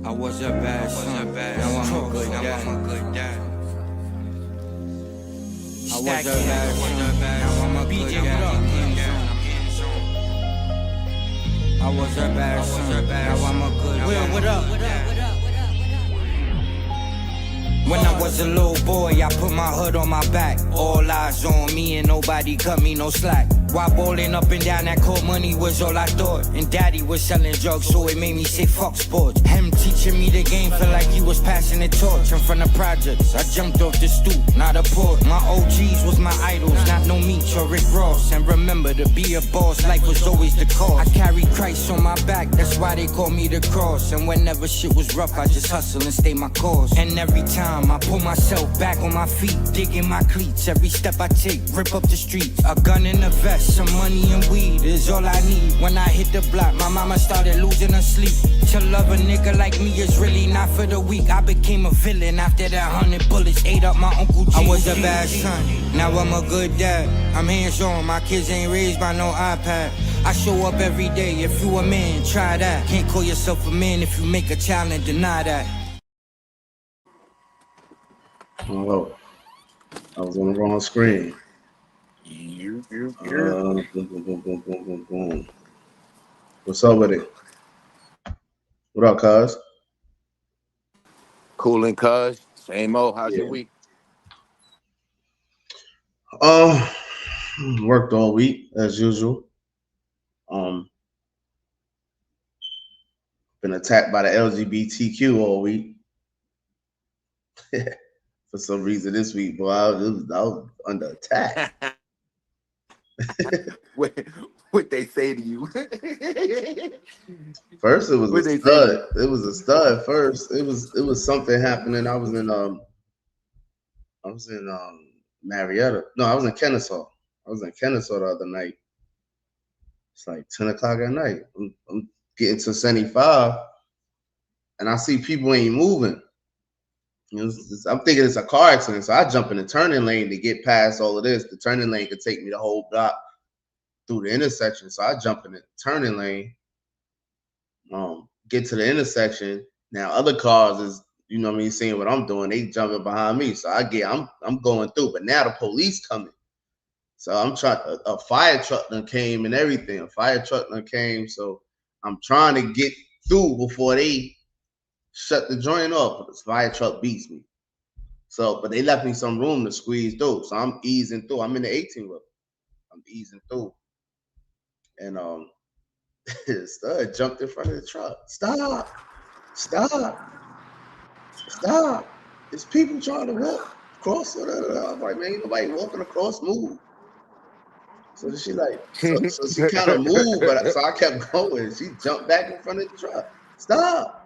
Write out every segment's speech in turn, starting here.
I was a bad son, now I'm a good dad. I was a bad son, now I'm a good dad. I was a bad son, now I'm a good dad. What up? When I was a little boy, I put my hood on my back. All eyes on me and nobody cut me no slack. While bowling up and down, that cold money was all I thought. And daddy was selling drugs, so it made me say fuck sports. Him teaching me the game, felt like he was passing the torch. In front of projects, I jumped off the stoop, not a port. My OGs was my idols, not no Meech or Rick Ross. And remember, to be a boss, life was always the cause. I carry Christ on my back, that's why they call me the cross. And whenever shit was rough, I just hustle and stay my course. And every time I pull myself back on my feet, digging my cleats. Every step I take, rip up the streets. A gun in a vest, some money and weed is all I need. When I hit the block, my mama started losing her sleep. To love a nigga like me is really not for the weak. I became a villain after that 100 bullets ate up my Uncle G. I was a bad son, now I'm a good dad. I'm hands-on, my kids ain't raised by no iPad. I show up every day, if you a man, try that. Can't call yourself a man if you make a child and deny that. Oh, I was on the wrong screen. Boom, boom, boom, boom, boom, boom. What's up with it? What up, cuz? Coolin', cuz. Same old. How's your week? Worked all week as usual. Been attacked by the LGBTQ all week. For some reason this week, boy, I was under attack. What they say to you? First, it was a stud. It was a stud. First, it was something happening. I was in Marietta. No, I was in Kennesaw. I was in Kennesaw the other night. It's like 10 o'clock at night. I'm getting to 75, and I see people ain't moving. I'm thinking it's a car accident, so I jump in the turning lane to get past all of this. The turning lane could take me the whole block through the intersection, so I jump in the turning lane, get to the intersection. Now other cars is, you know what I mean, seeing what I'm doing, they jumping behind me, so I'm going through. But now the police coming, so I'm trying. A fire truck done came and everything. A fire truck done came, so I'm trying to get through before they shut the joint off, but this fire truck beats me. So, but they left me some room to squeeze through. So I'm easing through. I'm in the 18-wheel. I'm easing through. And stud jumped in front of the truck. Stop. There's people trying to walk across. I'm like, man, ain't nobody walking across, move. So she like, so she kind of moved, but so I kept going. She jumped back in front of the truck. Stop.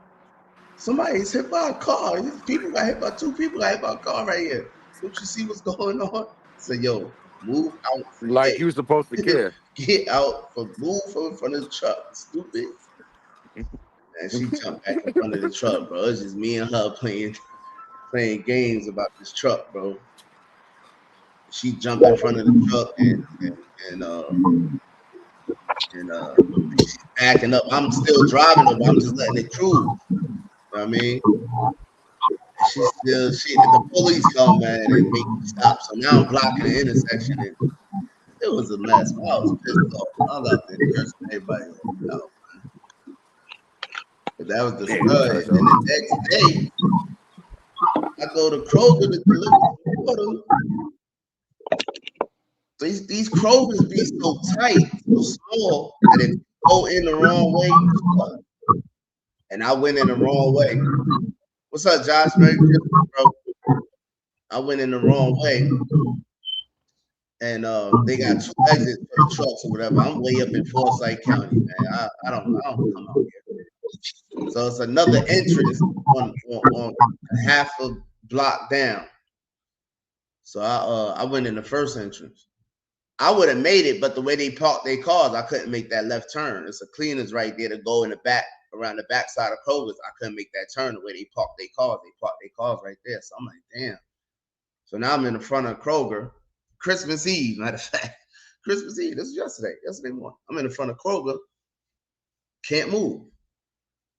Somebody's hit by a car. These people got hit by two people. Got hit by a car right here. Don't you see what's going on? So yo, move out. Like you supposed to care. Get out. Move from in front of the truck. Stupid. And she jumped back in front of the truck, bro. It's just me and her playing games about this truck, bro. She jumped in front of the truck and she's backing up. I'm still driving her, but I'm just letting it cruise. You know what I mean? The police come, man, and make me stop. So now I'm blocking the intersection. And it was a mess. I was pissed off. I was out there cursing everybody out. But that was the stud. And the next day, I go to Kroger to deliver water. These Krogers be so tight, so small, that if you go in the wrong way, and I went in the wrong way. What's up, Josh? Merry Christmas, bro. I went in the wrong way, and they got two exits for the trucks or whatever. I'm way up in Forsyth County, man. I don't come out here. So it's another entrance on half a block down. So I went in the first entrance. I would have made it, but the way they parked their cars, I couldn't make that left turn. It's a cleaners right there to go in the back, around the back side of Kroger's. I couldn't make that turn the way they parked their cars. They parked their cars right there. So I'm like, damn. So now I'm in the front of Kroger. Christmas Eve, matter of fact. Christmas Eve. This was yesterday morning. I'm in the front of Kroger. Can't move.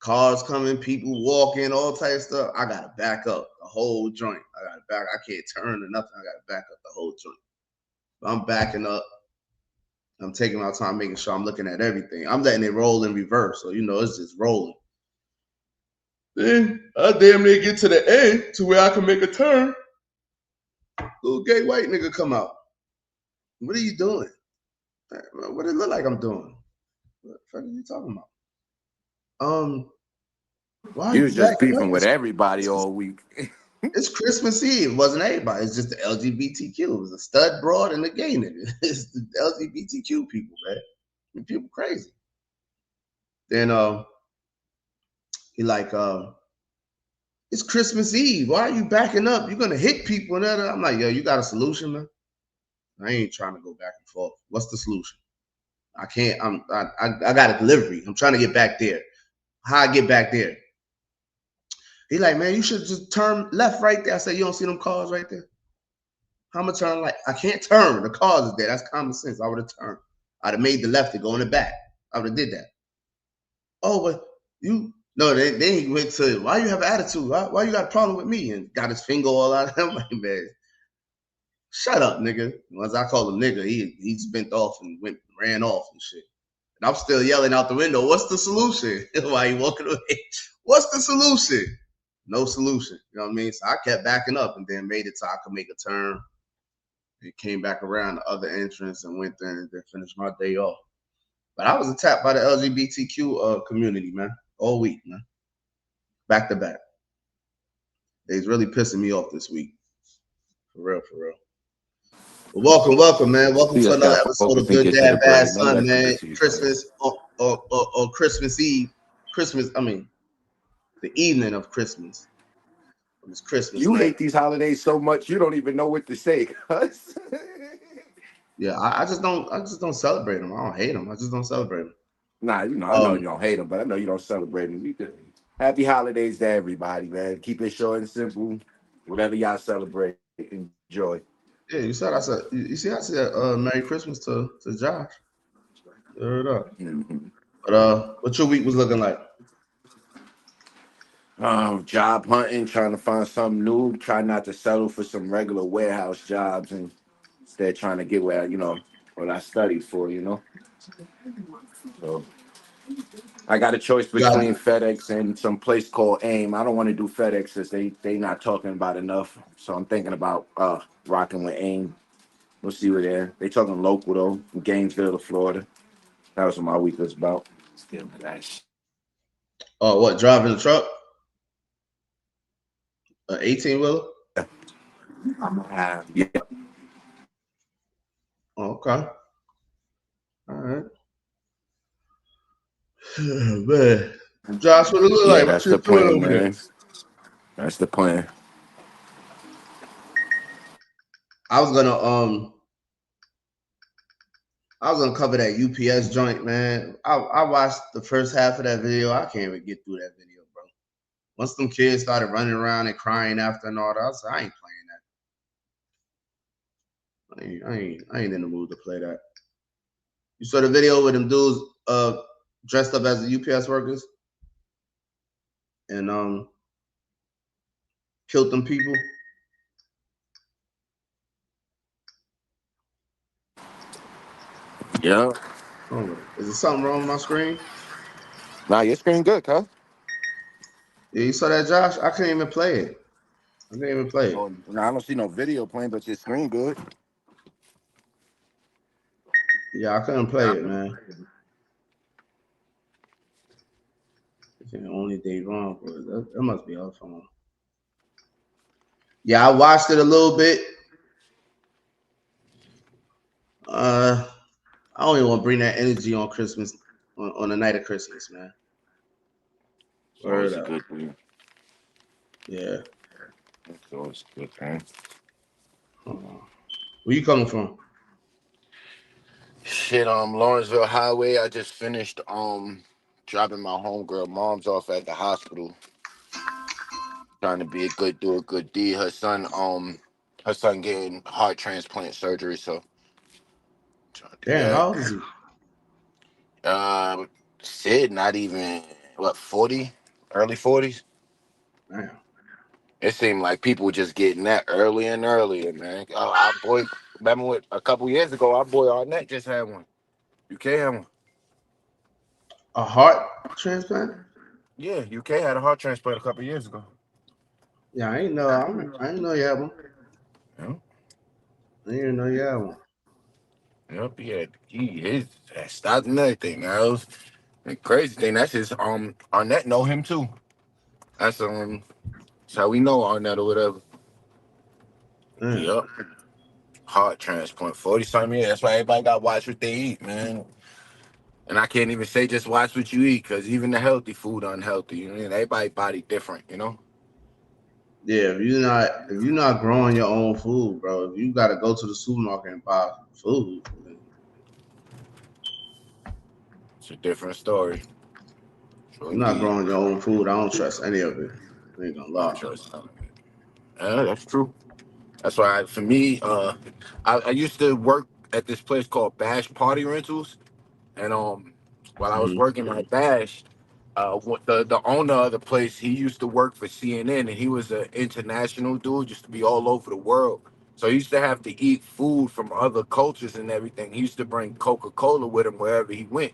cars coming, people walking, all type of stuff. I gotta back up the whole joint. I gotta back. I can't turn or nothing. I gotta back up the whole joint. I'm backing up. I'm taking my time, making sure I'm looking at everything. I'm letting it roll in reverse, so it's just rolling. Then I damn near get to the end to where I can make a turn. Little gay white nigga come out. What are you doing? What it look like I'm doing? What the fuck are you talking about? Why are You you was just backing up? beefing with everybody all week. It's Christmas Eve. It wasn't everybody. It's just the LGBTQ. It was a stud broad and a gay nigga. It's the LGBTQ people, man. People crazy. Then he like, it's Christmas Eve. Why are you backing up? You're gonna hit people and that. I'm like, yo, you got a solution, man? I ain't trying to go back and forth. What's the solution? I can't. I got a delivery. I'm trying to get back there. How I get back there? He like, man, you should just turn left right there. I said, you don't see them cars right there? How much turn like? I can't turn. The cars is there. That's common sense. I would have turned. I'd have made the left to go in the back. I would have did that. Oh, but you no. Then he went to why you have an attitude? Why you got a problem with me? And got his finger all out. I'm like, man, shut up, nigga. Once I called him nigga, he spent off and ran off and shit. And I'm still yelling out the window. What's the solution? Why you walking away? What's the solution? No solution. You know what I mean? So I kept backing up and then made it so I could make a turn. It came back around the other entrance and went there and then finished my day off. But I was attacked by the LGBTQ community, man, all week, man. Back to back. They's really pissing me off this week. For real, for real. Well, welcome, man. Welcome You to just another gotta episode focus of and Good get to Dad the Bad bread. No Son, less man. to you, Christmas or Christmas Eve. The evening of Christmas. It's Christmas You night. hate these holidays so much you don't even know what to say, cuz. Yeah, I just don't celebrate them. I don't hate them. I just don't celebrate them. Nah, I know you don't hate them, but I know you don't celebrate them. Happy holidays to everybody, man. Keep it short and simple. Whatever y'all celebrate, enjoy. Yeah, I said Merry Christmas to Josh. Heard up. Mm-hmm. But what your week was looking like? Job hunting, trying to find something new. Try not to settle for some regular warehouse jobs, and instead trying to get where what I studied for. So I got a choice You got between FedEx and some place called AIM. I don't want to do FedEx since they not talking about enough. So I'm thinking about rocking with AIM. We'll see what they talking local though, in Gainesville, Florida. That was what my week was about. Still that shit. what driving the truck? 18-wheeler? Yeah. Oh, okay. All right. Man. Josh, what it look Yeah, like? What that's you the doing plan, over there? man. That's the plan. I was gonna cover that UPS joint, man. I watched the first half of that video. I can't even get through that video, bro. Once them kids started running around and crying after and all that, I was like, I ain't playing that. I ain't in the mood to play that. You saw the video with them dudes dressed up as the UPS workers and killed them people. Yeah. Oh, is there something wrong with my screen? Nah, your screen good, cuz. Yeah, you saw that, Josh? I couldn't even play it. I couldn't even play it. Oh, nah, I don't see no video playing, but your screen good. Yeah, I couldn't play it, man. It's the only thing wrong with it. That must be our phone. Yeah, I watched it a little bit. I don't even want to bring that energy on Christmas, on the night of Christmas, man. It's Word always a up. good thing. Yeah. It's always a good thing. Where you coming from? Shit, Lawrenceville Highway. I just finished dropping my homegirl mom's off at the hospital. Trying to be do a good deed. Her son getting heart transplant surgery, so trying to do Damn, that. how old is he? Sid, not even what 40. early 40s. Damn. It seemed like people were just getting that earlier and earlier, man. Our boy, remember what, a couple years ago, our boy Arnett just had one. UK had one. A heart transplant? Yeah, UK had a heart transplant a couple years ago. Yeah, I ain't know. I ain't know you had one. Yeah. I didn't know you had one. Yep, his stopped and everything. Now, it was the crazy thing. That's his Arnett know him too. That's how we know Arnett or whatever. Damn. Yep. Heart transplant, 40 something years. That's why everybody got to watch what they eat, man. And I can't even say just watch what you eat, because even the healthy food unhealthy. You know, everybody body different, you know. Yeah, if you're not growing your own food, bro, if you gotta go to the supermarket and buy food, It's a different story. So you're not indeed, growing your own food. I don't trust any of it. I ain't gonna I don't lie. trust none of it. Yeah, that's true. That's why, for me, I used to work at this place called Bash Party Rentals, and while I was Hmm. working at Bash, the owner of the place, he used to work for CNN, and he was an international dude, used to be all over the world. So he used to have to eat food from other cultures and everything. He used to bring Coca-Cola with him wherever he went,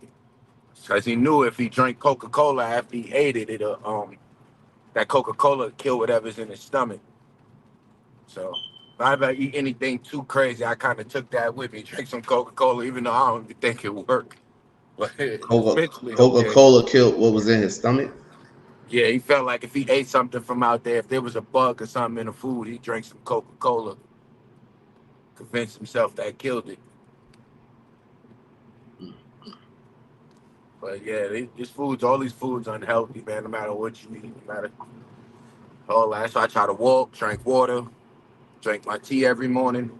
because he knew if he drank Coca-Cola after he ate it, that Coca-Cola would kill whatever's in his stomach. So if I ever eat anything too crazy, I kind of took that with me. Drink some Coca-Cola, even though I don't even think it worked. But it's mentally okay. Coca-Cola killed what was in his stomach. Yeah, he felt like if he ate something from out there, if there was a bug or something in the food, he'd drink some Coca-Cola, convince himself that killed it. But yeah, all these foods unhealthy, man, no matter what you eat, no matter all that. So I try to walk, drink water, drink my tea every morning.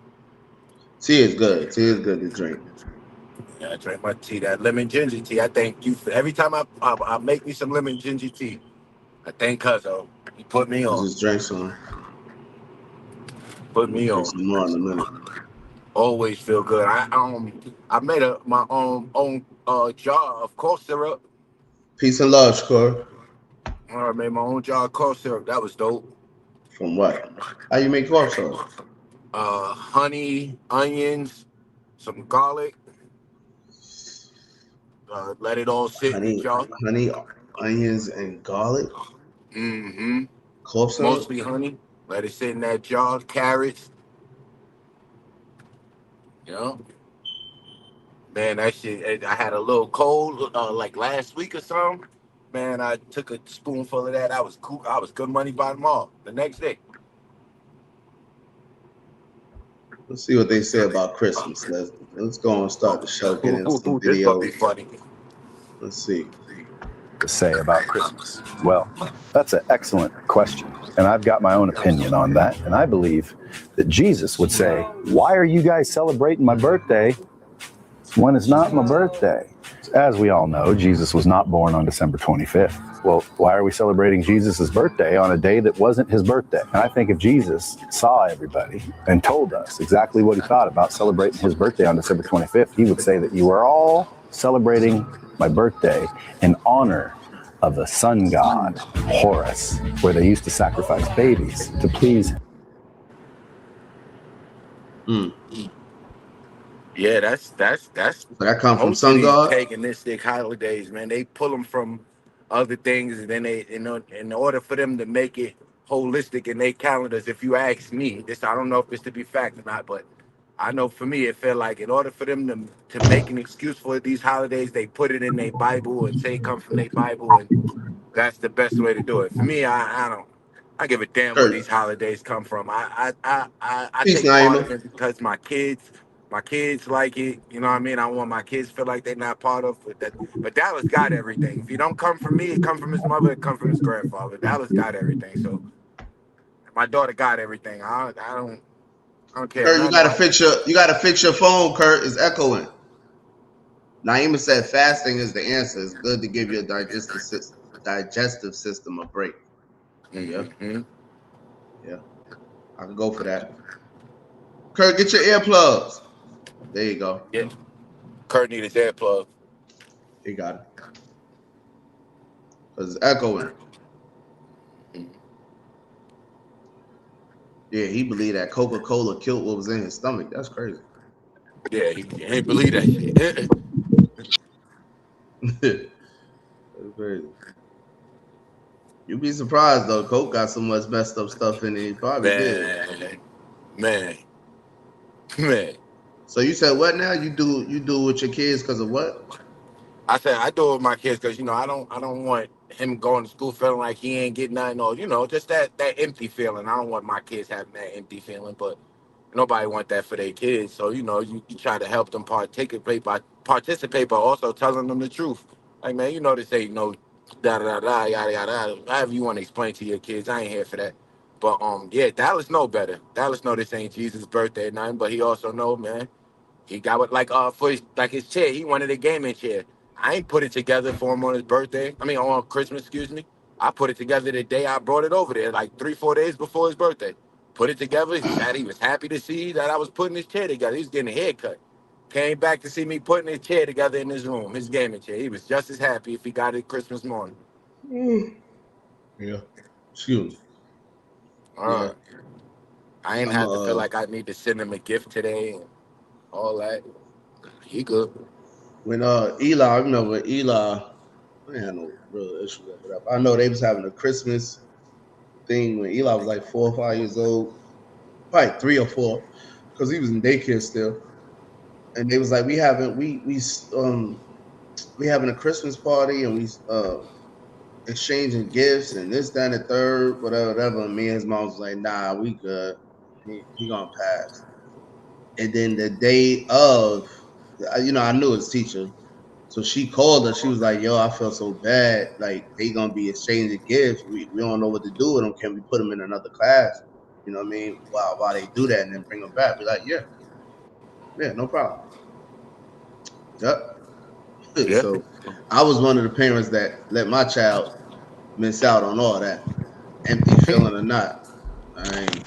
Tea is good. Tea is good to drink. Yeah, I drink my tea, that lemon ginger tea. I thank you for every time I make me some lemon ginger tea. I thank Cuzzo. He put me I on. just drank some. Put I'm gonna me drink on. some more in a minute. Always feel good. I made my own jar of cough syrup. Peace and love, Shakur. I made my own jar of cough syrup. That was dope. From what? How you make cough syrup? Honey, onions, some garlic. Let it all sit in the Honey, jar. honey, onions, and garlic. Mm-hmm. Cough syrup. Mostly honey. Let it sit in that jar. Carrots. You know, man, that shit. I had a little cold like last week or something. Man, I took a spoonful of that. I was cool. I was good money by tomorrow. The next day. Let's see what they say about Christmas. Let's go and start the show. Get into some This gonna be videos. funny. Let's see. To say about Christmas? Well, that's an excellent question. And I've got my own opinion on that. And I believe that Jesus would say, "Why are you guys celebrating my birthday when it's not my birthday?" As we all know, Jesus was not born on December 25th. Well, why are we celebrating Jesus' birthday on a day that wasn't his birthday? And I think if Jesus saw everybody and told us exactly what he thought about celebrating his birthday on December 25th, he would say that you are all celebrating my birthday in honor of the sun god, Horus, where they used to sacrifice babies to please him. Mm. Yeah, that's So that come from most of Sun these God. paganistic holidays, man. They pull them from other things, and then in order for them to make it holistic in their calendars. If you ask me, this I don't know if it's to be fact or not, but I know for me it felt like in order for them to make an excuse for these holidays, they put it in their Bible and say it comes from their Bible, and that's the best way to do it. For me, I don't. I give a damn where Kurt. these holidays come from. I Peace, take part Naima. of it because my kids like it. You know what I mean? I want my kids to feel like they're not part of it. But Dallas got everything. If you don't come from me, it come from his mother, it come from his grandfather. Dallas got everything. So my daughter got everything. I don't care Kurt, nothing about. you gotta fix your phone, Kurt. It's echoing. Naima said fasting is the answer. It's good to give your digestive system a break. Yeah, Mm-hmm. yeah. I can go for that. Kurt, get your earplugs. There you go. Yeah. Kurt need his earplug. You got it. Because it's echoing. Yeah, he believed that Coca-Cola killed what was in his stomach. That's crazy. Yeah, he ain't believe that shit. That's crazy. You'd be surprised though. Coke got so much messed up stuff in it. He probably did. Man, man, man. So you said what now? You do with your kids because of what? I said I do it with my kids because I don't want him going to school feeling like he ain't getting nothing or just that empty feeling. I don't want my kids having that empty feeling, but nobody want that for their kids. So you try to help them participate, but also telling them the truth. Like, man, this ain't no da da da yada yada. However you want to explain to your kids, I ain't here for that. But yeah, Dallas know better. Dallas know this ain't Jesus' birthday or nothing, but he also know, man. He got what for his chair. He wanted a gaming chair. I ain't put it together for him on his birthday. I mean on Christmas, excuse me. I put it together the day I brought it over there, like 3-4 days before his birthday. Put it together. He was happy to see that I was putting his chair together. He was getting a haircut. Came back to see me putting his chair together in his room, his gaming chair. He was just as happy if he got it Christmas morning. Yeah. Excuse me. Yeah. Uh, I ain't I'm have to feel like I need to send him a gift today and all that. He good. when Eli, I remember when Eli, I didn't have no real issues with that. I know they was having a Christmas thing when Eli was like 4 or 5 years old, probably 3 or 4, because he was in daycare still. And they was like, we having a Christmas party and we exchanging gifts and this, that, and the third, whatever, whatever. And me and his mom was like, nah, we good. He gonna pass. And then the day of, I knew his teacher. So she called her. She was like, yo, I feel so bad. Like, they going to be exchanging gifts. We don't know what to do with them. Can we put them in another class? You know what I mean? While they do that and then bring them back. Be like, yeah, no problem. Yep. Yeah. So I was one of the parents that let my child miss out on all that, empty feeling or not. I ain't,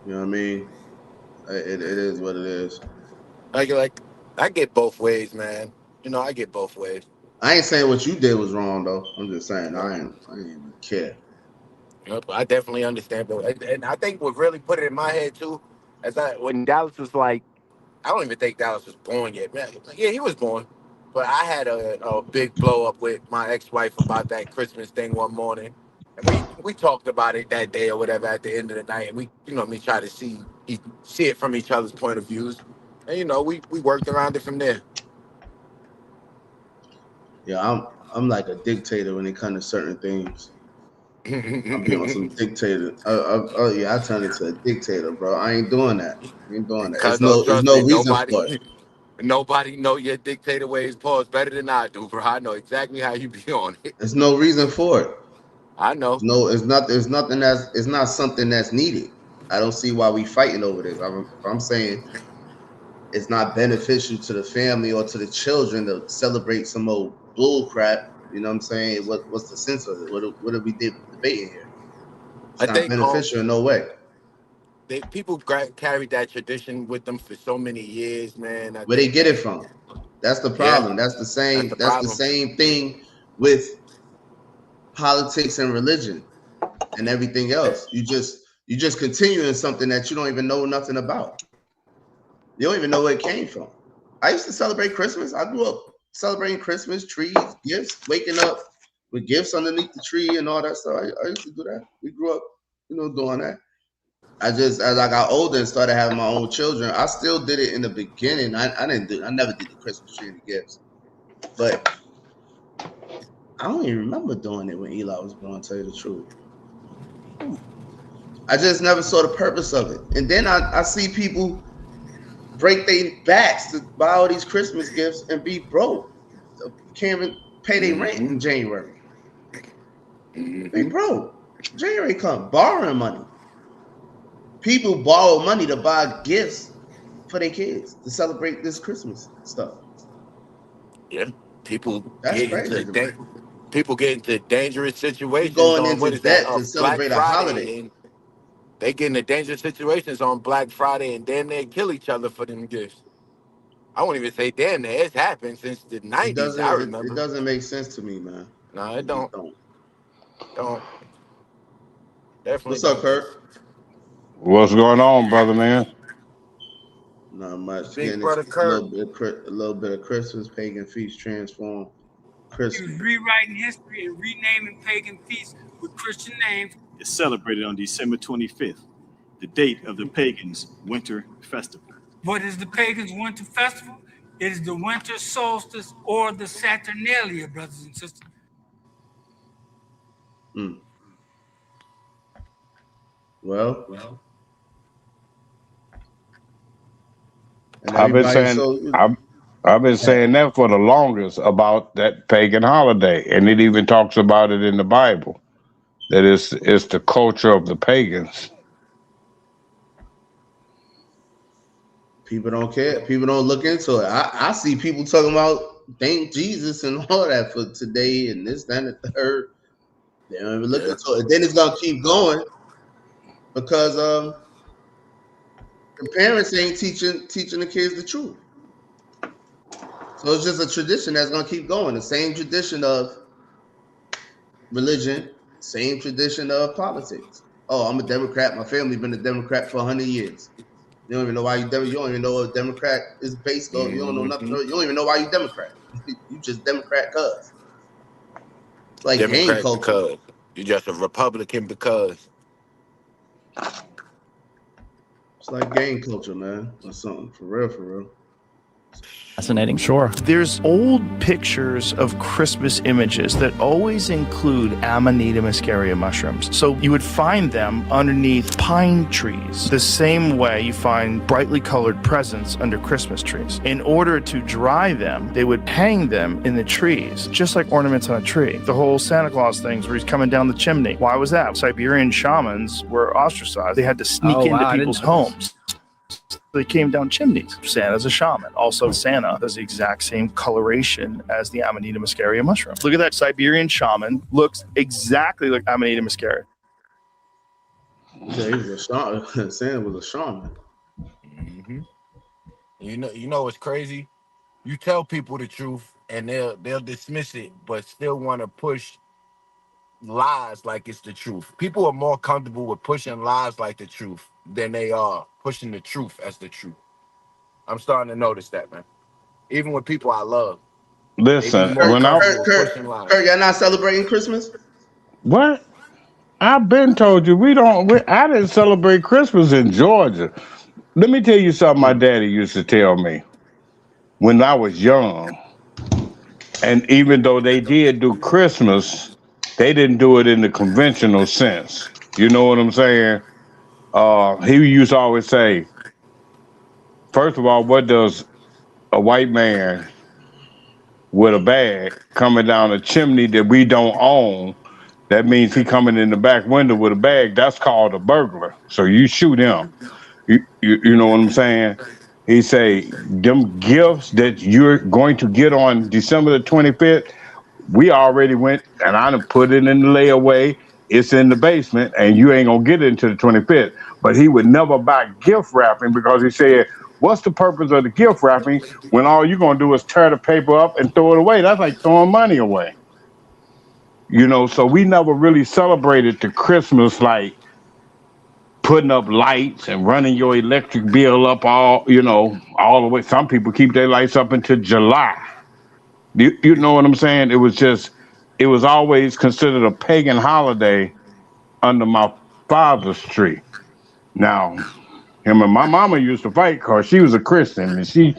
you know what I mean? It is what it is. Like I get both ways, man. I get both ways. I ain't saying what you did was wrong though. I'm just saying Yep. I ain't even care. Yep. I definitely understand, but and I think what really put it in my head too, when Dallas was like, I don't even think Dallas was born yet, man. Yeah, he was born, but I had a big blow up with my ex-wife about that Christmas thing one morning, and we talked about it that day or whatever at the end of the night, and we me try to see it from each other's point of views, and we worked around it from there. Yeah, I'm like a dictator when it comes to certain things. I'll be on some dictator. Yeah, I turned into a dictator, bro. I ain't doing that. I ain't doing that. Cause no, There's trust me, no reason for it. nobody know your dictator ways, pause better than I do, bro. I know exactly how you be on it. There's no reason for it. I know. No, it's not. There's nothing it's not something that's needed. I don't see why we fighting over this. I'm saying it's not beneficial to the family or to the children to celebrate some old bull crap. You know what I'm saying? What's the sense of it? What are we debating here? It's I not think beneficial in no way. people carried that tradition with them for so many years, man. I Where they think get it that from? That's the yeah, problem. That's the that's same. the That's the problem. same thing with politics and religion and everything else. You just continuing something that you don't even know nothing about. You don't even know where it came from. I used to celebrate Christmas. I grew up celebrating Christmas, trees, gifts, waking up with gifts underneath the tree and all that stuff. I used to do that. We grew up, doing that. I just as I got older and started having my own children, I still did it in the beginning. I never did the Christmas tree and the gifts. But I don't even remember doing it when Eli was born, to tell you the truth. I just never saw the purpose of it. And then I see people break their backs to buy all these Christmas gifts and be broke. Can't even pay their rent Hmm. in January. They Hmm. broke. January come borrowing money. People borrow money to buy gifts for their kids to celebrate this Christmas stuff. Yeah, people That's get crazy into to me. people get into dangerous You situations going on into what is that? debt to Black celebrate a holiday. Friday, and they get into dangerous situations on Black Friday, and damn near kill each other for them gifts. I won't even say damn near. It's happened since the It '90s. doesn't I it remember. doesn't make sense to me, man. No, it It don't. don't. Don't. Definitely What's up, don't. Kurt? What's going on, brother man? Not much. Big Getting brother into Kurt. a little bit of Christmas, pagan feast transform He was Christmas. rewriting history and renaming pagan feasts with Christian names. Is celebrated on December 25th, the date of the pagans' winter festival. What is the pagans' winter festival? It is the winter solstice or the Saturnalia, brothers and sisters. Well, and I've been everybody. saying I've been saying that for the longest about that pagan holiday, and it even talks about it in the Bible that it's the culture of the pagans. People don't care. People don't look into it. I see people talking about thank Jesus and all that for today and this, that, and the third. They don't even look into it. Then it's gonna keep going because the parents ain't teaching the kids the truth. So it's just a tradition that's gonna keep going. The same tradition of religion, same tradition of politics. Oh, I'm a Democrat. My family been a Democrat for 100 years. You don't even know why you don't even know what Democrat is based on. You don't know nothing. You don't even know why you Democrat. You just Democrat cuz. It's like gang Democrat culture. because you're just a Republican because. It's like gang culture, man, or something. For real, for real. Fascinating. Sure. There's old pictures of Christmas images that always include Amanita muscaria mushrooms. So you would find them underneath pine trees, the same way you find brightly colored presents under Christmas trees. In order to dry them, they would hang them in the trees, just like ornaments on a tree. The whole Santa Claus things where he's coming down the chimney. Why was that? Siberian shamans were ostracized. They had to sneak into people's homes. They came down chimneys. Santa's a shaman. Also, Santa has the exact same coloration as the Amanita muscaria mushroom. Look at that Siberian shaman. Looks exactly like Amanita muscaria. Yeah, he was a shaman. Santa was a shaman. Mm-hmm. You know what's crazy? You tell people the truth and they'll dismiss it, but still want to push lies like it's the truth. People are more comfortable with pushing lies like the truth than they are pushing the truth as the truth. I'm starting to notice that, man. Even with people I love. Listen, Kurt, y'all not celebrating Christmas? What? I've been told you I didn't celebrate Christmas in Georgia. Let me tell you something my daddy used to tell me when I was young. And even though they did do Christmas, they didn't do it in the conventional sense. You know what I'm saying? He used to always say, first of all, what does a white man with a bag coming down a chimney that we don't own? That means he coming in the back window with a bag. That's called a burglar. So you shoot him. You know what I'm saying? He say, them gifts that you're going to get on December the 25th, we already went and I done put it in the layaway. It's in the basement and you ain't gonna get it until the 25th. But he would never buy gift wrapping because he said, what's the purpose of the gift wrapping when all you're gonna do is tear the paper up and throw it away? That's like throwing money away. You know, so we never really celebrated the Christmas like putting up lights and running your electric bill up all the way. Some people keep their lights up until July. You know what I'm saying? It was always considered a pagan holiday under my father's tree. Now, him and my mama used to fight because she was a Christian and she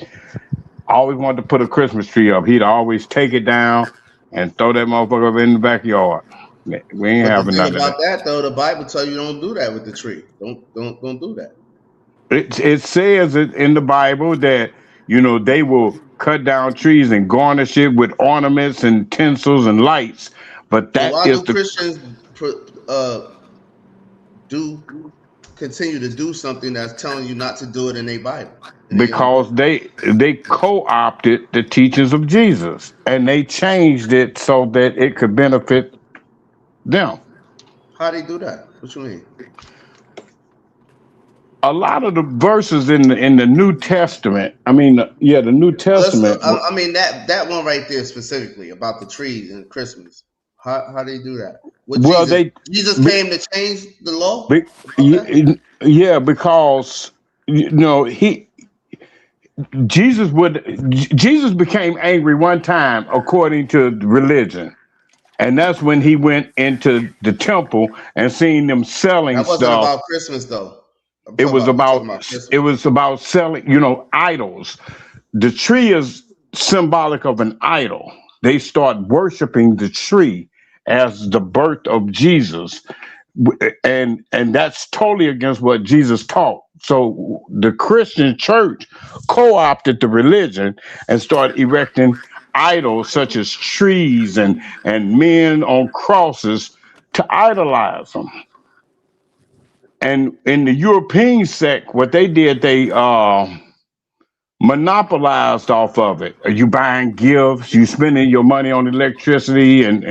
always wanted to put a Christmas tree up. He'd always take it down and throw that motherfucker up in the backyard. We ain't having none of that. About that though, the Bible tells you don't do that with the tree. Don't do that. It says in the Bible that they will cut down trees and garnish it with ornaments and tinsels and lights. But that why is do Christians continue to do something that's telling you not to do it in a Bible? Because they co-opted the teachings of Jesus and they changed it so that it could benefit them. How they do that? What you mean? A lot of the verses in the New Testament. I mean, the New Testament. I mean that one right there specifically about the trees and Christmas. How they do that? Jesus came to change the law. Yeah, because Jesus became angry one time according to religion. And that's when he went into the temple and seen them selling That wasn't stuff. about Christmas though. It was We talking about about Christmas. it was about selling, idols. The tree is symbolic of an idol. They start worshiping the tree as the birth of Jesus, and that's totally against what Jesus taught. So the Christian church co-opted the religion and started erecting idols such as trees and men on crosses to idolize them. And in the European sect, what they did, they monopolized off of it. You buying gifts, you spending your money on electricity and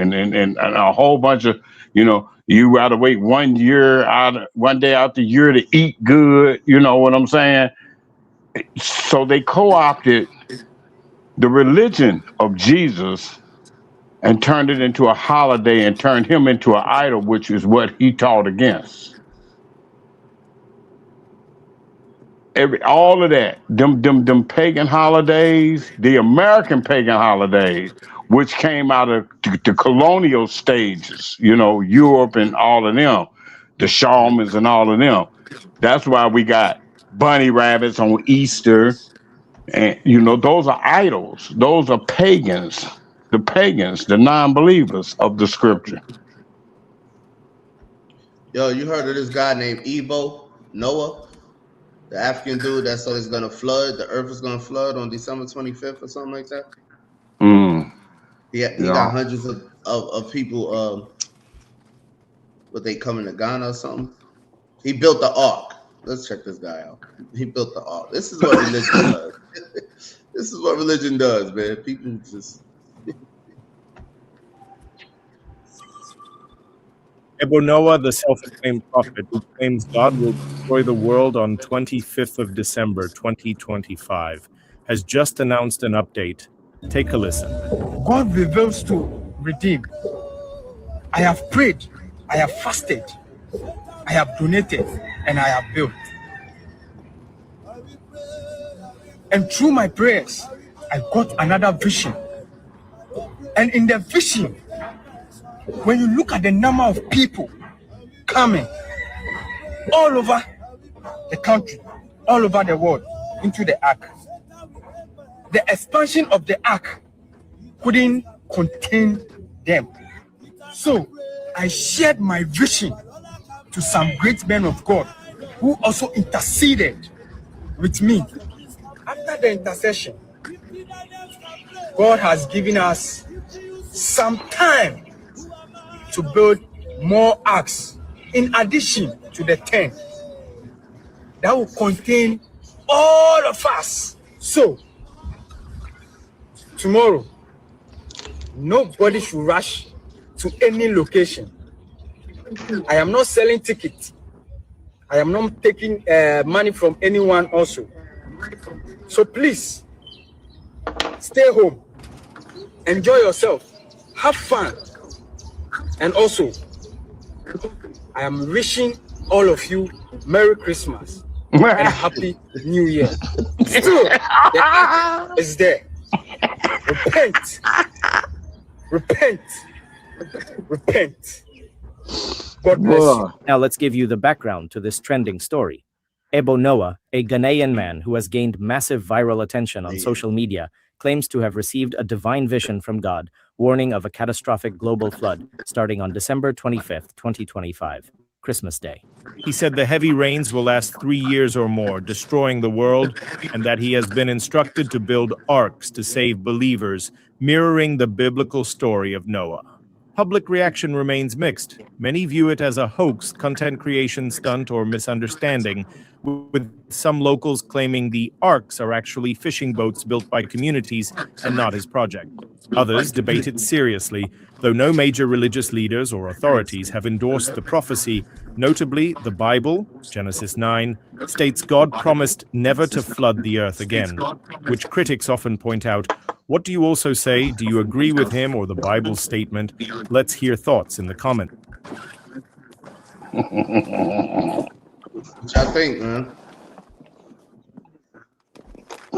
a whole bunch of, you gotta wait 1 day out the year to eat good, you know what I'm saying? So they co-opted the religion of Jesus and turned it into a holiday and turned him into an idol, which is what he taught against. All of that, them pagan holidays, the American pagan holidays, which came out of the colonial stages, Europe and all of them, the shamans and all of them. That's why we got bunny rabbits on Easter, and those are idols. Those are pagans, the non-believers of the scripture. Yo, you heard of this guy named Noah? The African dude that said it's gonna flood, the earth is gonna flood on December 25th or something like that. He got hundreds of people what they coming to Ghana or something. He built the ark. Let's check this guy out. He built the ark. This is what religion does. This is what religion does, man. People just Noah, the self-acclaimed prophet who claims God will destroy the world on 25th of December, 2025, has just announced an update. Take a listen. God reveals to redeem. I have prayed, I have fasted, I have donated, and I have built. And through my prayers, I got another vision. And in the vision, when you look at the number of people coming all over the country, all over the world into the ark, the expansion of the ark couldn't contain them. So I shared my vision to some great men of God who also interceded with me. After the intercession, God has given us some time to build more arks in addition to the 10 that will contain all of us. So tomorrow, nobody should rush to any location. I am not selling tickets. I am not taking money from anyone also. So please, stay home, enjoy yourself, have fun. And also, I am wishing all of you Merry Christmas and Happy New Year. Still, the ark is there. Repent. Repent. Repent. God bless you. Now let's give you the background to this trending story. Noah, a Ghanaian man who has gained massive viral attention on social media, claims to have received a divine vision from God, warning of a catastrophic global flood starting on December 25th, 2025, Christmas Day. He said the heavy rains will last 3 years or more, destroying the world, and that he has been instructed to build arks to save believers, mirroring the biblical story of Noah. Public reaction remains mixed. Many view it as a hoax, content creation stunt, or misunderstanding, with some locals claiming the arks are actually fishing boats built by communities and not his project. Others debate it seriously, though no major religious leaders or authorities have endorsed the prophecy. Notably, the Bible, Genesis 9, states God promised never to flood the earth again, which critics often point out. What do you also say? Do you agree with him or the Bible's statement? Let's hear thoughts in the comment. What y'all think, man?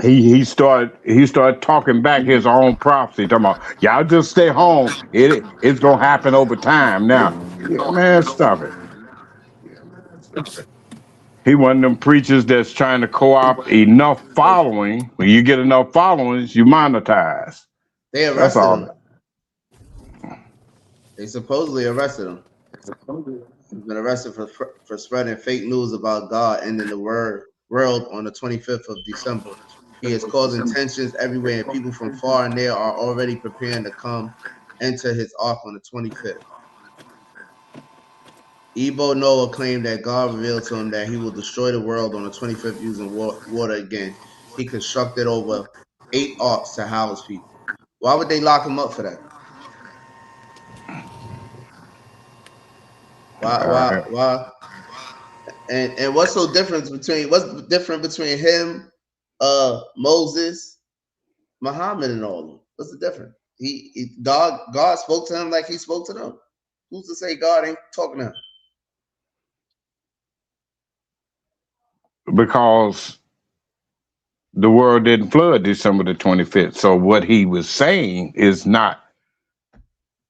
He started talking back his own prophecy, talking about y'all just stay home. It's gonna happen over time. Now, yeah, man, stop it. He one of them preachers that's trying to co-opt enough following. When you get enough followings, you monetize. They That's arrested all. him. They supposedly arrested him. He's been arrested for spreading fake news about God ending the world on the 25th of December. He is causing tensions everywhere, and people from far and near are already preparing to come enter his ark on the 25th. Ebo Noah claimed that God revealed to him that he will destroy the world on the 25th using water again. He constructed over 8 arks to house people. Why would they lock him up for that? Why? And what's different between him, Moses, Muhammad, and all of them? What's the difference? God spoke to him like he spoke to them. Who's to say God ain't talking to him? Because the world didn't flood December the 25th. So what he was saying is not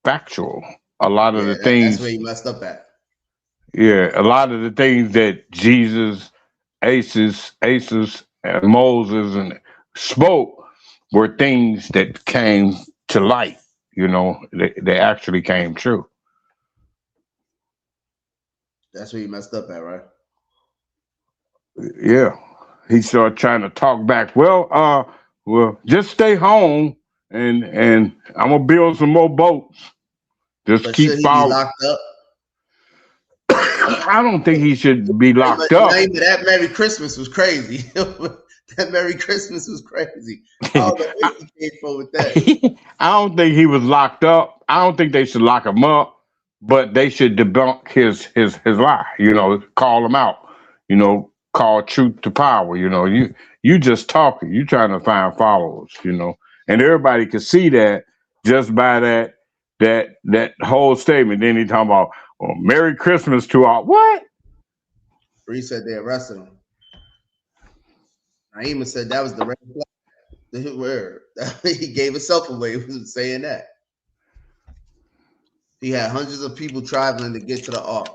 factual. A lot of the That's things, where he messed up at. yeah, a lot of the things that Jesus, Aces, and Moses and spoke were things that came to light. You know, they actually came true. That's where he messed up at, right? Yeah. He started trying to talk back. Well, just stay home and I'm gonna build some more boats. Just But keep should he be following. locked up? I don't think he should be locked up. That Merry Christmas was crazy. That Merry Christmas was crazy. Oh, the way he came forward with that. I don't think he was locked up. I don't think they should lock him up, but they should debunk his lie. You know, call him out. You know, call truth to power. You know, you just talking. You trying to find followers. You know, and everybody can see that just by that whole statement. Then he talking about, well, Merry Christmas to all. What? Bree said they arrested him. Naima said that was the red flag. Where he gave himself away with saying that. He had hundreds of people traveling to get to the ark.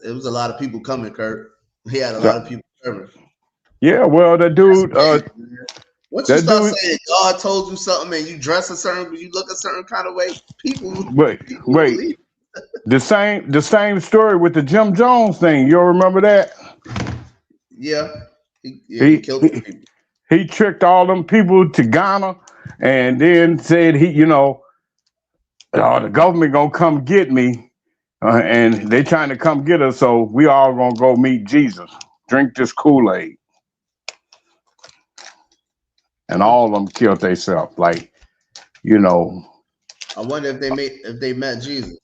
It was a lot of people coming, Kurt. He had a lot of people coming. Yeah, well, the dude. Once you start saying God told you something and you dress a certain, you look a certain kind of way, people wait. The same story with the Jim Jones thing. You remember that? Yeah. He killed people. He tricked all them people to Ghana and then said the government gonna come get me, and they trying to come get us, so we all gonna go meet Jesus, drink this Kool-Aid, and all of them killed themselves. Like, you know. I wonder if they met Jesus.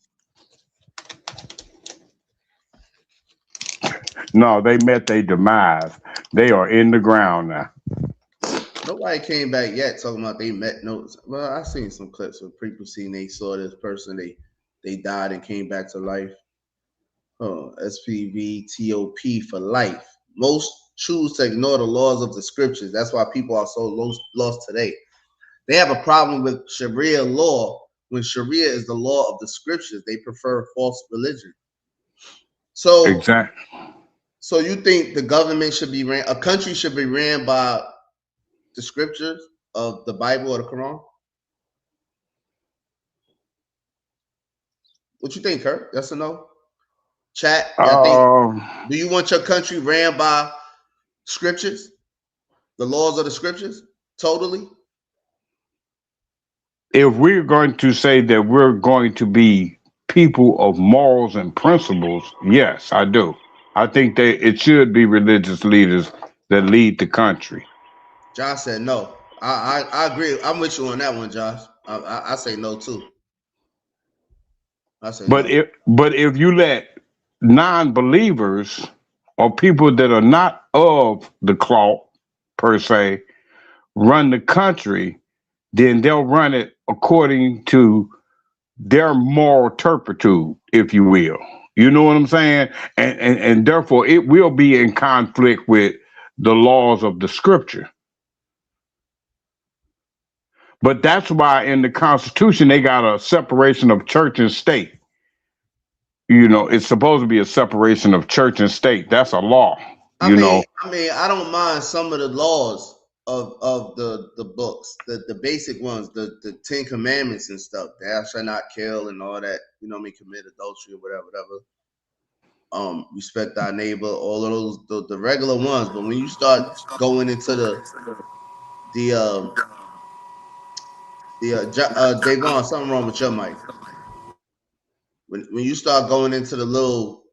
No, they met their demise. They are in the ground now. Nobody came back yet talking about they met. No, well, I seen some clips of people saying they saw this person, they died and came back to life. Oh, SPV TOP for life. Most choose to ignore the laws of the scriptures. That's why people are so lost today. They have a problem with Sharia law. When Sharia is the law of the scriptures, they prefer false religion. So exactly. So you think the government should be a country should be ran by the scriptures of the Bible or the Quran? What you think, Kurt? Yes or no? Chat. Do you want your country ran by scriptures, the laws of the scriptures, totally? If we're going to say that we're going to be people of morals and principles, yes, I do. I think that it should be religious leaders that lead the country. Josh said no. I agree. I'm with you on that one, Josh. I say no too. I say but no. If you let non-believers or people that are not of the cloth per se run the country, then they'll run it according to their moral turpitude, if you will. You know what I'm saying? And therefore it will be in conflict with the laws of the scripture. But that's why in the Constitution they got a separation of church and state. You know, it's supposed to be a separation of church and state. That's a law. I mean, I don't mind some of the laws of the books, the basic ones, the 10 Commandments and stuff. Thou shalt not kill and all that. You know what I mean? Commit adultery or whatever. Respect thy neighbor. All of those, the regular ones. But when you start going into Davon, something wrong with your mic. When you start going into the little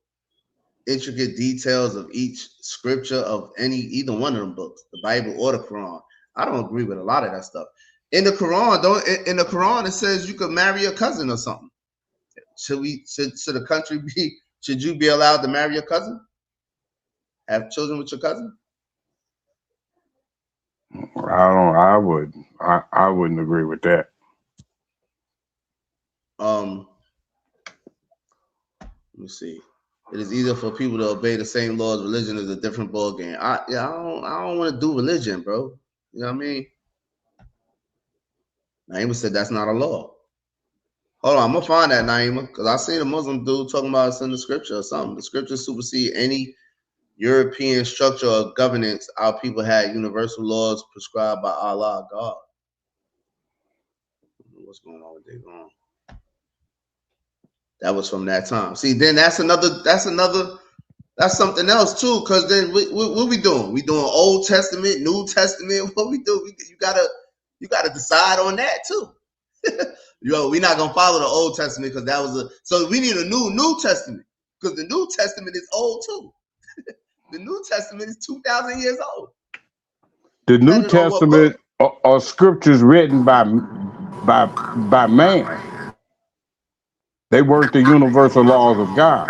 intricate details of each scripture of either one of them books, the Bible or the Quran, I don't agree with a lot of that stuff. In the Quran, it says you could marry a cousin or something. Should the country be? Should you be allowed to marry your cousin? Have children with your cousin? I wouldn't agree with that. Let me see. It is easier for people to obey the same laws. Religion is a different ballgame. I don't want to do religion, bro. You know what I mean? Naima said that's not a law. Hold on, I'm gonna find that, Naima, because I seen a Muslim dude talking about it's in the scripture or something. The scripture supersede any European structure or governance. Our people had universal laws prescribed by Allah, God. What's going on with Davon? That was from that time. See, then that's something else too. Because then what we doing? We doing Old Testament, New Testament. What we do? You gotta decide on that too. We're not gonna follow the Old Testament because that was so we need a New Testament because the New Testament is old too. The New Testament is 2,000 years old. The New Testament are scriptures written by man. They work the universal laws of God.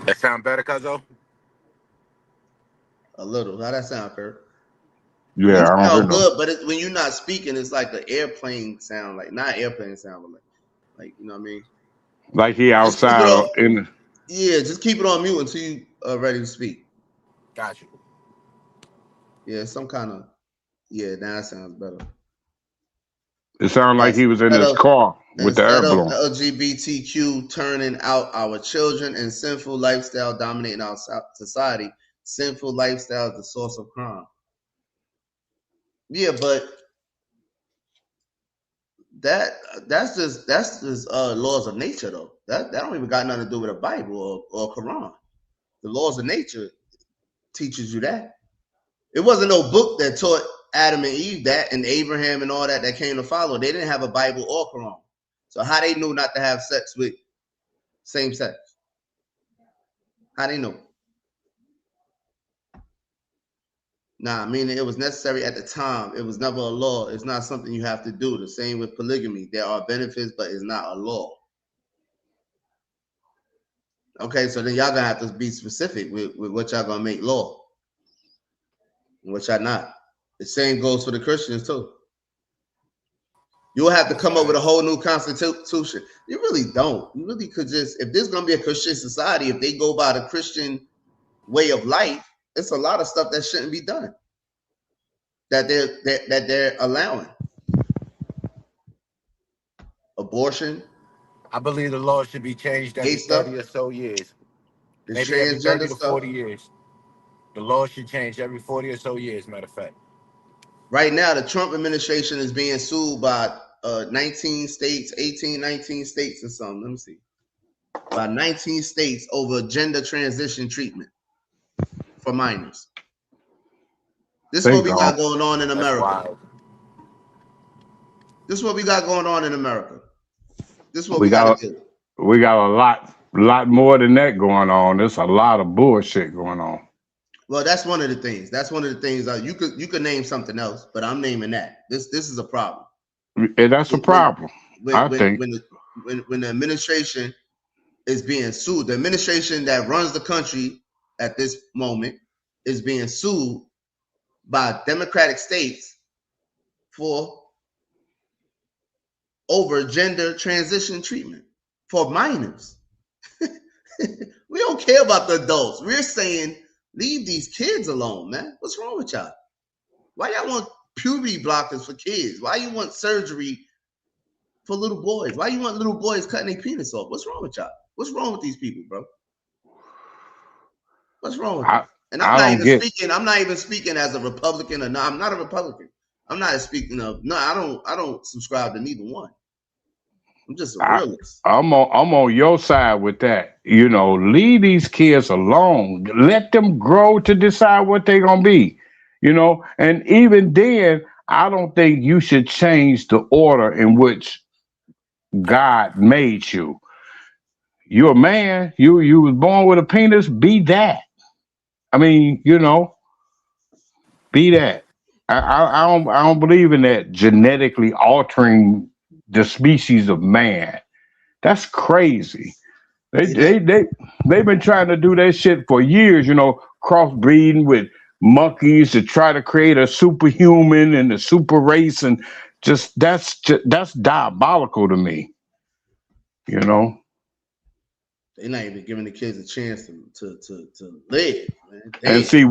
That sound better, Cuzzo? A little. How that sound, Kurt? Yeah, I don't hear good, but when you're not speaking, it's like the airplane sound, like not airplane sound, but like you know what I mean? Like he outside just keep it on mute until you are ready to speak. Got you. Yeah, some kind of now that sounds better. It sounded like he was in his car with the air blowing. LGBTQ turning out our children and sinful lifestyle dominating our society. Sinful lifestyle is the source of crime. Yeah, but that's just laws of nature though. That don't even got nothing to do with the Bible or Quran. The laws of nature teaches you that. It wasn't no book that taught Adam and Eve that, and Abraham and all that came to follow. They didn't have a Bible or Quran. So how they knew not to have sex with same sex? How they know? Nah, meaning it was necessary at the time. It was never a law. It's not something you have to do. The same with polygamy. There are benefits, but it's not a law. Okay, so then y'all gonna have to be specific with what y'all gonna make law and what y'all not. The same goes for the Christians too. You'll have to come up with a whole new constitution. You really don't. You really could just, if there's gonna be a Christian society, if they go by the Christian way of life, it's a lot of stuff that shouldn't be done. That they're allowing. Abortion. I believe the law should be changed every 30 or so years. Maybe every 30 to 40 years. The law should change every 40 or so years, matter of fact. Right now, the Trump administration is being sued by 19 states, 19 states or something. Let me see. By 19 states over gender transition treatment for minors. This is what we got going on in America. This is what we got going on in America. This is what we got to do. We got a lot more than that going on. There's a lot of bullshit going on. Well, that's one of the things. That's one of the things. You could name something else, but I'm naming that. This is a problem. And that's a problem. I think when the administration is being sued, the administration that runs the country at this moment is being sued by democratic states for over gender transition treatment for minors. We don't care about the adults. We're saying leave these kids alone, man. What's wrong with y'all? Why y'all want puberty blockers for kids? Why you want surgery for little boys? Why you want little boys cutting their penis off? What's wrong with y'all? What's wrong with these people, bro? What's wrong with them? And I'm not even speaking as a Republican or no, I'm not a Republican. I'm not speaking of I don't subscribe to neither one. I'm just a realist. I'm on your side with that. You know, leave these kids alone. Let them grow to decide what they're gonna be. You know, and even then, I don't think you should change the order in which God made you. You're a man. You was born with a penis. Be that. I mean, you know, be that. I don't believe in that genetically altering the species of man. That's crazy. They've been trying to do that shit for years, you know, crossbreeding with monkeys to try to create a superhuman and a super race, and that's diabolical to me. You know. They're not even giving the kids a chance to live, man. And see,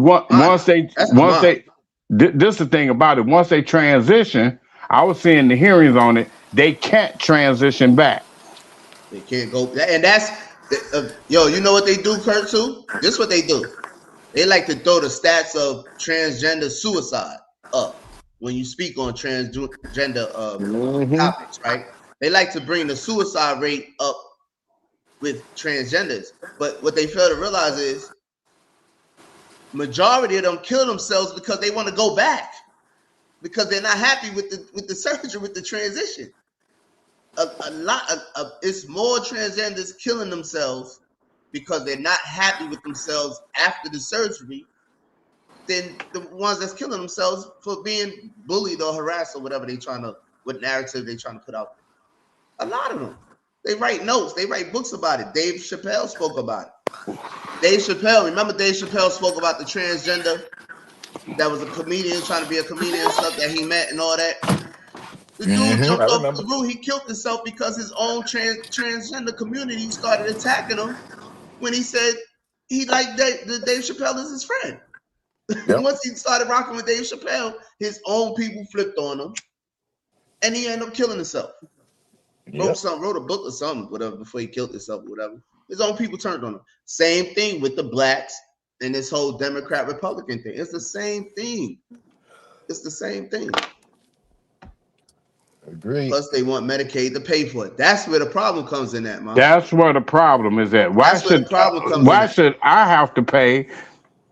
this is the thing about it. Once they transition, I was seeing the hearings on it. They can't transition back. They can't go, and that's you know what they do, Kurt? Too. This is what they do. They like to throw the stats of transgender suicide up when you speak on transgender topics, right? They like to bring the suicide rate up with transgenders, but what they fail to realize is majority of them kill themselves because they want to go back, because they're not happy with the surgery, with the transition. It's more transgenders killing themselves because they're not happy with themselves after the surgery than the ones that's killing themselves for being bullied or harassed or whatever what narrative they're trying to put out there. A lot of them. They write notes. They write books about it. Dave Chappelle spoke about it. Remember Dave Chappelle spoke about the transgender that was a comedian, trying to be a comedian and stuff that he met and all that. The dude jumped off the roof. He killed himself because his own transgender community started attacking him when he said he liked Dave Chappelle as his friend. Yep. Once he started rocking with Dave Chappelle, his own people flipped on him, and he ended up killing himself. Yep. Wrote a book or something, whatever, before he killed himself or whatever. His own people turned on him. Same thing with the blacks and this whole Democrat-Republican thing. It's the same thing. It's the same thing. Agreed. Plus, they want Medicaid to pay for it. That's where the problem comes in at, man. That's where the problem is at. Why should I have to pay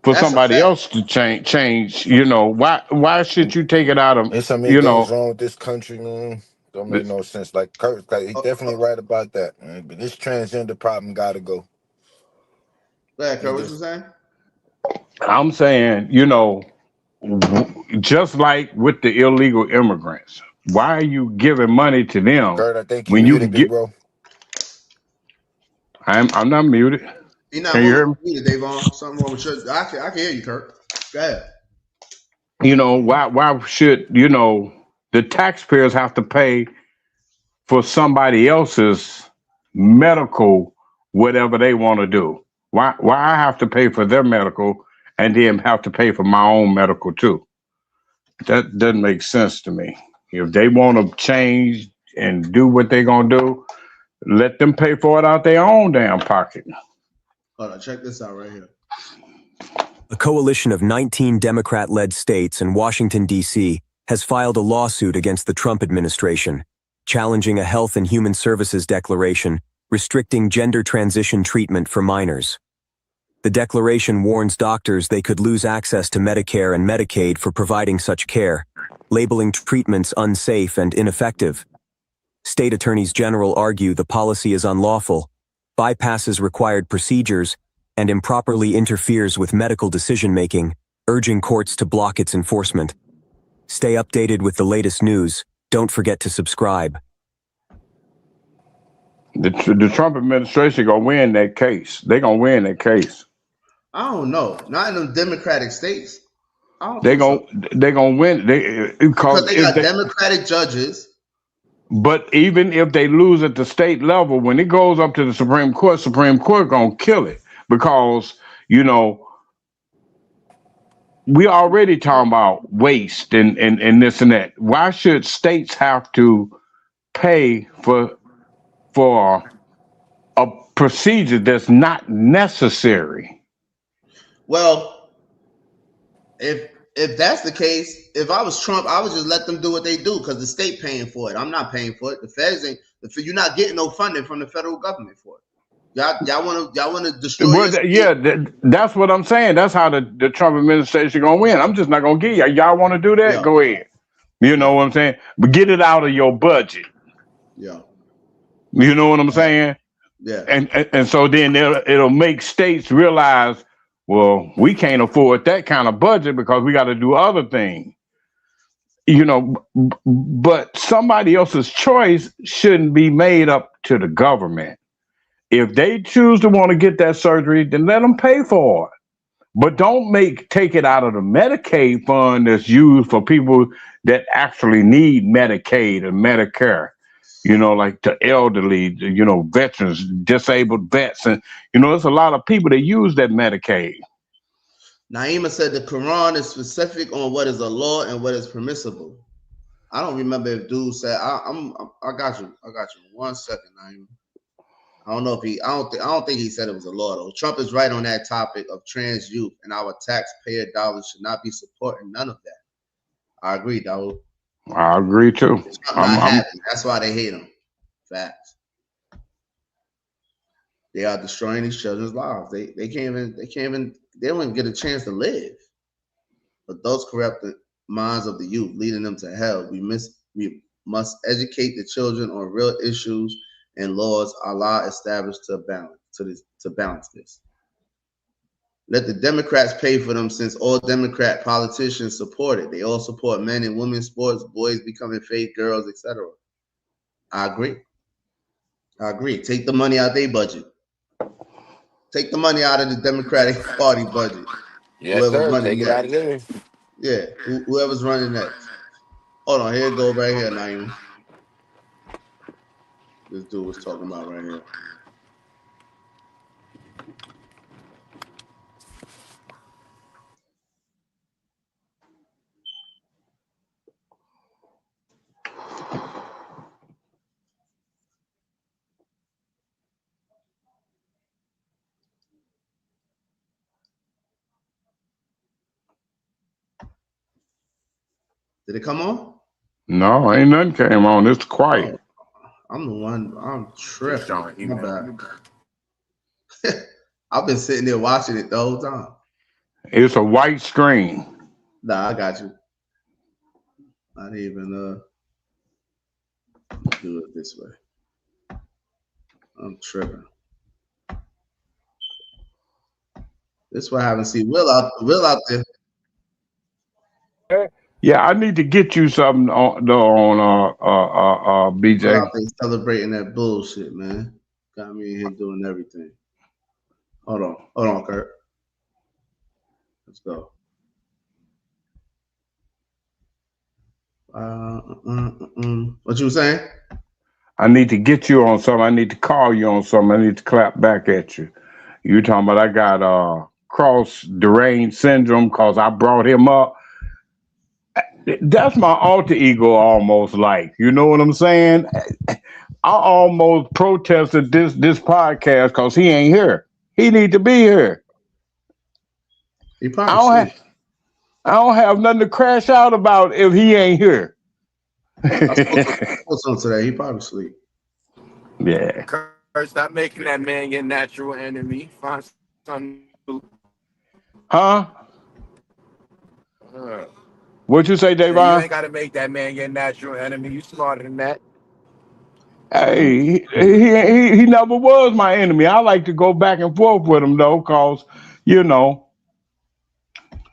for somebody else to change? You know, why should you take it out of? There's so many things wrong with this country, man. Don't make no sense. Like Kurt, he's definitely right about that, man. But this transgender problem gotta go. Yeah, Kurt, what you saying? I'm saying, you know, just like with the illegal immigrants, why are you giving money to them? Kurt, I think when you get, bro. I'm not muted. You're not muted, Davon. Something wrong with your. I can hear you, Kurt. Go ahead. You know, why should, you know, the taxpayers have to pay for somebody else's medical whatever they want to do? Why I have to pay for their medical and then have to pay for my own medical too? That doesn't make sense to me. If they want to change and do what they're gonna do, let them pay for it out their own damn pocket. Hold on, check this out right here. A coalition of 19 Democrat-led states and Washington, D.C. has filed a lawsuit against the Trump administration, challenging a Health and Human Services declaration restricting gender transition treatment for minors. The declaration warns doctors they could lose access to Medicare and Medicaid for providing such care, labeling treatments unsafe and ineffective. State attorneys general argue the policy is unlawful, bypasses required procedures, and improperly interferes with medical decision-making, urging courts to block its enforcement. Stay updated with the latest news. Don't forget to subscribe. The Trump administration gonna win that case. They're gonna win that case. I don't know. Not in the Democratic states. They're gonna win. Because they got Democratic judges But even if they lose at the state level, when it goes up to the Supreme Court gonna kill it because you know we already talking about waste and this and that. Why should states have to pay for a procedure that's not necessary? Well, if that's the case, if I was Trump, I would just let them do what they do because the state paying for it. I'm not paying for it. The feds ain't. You're not getting no funding from the federal government for it. Y'all want to destroy your state? Yeah, that's what I'm saying. That's how the Trump administration gonna win. I'm just not gonna give y'all want to do that. Yeah. Go ahead. You know what I'm saying? But get it out of your budget. Yeah. You know what I'm saying? Yeah. And so then it'll make states realize, well, we can't afford that kind of budget because we got to do other things. You know, but somebody else's choice shouldn't be made up to the government. If they choose to want to get that surgery, then let them pay for it. But don't take it out of the Medicaid fund that's used for people that actually need Medicaid and Medicare. You know, like the elderly, you know, veterans, disabled vets, and you know, there's a lot of people that use that Medicaid. Naima said the Quran is specific on what is a law and what is permissible. I don't remember if dude said I got you. 1 second, Naima. I don't know if he. I don't think he said it was a law though. Trump is right on that topic of trans youth, and our taxpayer dollars should not be supporting none of that. I agree, dog. I agree too. Trump not happy. That's why they hate him. Facts. They are destroying these children's lives. They don't even get a chance to live. But those corrupt the minds of the youth, leading them to hell. We must educate the children on real issues and laws Allah established to balance this. Let the Democrats pay for them, since all Democrat politicians support it. They all support men and women's sports, boys becoming fake girls, etc. I agree. Take the money out of their budget. Take the money out of the Democratic Party budget. Yes, sir. Take it out of there. Yeah, whoever's running next. Hold on, here it go right here, Naima. This dude was talking about right here. Did it come on? No, ain't nothing came on. It's quiet. Oh, I'm the one. I'm tripping. My bad. I've been sitting there watching it the whole time. It's a white screen. Nah, I got you. I didn't even do it this way. I'm tripping. This is why I haven't seen Will out there. Yeah, I need to get you something on BJ. Will out there celebrating that bullshit, man. Got me in here doing everything. Hold on, Kurt. Let's go. What you were saying? I need to get you on something. I need to call you on something. I need to clap back at you. You talking about I got cross deranged syndrome because I brought him up. That's my alter ego almost like. You know what I'm saying? I almost protested this podcast because he ain't here. He need to be here. He probably I don't have nothing to crash out about if he ain't here. I spoke to him today. He probably sleep. Yeah. Kurt, stop making that man your natural enemy. Find something to do. Huh? What'd you say, Davon? You ain't got to make that man your natural enemy. You smarter than that. Hey, he never was my enemy. I like to go back and forth with him though, cause you know.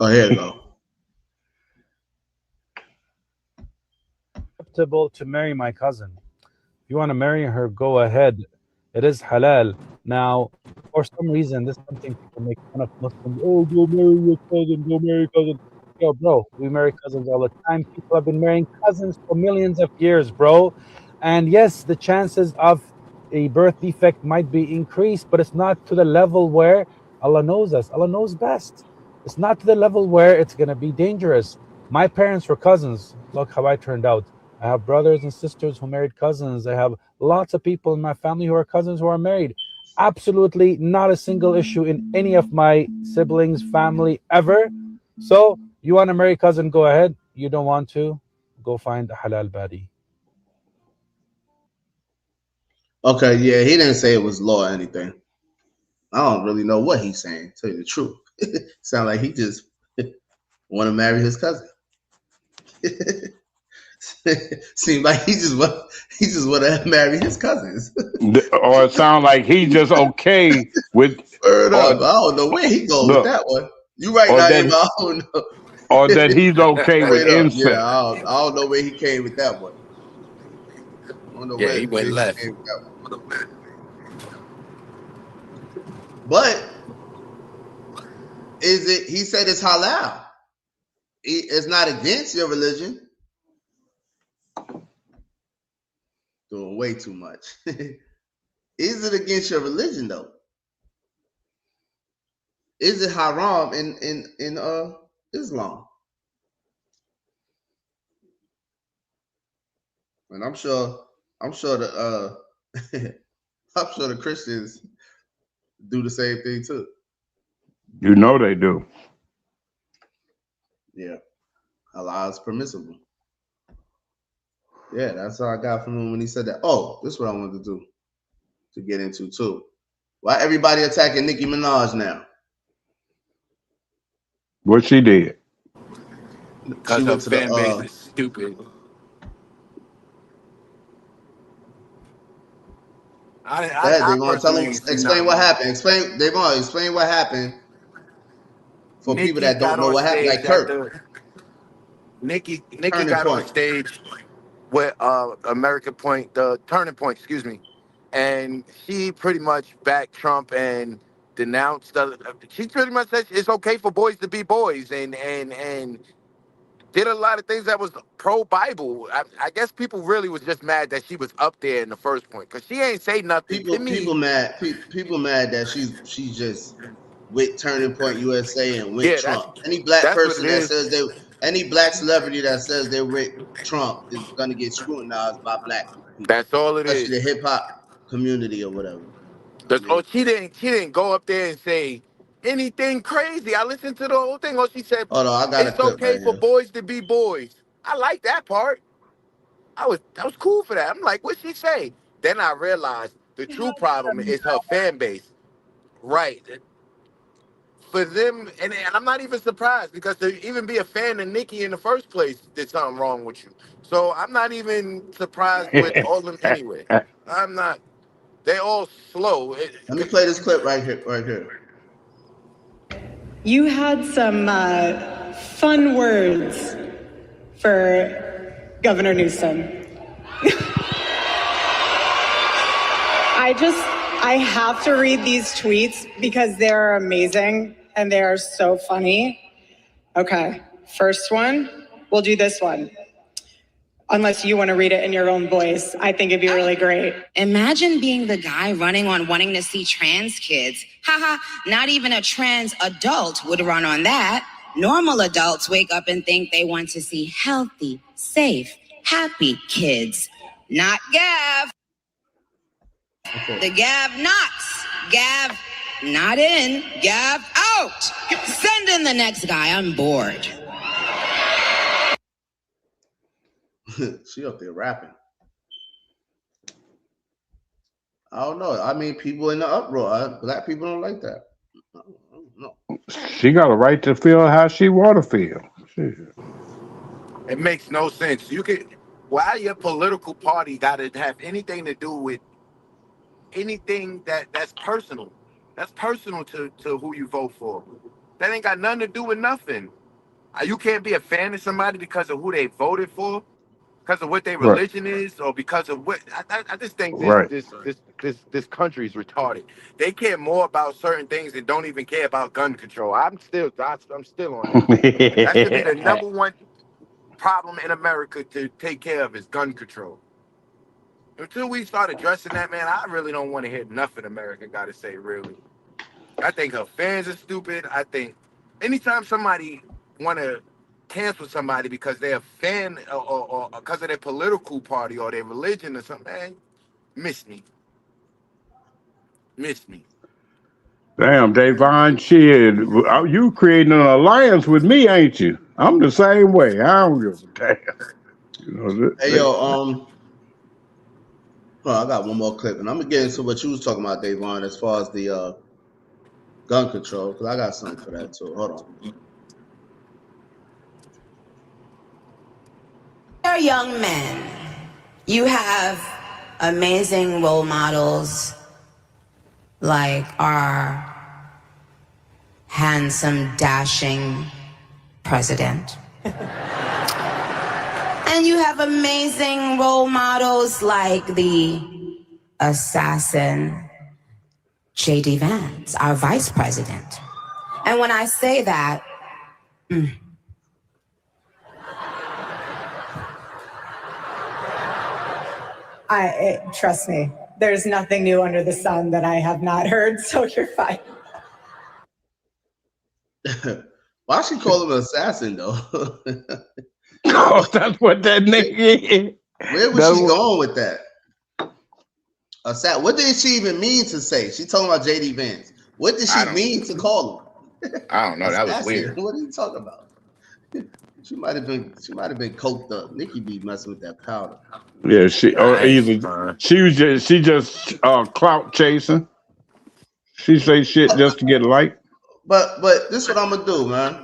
Oh, here you go. Acceptable to marry my cousin. If you want to marry her, go ahead. It is halal. Now, for some reason, this is something people make fun of Muslims. Oh, go marry your cousin. Go marry cousin. Yo, bro, we marry cousins all the time. People have been marrying cousins for millions of years, bro. And yes, the chances of a birth defect might be increased, but it's not to the level where Allah knows us. Allah knows best. It's not to the level where it's going to be dangerous. My parents were cousins. Look how I turned out. I have brothers and sisters who married cousins. I have lots of people in my family who are cousins who are married. Absolutely not a single issue in any of my siblings' family ever. So you want to marry cousin, go ahead. You don't want to, go find a halal badi. Okay, yeah, he didn't say it was law or anything. I don't really know what he's saying, to tell you the truth. Sound like he just want to marry his cousin. Seems like he just want to marry his cousins. Or it sounds like he just okay with. Word up. I don't know where he going with that one. You right, Naeem, I don't know. Or that he's okay with incest. Yeah, I don't know where he came with that one. I don't know where he went left. Came with that one. But is it? He said it's halal. It's not against your religion. Doing way too much. Is it against your religion though? Is it haram in Islam? And I'm sure the I'm sure the Christians do the same thing too. You know they do. Yeah. Allah is permissible. Yeah, that's all I got from him when he said that. Oh, this is what I wanted to get into too. Why everybody attacking Nicki Minaj now? What she did? Because her fan base is stupid. Devon, tell them, explain what happened. Explain what happened for Nicki people that don't know what happened. Like Kurt. Nicki got on stage with the Turning Point, excuse me, and she pretty much backed Trump and denounced. She pretty much said it's okay for boys to be boys, and did a lot of things that was pro-Bible. I guess people really was just mad that she was up there in the first point because she ain't say nothing to me. People mad that she's just with Turning Point USA and with Trump. Any black person that says any black celebrity that says they're with Trump is gonna get scrutinized by black people. That's all it is. Especially the hip hop community or whatever. She didn't go up there and say anything crazy. I listened to the whole thing. All she said, hold on, I got it's okay for boys to be boys. I like that part. That was cool for that. I'm like, what'd she say? Then I realized the true problem is her fan base. Right. For them, and I'm not even surprised because to even be a fan of Nicki in the first place did something wrong with you. So I'm not even surprised with all them anyway. I'm not. They all slow. Let me play this clip right here. You had some fun words for Governor Newsom. I have to read these tweets because they're amazing and they are so funny. Okay, first one, we'll do this one. Unless you want to read it in your own voice. I think it'd be really great. Imagine being the guy running on wanting to see trans kids. Haha, not even a trans adult would run on that. Normal adults wake up and think they want to see healthy, safe, happy kids. Not Gav. Okay. The Gav knocks. Gav not in, Gav out. Send in the next guy. I'm bored. She up there rapping. I don't know. I mean, people in the uproar. Black people don't like that. I don't know. She got a right to feel how she want to feel. It makes no sense. Why your political party got to have anything to do with anything that's personal? That's personal to who you vote for. That ain't got nothing to do with nothing. You can't be a fan of somebody because of who they voted for, because of what their religion is, or because of what. I just think this country is retarded. They care more about certain things and don't even care about gun control. I'm still on that. That should be the number one problem in America to take care of is gun control. Until we start addressing that, man, I really don't want to hear nothing America got to say, really. I think her fans are stupid. I think anytime somebody want to cancel somebody because they're a fan or because of their political party or their religion or something, man, miss me. Miss me. Damn, Davon, shit, you creating an alliance with me, ain't you? I'm the same way. I don't give a damn. You know, Hey yo, I got one more clip, and I'm gonna get into what you was talking about, Davon, as far as the gun control, because I got something for that too. Hold on. They're young men. You have amazing role models like our handsome, dashing president. And you have amazing role models like the assassin J.D. Vance, our vice president. And when I say that, trust me, there's nothing new under the sun that I have not heard, so you're fine. Why she call him an assassin though? Oh, that's what that nigga is. Where was she going with that? What did she even mean to say? She talking about JD Vance. What did she mean to call him? I don't know. That was weird. What are you talking about? She might have been coked up. Nicki be messing with that powder. Yeah, she just clout chasing. She say shit just to get light. But this is what I'm gonna do, man.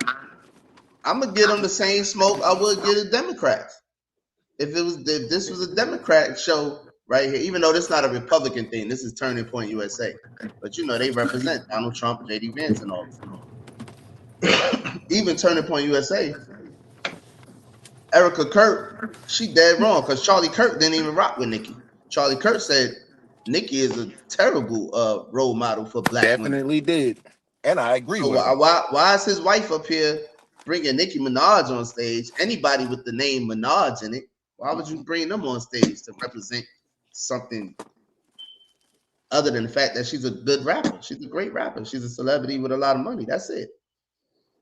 I'm gonna get them the same smoke I would get a Democrat. If this was a Democrat show right here, even though this is not a Republican thing, this is Turning Point USA. But you know they represent Donald Trump, JD Vance, and all. Even Turning Point USA, Erica Kirk, she dead wrong because Charlie Kirk didn't even rock with Nicki. Charlie Kirk said Nicki is a terrible role model for black women. Definitely did, and I agree with him. Why is his wife up here bringing Nicki Minaj on stage? Anybody with the name Minaj in it, why would you bring them on stage to represent something other than the fact that she's a good rapper? She's a great rapper. She's a celebrity with a lot of money. That's it.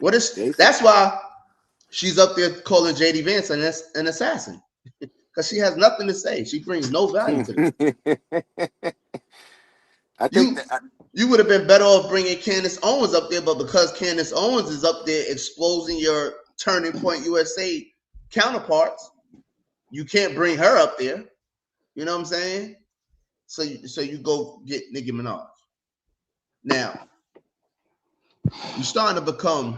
That's why she's up there calling JD Vance an assassin, because she has nothing to say. She brings no value to this. I think you would have been better off bringing Candace Owens up there, but because Candace Owens is up there exposing your Turning Point USA counterparts, you can't bring her up there. You know what I'm saying? So you go get Nicki Minaj. Now, it's starting to become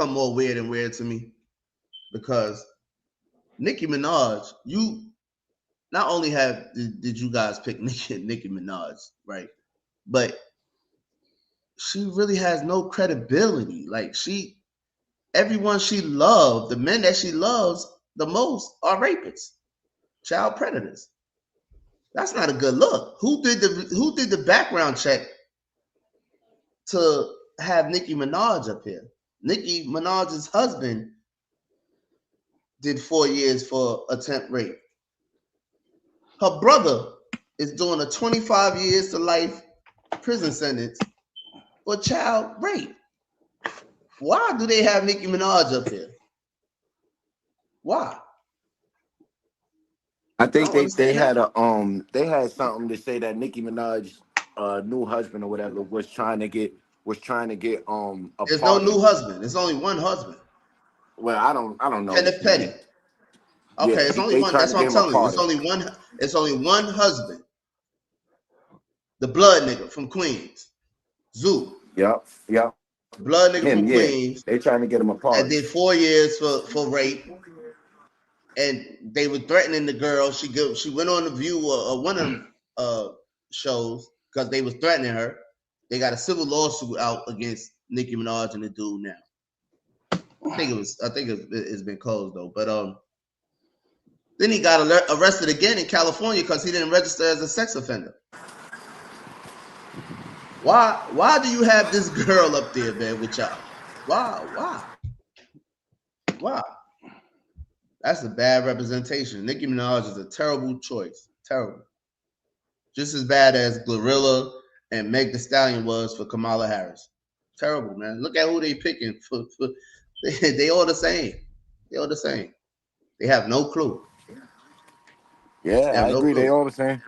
more weird and weird to me, because Nicki Minaj, you not only did you guys pick Nicki Minaj, right? But she really has no credibility. Like everyone she loved, the men that she loves the most are rapists, child predators. That's not a good look. Who did the background check to have Nicki Minaj up here? Nicki Minaj's husband did 4 years for attempt rape. Her brother is doing a 25 years to life prison sentence for child rape. Why do they have Nicki Minaj up here? Why? I think they had something to say that Nicki Minaj's new husband or whatever was trying to get a There's no new husband. There's only one husband. Well, I don't know. Kenneth Petty. Okay, Yeah, it's only one. That's what I'm telling you. It's only one husband. The blood nigga from Queens. Zoo. Yep. Blood nigga from Queens. They trying to get him apart. And did 4 years for rape. And they were threatening the girl. She went on The View or one of them shows because they was threatening her. They got a civil lawsuit out against Nicki Minaj and the dude now. I think it's been closed though. But then he got arrested again in California because he didn't register as a sex offender. Why do you have this girl up there, man, with y'all? Why? That's a bad representation. Nicki Minaj is a terrible choice. Terrible. Just as bad as Glorilla and Meg Thee Stallion was for Kamala Harris. Terrible, man. Look at who they picking for they all the same. They all the same. They have no clue. Yeah, They I have no agree. They clue. all the same.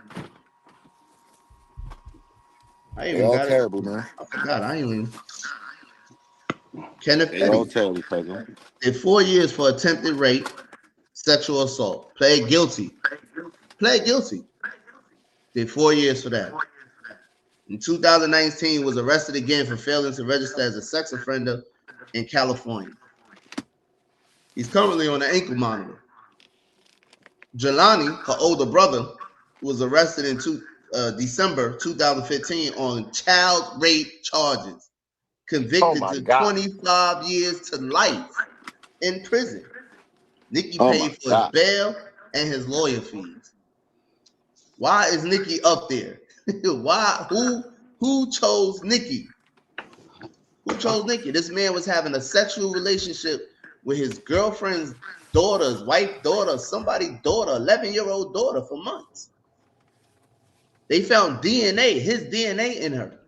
I They even all got it. terrible, man. I forgot. I ain't even. Kenneth They all Petty terrible, cousin. did 4 years for attempted rape, sexual assault. Pled guilty. Pled guilty. Did 4 years for that. In 2019, was arrested again for failing to register as a sex offender in California. He's currently on an ankle monitor. Jelani, her older brother, was arrested in December 2015 on child rape charges, Oh convicted my to God. 25 years to life in prison. Nicki Oh my paid for his God. bail and his lawyer fees. Why is Nicki up there? Why? Who chose Nicki? Who chose Nicki? This man was having a sexual relationship with his girlfriend's daughter's wife daughter, somebody's daughter, 11-year-old daughter for months. They found DNA, his DNA in her.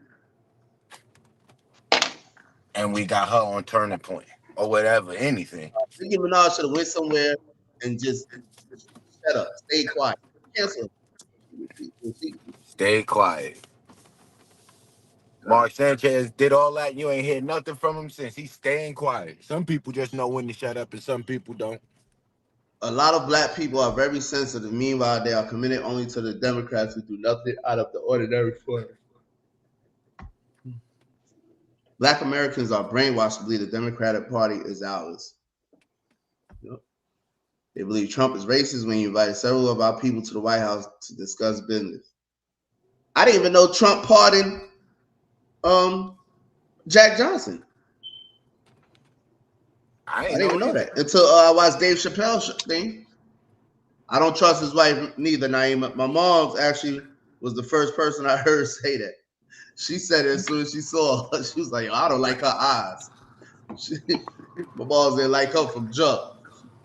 And we got her on turning point or whatever, anything. Nicki Minaj should have went somewhere and just shut up, stay quiet. Cancel. Stay quiet. Mark Sanchez did all that. You ain't heard nothing from him since. He's staying quiet. Some people just know when to shut up and some people don't. A lot of black people are very sensitive. Meanwhile, they are committed only to the Democrats who do nothing out of the ordinary for us. Black Americans are brainwashed to believe the Democratic Party is ours. Yep. They believe Trump is racist when he invited several of our people to the White House to discuss business. I didn't even know Trump pardoned Jack Johnson. I I ain't didn't even know either. that until I watched Dave Chappelle's thing. I don't trust his wife neither, Naima. My mom actually was the first person I heard say that. She said it as soon as she saw her. She was like, I don't like her eyes. My mom didn't like her from jump.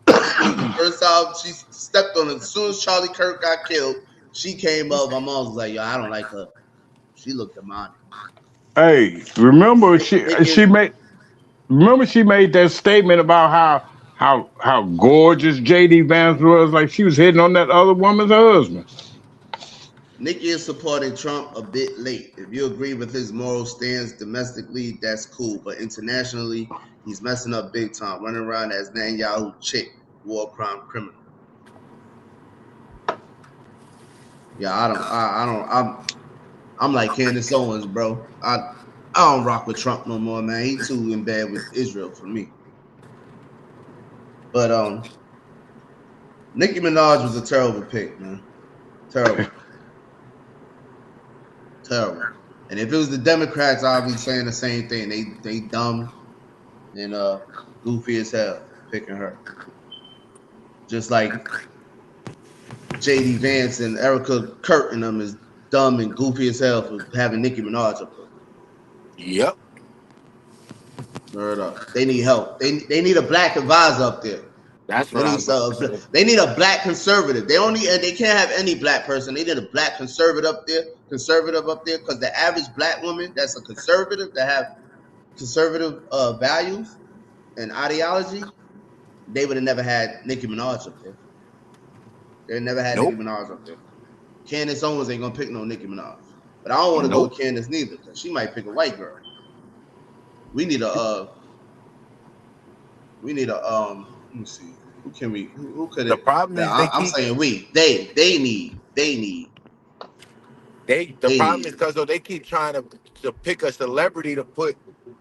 The first time she stepped on it, as soon as Charlie Kirk got killed, she came up. My mom was like, yo, I don't like her. She looked demonic. Hey, remember she made that statement about how gorgeous JD Vance was, like she was hitting on that other woman's husband. Nicki is supporting Trump a bit late. If you agree with his moral stance domestically, that's cool. But internationally, he's messing up big time, running around as Netanyahu chick, war crime criminal. Yeah, I'm like Candace Owens, bro. I don't rock with Trump no more, man. He too in bed with Israel for me. But Nicki Minaj was a terrible pick, man. Terrible. Terrible. And if it was the Democrats, I'd be saying the same thing. They dumb and goofy as hell picking her. Just like JD Vance and Erica Kurt and them is dumb and goofy as hell for having Nicki Minaj up there. Yep. Word up. They need help. They need a black advisor up there. That's what I was about to say. They need a black conservative. They can't have any black person. They need a black conservative up there, because the average black woman that's a conservative, that have conservative values and ideology, they would have never had Nicki Minaj up there. They never had Nicki Minaj up there. Candace Owens ain't gonna pick no Nicki Minaj. But I don't want to go with Candace neither, because she might pick a white girl. We need a let me see. Who could it? The problem is I'm saying they need. The problem is because they keep trying to pick a celebrity to put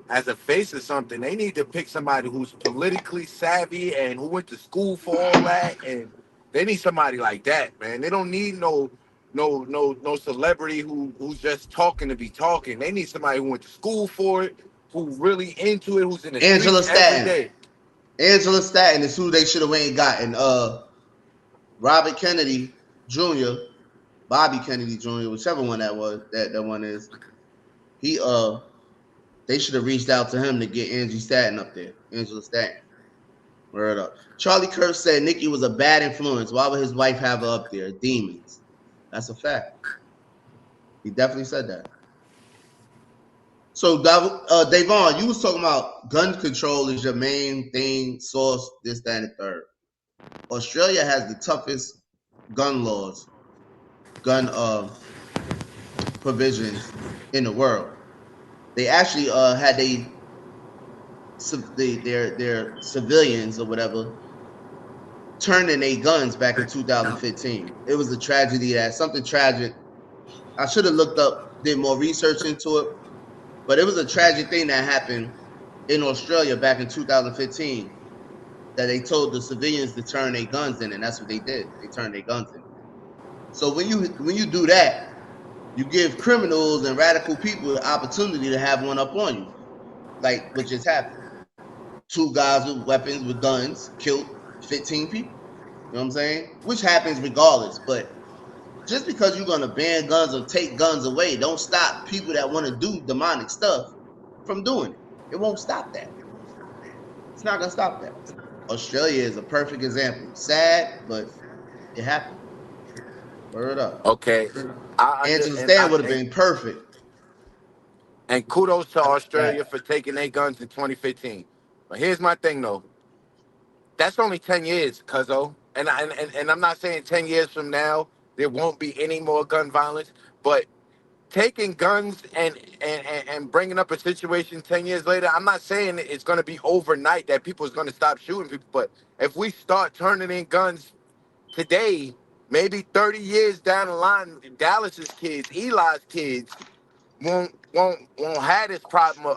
as a face or something. They need to pick somebody who's politically savvy and who went to school for all that, and they need somebody like that, man. They don't need no celebrity who's just talking to be talking. They need somebody who went to school for it, who really into it, who's in the streets every day. Angela Stanton is who they should have went and gotten. Robert Kennedy Jr., Bobby Kennedy Jr., whichever one that was, that one is. They should have reached out to him to get Angie Stanton up there. Angela Stanton. Word up. Charlie Kirk said Nicki was a bad influence. Why would his wife have her up there? Demons. That's a fact. He definitely said that. So, Davon, you was talking about gun control is your main thing, source, this, that, and the third. Australia has the toughest gun laws, gun provisions in the world. They actually had their civilians or whatever turning their guns back in 2015. It was a tragedy, that something tragic. I should have looked up, did more research into it, but it was a tragic thing that happened in Australia back in 2015, that they told the civilians to turn their guns in, and that's what they did. They turned their guns in. So when you do that, you give criminals and radical people the opportunity to have one up on you, like what just happened. 2 guys with weapons, with guns, killed 15 people. You know what I'm saying? Which happens regardless. But just because you're going to ban guns or take guns away, don't stop people that want to do demonic stuff from doing it. It won't stop that. It's not going to stop that. Australia is a perfect example. Sad, but it happened. Word up. Okay. Angela Stan would have been perfect. And kudos to Australia Fact. for taking their guns in 2015. But here's my thing, though. That's only 10 years, cuzzo. And I'm not saying 10 years from now there won't be any more gun violence, but taking guns and bringing up a situation 10 years later, I'm not saying it's going to be overnight that people is going to stop shooting people, but if we start turning in guns today, maybe 30 years down the line, Dallas's kids, Eli's kids won't have this problem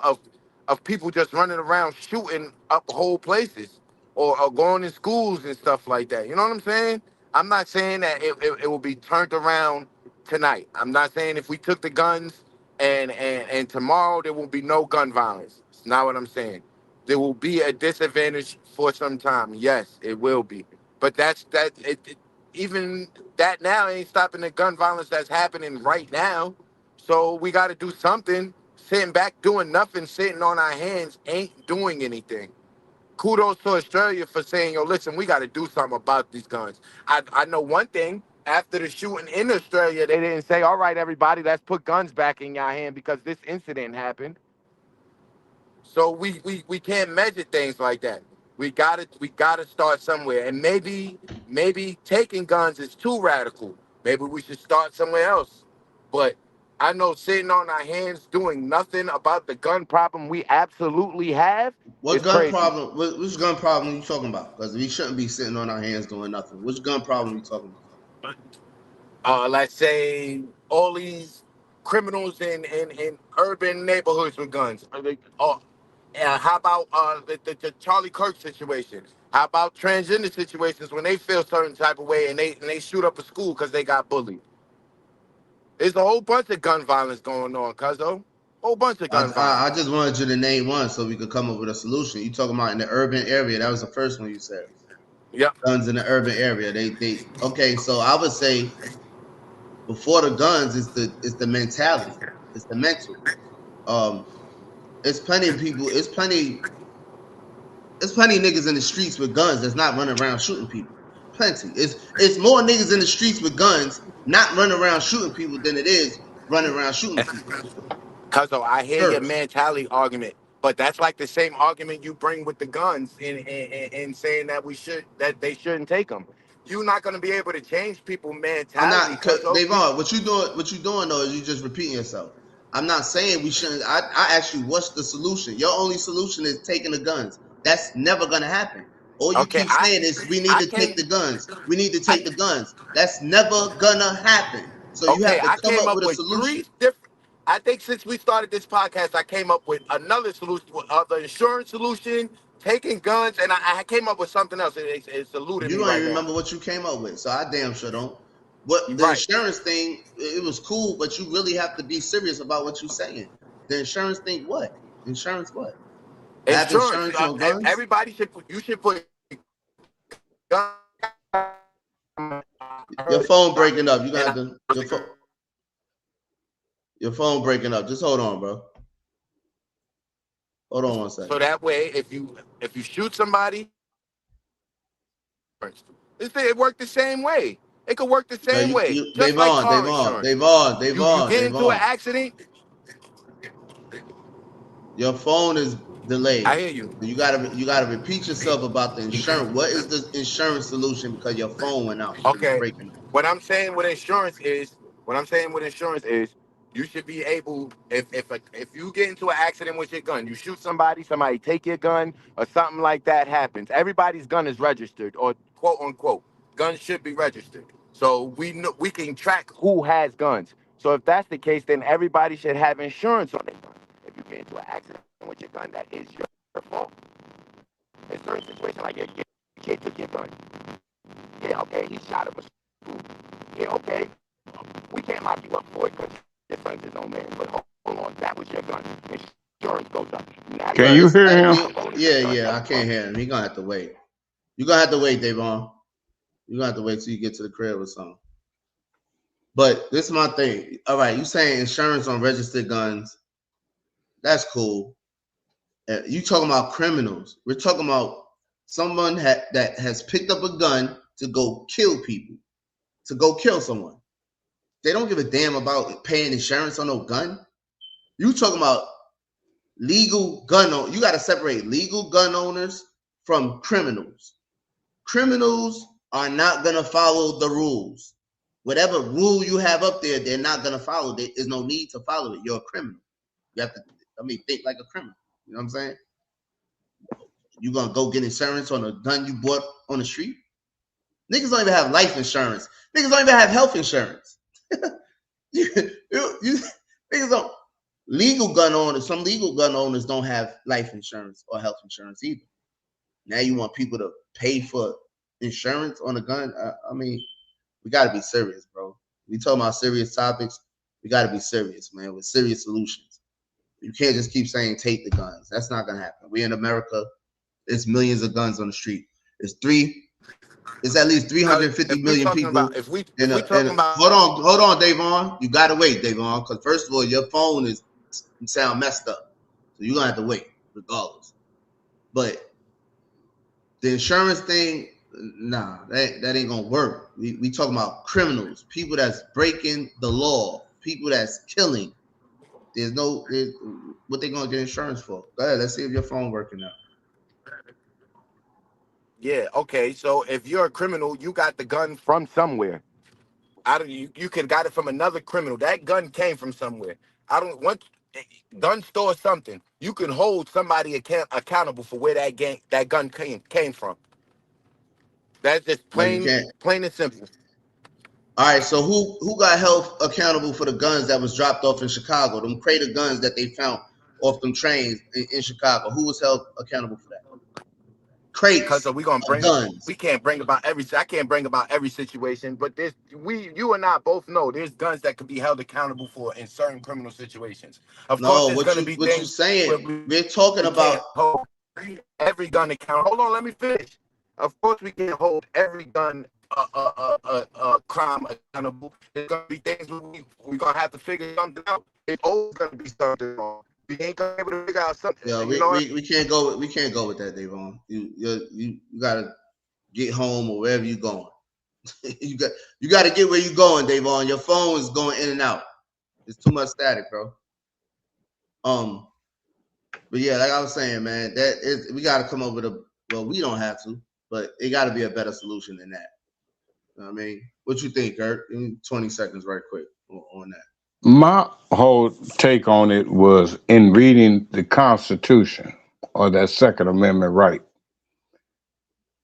of people just running around shooting up whole places or going in schools and stuff like that. You know what I'm saying? I'm not saying that it will be turned around tonight. I'm not saying if we took the guns and tomorrow there will be no gun violence. It's not what I'm saying. There will be a disadvantage for some time. Yes, it will be. But even that now ain't stopping the gun violence that's happening right now. So we got to do something. Sitting back doing nothing, sitting on our hands, ain't doing anything. Kudos to Australia for saying, yo, listen, we got to do something about these guns. I know one thing. After the shooting in Australia, they didn't say, all right, everybody, let's put guns back in your hand because this incident happened. So we can't measure things like that. We gotta start somewhere. And maybe taking guns is too radical. Maybe we should start somewhere else. But I know sitting on our hands doing nothing about the gun problem we absolutely have is crazy. Which gun problem are you talking about? Because we shouldn't be sitting on our hands doing nothing. Which gun problem are you talking about? Let's say all these criminals in urban neighborhoods with guns. How about the Charlie Kirk situation? How about transgender situations when they feel certain type of way and they shoot up a school because they got bullied? There's a whole bunch of gun violence going on, cuzzo. Whole bunch of gun violence. I just wanted you to name one so we could come up with a solution. You talking about in the urban area? That was the first one you said. Yep. Guns in the urban area. They okay. So I would say before the guns is the mentality. It's the mental. It's plenty of people. It's plenty niggas in the streets with guns that's not running around shooting people. Plenty. It's more niggas in the streets with guns not running around shooting people than it is running around shooting people. Cuzzo, I hear your First. mentality argument, but that's like the same argument you bring with the guns in saying that they shouldn't take them. You're not gonna be able to change people's mentality. I'm not, Davon. What you doing though is you just repeating yourself. I'm not saying we shouldn't. I asked you what's the solution. Your only solution is taking the guns. That's never gonna happen. All you keep saying is we need to take the guns. We need to take the guns. That's never gonna happen. So you have to come up with a solution. I think since we started this podcast, I came up with another solution, the insurance solution, taking guns, and I came up with something else. It's eluding me right now. You don't even remember what you came up with, so I damn sure don't. What the insurance thing? It was cool, but you really have to be serious about what you're saying. The insurance thing, what? Insurance, what? Insurance on guns? Everybody should put guns. Your phone breaking up. You got your phone breaking up. Just hold on, bro. Hold on one second. So that way, if you shoot somebody, It worked the same way. It could work the No, same way, you just like car insurance. You get into an Davon. accident. Your phone is I delayed. hear you. You gotta repeat yourself about the insurance. What is the insurance solution? Because your phone went out because it's Okay. breaking up. What I'm saying with insurance is, you should be able, if you get into an accident with your gun, you shoot somebody take your gun, or something like that happens. Everybody's gun is registered, or quote unquote, guns should be registered. So we can track who has guns. So if that's the case, then everybody should have insurance on their gun. If you get into an accident with your gun, that is your fault. In certain situations, like your kid took your gun. Yeah, okay, he shot him. Yeah, okay. We can't lock you up for it because your son's his own man. But hold on, that was your gun. Insurance goes up. Now Can you hear him? Yeah, I can't hear him. He gonna have to wait. You gonna have to wait, Davon. You gonna have to wait till you get to the crib or something. But this is my thing. All right, you saying insurance on registered guns? That's cool. You talking about criminals? We're talking about someone that has picked up a gun to go kill people, to go kill someone. They don't give a damn about paying insurance on no gun. You talking about legal gun owners. You got to separate legal gun owners from criminals. Criminals are not going to follow the rules. Whatever rule you have up there, they're not going to follow. There is no need to follow it. You're a criminal. You have to, think like a criminal. You know what I'm saying? You going to go get insurance on a gun you bought on the street? Niggas don't even have life insurance. Niggas don't even have health insurance. Niggas don't. Legal gun owners, some legal gun owners don't have life insurance or health insurance either. Now you want people to pay for insurance on a gun? We got to be serious, bro. We talking about serious topics. We got to be serious, man, with serious solutions. You can't just keep saying take the guns. That's not gonna happen. We in America. There's millions of guns on the street. It's at least 350 million people. Hold on, Davon. You gotta wait, Davon, because first of all, your phone sound messed up, so you're gonna have to wait regardless. But the insurance thing, nah, that ain't gonna work. We talking about criminals, people that's breaking the law, people that's killing. What they gonna get insurance for? Go ahead, let's see if your phone working now. Yeah, okay. So if you're a criminal, you got the gun from somewhere. You could got it from another criminal. That gun came from somewhere. Gun store something. You can hold somebody accountable for where that gun came from. That's just plain and simple. All right, so who got held accountable for the guns that was dropped off in Chicago? Them crate of guns that they found off them trains in Chicago. Who was held accountable for that? Crates because we gonna bring guns. We can't bring about I can't bring about every situation, but you and I both know there's guns that could be held accountable for in certain criminal situations. Of course, there's gonna be things. What you saying? We're talking about every gun account. Hold on, let me finish. Of course, we can't hold every gun crime accountable. There's gonna be things we're gonna have to figure something out. It's always gonna be something wrong. We ain't gonna be able to figure out something. Yeah, we can't go. We can't go with that, Davon. You gotta get home or wherever you're going. you got to get where you're going, Davon. Your phone is going in and out. It's too much static, bro. But yeah, like I was saying, man, we got to come up with we don't have to, but it got to be a better solution than that. You know what I mean, what you think, Kurt? 20 seconds, right quick, on that. My whole take on it was in reading the Constitution or that Second Amendment right.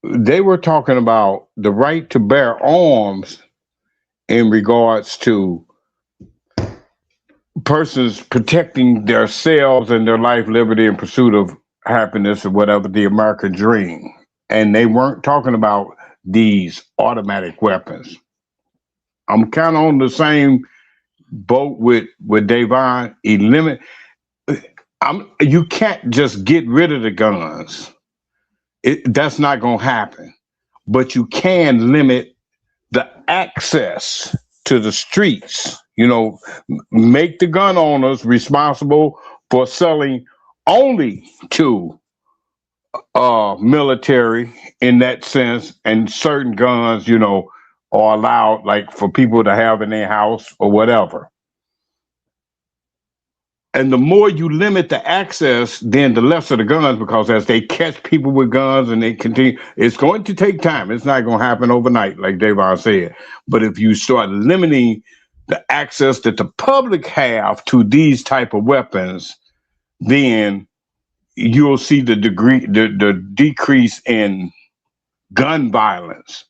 They were talking about the right to bear arms in regards to persons protecting themselves and their life, liberty, and pursuit of happiness or whatever, the American dream. And they weren't talking about these automatic weapons. I'm kind of on the same boat with Davon. You can't just get rid of the guns. That's not going to happen. But you can limit the access to the streets. Make the gun owners responsible for selling only to military in that sense, and certain guns, are allowed, like for people to have in their house or whatever. And the more you limit the access, then the lesser the guns, because as they catch people with guns and they continue, it's going to take time. It's not going to happen overnight, like Davon said. But if you start limiting the access that the public have to these type of weapons, then you'll see the decrease in gun violence.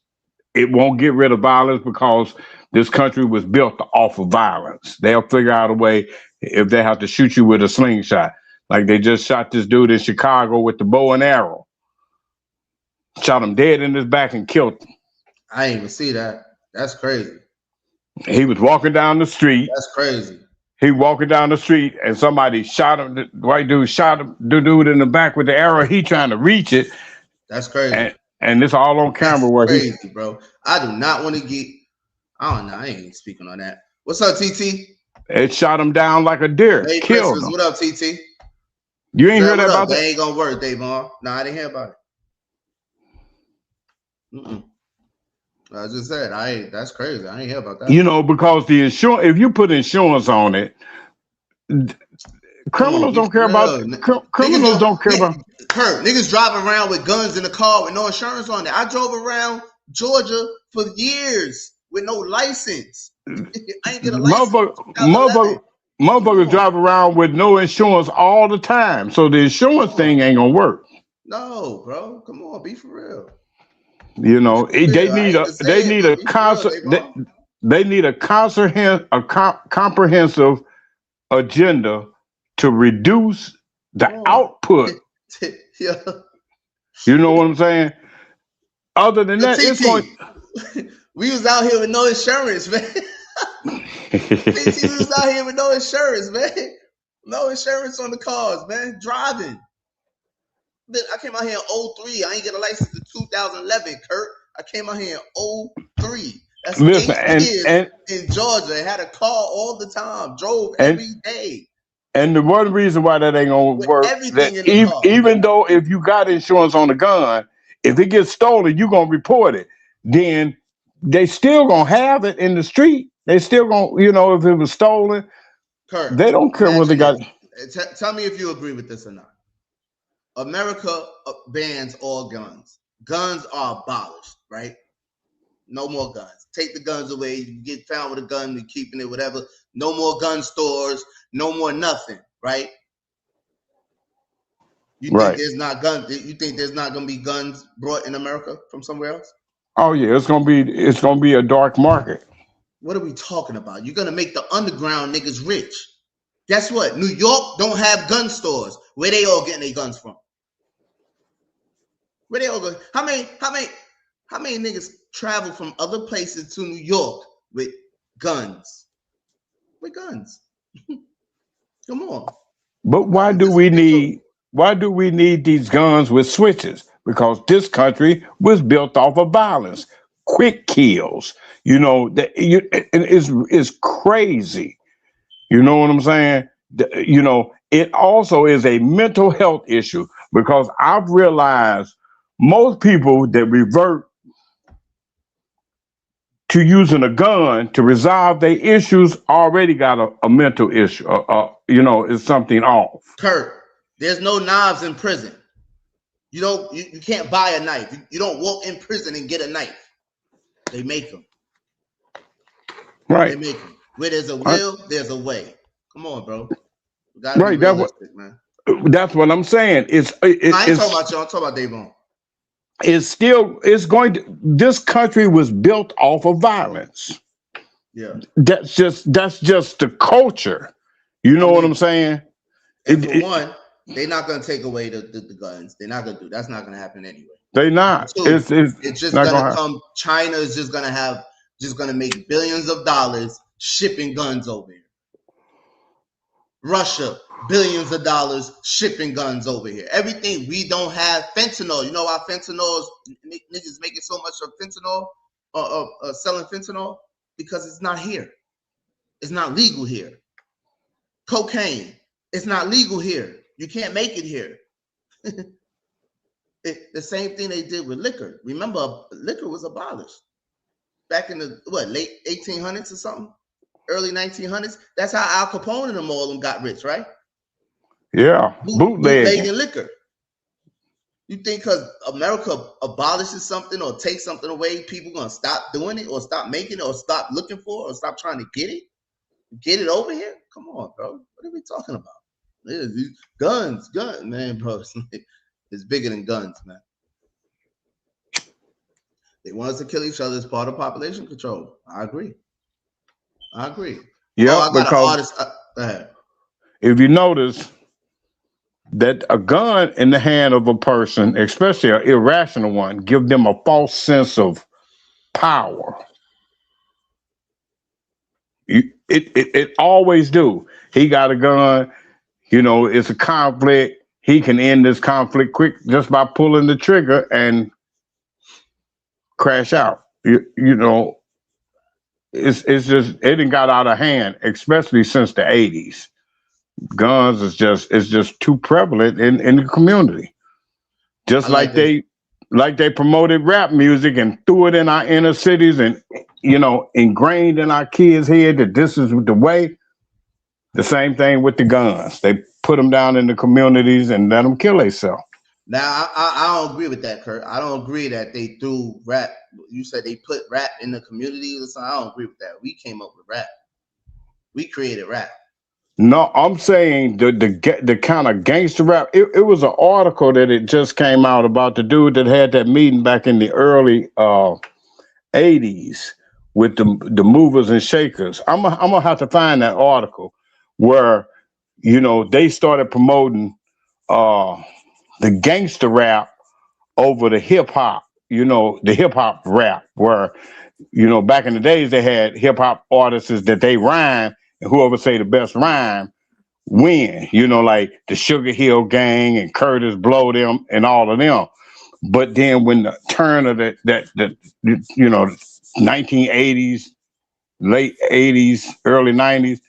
It won't get rid of violence because this country was built off of violence. They'll figure out a way if they have to shoot you with a slingshot. Like they just shot this dude in Chicago with the bow and arrow. Shot him dead in his back and killed him. I didn't even see that. That's crazy. He was walking down the street. That's crazy. He walking down the street and somebody shot him. The white dude shot him, the dude in the back with the arrow. He trying to reach it. That's crazy. And it's all on camera. Where crazy, bro. I do not want to get. I don't know. I ain't speaking on that. What's up, TT? It shot him down like a deer. Hey, Killed him. What up, TT? You ain't heard that about that? That ain't gonna work, Davon. No, I didn't hear about it. I just said that's crazy. I ain't hear about that. Because the insurance, if you put insurance on it, criminals don't care about criminals don't care about. Kurt, niggas driving around with guns in the car with no insurance on it. I drove around Georgia for years with no license. I ain't get a license. Motherfuckers drive around with no insurance all the time, so the insurance thing ain't gonna work. No, bro, come on, be for real. They need a comprehensive agenda to reduce the output. Yeah. You know what I'm saying? Other than that, it's going. We was out here with no insurance, man. We was out here with no insurance, man. No insurance on the cars, man. Driving. I came out here in 03. I ain't get a license in 2011, Kurt. I came out here in 03. That's 8 years in Georgia. I had a car all the time. Drove every day. And the one reason why that ain't gonna work, that even though if you got insurance on the gun, if it gets stolen, you gonna report it. Then they still gonna have it in the street. They still gonna, if it was stolen, Kurt, they don't care what they got. Tell me if you agree with this or not. America bans all guns. Guns are abolished, right? No more guns. Take the guns away. You get found with a gun, you're keeping it, whatever. No more gun stores. No more nothing, right? You think there's not guns? You think there's not gonna be guns brought in America from somewhere else? Oh yeah, it's gonna be a dark market. What are we talking about? You're gonna make the underground niggas rich. Guess what? New York don't have gun stores. Where they all getting their guns from? Where they all go? How many niggas travel from other places to New York with guns? With guns. Come on. But why do we need these guns with switches? Because this country was built off of violence, quick kills. It's crazy. You know what I'm saying? It also is a mental health issue, because I've realized most people that revert to using a gun to resolve their issues already got a mental issue. It's something off. Kurt, there's no knives in prison. You can't buy a knife. You don't walk in prison and get a knife. They make them. Right. They make them. Where there's a will, there's a way. Come on, bro. Right. Man. That's what I'm saying. I ain't talking about y'all. I'm talking about Davon. This country was built off of violence. Yeah. That's just the culture. You know what I'm saying? And for one, they're not gonna take away the guns. They're not gonna do. That's not gonna happen anyway. They're not. It's just gonna come. China is just gonna make billions of dollars shipping guns over here. Russia, billions of dollars shipping guns over here. Everything. We don't have fentanyl. You know why niggas making so much of fentanyl, selling fentanyl? Because it's not here. It's not legal here. Cocaine, it's not legal here. You can't make it here. The same thing they did with liquor. Remember, liquor was abolished back in the late 1800s or something, early 1900s. That's how Al Capone and them all them got rich, right? Yeah, Bootlegging liquor. You think because America abolishes something or takes something away, people gonna stop doing it or stop making it or stop looking for it or stop trying to get it? Get it over here? Come on, bro. What are we talking about? Guns, man, bro. It's bigger than guns, man. They want us to kill each other as part of population control. I agree. Yeah, I got an artist. Go ahead. If you notice that a gun in the hand of a person, especially an irrational one, give them a false sense of power. It always do. He got a gun. It's a conflict. He can end this conflict quick just by pulling the trigger and crash out. It's just it done got out of hand, especially since the 80s. Guns is just too prevalent in the community. Just like they promoted rap music and threw it in our inner cities and ingrained in our kids' head that this is the way. The same thing with the guns. They put them down in the communities and let them kill themselves. Now, I don't agree with that, Kurt. I don't agree that they threw rap. You said they put rap in the community or something. I don't agree with that. We came up with rap. We created rap. No, I'm saying the kind of gangster rap. It was an article that it just came out about the dude that had that meeting back in the early 80s with the movers and shakers. I'm gonna have to find that article where they started promoting the gangster rap over the hip hop. The hip hop rap where back in the days they had hip hop artists that they rhyme. And whoever say the best rhyme win, like the Sugar Hill Gang and Curtis Blow them and all of them. But then when the turn of the 1980s, late 80s, early 90s,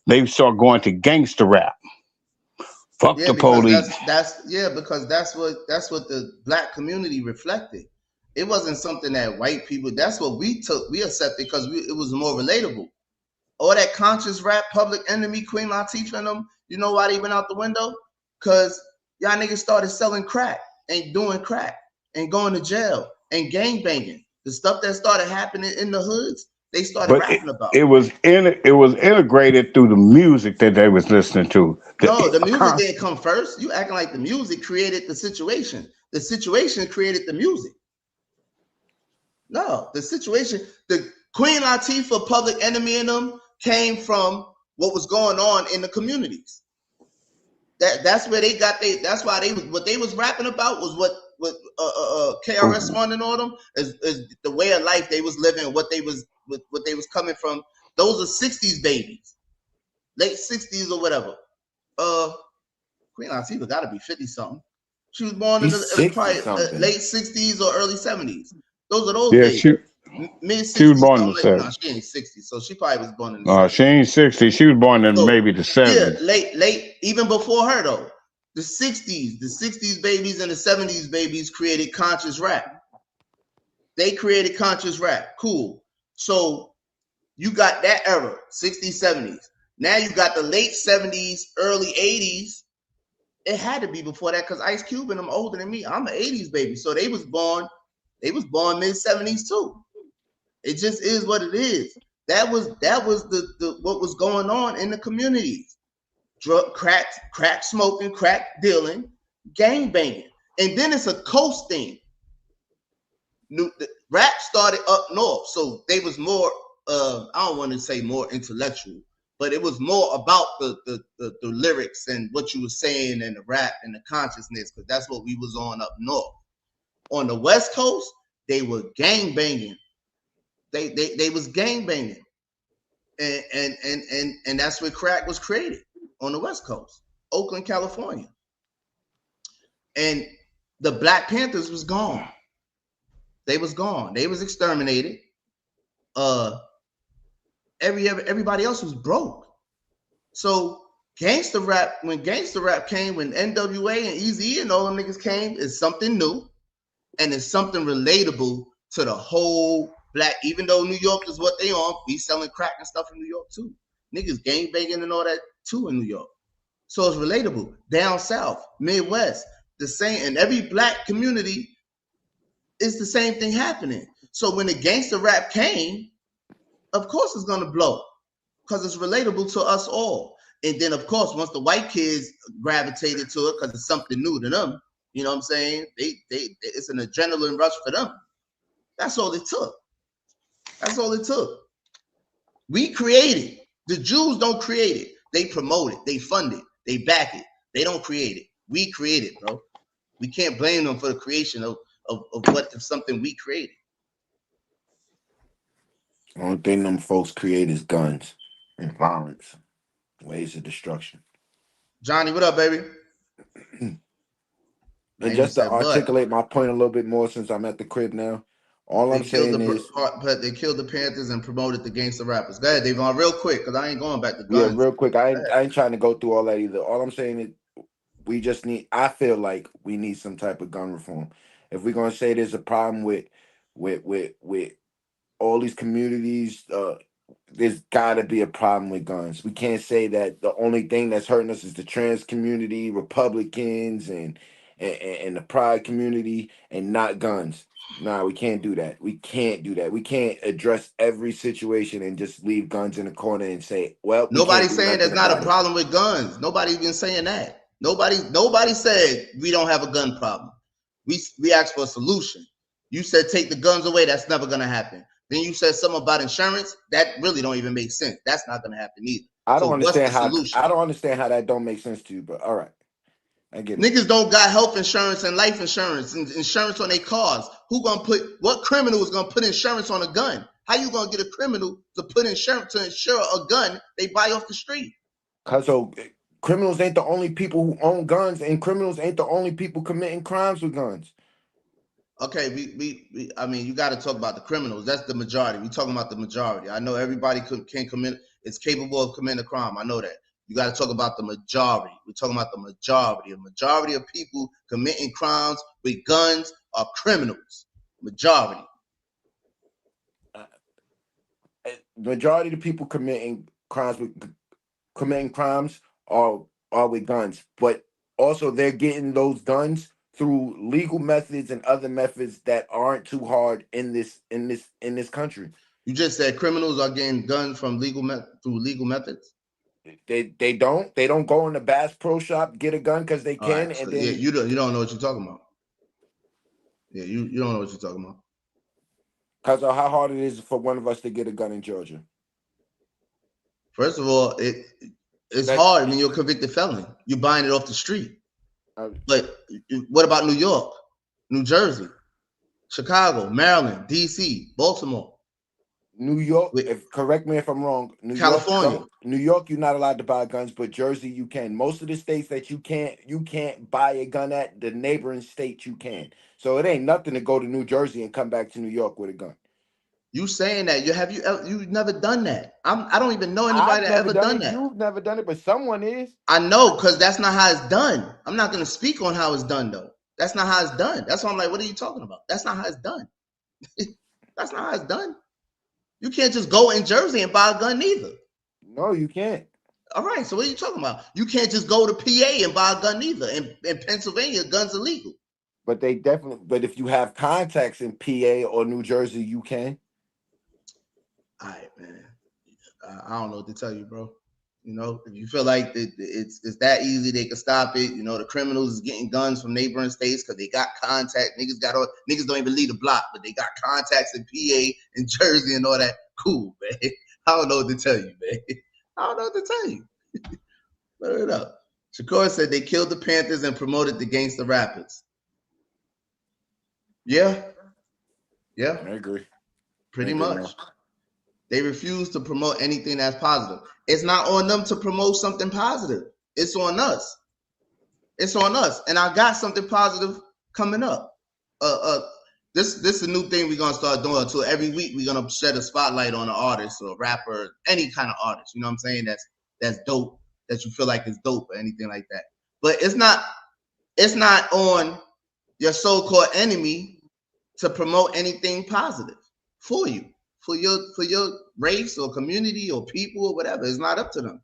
they start going to gangster rap. Fuck the police. Because that's what the black community reflected. It wasn't something that white people. That's what we accepted because it was more relatable. All that conscious rap, Public Enemy, Queen Latifah and them, you know why they went out the window? Because y'all niggas started selling crack and doing crack and going to jail and gang banging. The stuff that started happening in the hoods, they started rapping about. It was integrated through the music that they was listening to. The music didn't come first. You acting like the music created the situation. The situation created the music. No, the situation, the Queen Latifah, Public Enemy and them came from what was going on in the communities. That's where they got that's why what they was rapping about was what KRS-One and all them is the way of life they was living, what they was coming from. Those are 60s babies, late 60s or whatever. Queen Latifah got to be 50 something. She was born in the probably late 60s or early 70s. Those are those babies. Mid-60s. She was born in the 70s. No, she ain't 60, so she probably was born in the 70s. She ain't 60. She was born in maybe the 70s. Yeah, late, even before her though. The 60s babies and the 70s babies created conscious rap. They created conscious rap. Cool. So you got that era, 60s, 70s. Now you got the late 70s, early 80s. It had to be before that because Ice Cube and them older than me. I'm an 80s baby. So they was born mid-70s too. It just is what it is. That was the what was going on in the communities. Crack smoking, crack dealing, gang banging. And then it's a coast thing. Rap started up north, so they was more I don't want to say more intellectual, but it was more about the lyrics and what you were saying and the rap and the consciousness, because that's what we was on up north. On the West Coast, they were gang banging. They was gang banging, and that's where crack was created on the West Coast, Oakland, California. And the Black Panthers was gone. They was gone. They was exterminated. Everybody else was broke. So Gangsta rap, when gangsta rap came, when NWA and Eazy-E and all them niggas came, is something new and it's something relatable to the whole black. Even though New York is what they on, we selling crack and stuff in New York too. Niggas gang banging and all that too in New York. So it's relatable. Down south, Midwest, the same. In every black community, it's the same thing happening. So when the gangster rap came, of course it's gonna blow because it's relatable to us all. And then of course, once the white kids gravitated to it because it's something new to them, you know what I'm saying? They it's an adrenaline rush for them. That's all it took. That's all it took. We created. The Jews don't create it. They promote it. They fund it. They back it. They don't create it. We create it, bro. We can't blame them for the creation of what of something we created. The only thing them folks create is guns and violence, ways of destruction. Johnny, what up, baby? And just to articulate my point a little bit more, since I'm at the crib now, all I'm saying is, but they killed the Panthers and promoted the gangster rappers. Go ahead, Davon, real quick, because I ain't going back to guns. Yeah, real quick. I ain't trying to go through all that either. All I'm saying is, we just need. I feel like we need some type of gun reform. If we're gonna say there's a problem with all these communities, there's got to be a problem with guns. We can't say that the only thing that's hurting us is the trans community, Republicans, and the pride community, and not guns. Nah, we can't do that. We can't do that. We can't address every situation and just leave guns in the corner and say, well, nobody's saying there's not a problem with guns. Nobody's been saying that. Nobody said we don't have a gun problem. We asked for a solution. You said take the guns away. That's never gonna happen. Then you said something about insurance. That really don't even make sense. That's not gonna happen either. I don't understand how that don't make sense to you, but all right. I get it. Niggas don't got health insurance and life insurance and insurance on their cars. What criminal is gonna put insurance on a gun? How you gonna get a criminal to put insurance to insure a gun they buy off the street? Cause criminals ain't the only people who own guns, and criminals ain't the only people committing crimes with guns. Okay, I mean, you got to talk about the criminals. That's the majority. We're talking about the majority. I know everybody can commit, is capable of committing a crime. I know that. You got to talk about the majority. We're talking about the majority. A majority of people committing crimes with guns are criminals. Majority. Majority of the people committing crimes are with guns, but also they're getting those guns through legal methods and other methods that aren't too hard in this country. You just said criminals are getting guns from through legal methods. They don't go in the Bass Pro Shop, get a gun because they can, right, and then you don't know what you're talking about. Yeah, you don't know what you're talking about. Because of how hard it is for one of us to get a gun in Georgia. First of all, it's hard when you're a convicted felon. You're buying it off the street. But what about New York, New Jersey, Chicago, Maryland, DC, Baltimore? New York, correct me if I'm wrong. California. New York, you're not allowed to buy guns, but Jersey, you can. Most of the states that you can't buy a gun at, the neighboring states you can. So it ain't nothing to go to New Jersey and come back to New York with a gun. You saying that? You've never done that? I don't even know anybody that ever done that. You've never done it, but someone is. I know, because that's not how it's done. I'm not going to speak on how it's done though. That's not how it's done. That's why I'm like, what are you talking about? That's not how it's done. That's not how it's done. You can't just go in Jersey and buy a gun neither. No, you can't. All right, so what are you talking about? You can't just go to PA and buy a gun neither. In Pennsylvania, guns are legal. But if you have contacts in PA or New Jersey, you can. All right, man. I don't know what to tell you, bro. You know, if you feel like it's that easy, they can stop it. You know, the criminals is getting guns from neighboring states because they got contact. Niggas don't even leave the block, but they got contacts in PA and Jersey and all that. Cool, man. I don't know what to tell you, man. I don't know what to tell you. Load it up. Shakur said they killed the Panthers and promoted the gangster rappers. Yeah. Yeah. I agree. Pretty much. They refuse to promote anything that's positive. It's not on them to promote something positive. It's on us. It's on us. And I got something positive coming up. This is a new thing we're gonna start doing. So every week we're gonna shed a spotlight on an artist or a rapper, any kind of artist. You know what I'm saying? That's dope. that you feel like is dope or anything like that. But it's not on your so-called enemy to promote anything positive for you, for your race or community or people or whatever. It's not up to them.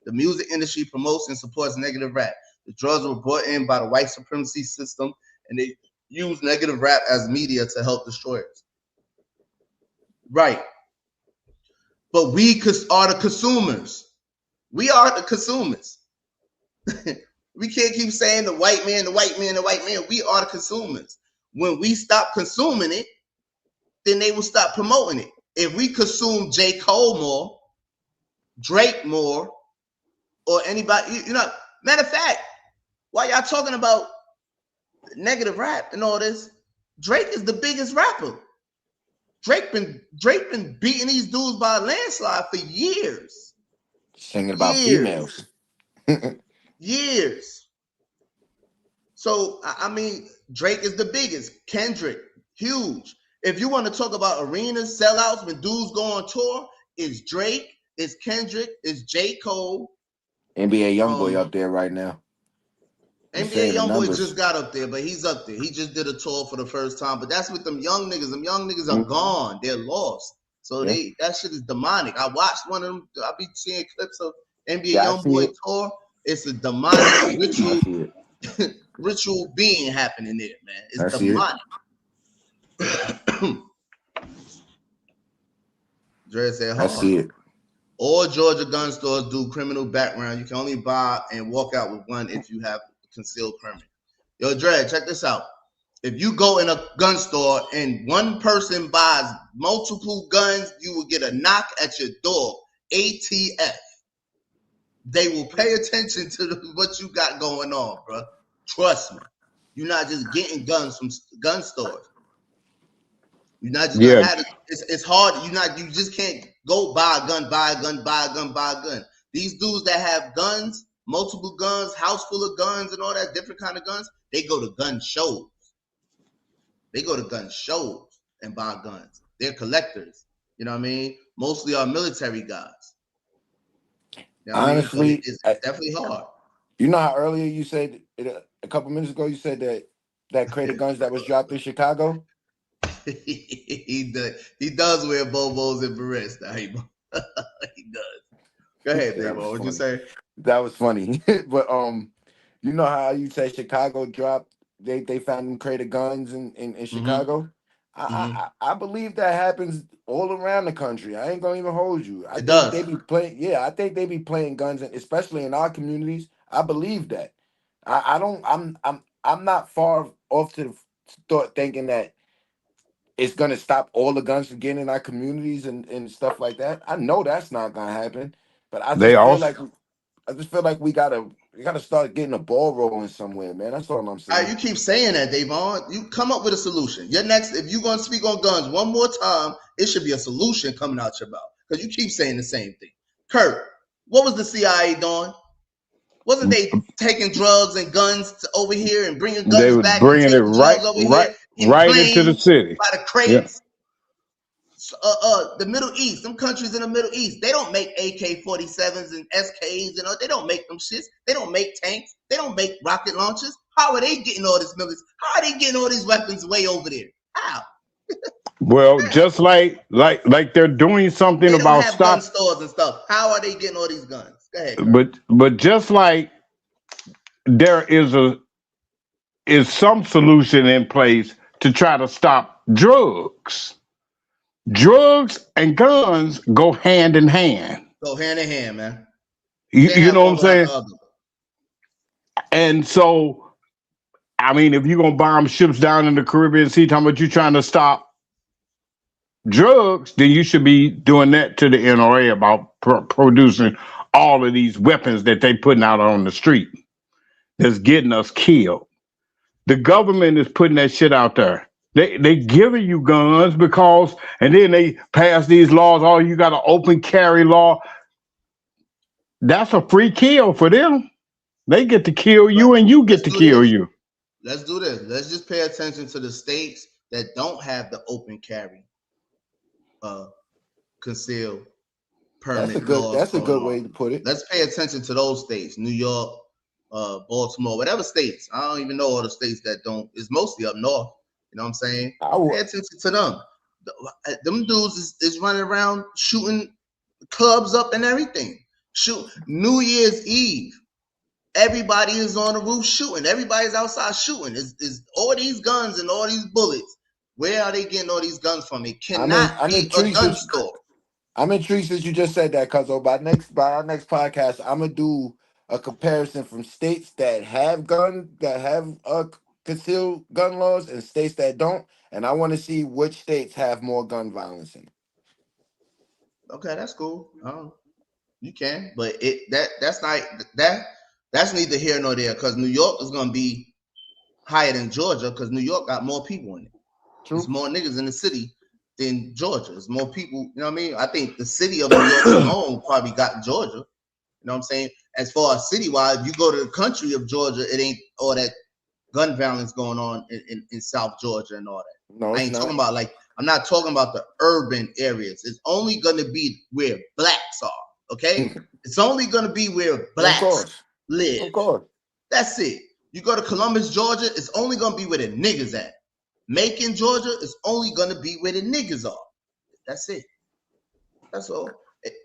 The music industry promotes and supports negative rap. The drugs were brought in by the white supremacy system, and they use negative rap as media to help destroy us. Right. But we are the consumers. We are the consumers. We can't keep saying the white man, the white man, the white man. We are the consumers. When we stop consuming it, then they will stop promoting it. If we consume J. Cole more, Drake more, or anybody, matter of fact, while y'all talking about negative rap and all this, Drake is the biggest rapper. Drake been beating these dudes by a landslide for years. Singing about females. Years. So, I mean, Drake is the biggest. Kendrick, huge. If you want to talk about arenas, sellouts, when dudes go on tour, it's Drake, it's Kendrick, it's J. Cole. NBA YoungBoy up there right now. NBA YoungBoy just got up there, but he's up there. He just did a tour for the first time, but that's with them young niggas. Them young niggas are gone. They're lost. So that shit is demonic. I watched one of them. I be seeing clips of NBA YoungBoy tour. It's a demonic ritual being happening there, man. It's demonic. Dre said, I see it. All Georgia gun stores do criminal background. You can only buy and walk out with one if you have a concealed permit. Yo, Dre, check this out. If you go in a gun store and one person buys multiple guns, you will get a knock at your door. ATF. They will pay attention to what you got going on, bro. Trust me. You're not just getting guns from gun stores. You're not just gonna have it. It's hard. You just can't go buy a gun, buy a gun, buy a gun, buy a gun. These dudes that have guns, multiple guns, house full of guns and all that different kind of guns, they go to gun shows. They go to gun shows and buy guns. They're collectors. You know what I mean? Mostly are military guys. You know what Honestly, I mean? It's definitely hard. You know how earlier you said, a couple minutes ago, you said that crate of guns that was dropped in Chicago? He does wear Bobos and berets now. He does. Go ahead, Davo. What'd you say? That was funny. But you know how you say Chicago dropped, they found them crate of guns in Chicago? I believe that happens all around the country. I ain't gonna even hold you. I think they be playing, I think they be playing guns, especially in our communities. I believe that. I'm not far off to start thinking that it's gonna stop all the guns from getting in our communities and stuff like that. I know that's not gonna happen, but I just feel like we gotta start getting a ball rolling somewhere, man. That's all I'm saying. All right, you keep saying that, Davon. You come up with a solution. Your next, if you're gonna speak on guns one more time, it should be a solution coming out your mouth because you keep saying the same thing. Kurt, what was the CIA doing? Wasn't they taking drugs and guns to over here and bringing guns they was back? Bringing it right into the city. By the crates. The Middle East, them countries in the Middle East, they don't make AK-47s and SKs and all. They don't make them shits. They don't make tanks. They don't make rocket launchers. How are they getting all this military? How are they getting all these weapons way over there? How? Well, just like they're doing something they don't about have gun stores and stuff. How are they getting all these guns? Go ahead, but just like there is some solution in place to try to stop drugs. Drugs and guns go hand in hand. Go hand in hand, man. You know what I'm saying? And so, I mean, if you're gonna bomb ships down in the Caribbean Sea, talking about you trying to stop drugs, then you should be doing that to the NRA about producing all of these weapons that they putting out on the street that's getting us killed. The government is putting that shit out there. They giving you guns because, and then they pass these laws. Oh, you got an open carry law. That's a free kill for them. They get to kill you, and you get to kill you. Let's do this. Let's just pay attention to the states that don't have the open carry, concealed permit laws That's a going good on. way to put it. Let's pay attention to those states, New York, Baltimore, whatever states. I don't even know all the states that don't. It's mostly up north. You know what I'm saying? Pay attention to them. Them dudes is running around shooting clubs up and everything. Shoot New Year's Eve. Everybody is on the roof shooting. Everybody's outside shooting. Is all these guns and all these bullets. Where are they getting all these guns from? It cannot be a gun store. I'm intrigued that you just said that, cuz by our next podcast, I'm gonna do a comparison from states that have concealed gun laws and states that don't, and I want to see which states have more gun violence in it. Okay, that's cool. You can, but that's neither here nor there, because New York is gonna be higher than Georgia because New York got more people in it. True. There's more niggas in the city than Georgia. There's more people, you know what I mean? I think the city of New York alone probably got Georgia. You know what I'm saying? As far as citywide, if you go to the country of Georgia, it ain't all that gun violence going on in South Georgia and all that. No, I ain't talking about I'm not talking about the urban areas. It's only gonna be where blacks are, okay? It's only gonna be where blacks live. Of course. That's it. You go to Columbus, Georgia, it's only gonna be where the niggas at. Macon, Georgia, is only gonna be where the niggas are. That's it. That's all.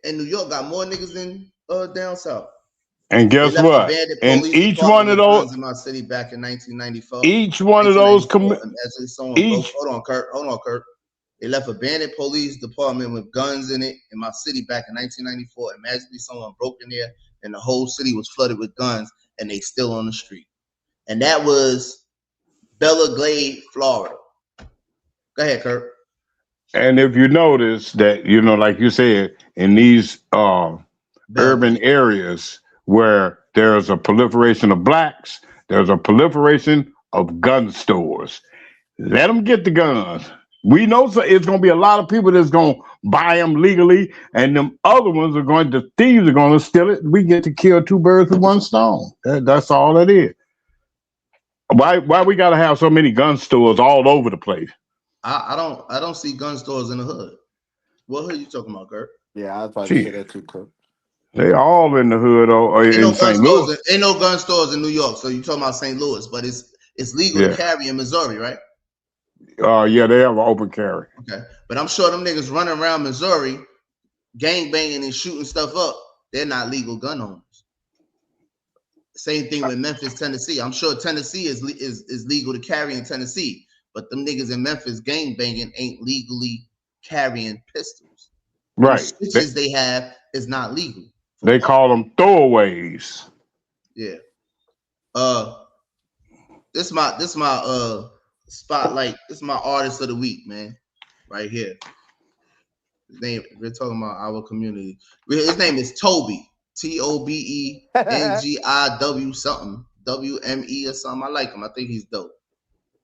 And New York got more niggas than down south. And guess what? And each one of those in my city back in 1994. Each one of those hold on, Kurt. They left a abandoned police department with guns in it in my city back in 1994. Imagine someone broke in there and the whole city was flooded with guns and they still on the street. And that was Bella Glade, Florida. Go ahead, Kurt. And if you notice that, like you said, in these urban areas where there's a proliferation of blacks, there's a proliferation of gun stores. Let them get the guns. We know it's going to be a lot of people that's going to buy them legally, and them other ones thieves are going to steal it. We get to kill two birds with one stone. That's all it is. Why we got to have so many gun stores all over the place? I don't see gun stores in the hood. What hood you talking about, Kurt? Yeah, I was probably say that too, Kurt. They all in the hood or in St. Louis. Ain't no gun stores in New York, so you talking about St. Louis, but it's legal to carry in Missouri, right? Yeah, they have an open carry. Okay, but I'm sure them niggas running around Missouri, gang banging and shooting stuff up. They're not legal gun owners. Same thing with Memphis, Tennessee. I'm sure Tennessee is legal to carry in Tennessee, but them niggas in Memphis gang banging ain't legally carrying pistols. Right. The switches they have is not legal. They call them throwaways. Yeah. This my spotlight. This is my artist of the week, man. Right here. His name, we're talking about our community. His name is Toby. TOBENGIW something. WME or something. I like him. I think he's dope.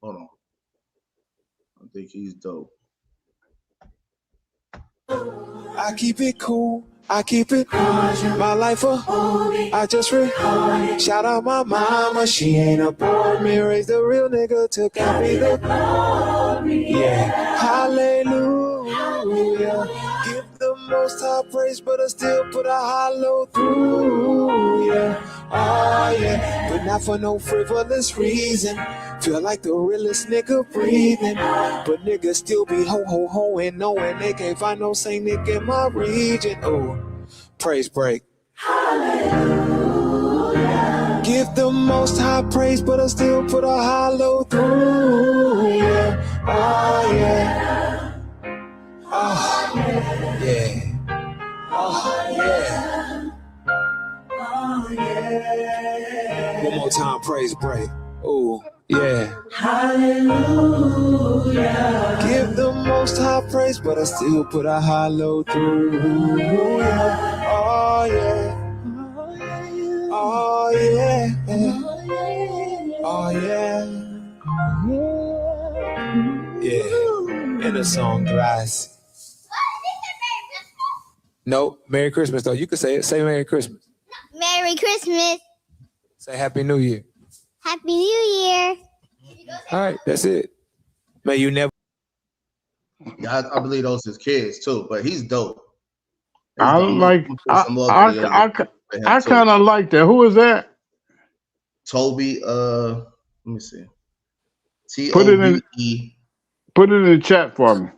Hold on. I think he's dope. I keep it cool. I keep it my life I just shout out my mama. She ain't a poor me. Raised a real nigga to copy the glory. Yeah. Hallelujah. Give the most high praise, but I still put a hollow through. Yeah. Oh yeah. But not for no frivolous reason. Feel like the realest nigga breathing. But niggas still be ho and knowing they can't find no Saint Nick in my region. Oh, praise break. Hallelujah. Give the most high praise, but I still put a hollow through. Yeah. Oh yeah. Oh yeah. Oh yeah. Oh yeah. One more time, praise break. Oh. Yeah. Hallelujah. Give the most high praise, but I still put a hollow through. Yeah. Oh yeah. Oh yeah. Oh yeah. Yeah. In a song, grass. No, Merry Christmas though. You can say it. Say Merry Christmas. Merry Christmas. Say Happy New Year. Happy New Year. All right, that's it. Man, you never. Yeah, I believe those his kids too, but he's dope. I like. I kind of like that. Who is that? Toby. Let me see. TOBE. Put it in the chat for me.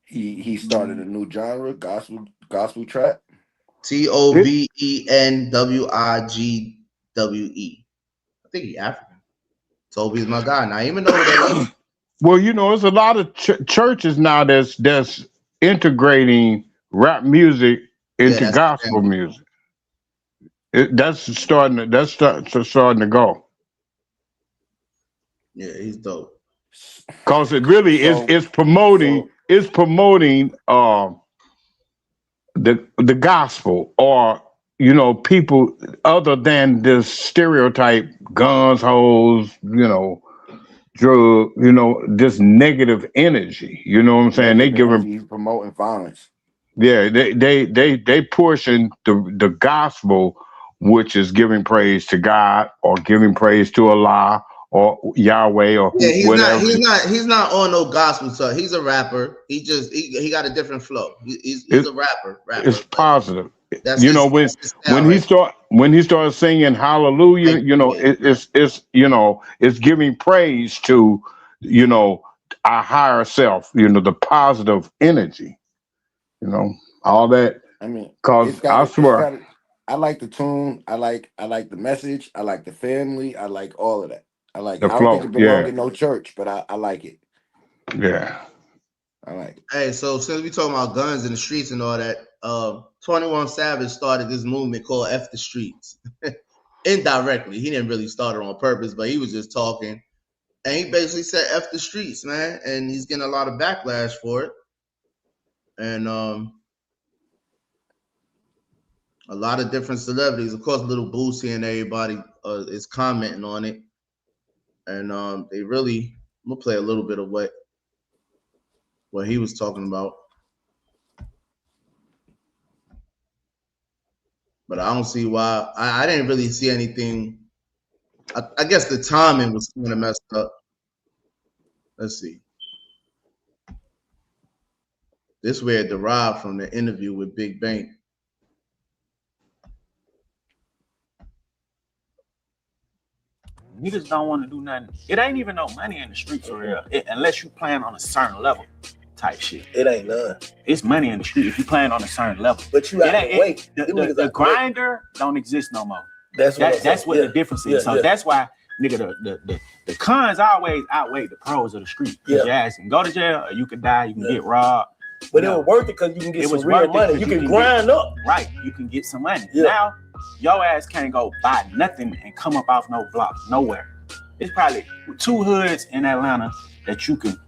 He started a new genre, gospel trap. TOVENWIGWE. I think he African. Toby's my guy. Now, I even know who that is. Well, you know, there's a lot of churches now that's integrating rap music into gospel music. That's starting to go. Yeah, he's dope. Cause it really is promoting the gospel, or you know, people other than this stereotype, guns, hoes, you know, drug, you know, this negative energy. You know what I'm saying? They give them promoting violence. Yeah, they pushing the gospel, which is giving praise to God or giving praise to Allah or Yahweh or whatever. He's not on no gospel stuff. He's a rapper. He got a different flow. He's a rapper. It's positive. You know, when he started singing hallelujah, you know, it's you know, it's giving praise to, you know, our higher self, you know, the positive energy, you know, all that. I mean, cause I swear, I like the tune, I like the message, I like the family, I like all of that. I like the it. I flow, don't think it belongs in no church, but I like it. Yeah. I like it. Hey, so since we talking about guns in the streets and all that, 21 Savage started this movement called F the Streets. Indirectly. He didn't really start it on purpose, but he was just talking. And he basically said F the streets, man. And he's getting a lot of backlash for it. And a lot of different celebrities, of course, Little Boosie and everybody is commenting on it. And they really, I'm gonna play a little bit of what he was talking about. But I don't see why. I didn't really see anything. I guess the timing was kind of messed up. Let's see. This way it derived from the interview with Big Bang. Niggas don't want to do nothing. It ain't even no money in the streets for real, unless you playing on a certain level type shit. It ain't none. It's money in the street if you playing on a certain level. But you have to wait. The grinder don't exist no more. That's what the difference is. So that's why, nigga, the cons always outweigh the pros of the street. Yeah. Your ass can go to jail, or you can die, you can get robbed. But it was worth it because you can get some real money. You can grind up. Right, you can get some money. Yeah. Now, your ass can't go buy nothing and come up off no block, nowhere. It's probably 2 hoods in Atlanta that you can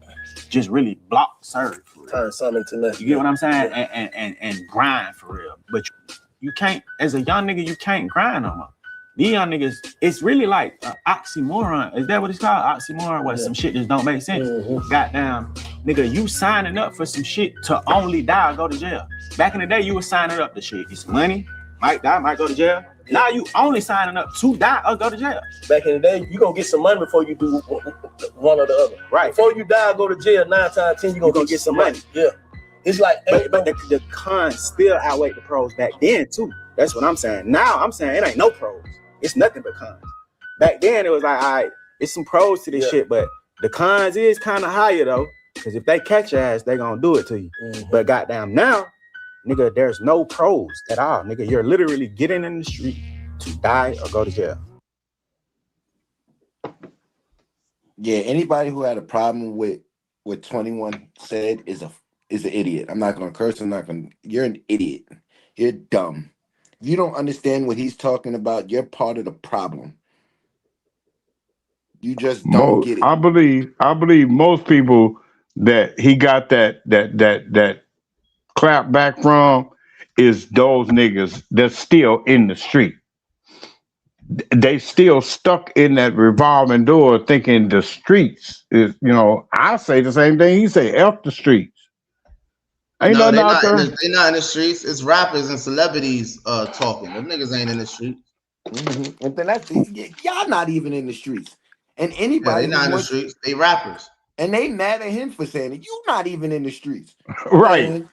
just really block serve. Turn something to nothing. You get what I'm saying? And grind for real. But you can't, as a young nigga, you can't grind no more. These young niggas, it's really like an oxymoron. Is that what it's called? Oxymoron, where some shit just don't make sense. Goddamn, nigga, you signing up for some shit to only die or go to jail. Back in the day, you were signing up to shit. Get some money, might die, might go to jail. Now you only signing up to die or go to jail. Back in the day, you gonna get some money before you do one or the other. Right. Before you die, go to jail, 9 times 10, you gonna get some money. Yeah. It's like, but the cons still outweigh the pros back then too. That's what I'm saying. Now I'm saying it ain't no pros. It's nothing but cons. Back then it was like, all right, it's some pros to this shit, but the cons is kind of higher though, because if they catch your ass, they gonna do it to you. But goddamn now, nigga, there's no pros at all. Nigga, you're literally getting in the street to die or go to jail. Yeah, anybody who had a problem with what 21 said is an idiot. I'm not gonna curse. You're an idiot. You're dumb. If you don't understand what he's talking about, you're part of the problem. You just don't get it. I believe most people that he got that clap back from is those niggas that's still in the street. They still stuck in that revolving door thinking the streets is, you know, I say the same thing. He say F the streets. Ain't no, nothing out there. They're not in the streets. It's rappers and celebrities talking. Them niggas ain't in the streets. And then that's y'all not even in the streets. And anybody they not in the streets. They rappers. And they mad at him for saying it. You not even in the streets. Right.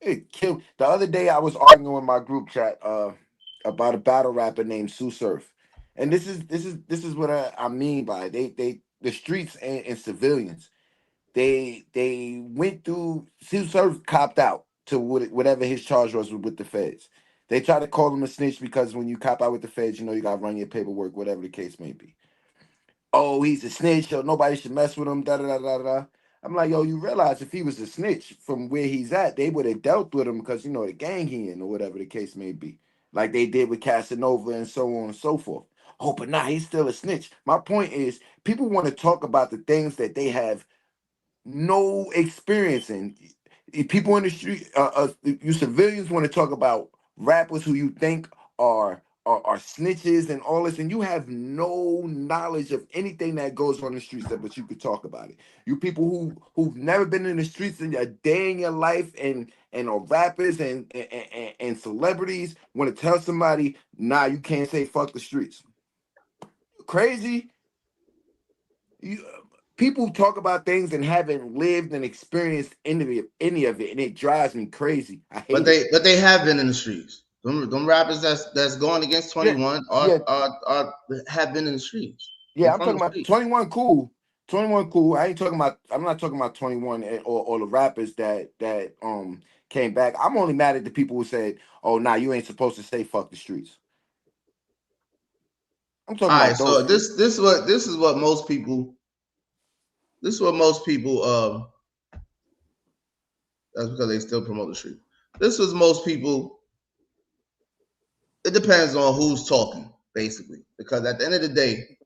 It killed. The other day I was arguing in my group chat about a battle rapper named Sue Surf. And this is what I mean by the streets and civilians. They went through. Sue Surf copped out to whatever his charge was with the feds. They tried to call him a snitch because when you cop out with the feds, you gotta run your paperwork, whatever the case may be. Oh, he's a snitch, so nobody should mess with him. Da da da da da. I'm like, yo, you realize if he was a snitch from where he's at, they would have dealt with him because the gang he in or whatever the case may be, like they did with Casanova and so on and so forth. Oh, but nah, he's still a snitch. My point is, people want to talk about the things that they have no experience in. People in the street, you civilians want to talk about rappers who you think are snitches and all this, and you have no knowledge of anything that goes on the streets, but you could talk about it. You people who've never been in the streets in a day in your life and are rappers and celebrities want to tell somebody, nah, you can't say fuck the streets. Crazy. People talk about things and haven't lived and experienced any of it, and it drives me crazy. I hate it. But they have been in the streets. Them rappers that's going against 21 are have been in the streets. Yeah, I'm talking about 21 cool. 21 cool. I'm not talking about 21 or the rappers that came back. I'm only mad at the people who said, "Oh, nah, you ain't supposed to say fuck the streets." I'm talking about those. So this is what most people. This is what most people. That's because they still promote the street. This was most people. It depends on who's talking, basically, because at the end of the day,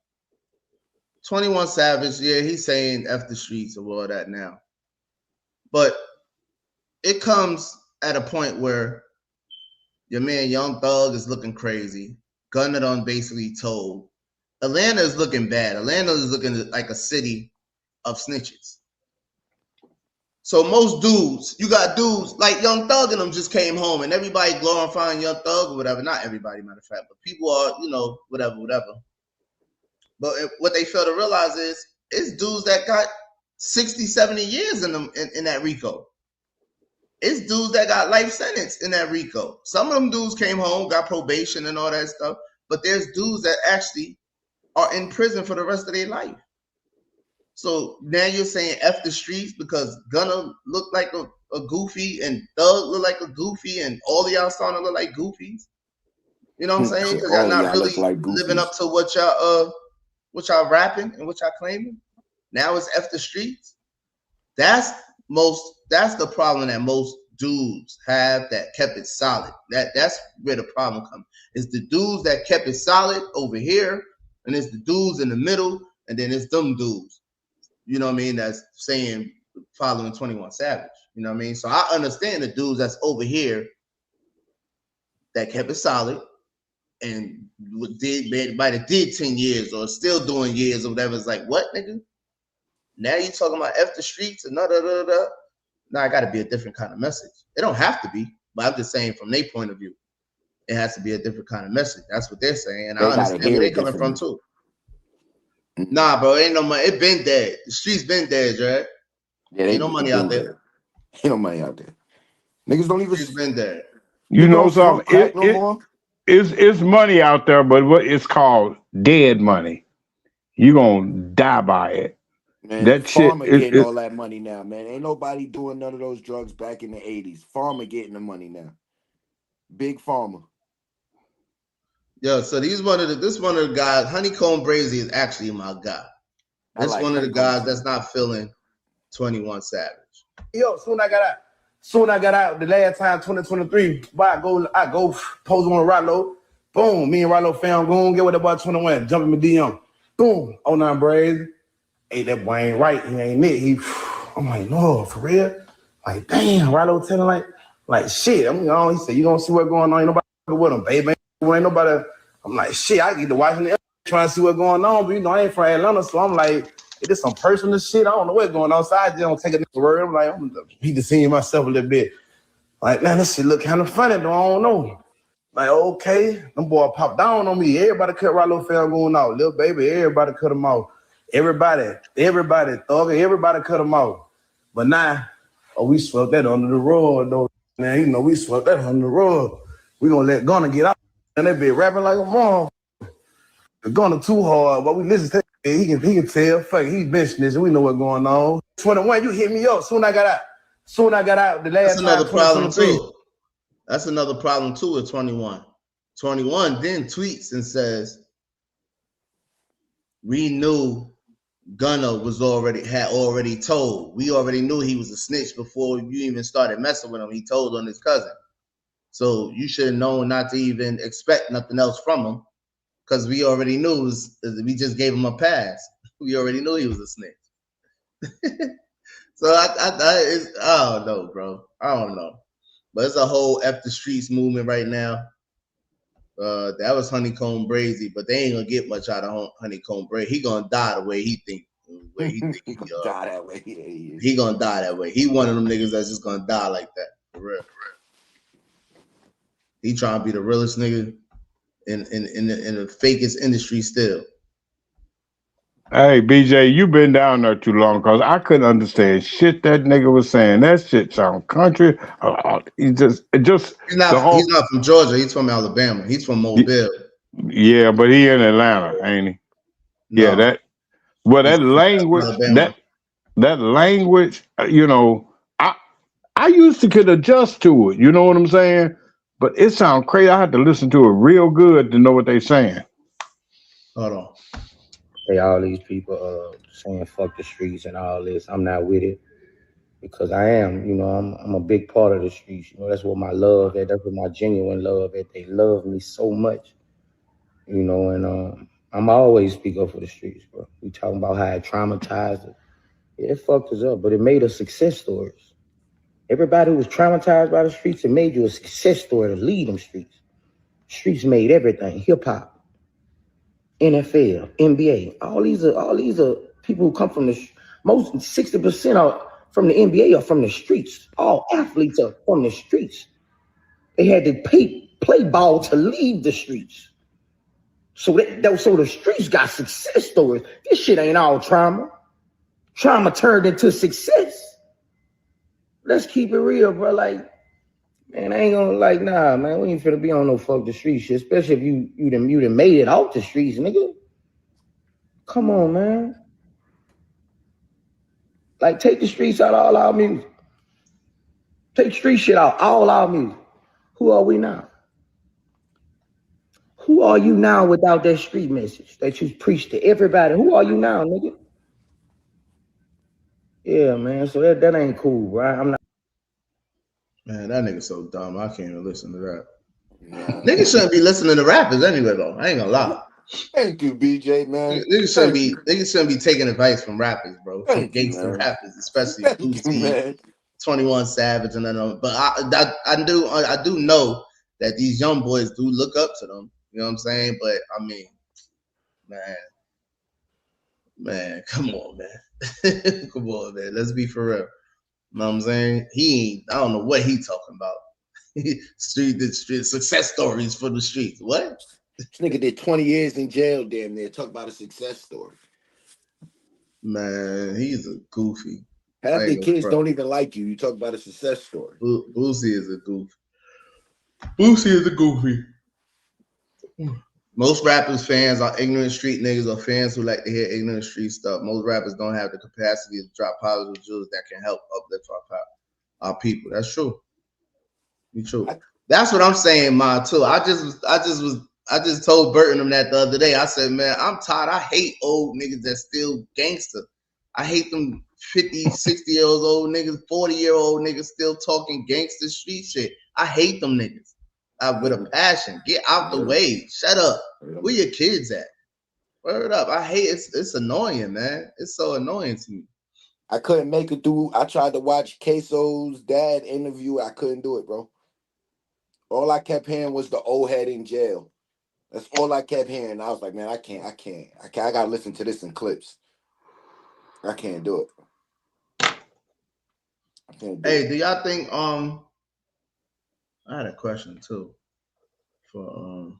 21 Savage, yeah, he's saying F the streets and all that now. But it comes at a point where your man Young Thug is looking crazy. Gunna done basically told. Atlanta is looking bad. Atlanta is looking like a city of snitches. So most dudes, you got dudes like Young Thug and them just came home and everybody glorifying Young Thug or whatever. Not everybody, matter of fact, but people are, whatever. But what they fail to realize is it's dudes that got 60, 70 years in them in that RICO. It's dudes that got life sentence in that RICO. Some of them dudes came home, got probation and all that stuff, but there's dudes that actually are in prison for the rest of their life. So now you're saying F the streets because Gunna look like a goofy and Thug look like a goofy and all of y'all starting to look like goofies. You know what I'm saying? Because y'all not really living up to what y'all rapping and what y'all claiming. Now it's F the streets. That's the problem that most dudes have that kept it solid. That's where the problem comes. It's the dudes that kept it solid over here, and it's the dudes in the middle, and then it's them dudes. You know what I mean? That's saying following 21 Savage. You know what I mean? So I understand the dudes that's over here that kept it solid and might have did 10 years or still doing years or whatever. It's like, what, nigga? Now you talking about F the streets and da. Now I got to be a different kind of message. It don't have to be, but I'm just saying from their point of view, it has to be a different kind of message. That's what they're saying, and I understand where they're coming from too. Nah, bro, ain't no money. It been dead. The streets been dead, right? Yeah, ain't no money out there. Ain't no money out there. Niggas don't even. It's been dead. You know something? It's money out there, but it's called dead money. You gonna die by it. Man, that Farmer shit getting all that money now, man. Ain't nobody doing none of those drugs back in the 80s. Farmer getting the money now. Big Farmer. Yo, so this one of the guys, Honeycomb Brazy is actually my guy. This one of the guys that's not feeling 21 Savage. Yo, soon I got out the last time 2023. I go pose on Rollo. Boom, me and Rollo found goon, get with the boy 21, jumping my DM. Boom, 09 Brazy. Hey, that boy ain't right. He ain't it. I'm like, no, for real? Like, damn, Rollo telling like shit. I'm going. He said, you don't see what's going on. Ain't nobody with him, baby. Ain't nobody. I'm like, shit, I get to watching the trying to see what's going on, but I ain't from Atlanta, so I'm like, it is some personal shit. I don't know what's going on. So I just don't take a word. I'm like, I'm be deceiving myself a little bit. Like, man, this shit look kind of funny, though. I don't know. Like, okay, them boy popped down on me. Everybody cut Rollo Fell going out. Little baby, everybody cut him out. Everybody, Thug, everybody cut him out. But now, we swept that under the rug, though. Man, you know, we swept that on the rug. We gonna let Gunna get out. And they be rapping like a mom. Gunna too hard, but we listen to him. He can tell. Fuck, he's been snitching. We know what's going on. 21, you hit me up. Soon I got out. The last That's another time, problem 2023. too. That's another problem too with 21. 21 then tweets and says, we knew Gunna had already told. We already knew he was a snitch before you even started messing with him. He told on his cousin. So you should have known not to even expect nothing else from him, because we already knew we just gave him a pass. We already knew he was a snitch. So I don't know, bro. I don't know. But it's a whole F the streets movement right now. That was Honeycomb Brazy, but they ain't gonna get much out of Honeycomb Brazy. He gonna die the way he think. He gonna die that way. He gonna die that way. He one of them niggas that's just gonna die like that. For real. He trying to be the realest nigga in the fakest industry still. Hey, BJ, you been down there too long because I couldn't understand shit that nigga was saying. That shit sound country. He's not from Georgia. He's from Alabama. He's from Mobile. Yeah, but he in Atlanta, ain't he? No. Yeah, that language, you know, I used to could adjust to it. You know what I'm saying? But it sounds crazy. I had to listen to it real good to know what they saying. Hold on. Hey, all these people saying fuck the streets and all this. I'm not with it because I am, you know, I'm a big part of the streets. You know, that's what my love is. That's what my genuine love is. They love me so much, you know, and I'm always speak up for the streets, bro. We talking about how it traumatized us. Yeah, it fucked us up, but it made us success stories. Everybody who was traumatized by the streets, it made you a success story to lead them streets. Streets made everything, hip hop, NFL, NBA. All these are people who come from most 60% are from the NBA are from the streets. All athletes are from the streets. They had to play ball to leave the streets. So the streets got success stories. This shit ain't all trauma. Trauma turned into success. Let's keep it real, bro. Like, man, I ain't gonna nah, man. We ain't finna be on no fuck the street shit, especially if you done made it off the streets, nigga. Come on, man. Like, take the streets out of all our music. Take street shit out, all our music. Who are we now? Who are you now without that street message that you preach to everybody? Who are you now, nigga? Yeah, man. So that ain't cool, right? I'm not. Man, that nigga so dumb. I can't even listen to that. Yeah. Niggas shouldn't be listening to rappers anyway, though. I ain't gonna lie. Thank you, BJ, man. Niggas shouldn't be taking advice from rappers, bro. From gangster rappers, especially Boosie, 21 Savage, and then. But I do know that these young boys do look up to them. You know what I'm saying? But I mean, man, come on, man. Come on, man. Let's be for real. You know what I'm saying? I don't know what he talking about. street success stories for the streets. What? This nigga did 20 years in jail, damn near. Talk about a success story. Man, he's a goofy. Half the kids don't even like you. You talk about a success story. Boosie is a goof. Boosie is a goofy. Most rappers fans are ignorant street niggas or fans who like to hear ignorant street stuff. Most rappers don't have the capacity to drop positive jewels that can help uplift our people. That's true. It's true. That's what I'm saying, Ma, too. I just told Burton them that the other day. I said, man, I'm tired. I hate old niggas that still gangster. I hate them 50, 60 years old niggas, 40-year-old niggas still talking gangster street shit. I hate them niggas. With a passion. Get out the way. Shut up. Where your kids at? Word up. I hate it. It's annoying, man. It's so annoying to me. I couldn't make it through. I tried to watch Queso's dad interview. I couldn't do it, bro. All I kept hearing was the old head in jail. That's all I kept hearing. I was like, man, I can't. I gotta listen to this in clips. I can't do it. Hey, do y'all think I had a question too for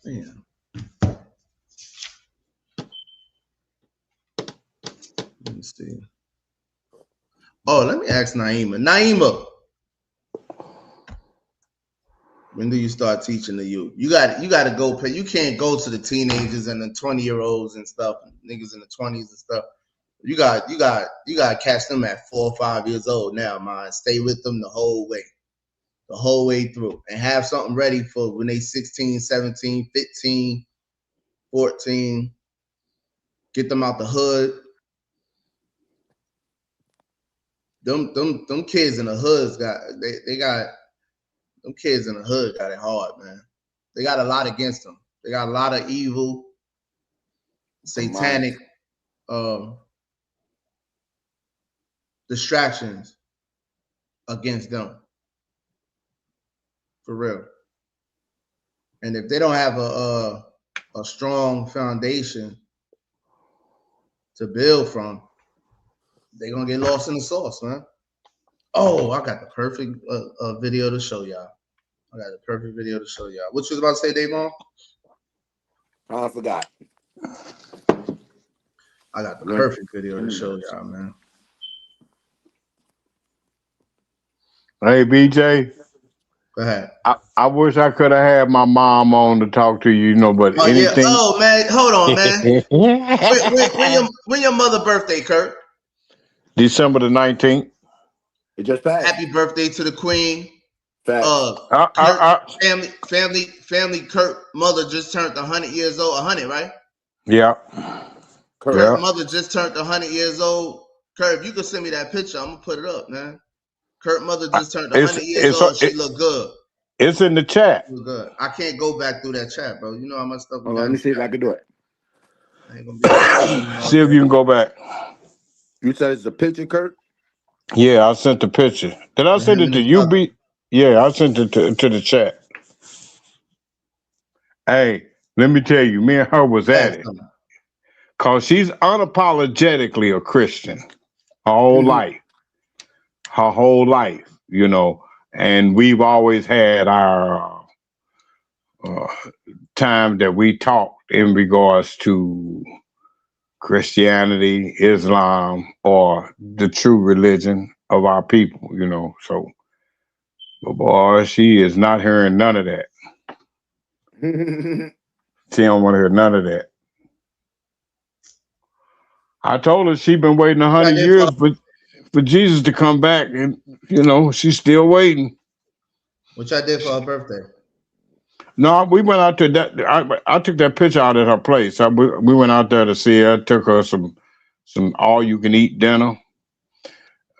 damn. Let me see. Oh, let me ask Naima. Naima, when do you start teaching the youth? You got to go pay. You can't go to the teenagers and the 20-year-olds and stuff, niggas in the 20s and stuff. You got to catch them at 4 or 5 years old now, man. Stay with them the whole way through, and have something ready for when they 16, 17, 15, 14. Get them out the hood. Them kids in the hoods got them kids in the hood got it hard, man. They got a lot against them. They got a lot of evil, satanic distractions against them. For real. And if they don't have a strong foundation to build from, they're gonna get lost in the sauce, man. Oh, I got the perfect video to show y'all. What you was about to say, Davon? I forgot. I got the perfect video to show y'all, man. Hey, BJ. Go ahead. I wish I could have had my mom on to talk to you, but anything. Yeah. Oh, man. Hold on, man. when your mother's birthday, Kurt? December the 19th. It just passed. Happy birthday to the queen. Facts. Family. Kurt mother just turned 100 years old. 100, right? Yeah. Kurt mother just turned 100 years old. Kurt, if you could send me that picture, I'm gonna put it up, man. Kurt mother just turned 100 years old. She look good. It's in the chat. Look good. I can't go back through that chat, bro. You know how much stuff. Let me see if I can do it. I ain't gonna be see if you can go back. You said it's a picture, Kurt? Yeah, I sent the picture. Did I send it to you? Yeah, I sent it to the chat. Hey, let me tell you, me and her was at it. Cause she's unapologetically a Christian her whole life. Her whole life, and we've always had our time that we talked in regards to Christianity, Islam, or the true religion of our people, so, but boy, she is not hearing none of that. She don't want to hear none of that. I told her she's been waiting 100 years for Jesus to come back, and she's still waiting. What y'all did for her birthday? No, we went out to that. I took that picture out at her place. We went out there to see her. I took her some all-you-can-eat dinner,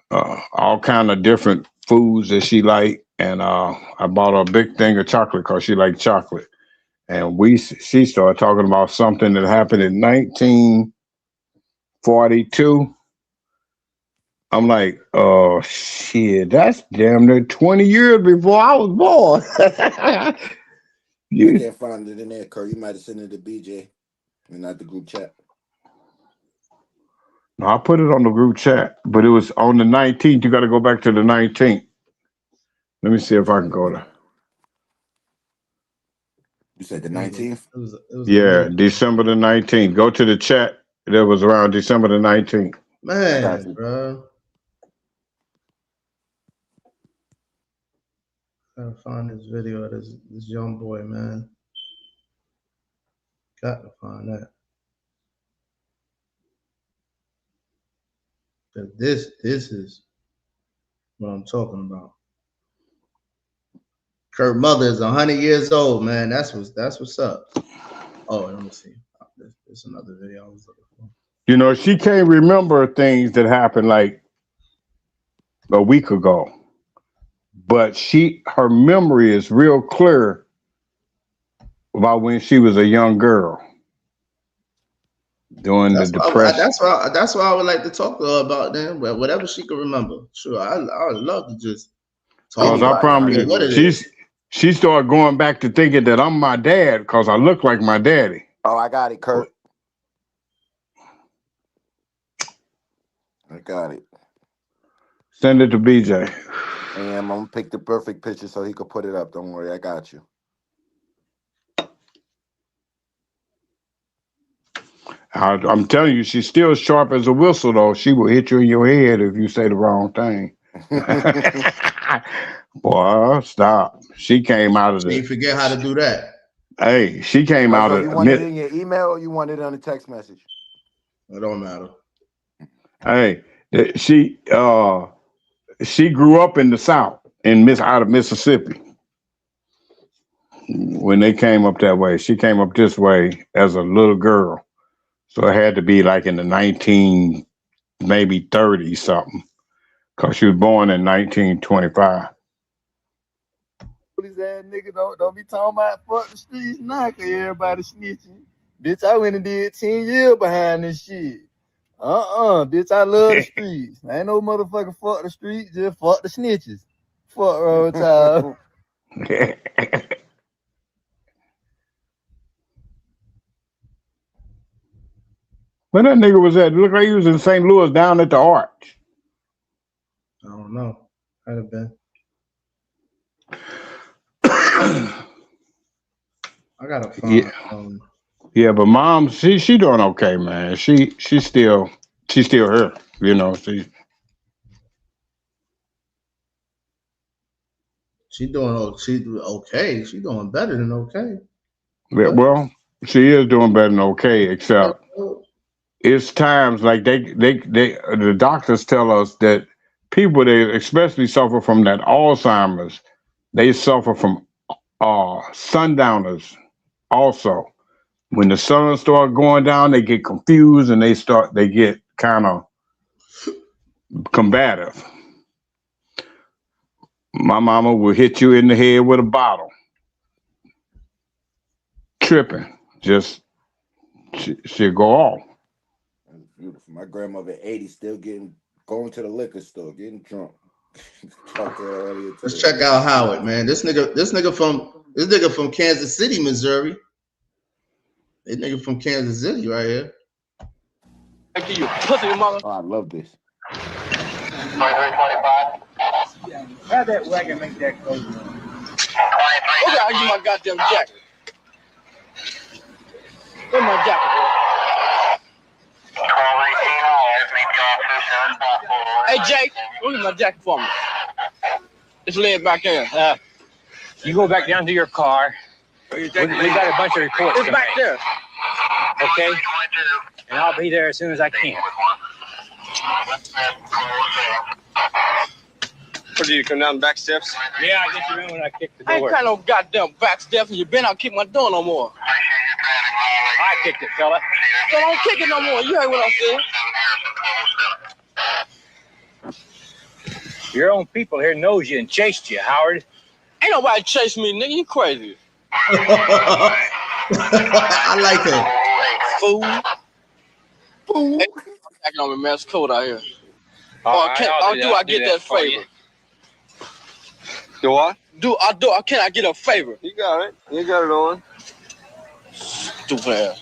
all kind of different foods that she liked, and I bought her a big thing of chocolate because she liked chocolate. And she started talking about something that happened in 1942. I'm like, oh shit, that's damn near 20 years before I was born. You can't find it in there, Kurt. You might have sent it to BJ and not the group chat. No, I put it on the group chat, but it was on the 19th. You got to go back to the 19th. Let me see if I can go there. You said the 19th? Yeah, December the 19th. Go to the chat. That was around December the 19th. Man, bro. Gotta find this video of this young boy, man. Got to find that. This is what I'm talking about. Kurt mother is 100 years old, man. That's what's up. Oh, let me see. There's another video I was looking for. She can't remember things that happened like a week ago, but her memory is real clear about when she was a young girl during the Depression. That's why I would like to talk to her about then. Well, whatever she can remember. Sure, I would love to just talk. Because I promise you, she started going back to thinking that I'm my dad because I look like my daddy. Oh, I got it, Kurt. I got it. Send it to BJ. And I'm gonna pick the perfect picture so he could put it up. Don't worry, I got you. I'm telling you, she's still sharp as a whistle, though. She will hit you in your head if you say the wrong thing. Boy, stop. She came out of She ain't forget how to do that. Hey, she came out So of you want it in your email or you want it on a text message? It don't matter. Hey, she grew up in the South, out of Mississippi. When they came up that way, she came up this way as a little girl. So it had to be like in the 30s something, because she was born in 1925. His ass nigga don't be talking about fuck the streets now, cause everybody snitching. Bitch, I went and did 10 years behind this shit. Bitch, I love the streets. Ain't no motherfucking fuck the streets, just fuck the snitches. Fuck road child. Where that nigga was at? Look like he was in St. Louis down at the Arch. I don't know. Might have been. I gotta find. Yeah, but mom, she doing okay, man. She's still here. You know, she doing okay. She doing better than okay. Yeah, well, she is doing better than okay, except it's times like the doctors tell us that people that especially suffer from that Alzheimer's, they suffer from sundowners also. When the sun starts going down, they get confused and they get kind of combative. My mama will hit you in the head with a bottle. Tripping. Just she'll go off. That's beautiful. My grandmother 80 still going to the liquor store, getting drunk. Let's check out Howard, man. This nigga from Kansas City, Missouri. This nigga from Kansas City right here. You pussy mother. Oh, I love this. 2325. Have that wagon make that close. Okay, I'll give my goddamn jacket. Where's my jacket, boy? 1218. Hey, Jake, look at my jacket for me. Just lay it back there. You go back down to your car. We got a bunch of reports. It's back there. Okay? And I'll be there as soon as I can. What, do you come down the back steps? Yeah, I get you in when I kick the door. I ain't got no goddamn back steps, and you better not kick my door no more. I kicked it, fella. So don't kick it no more. You heard what I said. Your own people here knows you and chased you, Howard. Ain't nobody chased me, nigga. You crazy. I like it. Fool. Hey, I'm on my mess coat out here. Right, do I get that favor? Do what? Can I get a favor? You got it. You got it on. Stupid ass.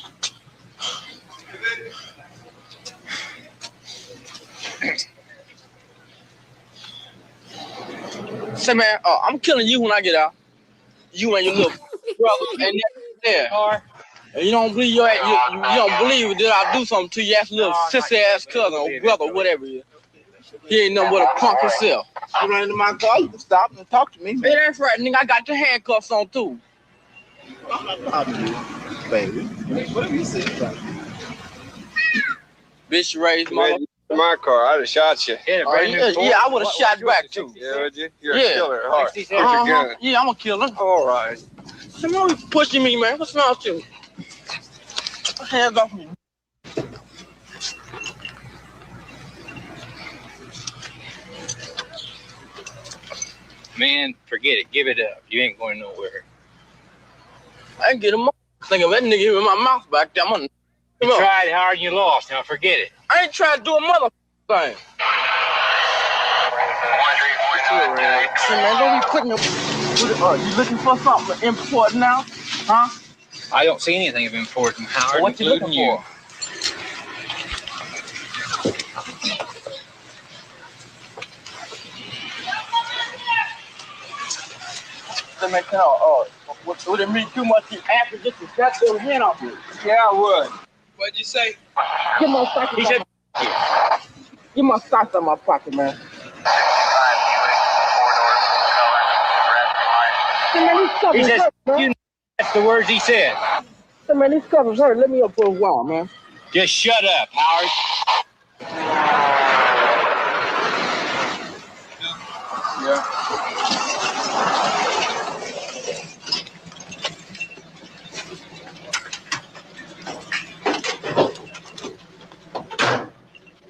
Say, man, I'm killing you when I get out. You and your little brother and there. And you don't believe you don't believe that I do something to your ass little sissy ass cousin or brother, whatever it is. He ain't nothing but a punk himself. You run into my car, you can stop and talk to me. Hey, that's right, nigga. I got your handcuffs on too. I'm not talking to you, baby. Whatever you say, bitch raised mother. My car, I'd have shot you. Yeah, I would have shot back too. Yeah, would you? You're a killer. Hard. Yeah, I'm a killer. All right. Come on, you pushing me, man. What's wrong with you? Hands off me. Man, forget it. Give it up. You ain't going nowhere. I ain't get him. Think of that nigga in my mouth back there. You tried hard and you lost. Now forget it. I ain't trying to do a mother thing. See, man, don't be putting them. You looking for something important now? Huh? I don't see anything of important, Howard. So what you looking for? Would it mean too much to after get the goddamn hand off you? Yeah, I would. What'd you say? Get my socks He said, Get my socks out my pocket, man. he says, you know, that's the words he said. Hey, man, these covers hurt. Let me up for a while, man. Just shut up, Howard. Yeah.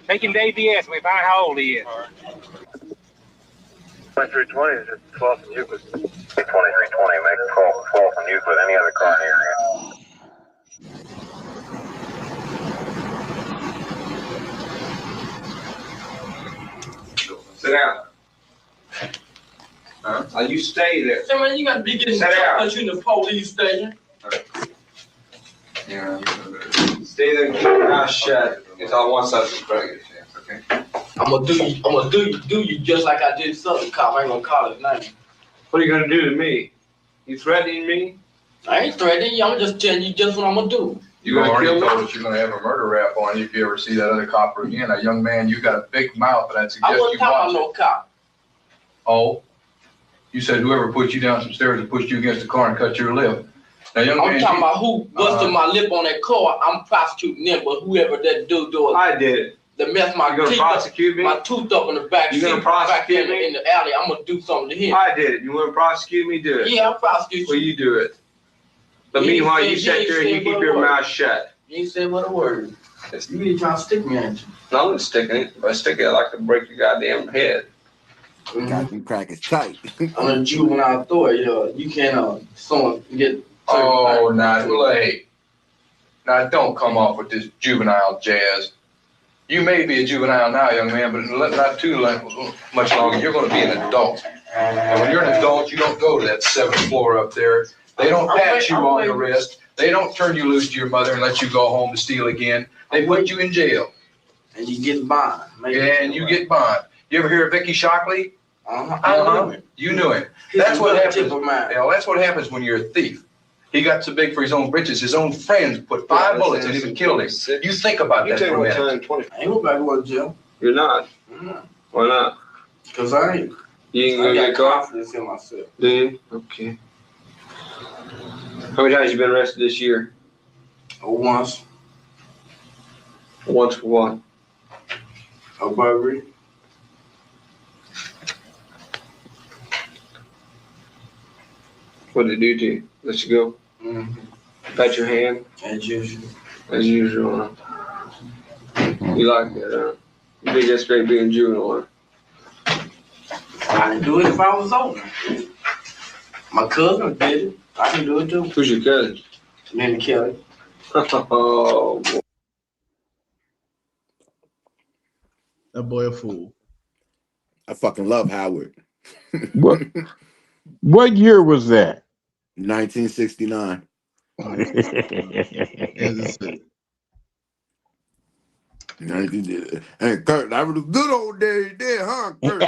Taking to ABS. We find how old he is. 2320 is just 12 from Euclid. 2320, make 12 from Euclid. Any other car in the area? Sit down. You stay there. Hey, man, you got to be getting because you in the police station. Yeah, stay there and keep your mouth shut until one side is pregnant. Okay. I'm gonna do you just like I did Southern Cop. I ain't gonna call his name. What are you gonna do to me? You threatening me? I ain't threatening you. I'm just telling you just what I'm gonna do. You already told us you're gonna have a murder rap on you if you ever see that other cop again. A young man, you got a big mouth, and I'd suggest I wasn't you watch talking about no cop. Oh, you said whoever put you down some stairs and pushed you against the car and cut your lip. Now, young man, I'm talking about who busted my lip on that car. I'm prosecuting them, but whoever that dude doing. I did it. That messed my You gonna prosecute me? My tooth up in the back. You gonna prosecute me? In the alley. I'm gonna do something to him. I did it. You want to prosecute me? Do it. Yeah, I'll prosecute you. Well, you do it. But meanwhile, you sit there and you keep your mouth shut. You ain't said what a word. You really trying to stick me, ain't you? No, I'm not sticking it. If I stick it, I'd like to break your goddamn head. Got them crackers tight. I'm a juvenile authority. You can't someone get. Oh, not late. Now, don't come off with this juvenile jazz. You may be a juvenile now, young man, but not too much longer. You're going to be an adult. And when you're an adult, you don't go to that 7th floor up there. They don't pat you on the wrist. They don't turn you loose to your mother and let you go home to steal again. They put you in jail. And you get bond. And you get bond. You ever hear of Vicky Shockley? You knew him. That's what happens. That's what happens when you're a thief. He got so big for his own britches. His own friends put 5 bullets in him and killed him. You think about that for a minute. I ain't go back to jail. You're not. Why not? Because I ain't. You ain't gonna get caught? Confidence in myself. Do you? Okay. How many times you been arrested this year? Once. Once for what? A burglary. What did it do to you? Let you go? Pat your hand? As usual. As usual, huh? You like that, huh? You think that's straight being juvenile, huh? I can do it if I was older. My cousin did it. I can do it too. Who's your cousin? Nanny Kelly. Oh, boy. That boy a fool. I fucking love Howard. What year was that? 1969. Hey, Kurt, that was a good old days there, huh, Kurt?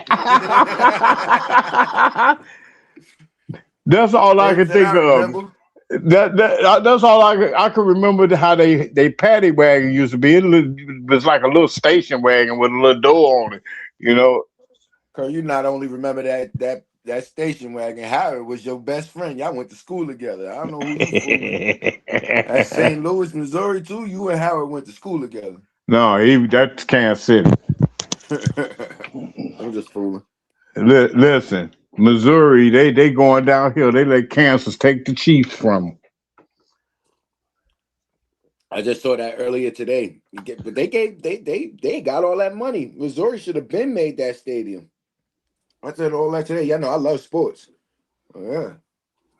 That's all I can think of. That's all I can remember how they paddy wagon used to be. It was like a little station wagon with a little door on it, you know. Kurt, you not only remember that station wagon, Howard was your best friend. Y'all went to school together. I don't know who you fooling. At St. Louis, Missouri, too. You and Howard went to school together. No, that's Kansas City. I'm just fooling. Listen, Missouri, they going downhill. They let Kansas take the Chiefs from them. I just saw that earlier today. But they got all that money. Missouri should have been made that stadium. I said all that today. Y'all know I love sports. Oh, yeah.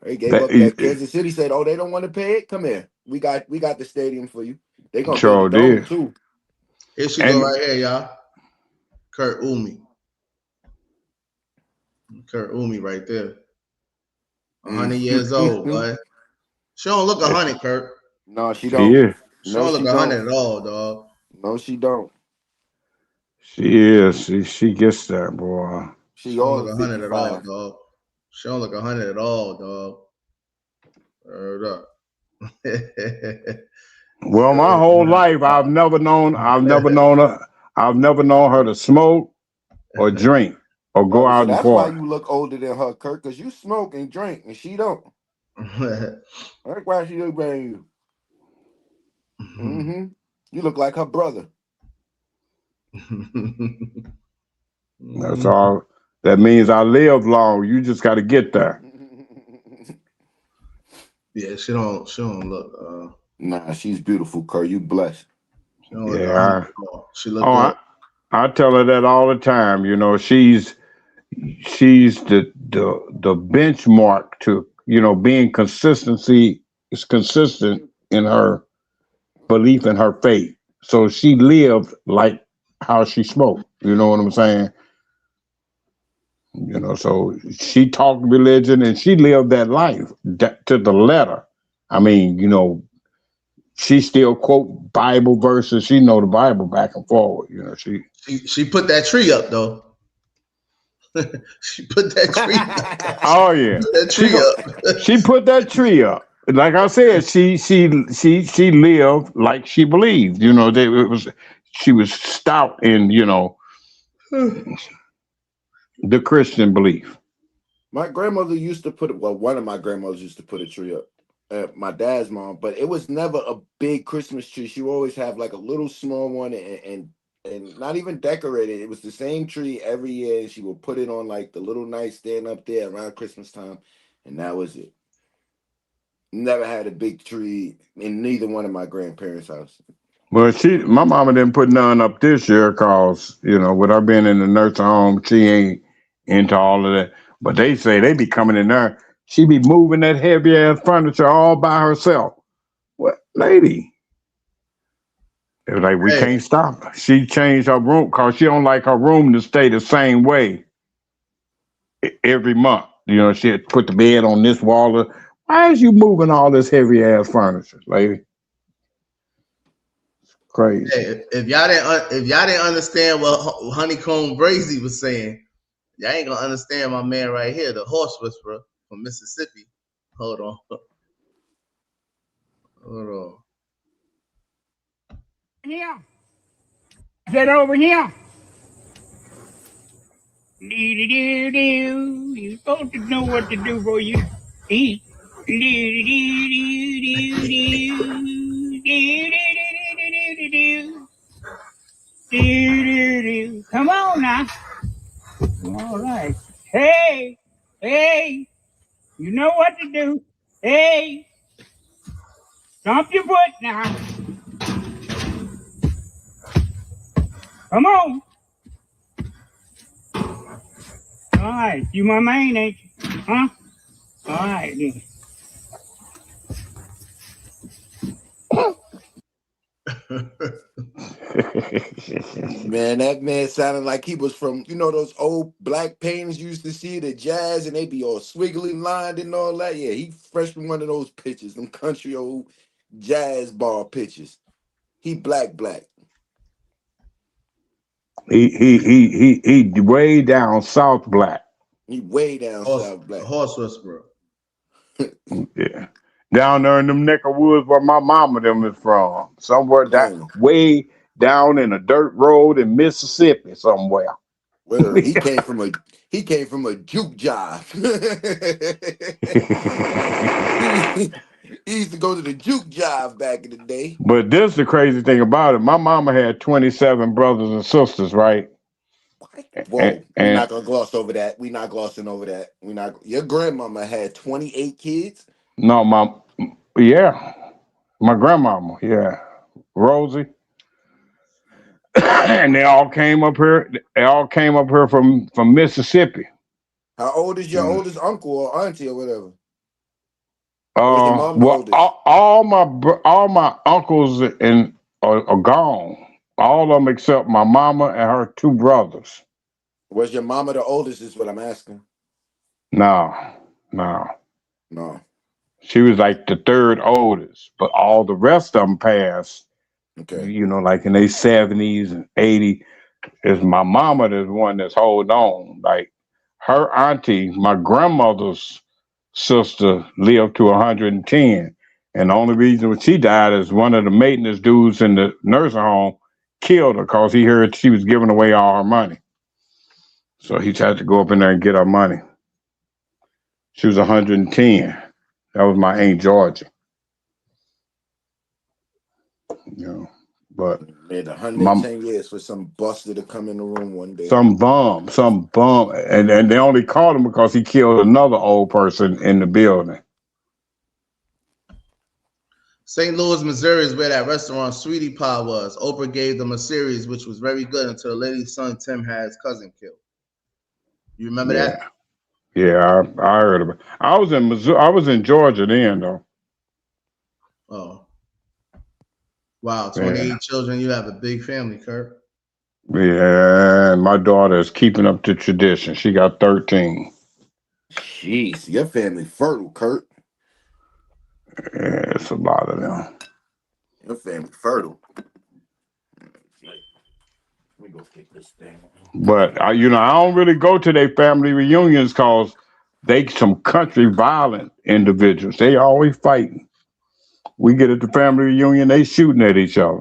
They gave up that. Kansas City said, "Oh, they don't want to pay it. Come here. We got the stadium for you. They gonna build a dome too." Here she go right here, y'all. Kurt Umi. Kurt Umi right there. 100 years old, boy. She don't look 100, Kurt. No, she don't. Yeah. She don't look 100 at all, dog. No, she don't. She is. She gets that, boy. She don't look 100 at all, dog. She don't look 100 at all, dog. Word up. Well, my whole life, I've never known her to smoke or drink or go Oh, so out and that's why party. you look older than her, Kurt, because you smoke and drink and she don't. That's why she look better than you. Mm-hmm. You look like her brother. That's all. That means I live long. You just got to get there. Yeah, she don't look. Nah, she's beautiful, Kurt. You blessed. She don't look Yeah. she look good. I tell her that all the time. You know, she's the benchmark to, you know, being consistency is consistent in her belief in her faith. So she lived like how she smoked. You know what I'm saying? You know, so she talked religion and she lived that life to the letter. I mean, you know, she still quote Bible verses. She know the Bible back and forward. You know, she put that tree up though. She put that tree up. Oh yeah, that tree up. She put that tree up. Like I said, she lived like she believed. You know, she was stout in, you know, the Christian belief. My grandmother used to one of my grandmothers used to put a tree up. My dad's mom, but it was never a big Christmas tree. She would always have like a little small one and not even decorated. It was the same tree every year, and she would put it on like the little nightstand up there around Christmas time, and that was it. Never had a big tree in neither one of my grandparents' house. Well, my mama didn't put none up this year because, you know, with her being in the nursing home, she ain't into all of that. But they say they be coming in there. She be moving that heavy ass furniture all by herself. What, lady? It was like, we can't stop her. She changed her room because she don't like her room to stay the same way every month. You know, she had put the bed on this wall. Why is you moving all this heavy ass furniture, lady? Crazy. Hey, if y'all didn't understand what Honeycomb Brazy was saying, y'all ain't gonna understand my man right here, the horse whisperer from Mississippi. Hold on. Hold on. Here. Get over here. You're supposed to know what to do for you eat. Come on now. All right. Hey, hey, you know what to do. Hey, stomp your foot now. Come on. All right, you my man, ain't you? Huh? All right, then. Man, that man sounded like he was from, you know, those old black paintings you used to see, the jazz, and they be all swiggly lined and all that. Yeah, he fresh from one of those pictures, them country old jazz bar pictures. He black. He way down south black. He way down south black. Horse whisperer. Yeah. Down there in them neck of woods where my mama them is from. Somewhere down way down in a dirt road in Mississippi somewhere. Well, he came from a juke jive. He used to go to the juke jive back in the day. But this is the crazy thing about it. My mama had 27 brothers and sisters, right? Whoa, we're not gonna gloss over that. We're not glossing over that. Your grandmama had 28 kids? No, my grandmama, yeah. Rosie. And they all came up here. They all came up here from Mississippi. How old is your oldest uncle or auntie or whatever? Or is your mom the oldest? all my uncles are gone. All of them except my mama and her two brothers. Was your mama the oldest? Is what I'm asking. No. She was like the third oldest, but all the rest of them passed. Okay. You know, like in their 70s and 80s. Is my mama the one that's holding on. Like her auntie, my grandmother's sister, lived to 110. And the only reason she died is one of the maintenance dudes in the nursing home killed her because he heard she was giving away all her money. So he tried to go up in there and get her money. She was 110. That was my Aunt Georgia. You know, but made 110 years for some buster to come in the room one day. Some bum, and they only called him because he killed another old person in the building. St. Louis, Missouri is where that restaurant Sweetie Pie was. Oprah gave them a series which was very good until the lady's son Tim had his cousin killed. You remember that? Yeah, I heard about it. I was in Missouri. I was in Georgia then, though. Oh. Wow, 28 children. You have a big family, Kurt. Yeah, my daughter is keeping up the tradition. She got 13. Jeez, your family fertile, Kurt. Yeah, it's a lot of them. Your family fertile. Let me go get this thing. But I don't really go to their family reunions because they some country violent individuals. They always fighting. We get at the family reunion, they shooting at each other.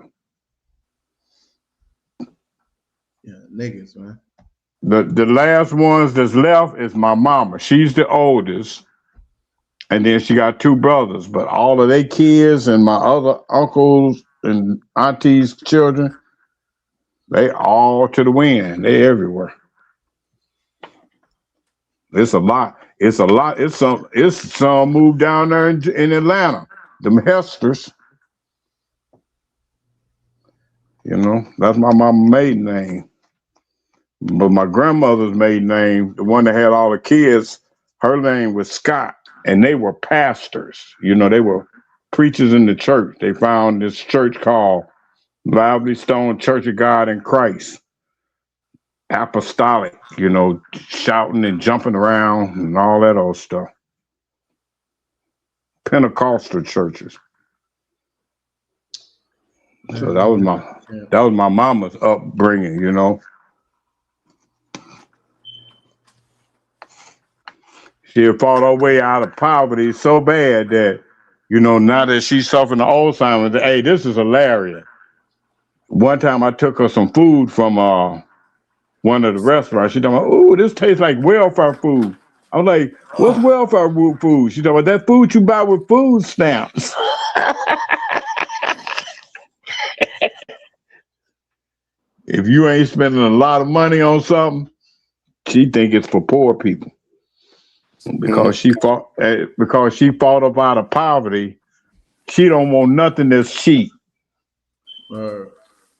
Yeah, niggas, man. The last ones that's left is my mama. She's the oldest. And then she got 2 brothers. But all of their kids and my other uncles and aunties' children, they all to the wind. They everywhere. It's a lot. It's a lot. It's some moved down there in Atlanta. Them Hesters. You know, that's my mama's maiden name. But my grandmother's maiden name, the one that had all the kids, her name was Scott. And they were pastors. You know, they were preachers in the church. They found this church called Lively Stone Church of God in Christ. Apostolic, you know, shouting and jumping around and all that old stuff. Pentecostal churches. So that was my mama's upbringing, you know. She had fought her way out of poverty so bad that, you know, now that she's suffering the Alzheimer's, hey, this is hilarious. One time I took her some food from one of the restaurants. She told me, "Ooh, this tastes like welfare food." I was like, "What's welfare food?" She told me, "That food you buy with food stamps." If you ain't spending a lot of money on something, she think it's for poor people. Because she fought up out of poverty, she don't want nothing that's cheap.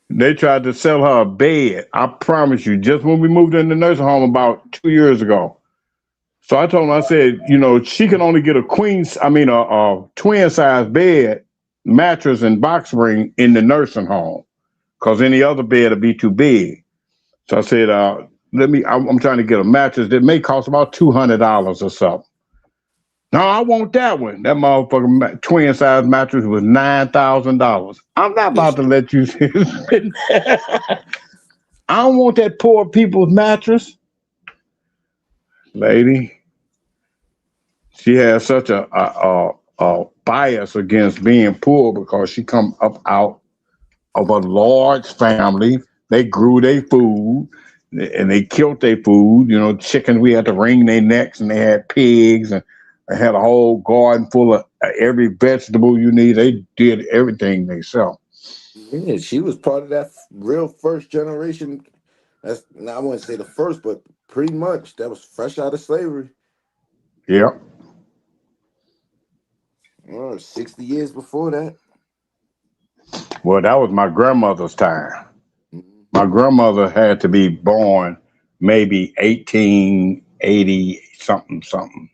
They tried to sell her a bed. I promise you, just when we moved in the nursing home about 2 years ago. So I told her, I said, you know, she can only get a twin size bed, mattress, and box spring in the nursing home, because any other bed would be too big. So I said, I'm trying to get a mattress that may cost about $200 or something. No, I want that one. That motherfucking twin size mattress was $9,000. I'm not about to let you spend that. I don't want that poor people's mattress. Lady, she has such a bias against being poor because she come up out of a large family. They grew their food and they killed their food. You know, chickens, we had to wring their necks, and they had pigs, and they had a whole garden full of every vegetable you need. They did everything themselves. Yeah, she was part of that real first generation. That's, now I wouldn't say the first, but pretty much that was fresh out of slavery. Yep. 60 years before that. Well, that was my grandmother's time. My grandmother had to be born maybe 1880 something.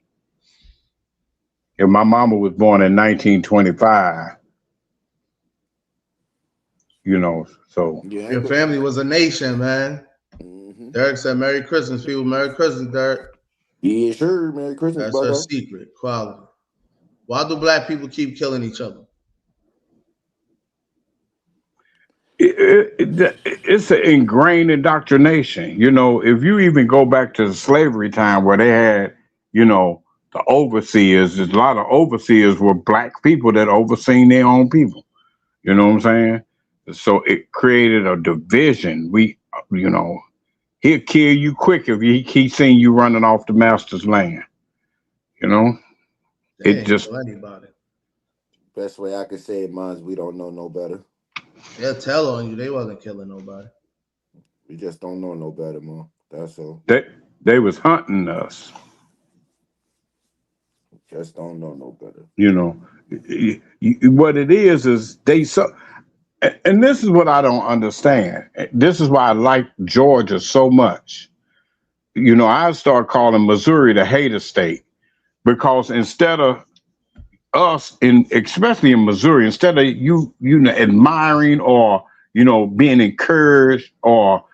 And my mama was born in 1925. You know, so your family was a nation, man. Derek said, "Merry Christmas, people. Merry Christmas, Derek." Yeah, sure. Merry Christmas, That's brother. her secret quality. Why do black people keep killing each other? It's an ingrained indoctrination. You know, if you even go back to the slavery time where they had, you know, the overseers. There's a lot of overseers were black people that overseen their own people. You know what I'm saying? So it created a division. He'll kill you quick if he seen you running off the master's land. You know, They it ain't just kill anybody. Best way I could say it, mine's we don't know no better. They'll tell on you. They wasn't killing nobody. We just don't know no better, man. That's all. they was hunting us. Just don't know no better. You know, what it is they so. And this is what I don't understand. This is why I like Georgia so much. You know, I start calling Missouri the hater state because instead of us, especially in Missouri, instead of you admiring or being encouraged or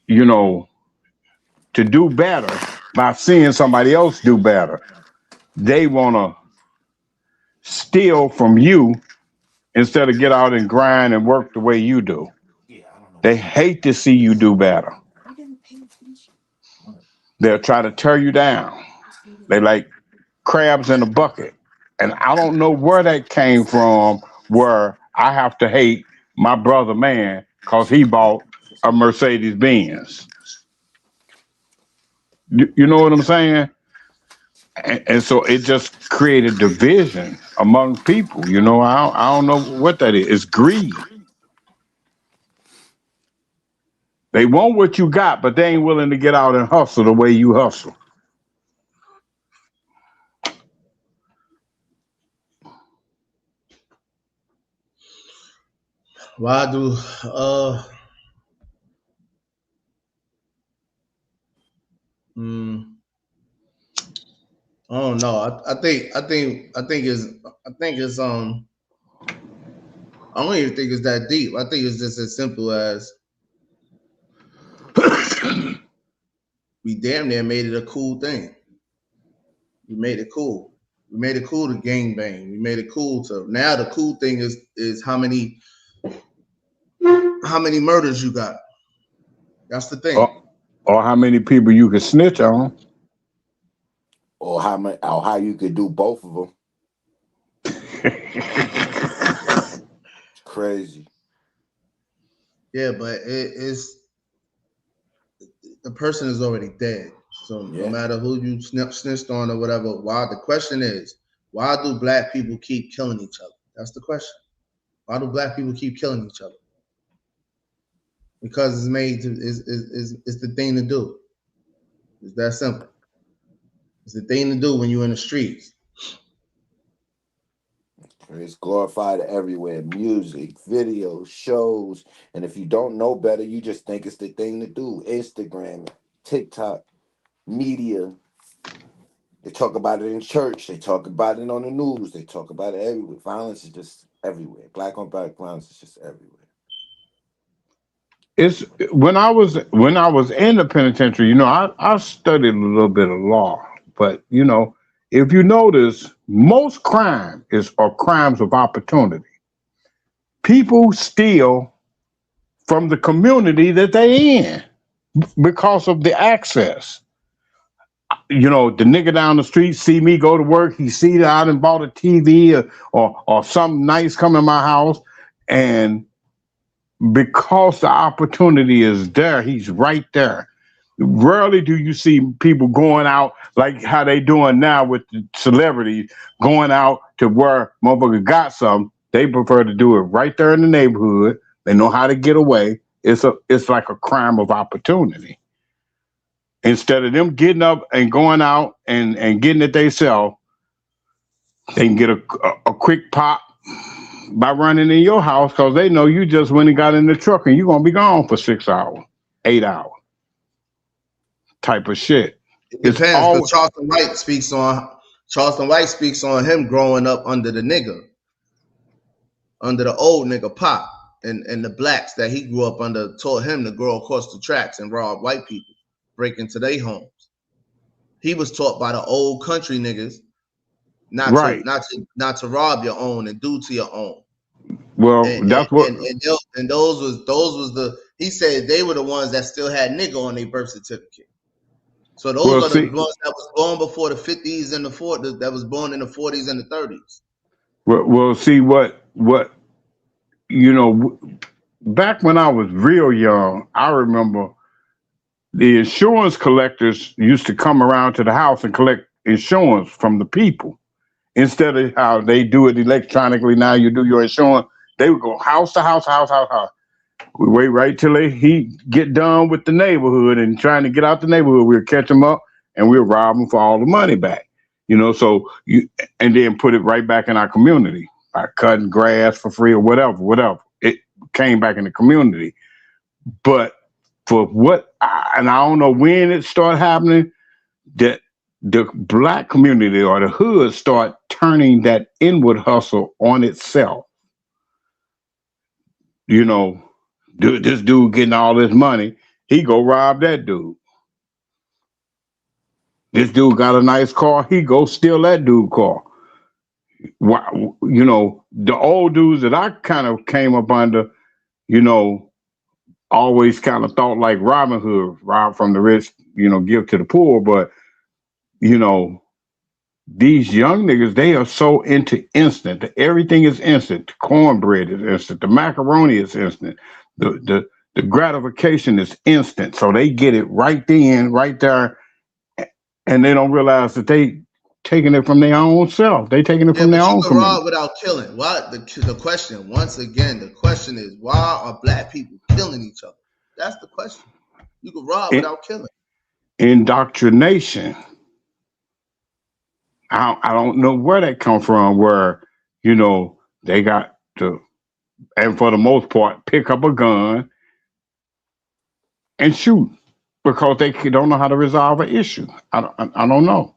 to do better by seeing somebody else do better, they want to steal from you instead of get out and grind and work the way you do. They hate to see you do better. They'll try to tear you down. They like crabs in a bucket. And I don't know where that came from, where I have to hate my brother man because he bought a Mercedes Benz. You know what I'm saying? And so it just created division among people. You know, I don't know what that is. It's greed. They want what you got, but they ain't willing to get out and hustle the way you hustle. Why do I don't know. I think it's I don't even think it's that deep. I think it's just as simple as we damn near made it a cool thing. We made it cool. We made it cool to gangbang. We made it cool to now the cool thing is how many murders you got. That's the thing. Or how many people you can snitch on. Or how you could do both of them. It's crazy. Yeah, but it's the person is already dead. So no matter who you snitched on or whatever, the question is, why do black people keep killing each other? That's the question. Why do black people keep killing each other? Because it's made to it's the thing to do. It's that simple. It's the thing to do when you're in the streets. It's glorified everywhere. Music, videos, shows. And if you don't know better, you just think it's the thing to do. Instagram, TikTok, media. They talk about it in church. They talk about it on the news. They talk about it everywhere. Violence is just everywhere. Black on black violence is just everywhere. It's when I was in the penitentiary, I studied a little bit of law, but if you notice, most crime are crimes of opportunity. People steal from the community that they in because of the access. The nigga down the street see me go to work, he see that I done bought a TV or something nice come in my house, and because the opportunity is there, he's right there. Rarely do you see people going out like how they doing now with the celebrities, going out to where motherfucker got some. They prefer to do it right there in the neighborhood. They know how to get away. It's like a crime of opportunity. Instead of them getting up and going out and getting it themselves, they can get a quick pop by running in your house because they know you just went and got in the truck and you're going to be gone for 6 hours, 8 hours type of shit. It depends, because Charleston White speaks on him growing up under the old nigga Pop and the blacks that he grew up under taught him to grow across the tracks and rob white people, break into their homes. He was taught by the old country niggas not to rob your own and do to your own. Well, that's what. And those was the. He said they were the ones that still had nigga on their birth certificate. So those are the ones that was born before the 50s and the 40s, that was born in the 40s and the 30s. Well, see what back when I was real young, I remember the insurance collectors used to come around to the house and collect insurance from the people. Instead of how they do it electronically now, you do your insurance, they would go house to house, house. We wait right till he get done with the neighborhood and trying to get out the neighborhood. We'll catch him up and we'll rob him for all the money back. And then put it right back in our community by cutting grass for free or whatever. It came back in the community. But for I don't know when it started happening, that the black community or the hood start turning that inward hustle on itself. This dude getting all this money, he go rob that dude. This dude got a nice car, he go steal that dude's car. The old dudes that I kind of came up under, always kind of thought like Robin Hood, rob from the rich, give to the poor. But, these young niggas, they are so into instant. Everything is instant. The cornbread is instant. The macaroni is instant. The gratification is instant. So they get it right then, right there, and they don't realize that they taking it from their own self. They taking it from their own community. Rob without killing. Why? The question, once again, the question is, why are black people killing each other? That's the question. You can rob without killing. Indoctrination. I don't know where that come from, where, they got to, and for the most part, pick up a gun and shoot because they don't know how to resolve an issue. I don't know.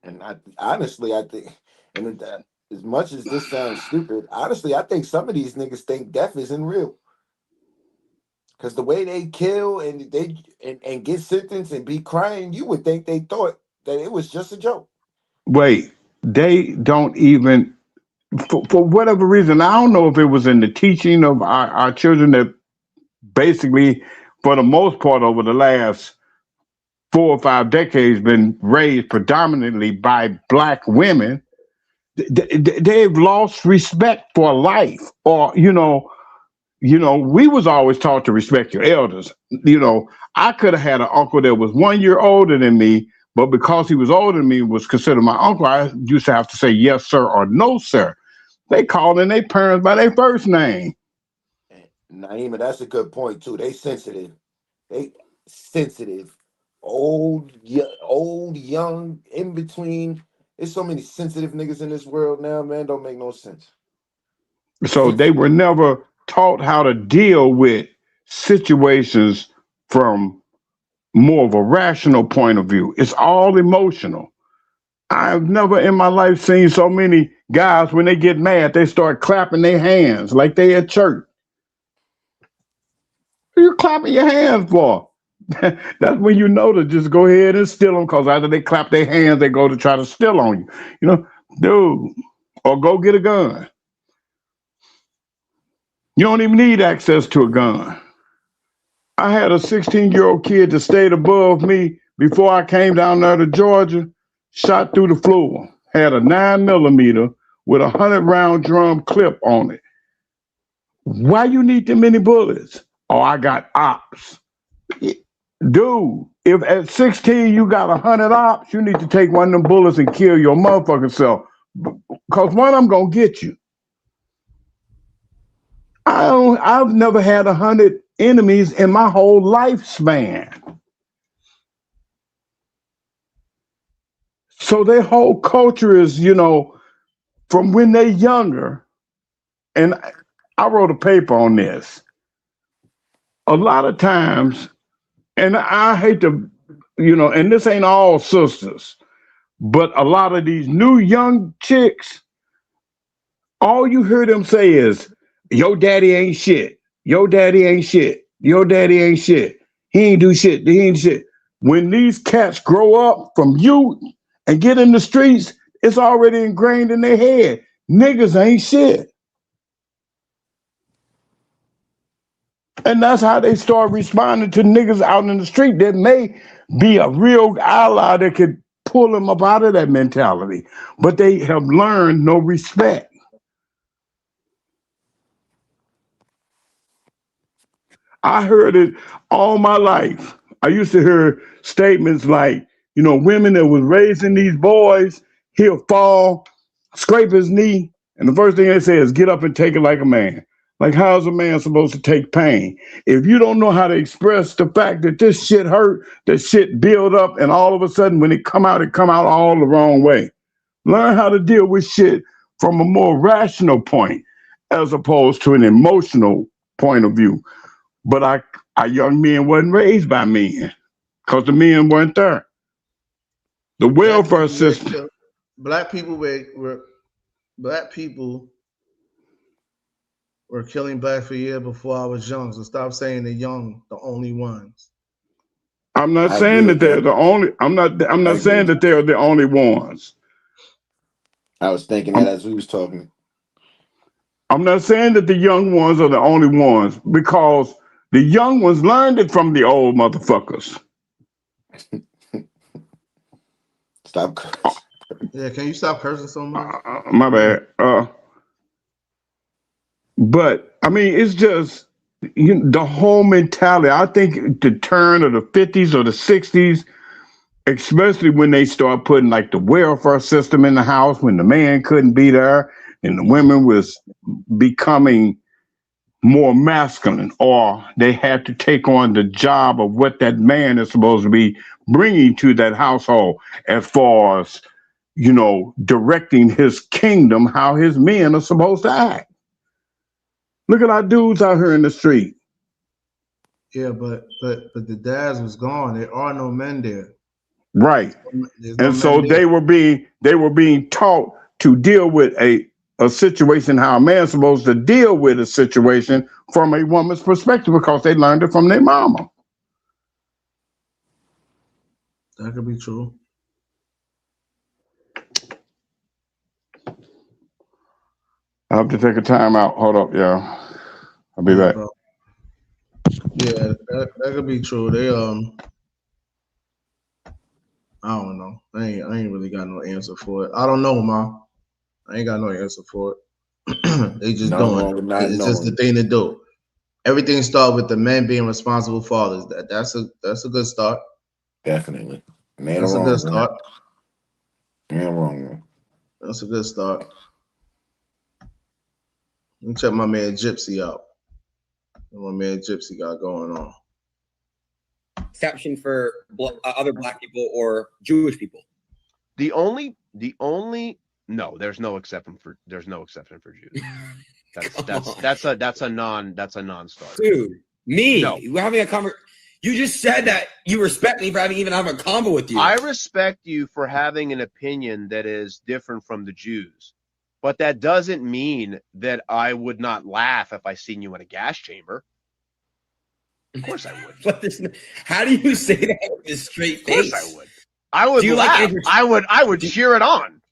And honestly, I think, and as much as this sounds stupid, honestly, I think some of these niggas think death isn't real. Because the way they kill and and get sentenced and be crying, you would think they thought that it was just a joke. Wait, they don't even, for whatever reason, I don't know if it was in the teaching of our children that basically, for the most part, over the last 4 or 5 decades, been raised predominantly by black women. They've lost respect for life, or we was always taught to respect your elders. I could have had an uncle that was 1 year older than me, but because he was older than me, was considered my uncle, I used to have to say yes, sir, or no, sir. They called in their parents by their first name. Naima, that's a good point too. They sensitive. Old, young, in between. There's so many sensitive niggas in this world now, man. Don't make no sense. So they were never taught how to deal with situations from more of a rational point of view. It's all emotional. I've never in my life seen so many guys, when they get mad, they start clapping their hands like they at church. What are you clapping your hands for? That's when you know to just go ahead and steal them, because after they clap their hands, they go to try to steal on you. Dude, or go get a gun. You don't even need access to a gun. I had a 16-year-old kid that stayed above me before I came down there to Georgia, shot through the floor, had a 9mm with a 100-round drum clip on it. Why you need them many bullets? Oh, I got ops. Dude, if at 16 you got 100 ops, you need to take one of them bullets and kill your motherfucking self, because one of them gonna get you. I've never had 100 enemies in my whole lifespan. So their whole culture is, from when they're younger, and I wrote a paper on this. A lot of times, and I hate to, and this ain't all sisters, but a lot of these new young chicks, all you hear them say is, your daddy ain't shit. Your daddy ain't shit. Your daddy ain't shit. He ain't do shit. He ain't shit. When these cats grow up from you and get in the streets, it's already ingrained in their head. Niggas ain't shit. And that's how they start responding to niggas out in the street that may be a real ally that could pull them up out of that mentality. But they have learned no respect. I heard it all my life. I used to hear statements like, women that was raising these boys, he'll fall, scrape his knee, and the first thing they say is get up and take it like a man. Like, how's a man supposed to take pain? If you don't know how to express the fact that this shit hurt, that shit build up, and all of a sudden when it come out all the wrong way. Learn how to deal with shit from a more rational point as opposed to an emotional point of view. But our young men wasn't raised by men because the men weren't there. The welfare system. Black people were killing blacks for a year before I was young. So stop saying the young, the only ones. I'm not saying that they're the only. I'm not saying that they're the only ones. I was thinking that as we was talking. I'm not saying that the young ones are the only ones because the young ones learned it from the old motherfuckers. Stop cursing. Yeah, can you stop cursing so much? My bad. But I mean, it's just the whole mentality. I think the turn of the 50s or the 60s, especially when they start putting like the welfare system in the house, when the man couldn't be there and the women was becoming more masculine, or they had to take on the job of what that man is supposed to be bringing to that household as far as, directing his kingdom, how his men are supposed to act. Look at our dudes out here in the street. Yeah, but the dads was gone. There are no men there. Right. And so they were being taught to deal with a situation, how a man's supposed to deal with a situation from a woman's perspective because they learned it from their mama. That could be true. I have to take a time out. Hold up, y'all. I'll be back. Bro. Yeah, that could be true. They I don't know. I ain't really got no answer for it. I don't know, Ma. I ain't got no answer for it. They just doing it. It's just the thing to do. Everything starts with the men being responsible fathers. That's a good start. Definitely. That's a good start. Man wrong. That's a good start. Let me check my man Gypsy out. What my man Gypsy got going on. Exception for other black people or Jewish people. There's no exception for Jews. That's a non-starter. Dude, we're having a conversation. You just said that you respect me for even having a convo with you. I respect you for having an opinion that is different from the Jews, but that doesn't mean that I would not laugh if I seen you in a gas chamber. Of course I would. But how do you say that with a straight face? Of course I would. I would laugh. I would cheer it on.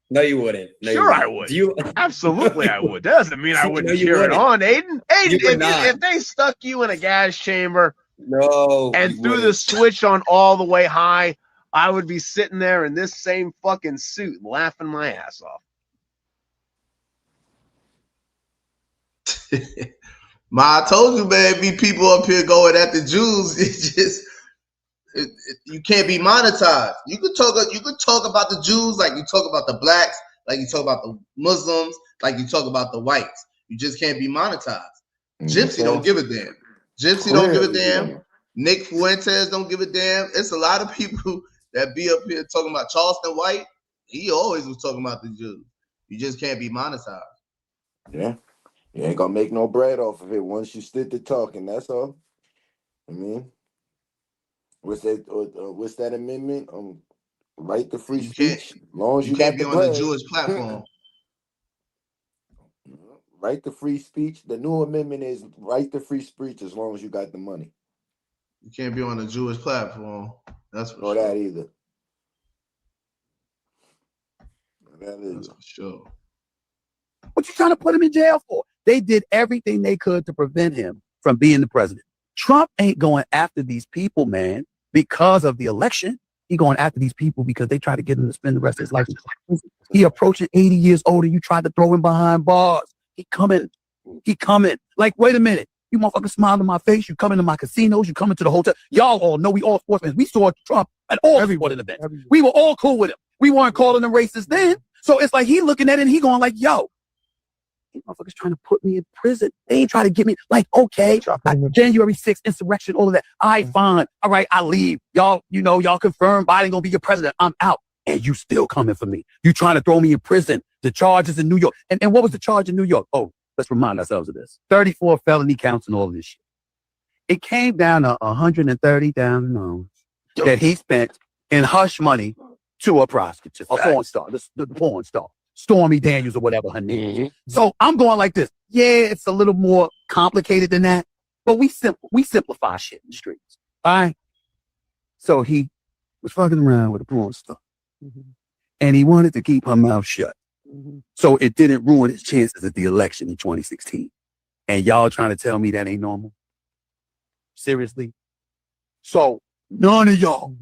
No, you wouldn't. No, sure, I would. Absolutely, I would. That doesn't mean I wouldn't cheer it on, Aiden. If they stuck you in a gas chamber, and threw the switch on all the way high, I would be sitting there in this same fucking suit, laughing my ass off. Ma, I told you, man, be people up here going at the Jews. You can't be monetized. You could talk about the Jews like you talk about the blacks, like you talk about the Muslims, like you talk about the whites. You just can't be monetized. Gypsy don't give a damn. Gypsy don't give a damn. Nick Fuentes don't give a damn. It's a lot of people that be up here talking about Charleston White. He always was talking about the Jews. You just can't be monetized. Yeah. You ain't gonna make no bread off of it once you stick to talking. That's all. I mean, what's that amendment? Right to free speech. As long as you got the bread. You can't be on the Jewish platform. Right to free speech. The new amendment is right to free speech as long as you got the money. You can't be on the Jewish platform. That's for sure. That either. That's for sure. What you trying to put him in jail for? They did everything they could to prevent him from being the president. Trump ain't going after these people, man, because of the election, he going after these people because they try to get him to spend the rest of his life in prison. He approaching 80 years old and you tried to throw him behind bars. He coming. Like, wait a minute. You motherfuckers smile in my face. You come into my casinos. You come into the hotel. Y'all all know we all sportsmen. We saw Trump at all sporting events. We were all cool with him. We weren't calling them racist then. So it's like he looking at it and he going like, yo, these motherfuckers trying to put me in prison. They ain't trying to get me. Like, okay, January 6th, insurrection, all of that. Fine. All right, I leave. Y'all, y'all confirm Biden gonna be your president. I'm out. And you still coming for me. You trying to throw me in prison. The charges in New York. And what was the charge in New York? Oh, let's remind ourselves of this. 34 felony counts and all of this shit. It came down to $130,000 that he spent in hush money to a prostitute, a porn star, the porn star, Stormy Daniels or whatever her name is. So I'm going like this. Yeah, it's a little more complicated than that, but we simplify shit in the streets. All right. So he was fucking around with a porn star, and he wanted to keep her mouth shut. So it didn't ruin his chances at the election in 2016. And y'all trying to tell me that ain't normal? Seriously? So none of y'all.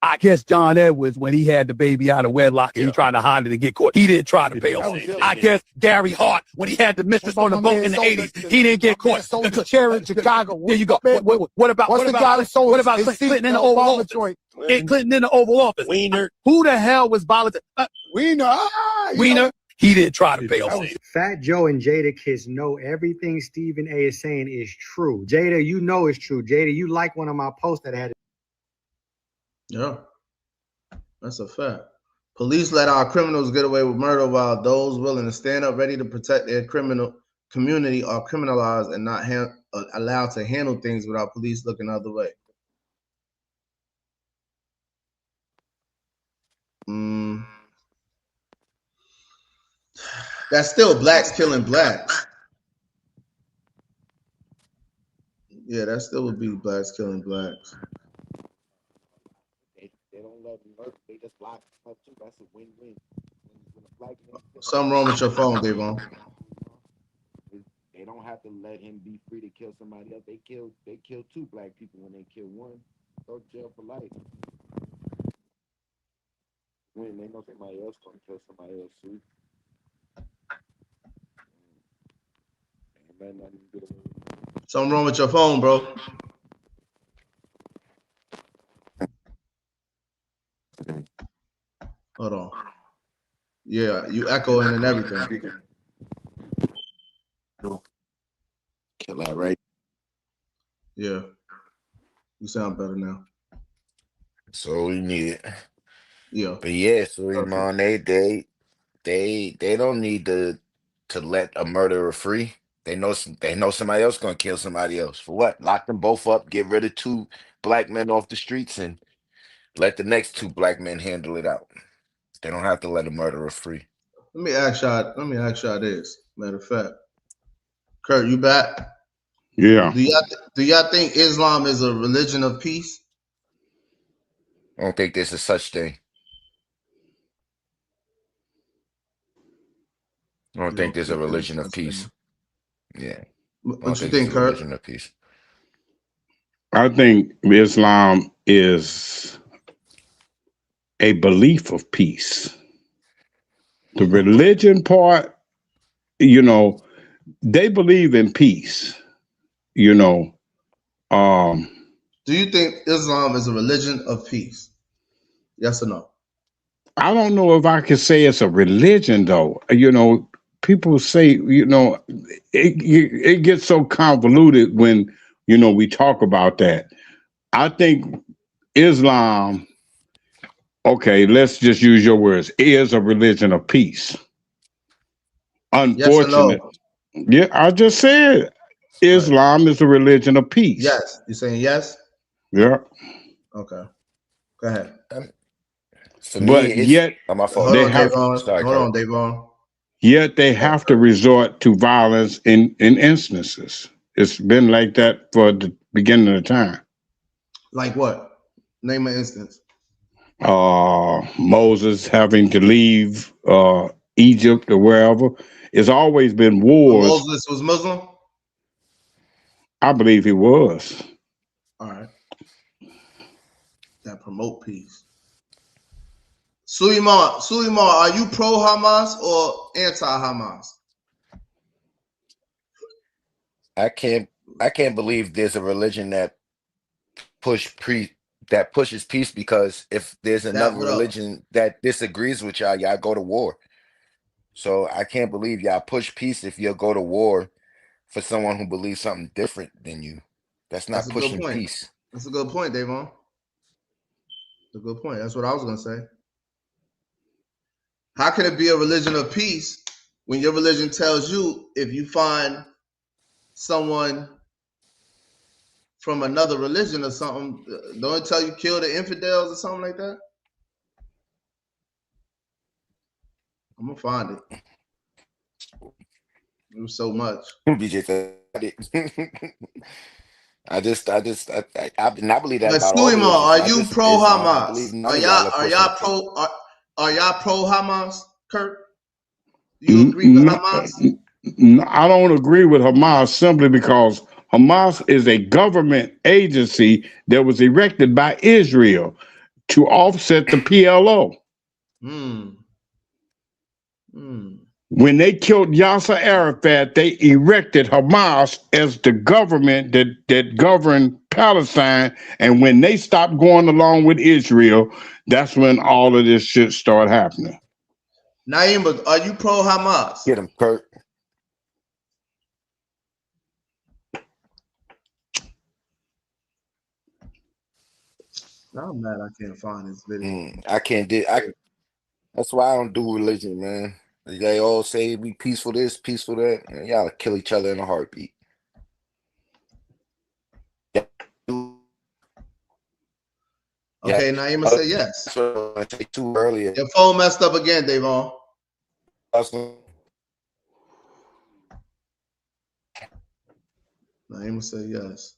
I guess John Edwards, when he had the baby out of wedlock and he tried to hide it and get caught, he didn't try to bail. I guess Gary Hart, when he had the mistress on the boat in the 80s, he didn't get caught. The chair in Chicago. There you go. What about Clinton in the Oval Office? Clinton in the Oval Office. Wiener. Who the hell was volunteer? Wiener. He didn't try to bail. Fat Joe and Jadakiss know everything Stephen A is saying is true. Jada, you know it's true. Jada, you like one of my posts that had it. Yeah, that's a fact. Police let our criminals get away with murder while those willing to stand up ready to protect their criminal community are criminalized and not allowed to handle things without police looking the other way. That's still blacks killing blacks. Yeah, that still would be blacks killing blacks. They don't let them work. They just block them too. That's a win-win. Something wrong with your phone, Davon. They don't have to let him be free to kill somebody else. They kill 2 black people when they kill 1. Go to jail for life. When they know somebody else gonna kill somebody else too. Something wrong with your phone, bro. Hold on. Yeah, you echoing and everything. Kill that, right? Yeah. You sound better now. So we need it. Yeah. But yeah, so man, they don't need to let a murderer free. They know somebody else gonna kill somebody else. For what? Lock them both up, get rid of 2 black men off the streets, and let the next 2 black men handle it out. They don't have to let a murderer free. Let me ask y'all this. Matter of fact. Kurt, you back? Yeah. Do y'all think Islam is a religion of peace? I don't think there's a such thing. I don't think there's a religion of peace. Yeah. What you think, Kurt? Religion of peace. I think Islam is a belief of peace. The religion part, they believe in peace. Do you think Islam is a religion of peace? Yes or no? I don't know if I could say it's a religion, though. People say, it gets so convoluted when, we talk about that. I think Islam, okay, let's just use your words, is a religion of peace. Unfortunate. Yes or no? Yeah, I just said Islam is a religion of peace. Yes. You saying yes? Yeah. Okay. Go ahead. For me, yet my fault. Hold on, Davon. Yet they have to resort to violence in instances. It's been like that for the beginning of the time. Like what? Name an instance. Moses having to leave Egypt or wherever. It's always been wars. Moses was Muslim? I believe he was. All right. that promote peace. Suleiman, are you pro Hamas or anti Hamas? I can't believe there's a religion that pushes peace, because if there's another religion that disagrees with y'all go to war. So I can't believe y'all push peace if you'll go to war for someone who believes something different than you. That's not pushing peace. That's a good point, Davon. That's a good point. That's what I was gonna say. How can it be a religion of peace when your religion tells you if you find someone from another religion or something, don't it tell you kill the infidels or something like that? I'm gonna find it. It was so much. BJ said it. I believe that But about all Suleiman, religions. are Not you just pro Islam. I Hamas? believe none of y'all are pushing. Are y'all pro Hamas, Kurt? Do you agree with Hamas? I don't agree with Hamas simply because Hamas is a government agency that was erected by Israel to offset the PLO. When they killed Yasser Arafat, they erected Hamas as the government that governed Palestine. And when they stopped going along with Israel, that's when all of this shit started happening. Naeem, are you pro Hamas? Get him, Kurt. Now I'm mad I can't find this video. That's why I don't do religion, man. They all say be peaceful this, peaceful that, and y'all kill each other in a heartbeat. Okay, Naima said yes. That's what I said too earlier. Your phone messed up again, Davon. Naima said yes.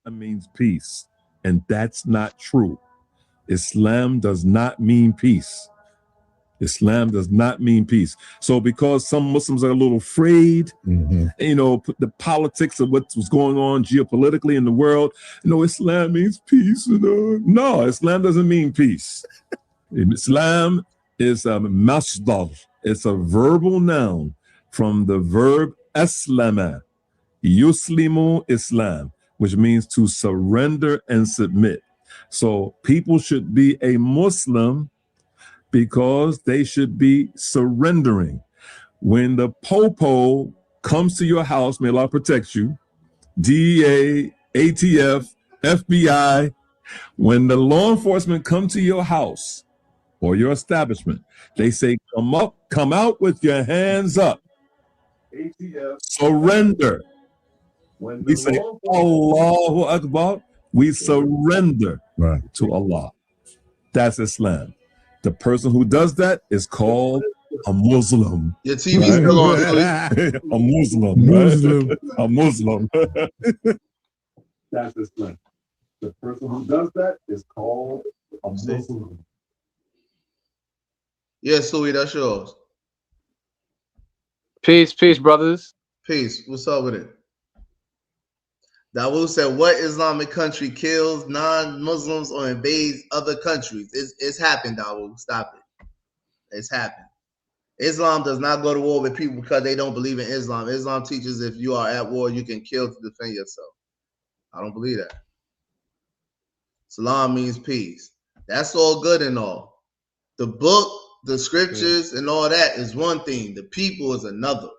That means peace, and that's not true. Islam does not mean peace. Islam does not mean peace. So because some Muslims are a little afraid, the politics of what's going on geopolitically in the world, Islam means peace. No, Islam doesn't mean peace. Islam is a masdar. It's a verbal noun from the verb aslama, yuslimu Islam, which means to surrender and submit. So people should be a Muslim because they should be surrendering. When the popo comes to your house, may Allah protect you, DEA, ATF, FBI, when the law enforcement come to your house or your establishment, they say, come out with your hands up. ATF, surrender. When we say Allahu Akbar, we surrender to Allah. That's Islam. The person who does that is called a Muslim. Your TV's still on, a Muslim, right? A Muslim. That's Islam. The person who does that is called a Muslim. Yes, Louis, that's yours. Peace, brothers. Peace. What's up with it? Dawood said, what Islamic country kills non-Muslims or invades other countries? It's happened, Dawood. Stop it. It's happened. Islam does not go to war with people because they don't believe in Islam. Islam teaches if you are at war, you can kill to defend yourself. I don't believe that. Salam means peace. That's all good and all. The book, the scriptures, and all that is one thing. The people is another.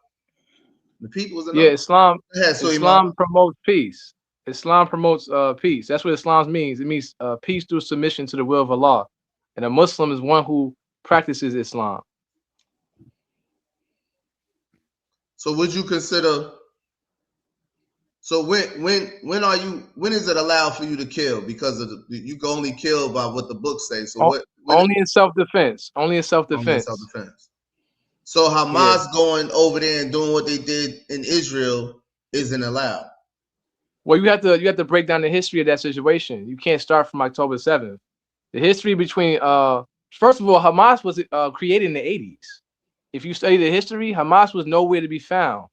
The people is another. Yeah, Islam. Ahead, Islam promotes peace. Islam promotes peace. That's what Islam means. It means peace through submission to the will of Allah. And a Muslim is one who practices Islam. So would you consider? So when is it allowed for you to kill? Because of you can only kill by what the books say. So only in self-defense. Only in self-defense. So Hamas going over there and doing what they did in Israel isn't allowed. Well, you have to break down the history of that situation. You can't start from October 7th. The history between first of all, Hamas was created in the 80s. If you study the history, Hamas was nowhere to be found.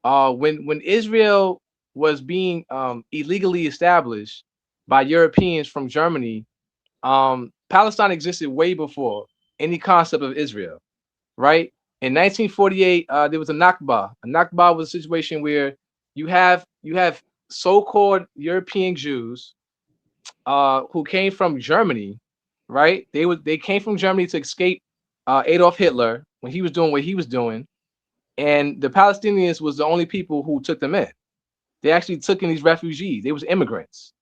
When Israel was being illegally established by Europeans from Germany, Palestine existed way before any concept of Israel, right? In 1948, there was a Nakba. A Nakba was a situation where you have so-called European Jews who came from Germany, right? They came from Germany to escape Adolf Hitler when he was doing what he was doing, and the Palestinians was the only people who took them in. They actually took in these refugees. They was immigrants,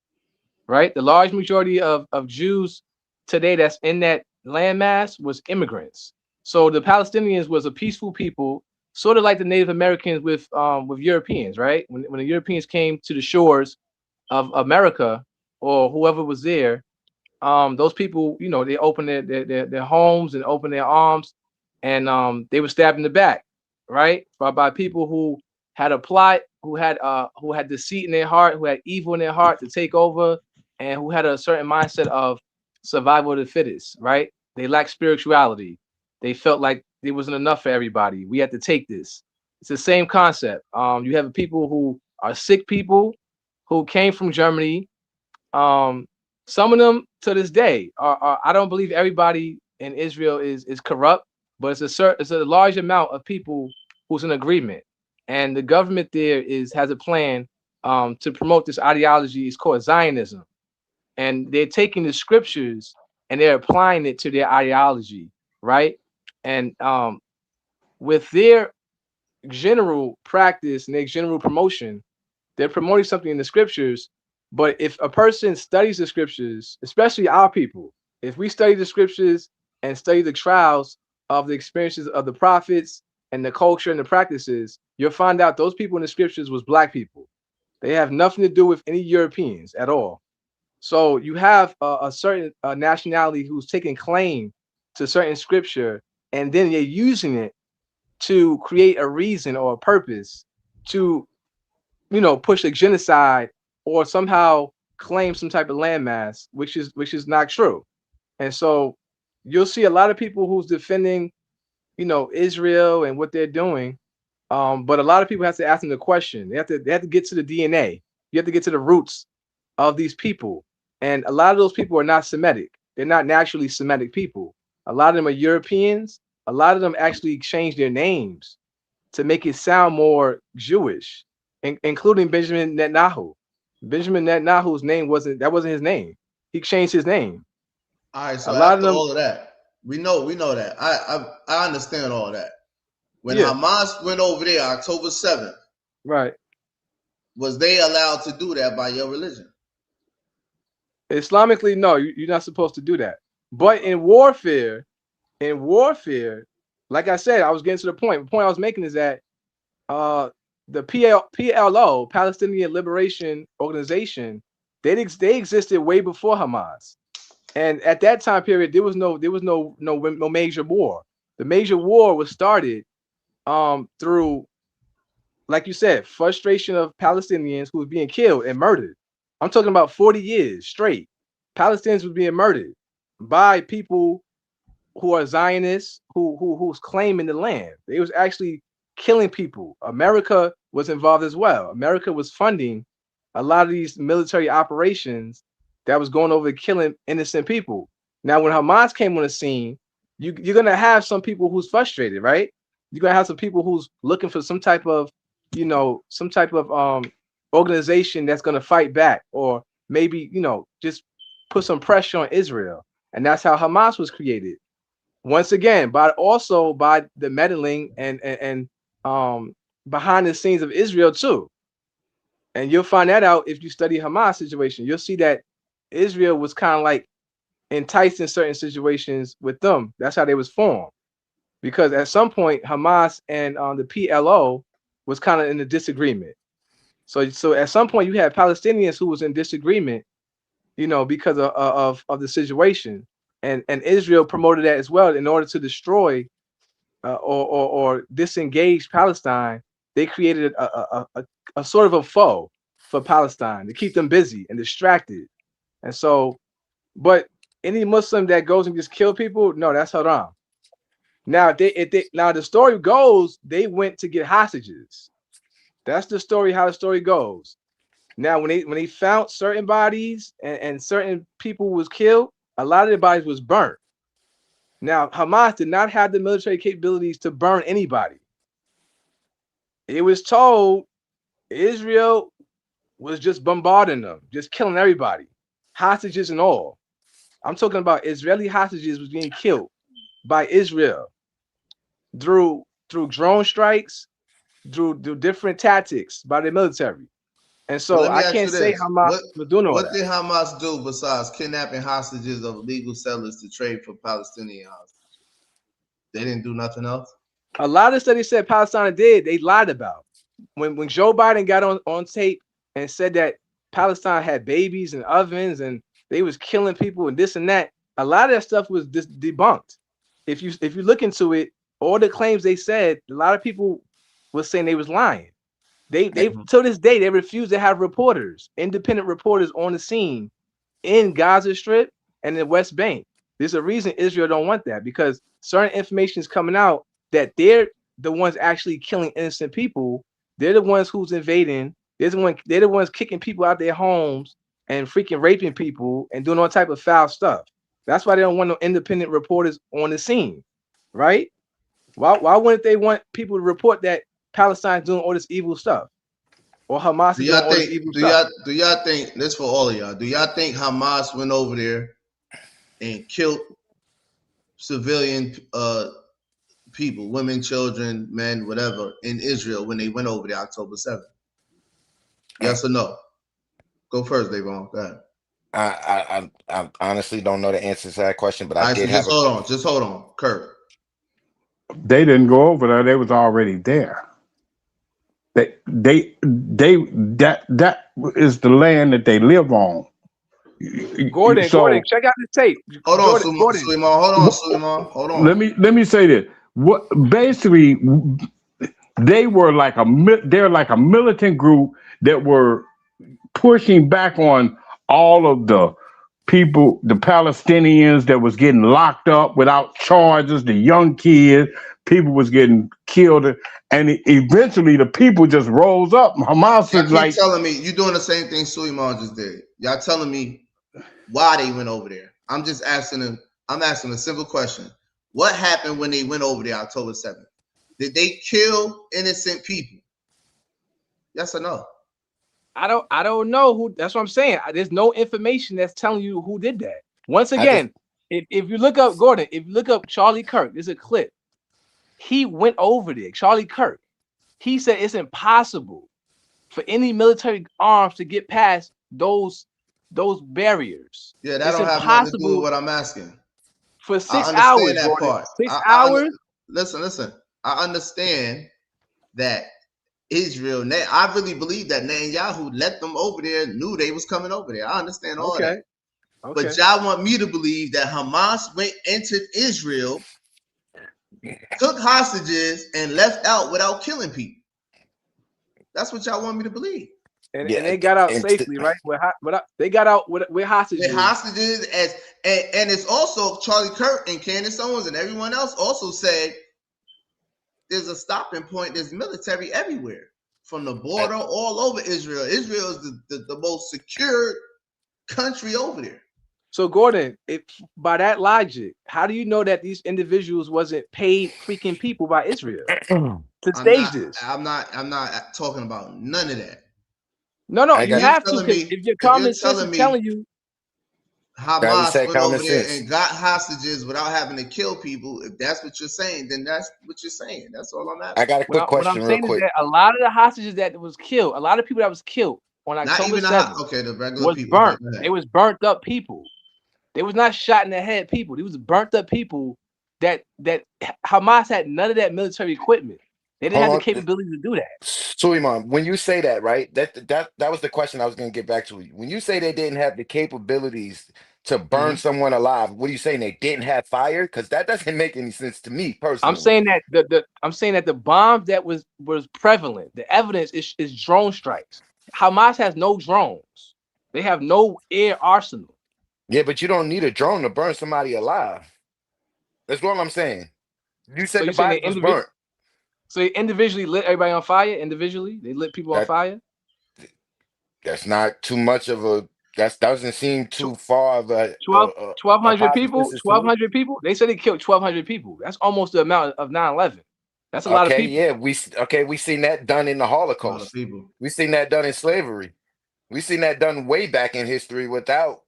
right? The large majority of Jews today that's in that landmass was immigrants. So the Palestinians was a peaceful people, sort of like the Native Americans with Europeans, right? When the Europeans came to the shores of America or whoever was there, those people, you know, they opened their homes and opened their arms, and they were stabbed in the back, right? By people who had a plot, who had deceit in their heart, who had evil in their heart to take over, and who had a certain mindset of survival of the fittest, right? They lacked spirituality. They felt like there wasn't enough for everybody. We had to take this. It's the same concept. You have people who are sick people who came from Germany. Some of them to this day are I don't believe everybody in Israel is corrupt, but it's a large amount of people who's in agreement. And the government there has a plan to promote this ideology. It's called Zionism. And they're taking the scriptures and they're applying it to their ideology, right? And with their general practice and their general promotion, they're promoting something in the scriptures. But if a person studies the scriptures, especially our people, if we study the scriptures and study the trials of the experiences of the prophets and the culture and the practices, you'll find out those people in the scriptures was black people. They have nothing to do with any Europeans at all. So you have a certain nationality who's taking claim to certain scripture, and then they're using it to create a reason or a purpose to, you know, push a genocide or somehow claim some type of landmass, which is not true. And so you'll see a lot of people who's defending, you know, Israel and what they're doing. But a lot of people have to ask them the question. They have to get to the DNA. You have to get to the roots of these people. And a lot of those people are not Semitic. They're not naturally Semitic people. A lot of them are Europeans. A lot of them actually changed their names to make it sound more Jewish, including Benjamin Netanyahu. Benjamin Netanyahu's name wasn't his name. He changed his name. All right, so after all of that, we know that. I understand all that. When Hamas went over there October 7th, right? Was they allowed to do that by your religion? Islamically, no, you're not supposed to do that. But in warfare, like I said, I was getting to the point. The point I was making is that the PLO, Palestinian Liberation Organization, they existed way before Hamas. And at that time period, there was no major war. The major war was started through, like you said, frustration of Palestinians who were being killed and murdered. I'm talking about 40 years straight. Palestinians were being murdered by people who are Zionists, who's claiming the land. They was actually killing people. America was involved as well. America was funding a lot of these military operations that was going over killing innocent people. Now, when Hamas came on the scene, you're gonna have some people who's frustrated, right? You're gonna have some people who's looking for some type of, you know, organization that's gonna fight back, or maybe, you know, just put some pressure on Israel. And that's how Hamas was created. Once again, but also by the meddling and behind the scenes of Israel too. And you'll find that out if you study Hamas situation. You'll see that Israel was kind of like enticed in certain situations with them. That's how they was formed. Because at some point, Hamas and the PLO was kind of in a disagreement. So at some point, you had Palestinians who was in disagreement, you know, because of the situation. And Israel promoted that as well in order to destroy or disengage Palestine. They created a sort of a foe for Palestine to keep them busy and distracted. And so, but any Muslim that goes and just kill people, no, that's haram. Now, now the story goes, they went to get hostages. That's the story, how the story goes. Now, when they found certain bodies and certain people was killed, a lot of their bodies was burnt. Now, Hamas did not have the military capabilities to burn anybody. It was told Israel was just bombarding them, just killing everybody, hostages and all. I'm talking about Israeli hostages was being killed by Israel through drone strikes, through different tactics by the military. And Well, so let me I ask can't you say this: Hamas was doing all what that. did Hamas do besides kidnapping hostages of legal settlers to trade for Palestinian hostages? They didn't do nothing else. A lot of studies said Palestine did. They lied about when Joe Biden got on tape and said that Palestine had babies and ovens and they was killing people and this and that. A lot of that stuff was debunked. If you look into it, all the claims they said, a lot of people was saying they was lying. They to this day they refuse to have reporters, independent reporters on the scene in Gaza Strip and the West Bank. There's a reason Israel don't want that, because certain information is coming out that they're the ones actually killing innocent people. They're the ones who's invading. They're the ones kicking people out their homes and freaking raping people and doing all type of foul stuff. That's why they don't want no independent reporters on the scene, right? Why wouldn't they want people to report that Palestine's doing all this evil stuff or Hamas is doing all this evil stuff? Do y'all think this for all of y'all? Do y'all think Hamas went over there and killed civilian people, women, children, men, whatever, in Israel when they went over there October 7th? Yes or no? Go first, Davon. Go ahead. I honestly don't know the answer to that question, but I did have. Just hold on, Kurt. They didn't go over there; they was already there. That is the land that they live on. Gordon, check out the tape. Hold on, Suleiman. Hold on. Let me say this. What basically they're like a militant group that were pushing back on all of the people, the Palestinians that was getting locked up without charges, the young kids, people was getting killed, and eventually the people just rose up. Hamas is like telling me you're doing the same thing Suleiman just did. Y'all telling me why they went over there. I'm just asking them. I'm asking a simple question. What happened when they went over there October 7th? Did they kill innocent people? Yes or no? I don't know who. That's what I'm saying. There's no information that's telling you who did that. Once again, if you look up Gordon, if you look up Charlie Kirk, there's a clip. He went over there. Charlie Kirk. He said it's impossible for any military arms to get past those barriers. Yeah, that don't have nothing to do with what I'm asking. For 6 hours, that Gordon. part. 6 hours. Listen. I understand that Israel. I really believe that Netanyahu let them over there, knew they was coming over there. I understand all that. Okay. But y'all want me to believe that Hamas entered Israel, took hostages, and left out without killing people. That's what y'all want me to believe. And they got out safely, right? They got out with hostages. With hostages, and it's also Charlie Kirk and Candace Owens and everyone else also said there's a stopping point. There's military everywhere, from the border all over Israel. Israel is the most secure country over there. So Gordon, by that logic, how do you know that these individuals wasn't paid freaking people by Israel to stage this? I'm not talking about none of that. No, you have to. If your common sense is telling you Hamas went over there and got hostages without having to kill people, if that's what you're saying, then that's what you're saying. That's all I'm asking. I got a quick question. What I'm saying is that a lot of the hostages that was killed, a lot of people that was killed on October 7th, the regular was people burnt. It was burnt up people. They was not shot in the head people. They was burnt up people that Hamas had none of that military equipment. They didn't have the capability to do that. Suleiman, when you say that, right? That was the question I was going to get back to. When you say they didn't have the capabilities to burn someone alive, what are you saying? They didn't have fire? Because that doesn't make any sense to me personally. I'm saying that the bombs that was prevalent, the evidence is drone strikes. Hamas has no drones. They have no air arsenal. Yeah, but you don't need a drone to burn somebody alive. That's what I'm saying. You said the body was burnt. So they individually lit everybody on fire. Individually, they lit people on fire. That's not too much of a. That doesn't seem too far of a 1,200 people. hypothesis to me. 1,200 people. They said they killed 1,200 people. That's almost the amount of 9/11. That's a lot of Okay, people. yeah, we seen that done in the Holocaust. People. We seen that done in slavery. We seen that done way back in history without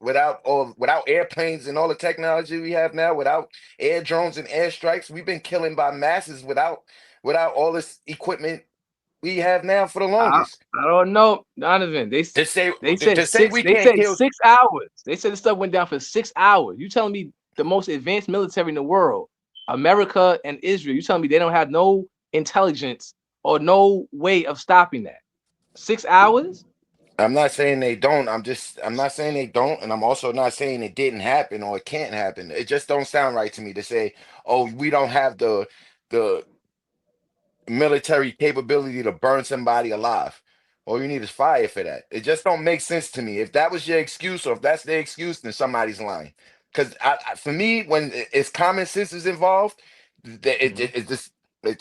airplanes and all the technology we have now, without air drones and airstrikes. We've been killing by masses without all this equipment we have now for the longest. I don't know, Donovan. They said we can't kill. 6 hours. They said the stuff went down for 6 hours. You telling me the most advanced military in the world, America and Israel, you telling me they don't have no intelligence or no way of stopping that? 6 hours? I'm not saying they don't. I'm not saying they don't, and I'm also not saying it didn't happen or it can't happen. It just don't sound right to me to say, oh, we don't have the military capability to burn somebody alive. All you need is fire for that. It just don't make sense to me. If that was your excuse, or if that's their excuse, then somebody's lying. Because for me, when it's common sense is involved, it's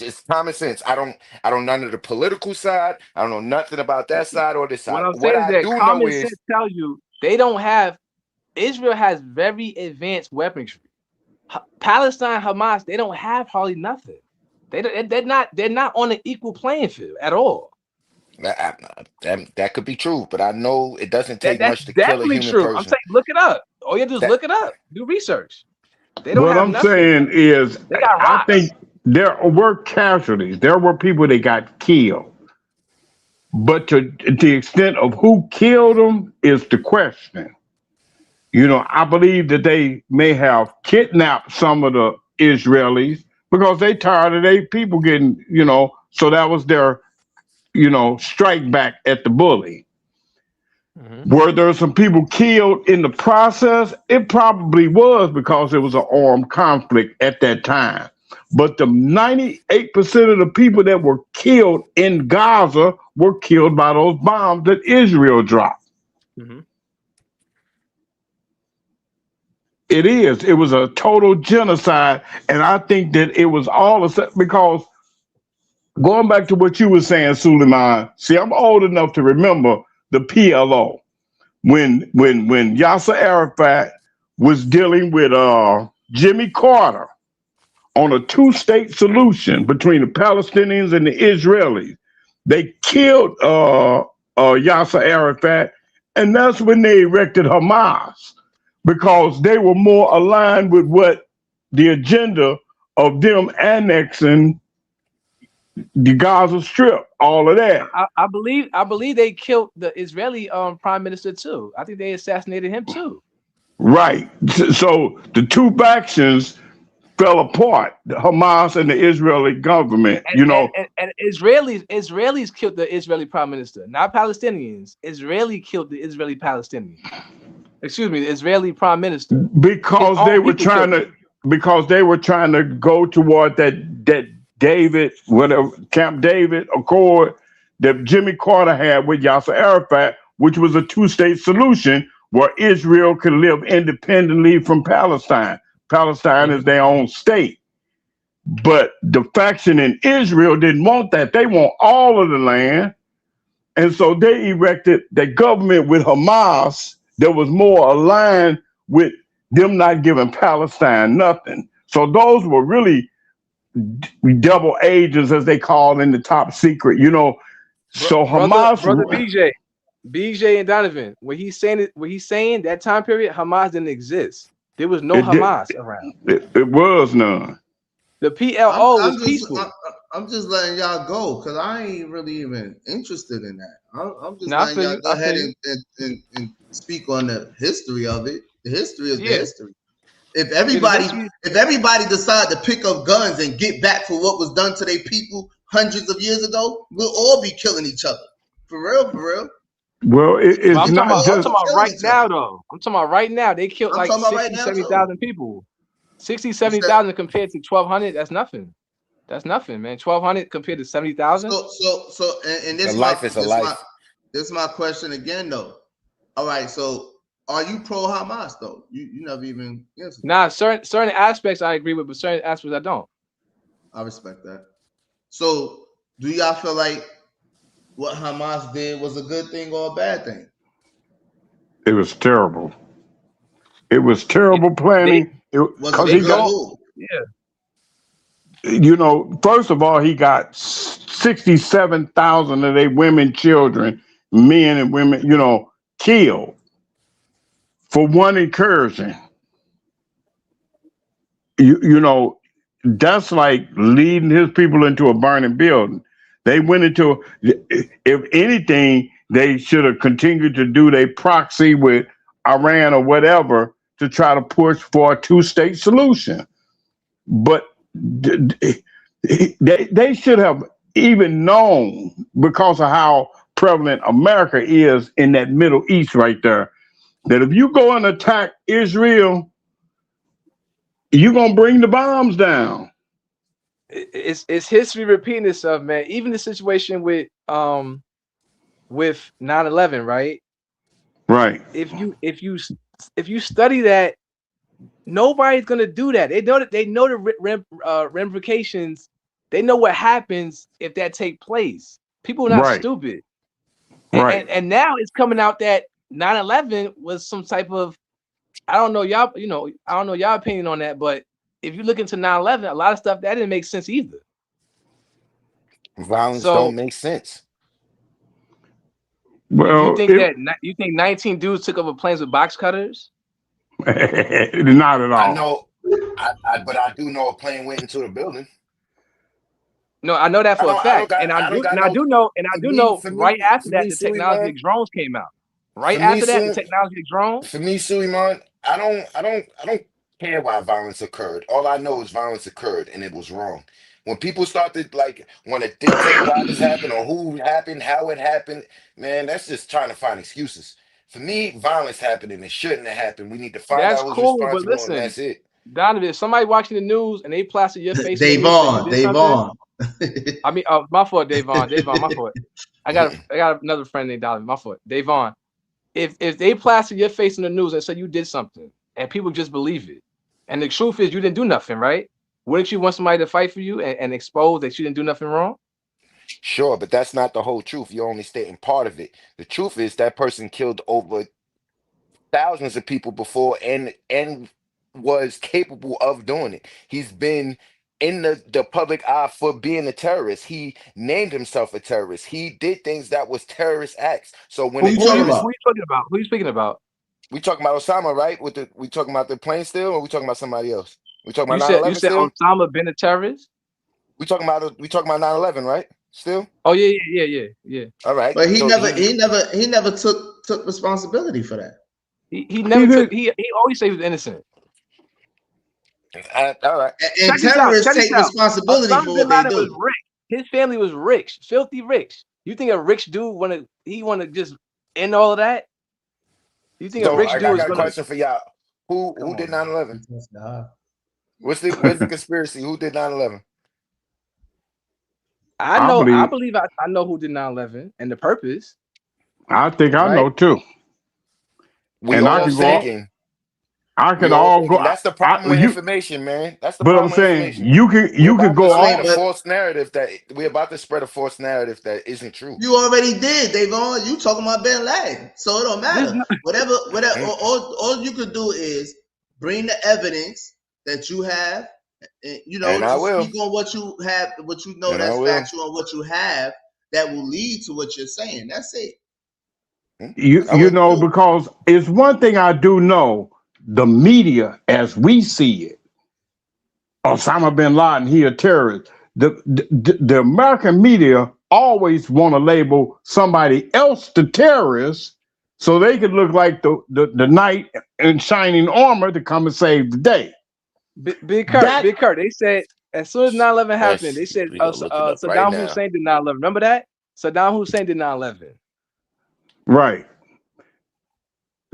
just common sense. I don't none of the political side. I don't know nothing about that side or this side. What I'm What saying is I that do know common is sense tells you they don't have. Israel has very advanced weaponry. Palestine, Hamas, they don't have hardly nothing. They're not on an equal playing field at all. that could be true, but I know it doesn't take That's much to kill a definitely human true. I'm person. saying look it up. All you have to do is look it up. Do research. They don't What have I'm nothing. saying is, They got I rocks. think there were casualties. There were people that got killed. But to the extent of who killed them is the question. I believe that they may have kidnapped some of the Israelis because they tired of their people getting, so that was their, strike back at the bully. Were there some people killed in the process? It probably was because it was an armed conflict at that time. But the 98% of the people that were killed in Gaza were killed by those bombs that Israel dropped. It was a total genocide. And I think that it was all because going back to what you were saying, Suleiman, see, I'm old enough to remember the PLO. When Yasser Arafat was dealing with Jimmy Carter on a two-state solution between the Palestinians and the Israelis, they killed Yasser Arafat, and that's when they erected Hamas, because they were more aligned with what the agenda of them annexing the Gaza Strip, all of that. I believe they killed the Israeli prime minister too. I think they assassinated him too. Right. So the two factions fell apart, the Hamas and the Israeli government. And Israelis killed the Israeli prime minister, not Palestinians. Israeli killed the Israeli Palestinian. Excuse me, the Israeli prime minister. Because they were trying to go toward that David, whatever, Camp David Accord that Jimmy Carter had with Yasser Arafat, which was a two-state solution where Israel could live independently from Palestine. Palestine is their own state. But the faction in Israel didn't want that. They want all of the land. And so they erected the government with Hamas that was more aligned with them not giving Palestine nothing. So those were really double agents, as they call in the top secret, So Hamas, brother BJ and Donovan, when he's saying that time period, Hamas didn't exist. There was no Hamas around. It was none. The PLO was peaceful. I'm just letting y'all go because I ain't really even interested in that. I'm just letting y'all go ahead and speak on the history of it. The history is the history. If everybody decide to pick up guns and get back for what was done to their people hundreds of years ago, we'll all be killing each other. For real, for real. Well, it's I'm not talking just about right now, though. I'm talking about right now. They killed like 70,000 people. 70,000 compared to 1,200. That's nothing. That's nothing, man. 1,200 compared to 70,000. So, and this is my question again, though. All right, so are you pro Hamas though? You never even answered. Nah, certain aspects I agree with, but certain aspects I don't. I respect that. So, do y'all feel like what Hamas did was a good thing or a bad thing? It was terrible. It was terrible planning. Because he got, you know, first of all, he got 67,000 of their women, children, men and women, you know, killed for one incursion. You know, that's like leading his people into a burning building. They went into, if anything, they should have continued to do their proxy with Iran or whatever to try to push for a two-state solution. But they should have even known, because of how prevalent America is in that Middle East right there, that if you go and attack Israel, you're going to bring the bombs down. It's history repeating itself, man. Even the situation with 9/11, right? Right. If you study that, nobody's gonna do that. They know the ramifications. They know what happens if that take place. People are not stupid. And now it's coming out that 9/11 was some type of, I don't know y'all opinion on that, but if you look into 9/11, a lot of stuff that didn't make sense either. Violence don't make sense. Well, you think 19 dudes took over planes with box cutters? Not at all. I know, but I do know a plane went into the building. No, I know that for a fact, and I do know right after that the technology of drones came out. Right after that, the technology of drones. For me, Suleiman, I don't care why violence occurred. All I know is violence occurred, and it was wrong. When people started want to dictate why this happened or who happened, how it happened, man, that's just trying to find excuses. For me, violence happened and it shouldn't have happened. We need to find out who's responsible, but listen, and that's it. Donovan, if somebody watching the news and they plaster your face, Davon. I mean, my fault, Davon, my fault. I got another friend named Donovan. My fault, Davon. If they plaster your face in the news and say you did something, and people just believe it, and the truth is you didn't do nothing, right? Wouldn't you want somebody to fight for you and expose that you didn't do nothing wrong? Sure, but that's not the whole truth. You're only stating part of it. The truth is that person killed over thousands of people before and was capable of doing it. He's been in the public eye for being a terrorist. He named himself a terrorist. He did things that was terrorist acts. So when who you talking about? Who you speaking about? We talking about Osama, right? We talking about the plane still, or we talking about somebody else? We talking about 9/11 you said still? Osama been a terrorist? We talking about 9/11, right? Still? Oh yeah. All right. But he never took responsibility for that. He never took. He always said he was innocent. All right. And terrorists take responsibility for what they do. Was rich. His family was rich, filthy rich. You think a rich dude wanna just end all of that? You think a rich dude? I got a question for y'all. Who did 9/11? What's the conspiracy? Who did 9/11? I believe I know who did 9/11 and the purpose. I think I know too. I can all go. That's the problem with information, man. That's the problem. But I'm saying you could go on a false narrative that we're about to spread a false narrative that isn't true. You already did, Davon. You talking about Ben Laden, so it don't matter. Whatever. All you could do is bring the evidence that you have. You know, speak on what you have, what you know that's factual, on what you have that will lead to what you're saying. That's it. You know, because it's one thing I do know. The media, as we see it, Osama bin Laden, he a terrorist. The American media always want to label somebody else the terrorist so they could look like the knight in shining armor to come and save the day. Big Kurt, they said as soon as 9/11 happened, they said Saddam Hussein did 9/11. Remember that? Saddam Hussein did 9/11. Right.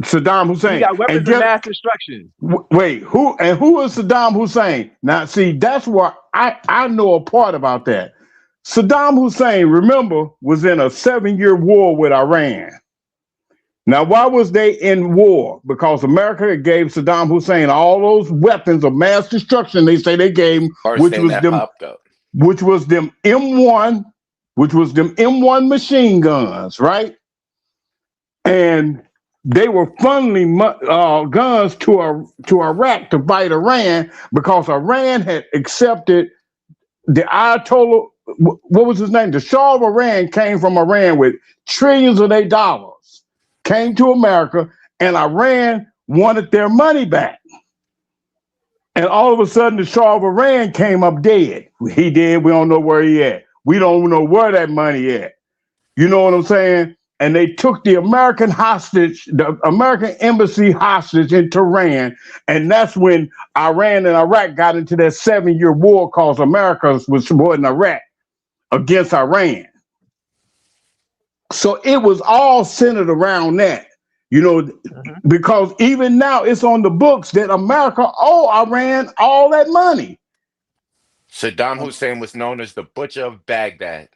Saddam Hussein. He got weapons of mass destruction. Wait, who is Saddam Hussein? Now, see, that's what I know a part about that. Saddam Hussein, remember, was in a 7-year war with Iran. Now, why was they in war? Because America gave Saddam Hussein all those weapons of mass destruction. They say they gave him, which was them M1 which was them M1 machine guns, right? And they were funneling guns to Iraq to fight Iran because Iran had accepted the Ayatollah. What was his name? The Shah of Iran came from Iran with trillions of their dollars, came to America, and Iran wanted their money back. And all of a sudden, the Shah of Iran came up dead. He did. We don't know where he at. We don't know where that money at. You know what I'm saying? And they took the American hostage, the American embassy hostage in Tehran. And that's when Iran and Iraq got into that 7-year war because America was supporting Iraq against Iran. So it was all centered around that, you know, because even now it's on the books that America owe Iran all that money. Saddam Hussein was known as the Butcher of Baghdad.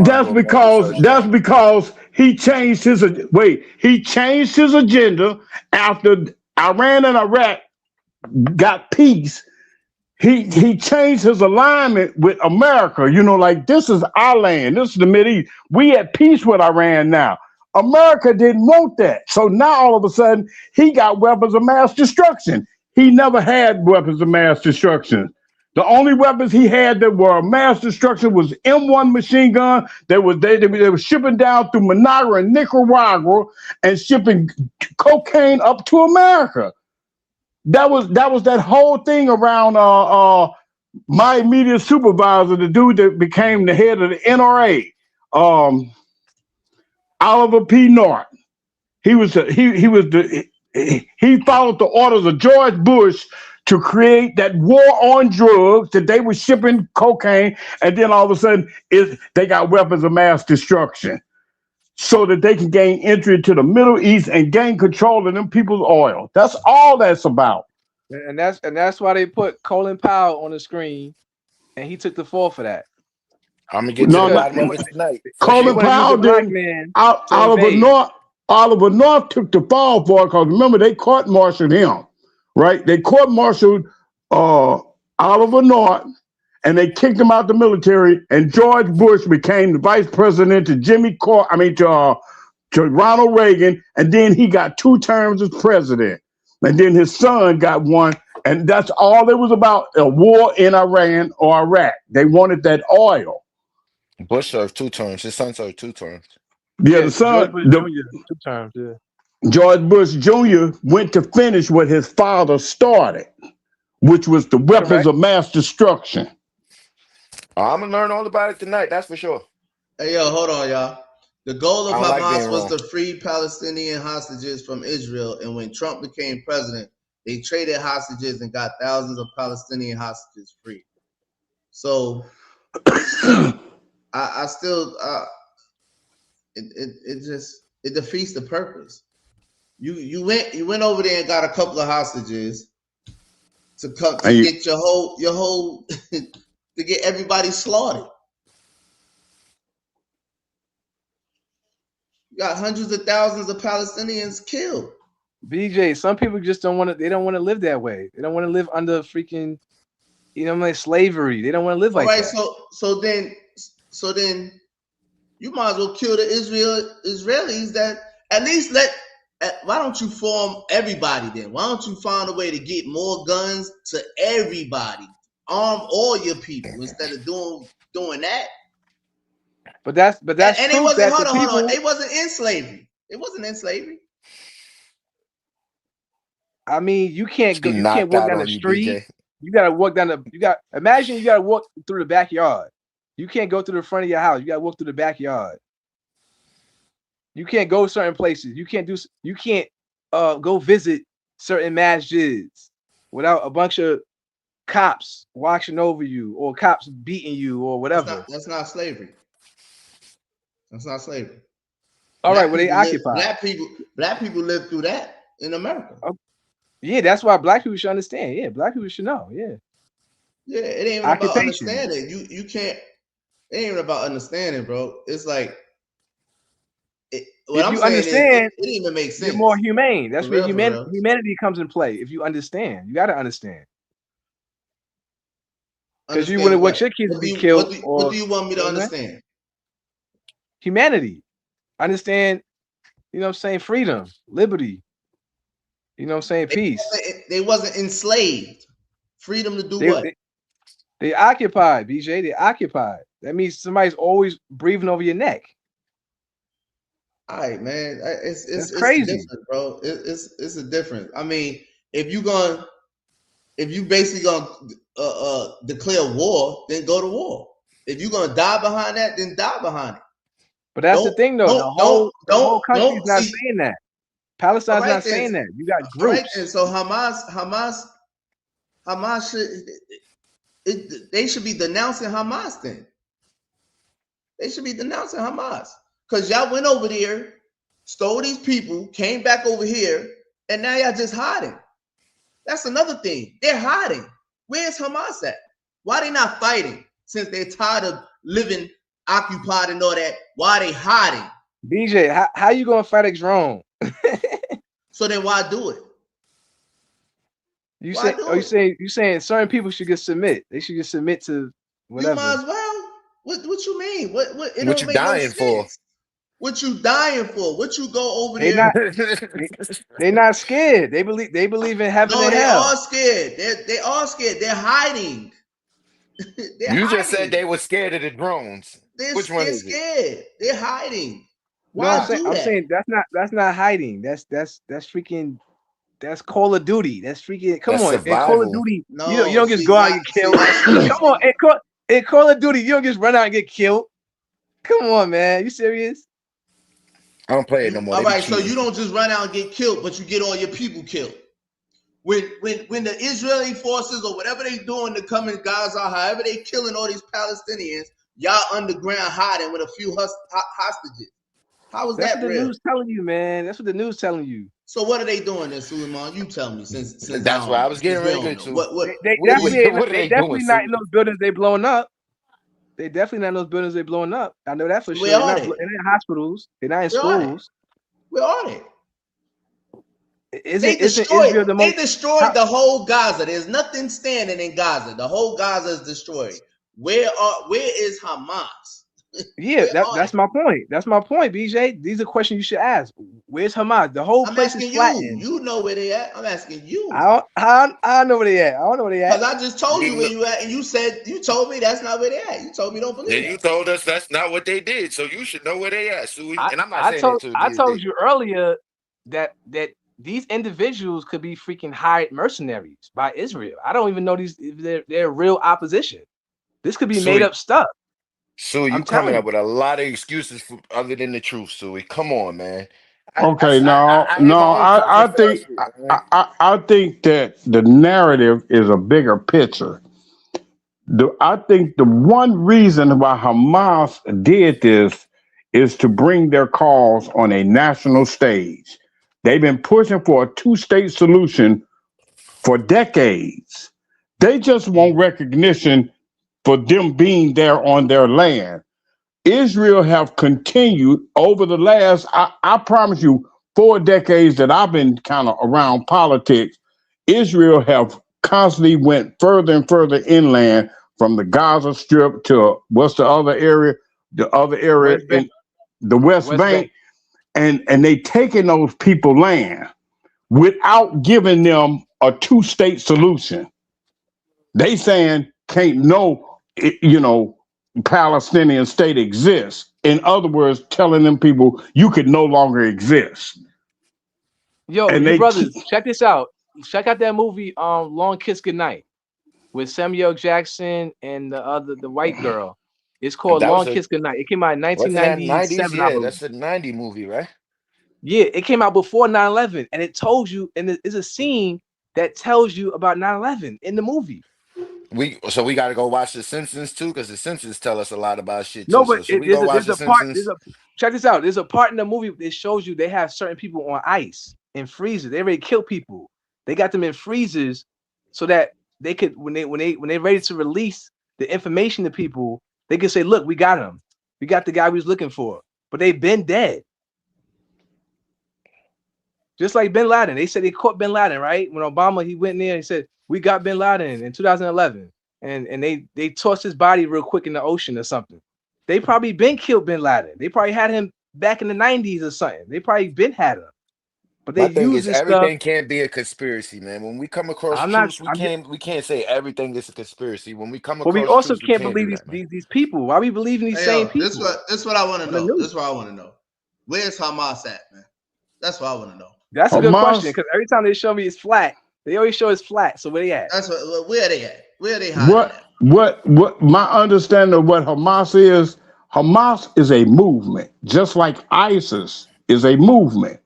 That's because he changed his agenda after Iran and Iraq got peace. He changed his alignment with America. You know, like, this is our land. This is the Mideast. We at peace with Iran now. America didn't want that. So now all of a sudden he got weapons of mass destruction. He never had weapons of mass destruction. The only weapons he had that were mass destruction was M1 machine gun. They were shipping down through Managua and Nicaragua and shipping cocaine up to America. That was that whole thing around my immediate supervisor, the dude that became the head of the NRA, Oliver P. North. He followed the orders of George Bush to create that war on drugs, that they were shipping cocaine, and then all of a sudden they got weapons of mass destruction so that they can gain entry to the Middle East and gain control of them people's oil. That's all that's about. And that's why they put Colin Powell on the screen, and he took the fall for that. I'm gonna get to the bottom of it tonight. Colin Powell did. Oliver North took the fall for it because remember they court-martialed him, right? They court-martialed Oliver North, and they kicked him out the military. And George Bush became the vice president to Ronald Reagan, and then he got 2 terms as president, and then his son got 1, and that's all it was about: a war in Iran or Iraq. They wanted that oil. Bush served 2 terms. His son served 2 terms. Yeah, the son, George Bush Jr. 2 terms. Yeah. George Bush Jr. went to finish what his father started, which was the weapons of mass destruction. I'm gonna learn all about it tonight. That's for sure. Hey, yo, hold on, y'all. The goal of Hamas was to free Palestinian hostages from Israel, and when Trump became president, they traded hostages and got thousands of Palestinian hostages free. So, I still, it defeats the purpose. You went over there and got a couple of hostages to get your whole to get everybody slaughtered. You got hundreds of thousands of Palestinians killed. BJ, some people just don't want to. They don't want to live that way. They don't want to live under freaking, like slavery. They don't want to live like that. So then, you might as well kill the Israelis. That at least why don't you form everybody then? Why don't you find a way to get more guns to everybody? Arm all your people instead of doing that. But that's and it wasn't. Hold on. They wasn't in slavery. It wasn't in slavery. I mean, you can't walk down the street. You gotta walk down imagine you gotta walk through the backyard. You can't go through the front of your house. You gotta walk through the backyard. You can't go certain places. You can't go visit certain masjids without a bunch of cops watching over you or cops beating you or whatever. That's not slavery. That's not slavery. All right, well, they occupy. Black people live through that in America. Yeah, that's why black people should understand. Yeah, black people should know. Yeah. Yeah, it ain't even about understanding. You can't. It ain't even about understanding, bro. It's like what I'm saying understand, it didn't even make sense. You're more humane. That's where humanity comes in play. If you understand, you got to understand. Because you wouldn't want your kids to be killed. What do you want me to understand? Humanity. Understand, you know what I'm saying? Freedom, liberty. You know what I'm saying? Peace. They wasn't enslaved. Freedom to do what? They occupied, BJ. They occupied. That means somebody's always breathing over your neck. All right, man. It's crazy, different, bro. It's a difference. I mean, if you basically gonna declare war, then go to war. If you're gonna die behind that, then die behind it. But that's the thing, though. The whole country's not saying that. Palestine's not saying that. You got groups. Right, and so Hamas they should be denouncing Hamas then. They should be denouncing Hamas. Because y'all went over there, stole these people, came back over here, and now y'all just hiding. That's another thing. They're hiding. Where's Hamas at? Why they not fighting? Since they're tired of living occupied and all that, why are they hiding? BJ, how you gonna fight against Rome? So then why do it? You saying certain people should just submit. They should just submit to whatever. You might as well. What you mean? What you dying for? What you dying for? What you go over there? They not scared. They believe in heaven and hell. They are scared. They are scared. They're hiding. Just said they were scared of the drones. Which one is scared? They're hiding. Why I'm saying that's not hiding. That's freaking. That's Call of Duty. That's freaking. Come on, in Call of Duty, you don't just go out and get killed. Come on, in Call of Duty, you don't just run out and get killed. Come on, man. You serious? I don't play it no more. All right, so you don't just run out and get killed, but you get all your people killed. When the Israeli forces or whatever they doing to come in Gaza, however they killing all these Palestinians, y'all underground hiding with a few hostages. How is that real? That's what the news telling you, man. That's what the news telling you. So what are they doing then, Suleiman? You tell me. Since that's why I was getting ready to. They definitely not in those buildings they blowing up. They definitely not in those buildings they blowing up. I know that for sure. They're not in hospitals. They're not in schools. Where are they? They destroyed the whole Gaza. There's nothing standing in Gaza. The whole Gaza is destroyed. Where is Hamas? Yeah, that's my point. That's my point, BJ. These are questions you should ask. Where's Hamas? The whole place is flattened. You know where they at. I'm asking you. I know where they at. I don't know where they at. Because I just told you where you at, and you told me that's not where they at. You told me don't believe it. Then you told us that's not what they did, so you should know where they at, Suey. And I'm not saying that to I told you earlier that these individuals could be freaking hired mercenaries by Israel. I don't even know they're real opposition. This could be made up stuff. Suey, you coming up with a lot of excuses other than the truth, Suey. Come on, man. I think that the narrative is a bigger picture. I think the one reason why Hamas did this is to bring their cause on a national stage. They've been pushing for a two-state solution for decades. They just want recognition for them being there on their land. Israel have continued over the last, I promise you, 4 decades that I've been kind of around politics. Israel have constantly went further and further inland from the Gaza Strip to what's the other area? The other area in the West Bank. And they taking those people land without giving them a two-state solution. They saying can't Palestinian state exists. In other words, telling them people you could no longer exist. Yo, and brothers, check this out. Check out that movie, Long Kiss Goodnight, with Samuel Jackson and the white girl. It's called Long Kiss Goodnight. It came out in 1997. Yeah, that's a 90 movie, right? Yeah, it came out before 9/11, and it told you, and there's a scene that tells you about 9/11 in the movie. We got to go watch The Simpsons too, because The Simpsons tell us a lot about shit too. No, but so there's a part. Check this out. There's a part in the movie that shows you they have certain people on ice in freezers. They already killed people. They got them in freezers so that they could, when they're ready to release the information to people, they can say, "Look, we got him. We got the guy we was looking for." But they've been dead. Just like Bin Laden. They said they caught Bin Laden, right? When Obama, he went in there and said, "We got Bin Laden in 2011." and they tossed his body real quick in the ocean or something. They probably been killed Bin Laden. They probably had him back in the 90s or something. They probably been had him. But they My thing use is this stuff. everything can't be a conspiracy, man. When we come across I'm not. truths, we can't say everything is a conspiracy. When we come But we across also truths, we can't can't do believe that, man. these people. Why we believe in these Hey, same yo, people? this what I want to On the know. news. This is what I want to know. Where's Hamas at, man? That's what I want to know. That's a good question Hamas, because every time they show me it's flat, they always show it's flat. So where they at? That's where they at? Where are they hiding at? what my understanding of what Hamas is a movement, just like ISIS is a movement.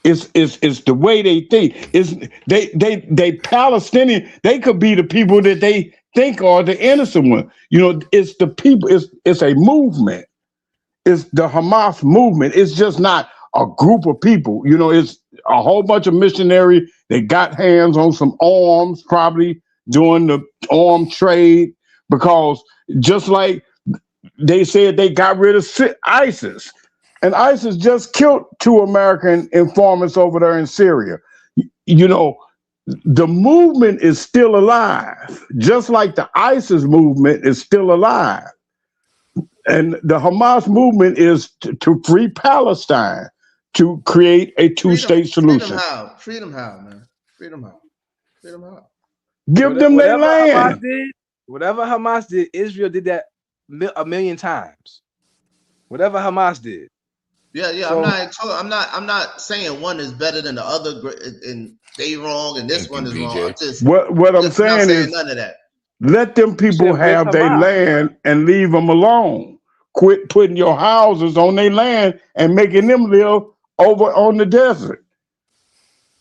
It's the way they think. They Palestinian. They could be the people that they think are the innocent one. You know, it's the people. It's a movement. It's the Hamas movement. It's just not a group of people. You know, it's a whole bunch of missionaries. They got hands on some arms, probably during the arm trade, because just like they said they got rid of ISIS. And ISIS just killed 2 American informants over there in Syria. You know, the movement is still alive, just like the ISIS movement is still alive. And the Hamas movement is to free Palestine, to create a two-state solution. Freedom how, man? Freedom how? Give them their land. Whatever Hamas did, Israel did that a million times. Whatever Hamas did. Yeah. So, I'm not saying one is better than the other, and they wrong, and this one is wrong. I'm just what I'm saying is none of that. Let them people have their land and leave them alone. Quit putting your houses on their land and making them live over on the desert.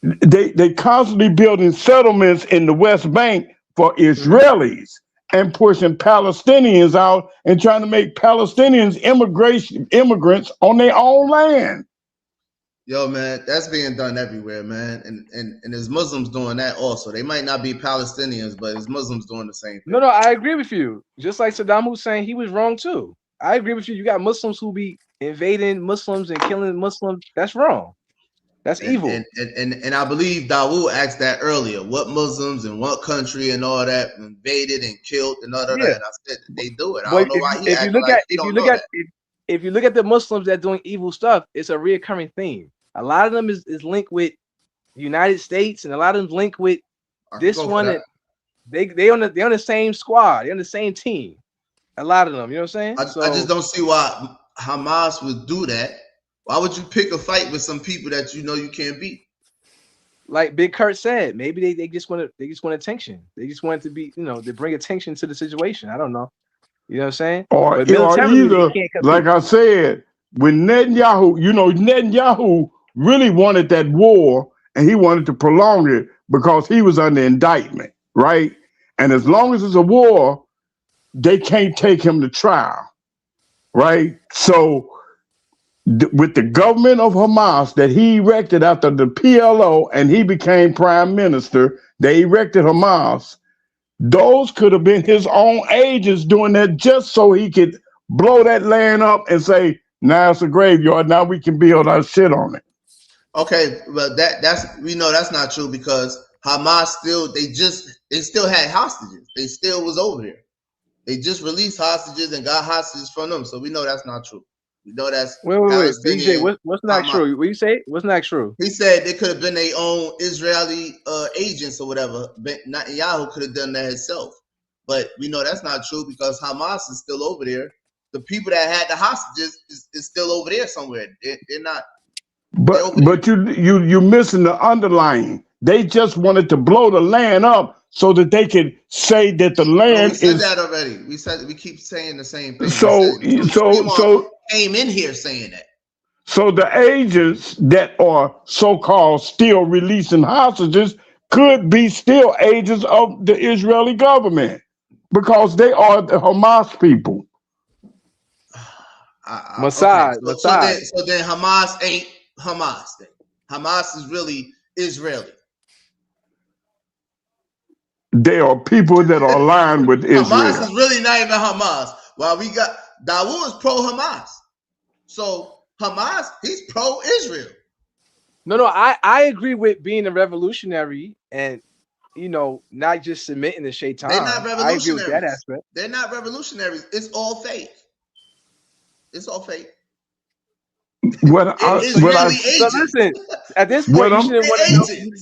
They constantly building settlements in the West Bank for Israelis and pushing Palestinians out and trying to make Palestinians immigrants on their own land. Yo, man, that's being done everywhere, man. And there's Muslims doing that also. They might not be Palestinians, but there's Muslims doing the same thing. No, I agree with you. Just like Saddam Hussein, he was wrong too. I agree with you. You got Muslims who be invading Muslims and killing Muslims. That's wrong. That's evil. And I believe Dawood asked that earlier. What Muslims and what country and all that invaded and killed and all that. And I said they do it. I don't know why he acted like he don't know that. If you look at the Muslims that doing evil stuff, it's a reoccurring theme. A lot of them is linked with United States, and a lot of them linked with this one. And they on the same squad. They're on the same team. A lot of them, you know what I'm saying? I just don't see why Hamas would do that. Why would you pick a fight with some people that you know you can't beat? Like Big Kurt said, maybe they just want attention. They just want it to be, to bring attention to the situation. I don't know. You know what I'm saying? Or either, like I said, when Netanyahu really wanted that war and he wanted to prolong it because he was under indictment, right? And as long as it's a war, they can't take him to trial, right? So with the government of Hamas that he erected after the PLO and he became prime minister, they erected Hamas. Those could have been his own agents doing that just so he could blow that land up and say, now it's a graveyard. Now we can build our shit on it. Okay, but that's not true because Hamas they still had hostages. They still was over there. They just released hostages and got hostages from them. So we know that's not true. We know that's wait, BJ, what's not true? What you say? What's not true? He said they could have been their own Israeli agents or whatever. Netanyahu could have done that himself. But we know that's not true because Hamas is still over there. The people that had the hostages is still over there somewhere. They're not. But you're missing the underlying. They just wanted to blow the land up so that they could say that the land we said that already. We keep saying the same thing. So came in here saying that. So the agents that are so-called still releasing hostages could be still agents of the Israeli government because they are the Hamas people. Mossad. So then Hamas ain't Hamas. Then Hamas is really Israeli. They are people that are aligned with Israel. Hamas is really not even Hamas. While we got Dawood is pro-Hamas. So Hamas, he's pro-Israel. No, I agree with being a revolutionary and not just submitting to Shaitan. They're not I agree with that revolutionaries. aspect. They're not revolutionaries. It's all fake. It's all fake. It's really So agents. listen, at this point, you shouldn't want to know.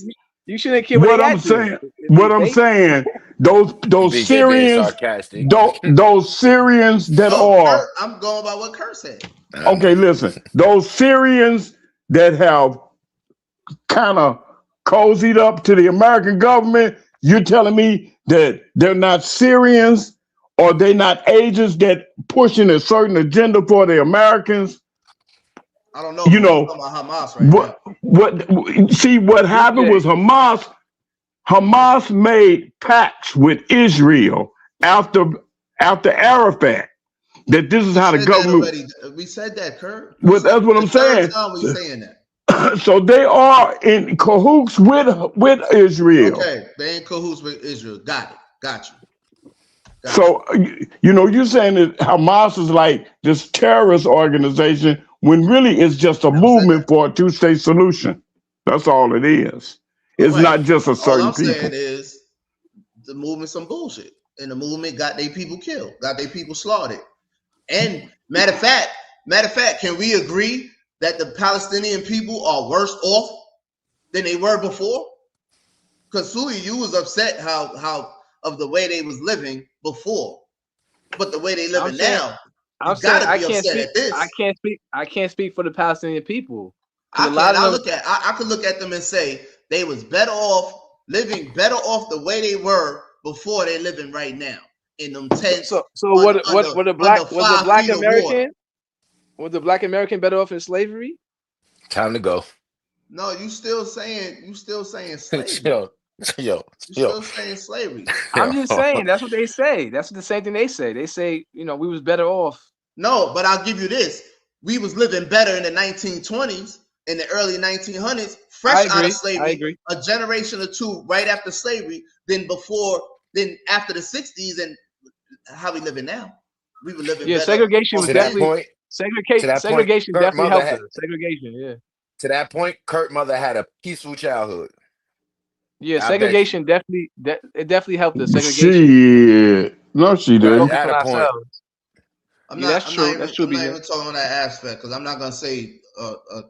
You shouldn't care what I'm saying, those BJ being Syrians, sarcastic. those Syrians that are. Kurt, I'm going by what Kurt said. Okay, listen, those Syrians that have kind of cozied up to the American government, you're telling me that they're not Syrians or they're not agents that pushing a certain agenda for the Americans? I don't know. We're talking about Hamas right now. What happened was Hamas made pacts with Israel after Arafat. That this is how the government. We said that, Kurt. Well, that's what I'm saying. We saying that. So they are in cahoots with Israel. Okay, they in cahoots with Israel. Got it. Got you. So you're saying that Hamas is like this terrorist organization when really it's just a movement for a two-state solution. That's all it is. It's not just a certain people. All I'm saying is the movement some bullshit, and the movement got their people killed, got their people slaughtered. And matter of fact, can we agree that the Palestinian people are worse off than they were before? Because Suey, you was upset how of the way they was living before, but the way they living now, I'm saying I can't speak for the Palestinian people. I could look at them and say they was better off living the way they were before they living right now in them tents. So was the black American better off in slavery? Time to go. No, you still saying slavery. Yo. Still saying slavery. I'm just saying that's what they say. That's the same thing they say. They say, we was better off. No, but I'll give you this. We was living better in the 1920s, in the early 1900s, fresh out of slavery. I agree. A generation or two right after slavery, than after the 60s, and how we living now. We were living better. Segregation was definitely segregation definitely helped us. Segregation, yeah. To that point, Kurt's mother had a peaceful childhood. Yeah, segregation definitely helped us. Segregation. No, she didn't. At a point. That's true. I'm not even talking on that aspect, because I'm not gonna say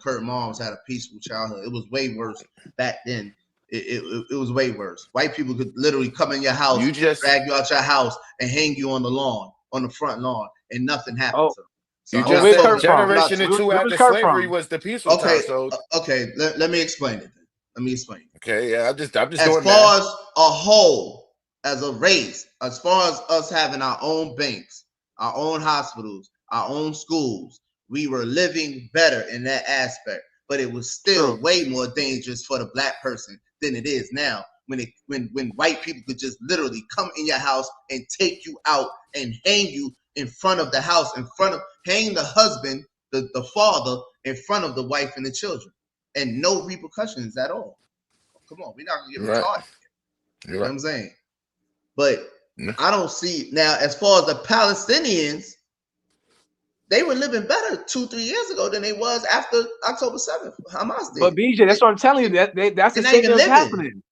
Kurt's moms had a peaceful childhood. It was way worse back then. It was way worse. White people could literally come in your house, drag you out your house, and hang you on the lawn, on the front lawn, and nothing happened. You just said generation or two after slavery was the peaceful time. So let me explain it. Okay, yeah, I'm just doing that. As far as a whole, as a race, as far as us having our own banks, our own hospitals, our own schools, we were living better in that aspect. But it was still way more dangerous for the black person than it is now, when white people could just literally come in your house and take you out and hang you in front of the house, hang the husband, the father, in front of the wife and the children, and no repercussions at all. Come on, we're not gonna get retarded. You know what I'm saying? But I don't see now, as far as the Palestinians, they were living better 2-3 years ago than they was after October 7th. Hamas did. But BJ, that's what I'm telling you. That's the same thing that's happening.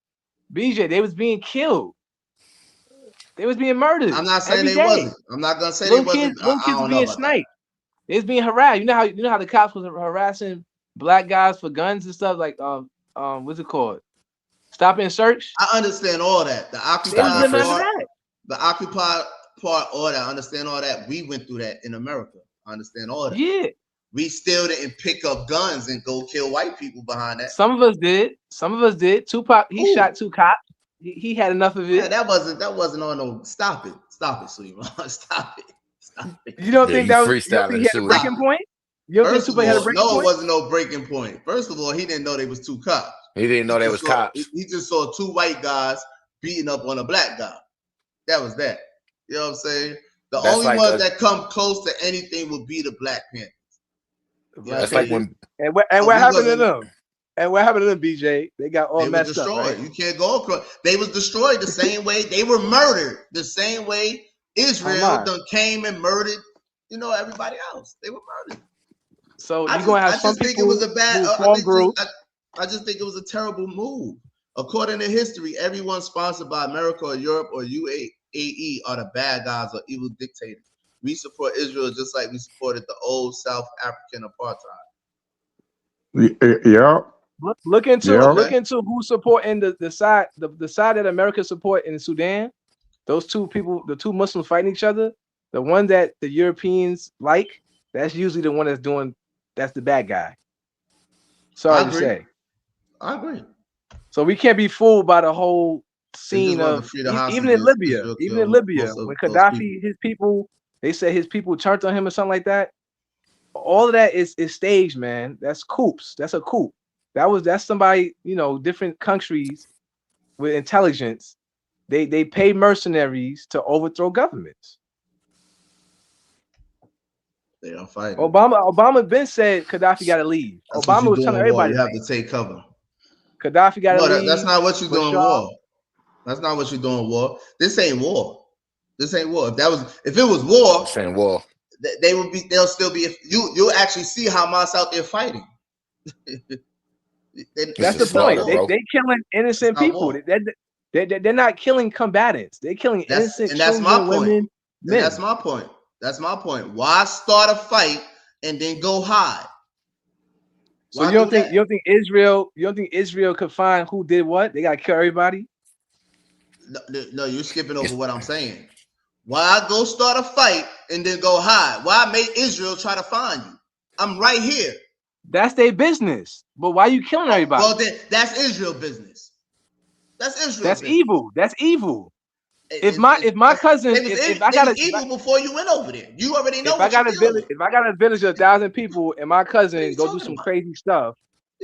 BJ, they was being killed. They was being murdered. I'm not saying they wasn't. I'm not gonna say they wasn't. Little kids were being sniped. They was being harassed. You know how the cops was harassing black guys for guns and stuff, like what's it called? Stop and search. I understand all that. The occupied part, all that. I understand all that. We went through that in America. I understand all that. Yeah. We still didn't pick up guns and go kill white people behind that. Some of us did. Tupac, he shot 2 cops. He had enough of it. Yeah, that wasn't on no. Stop it, Suleiman. Stop it. You don't think that was? You don't think he had a breaking point? You don't think Tupac had a breaking point? No, it wasn't no breaking point. First of all, he didn't know they was 2 cops. He didn't know they was cops. He just saw 2 white guys beating up on a black guy. That was that. You know what I'm saying? That's only ones that come close to anything would be the Black Panthers. That's like when. And what happened to them? And what happened to them, BJ? They got all messed up. Right? You can't go across. They was destroyed the same way. They were murdered the same way Israel done came and murdered, everybody else. They were murdered. So you're gonna have some people. I just think it was a terrible move. According to history, everyone sponsored by America or Europe or UAE are the bad guys or evil dictators. We support Israel just like we supported the old South African apartheid. Yeah. Look into who's supporting the side that America support in Sudan. Those two people, the two Muslims fighting each other. The one that the Europeans like, that's usually the one that's the bad guy. Sorry to say. I agree. So we can't be fooled by the whole scene of even in Libya. When Gaddafi, his people, they said his people turned on him or something like that. All of that is staged, man. That's coups. That's a coup. That's somebody, different countries with intelligence. They pay mercenaries to overthrow governments. They are fighting. Obama been said Gaddafi got to leave. That's Obama was telling everybody you have to take cover. Gaddafi got to leave. That's not what you're doing. War. That's not what you're doing. War. This ain't war. This ain't war. If it was war, this ain't war. They'll still be. You'll actually see Hamas out there fighting. That's the point. They killing innocent people. They're not killing combatants. They're killing innocent children, women, men. That's my point. That's my point. Why start a fight and then go hide? So you don't think Israel could find who did what? They gotta kill everybody? No, you're skipping over what I'm saying. Why go start a fight and then go hide? Why make Israel try to find you? I'm right here. That's their business. But why are you killing everybody? Well, then that's Israel business. That's Israel. That's business. Evil. That's evil. If my cousin, if I got evil before you went over there, you already know. If I got a village of 1,000 people and my cousin go do some crazy stuff,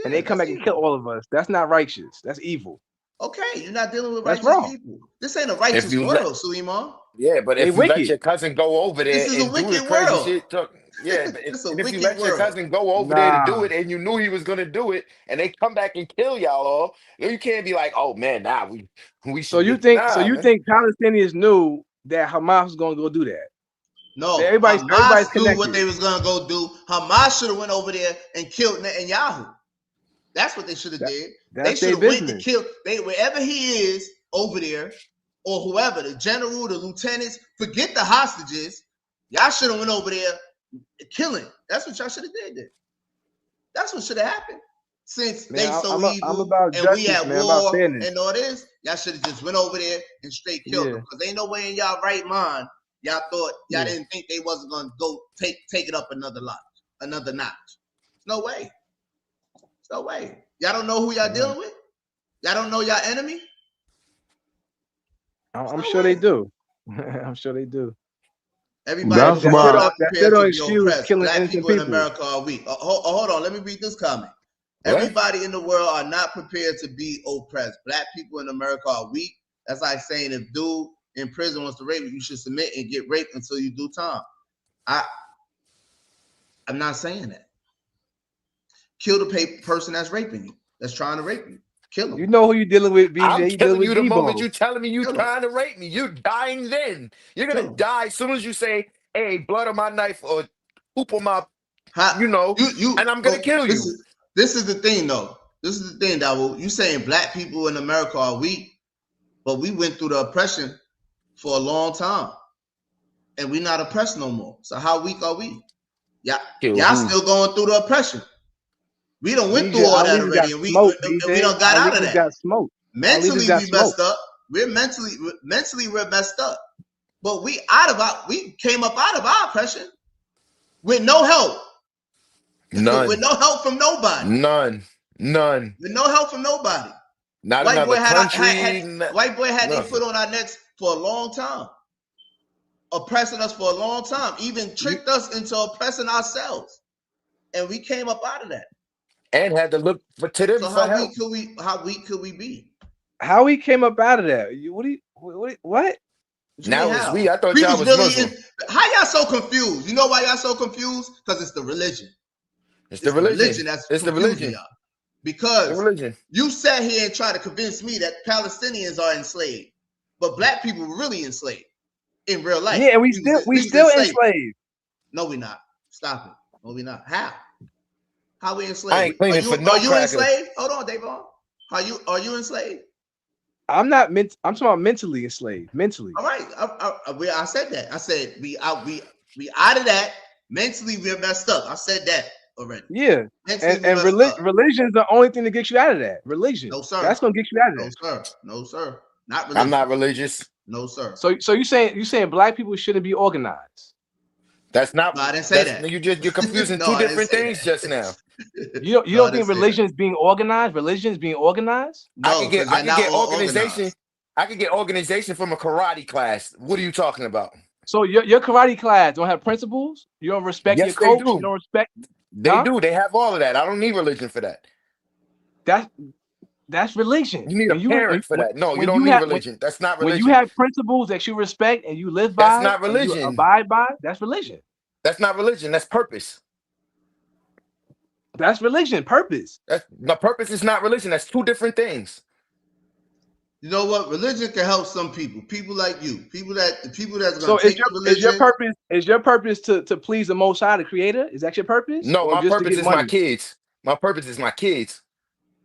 and they come back and kill all of us, that's not righteous. That's evil. Okay, you're not dealing with righteous people. This ain't a righteous world, Suleiman. Yeah, but if you let your cousin go over there and do the crazy shit, if you let your cousin go over there to do it and you knew he was gonna do it, and they come back and kill y'all all, you can't be like, oh man, we. So you think Palestinians knew that Hamas was gonna go do that? No, everybody's knew what they was gonna go do. Hamas should have went over there and killed Netanyahu. That's what they should have did. They should have went to kill wherever he is over there, or whoever, the general, the lieutenants. Forget the hostages. Y'all should have went over there killing. That's what y'all should have did there. That's what should have happened. Since they so evil and we at war and all this, y'all should have just went over there and straight killed them. Because ain't no way in y'all right mind y'all thought didn't think they wasn't gonna go take it up another notch. No way. No way. Y'all don't know who y'all dealing with? Y'all don't know y'all enemy? I'm sure they do. I'm sure they do. Everybody that's why don't excuse killing Black people in people. America are weak. Hold on, let me read this comment. Everybody in the world are not prepared to be oppressed. Black people in America are weak. That's like saying if dude in prison wants to rape you, you should submit and get raped until you do time. I'm not saying that. Kill the person that's raping you, that's trying to rape you. Kill him. You know who you dealing with, BJ. I'm killing you the Debo. moment you telling me you trying to rape me. You're dying then. You're gonna die as soon as you say, hey, blood on my knife or poop on my, and I'm gonna kill you. This is the thing, though. This is the thing, Davo. You saying black people in America are weak, but we went through the oppression for a long time. And we're not oppressed no more. So how weak are we? Y'all still going through the oppression. We done went through all that already, and we done got out of that. Got smoked. Mentally, we messed up. We're mentally we're messed up. But we came up out of our oppression with no help. None. With no help from nobody. None. With no help from nobody. Not another country. White boy had their foot on our necks for a long time. Oppressing us for a long time. Even tricked us into oppressing ourselves. And we came up out of that. And had to look to them for help. How weak could we be? How we came up out of that? What? Now it's we. I thought y'all was Muslim. How y'all so confused? You know why y'all so confused? Because it's the religion. It's the religion. It's the religion. Y'all. Because you sat here and tried to convince me that Palestinians are enslaved, but black people were really enslaved in real life. Yeah, we still enslaved. No, we're not. Stop it. No, we're not. How we enslaved? I ain't cleaning for no Are you cracker. enslaved? Hold on, Davon. Are you enslaved? I'm not I'm talking about mentally enslaved. Mentally. All right. I said that. I said we out of that. Mentally, we're messed up. I said that already. Yeah. Mentally, And religion is the only thing that gets you out of that. Religion. No, sir. That's gonna get you out of that. No, sir. No, sir. Not religious. I'm not religious. No, sir. So you saying black people shouldn't be organized? That's not. No, I didn't say that. You're confusing two different things just now. You don't think religion is being organized? Religion is being organized? No, I could get organization. Organized. I could get organization from a karate class. What are you talking about? So your karate class don't have principles? You don't respect your coach? They do. You don't respect? They do. They have all of that. I don't need religion for that. That's religion. You need a parent for that. No, you don't need religion. That's not religion. When you have principles that you respect and you live by, that's not religion. You abide by, that's religion. That's not religion. That's purpose. That's religion. Purpose. Purpose is not religion. That's two different things. You know what? Religion can help some people. People like you. People that's going to take religion. Is your purpose to please the Most High, the Creator? Is that your purpose? No, my purpose is my kids. My purpose is my kids.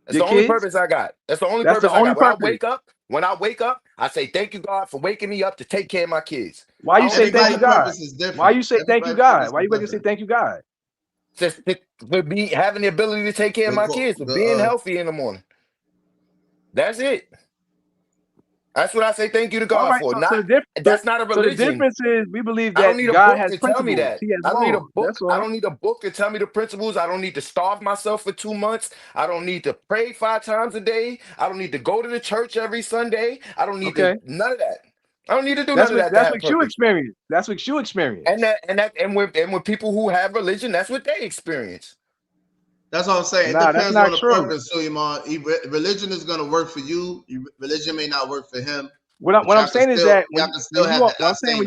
That's the only purpose I got. That's the only purpose I got. When I wake up, I say thank you, God, for waking me up to take care of my kids. Why you say thank you, God? Why you say thank you, God? Why you going to say thank you, God? Just for me having the ability to take care of my kids, for being healthy in the morning. That's it. That's what I say thank you to God for. That's not a religion. So the difference is we believe that I don't need God a book has to tell me that. I don't need a book. I don't need a book to tell me the principles. I don't need to starve myself for 2 months. I don't need to pray 5 times a day. I don't need to go to the church every Sunday. I don't need to none of that. I don't need to do none of that. That's what you experience. That's what you experience. And with people who have religion, that's what they experience. That's what I'm saying. It depends on the purpose, Suleiman. Religion is going to work for you. Religion may not work for him. What I'm saying is that when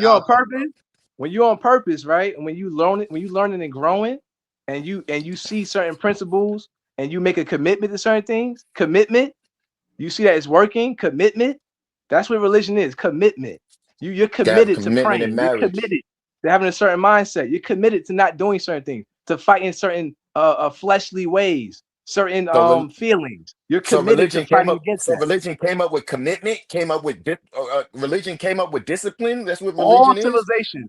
you're on purpose, when you're on purpose, right? And when you learning and growing, and you see certain principles, and you make a commitment to certain things, you see that it's working. Commitment. That's what religion is. Commitment. You're committed to praying. You're committed to having a certain mindset. You're committed to not doing certain things, to fighting certain fleshly ways, certain feelings. You're committed to fighting against that. Religion came up with commitment, religion came up with discipline. That's what religion is.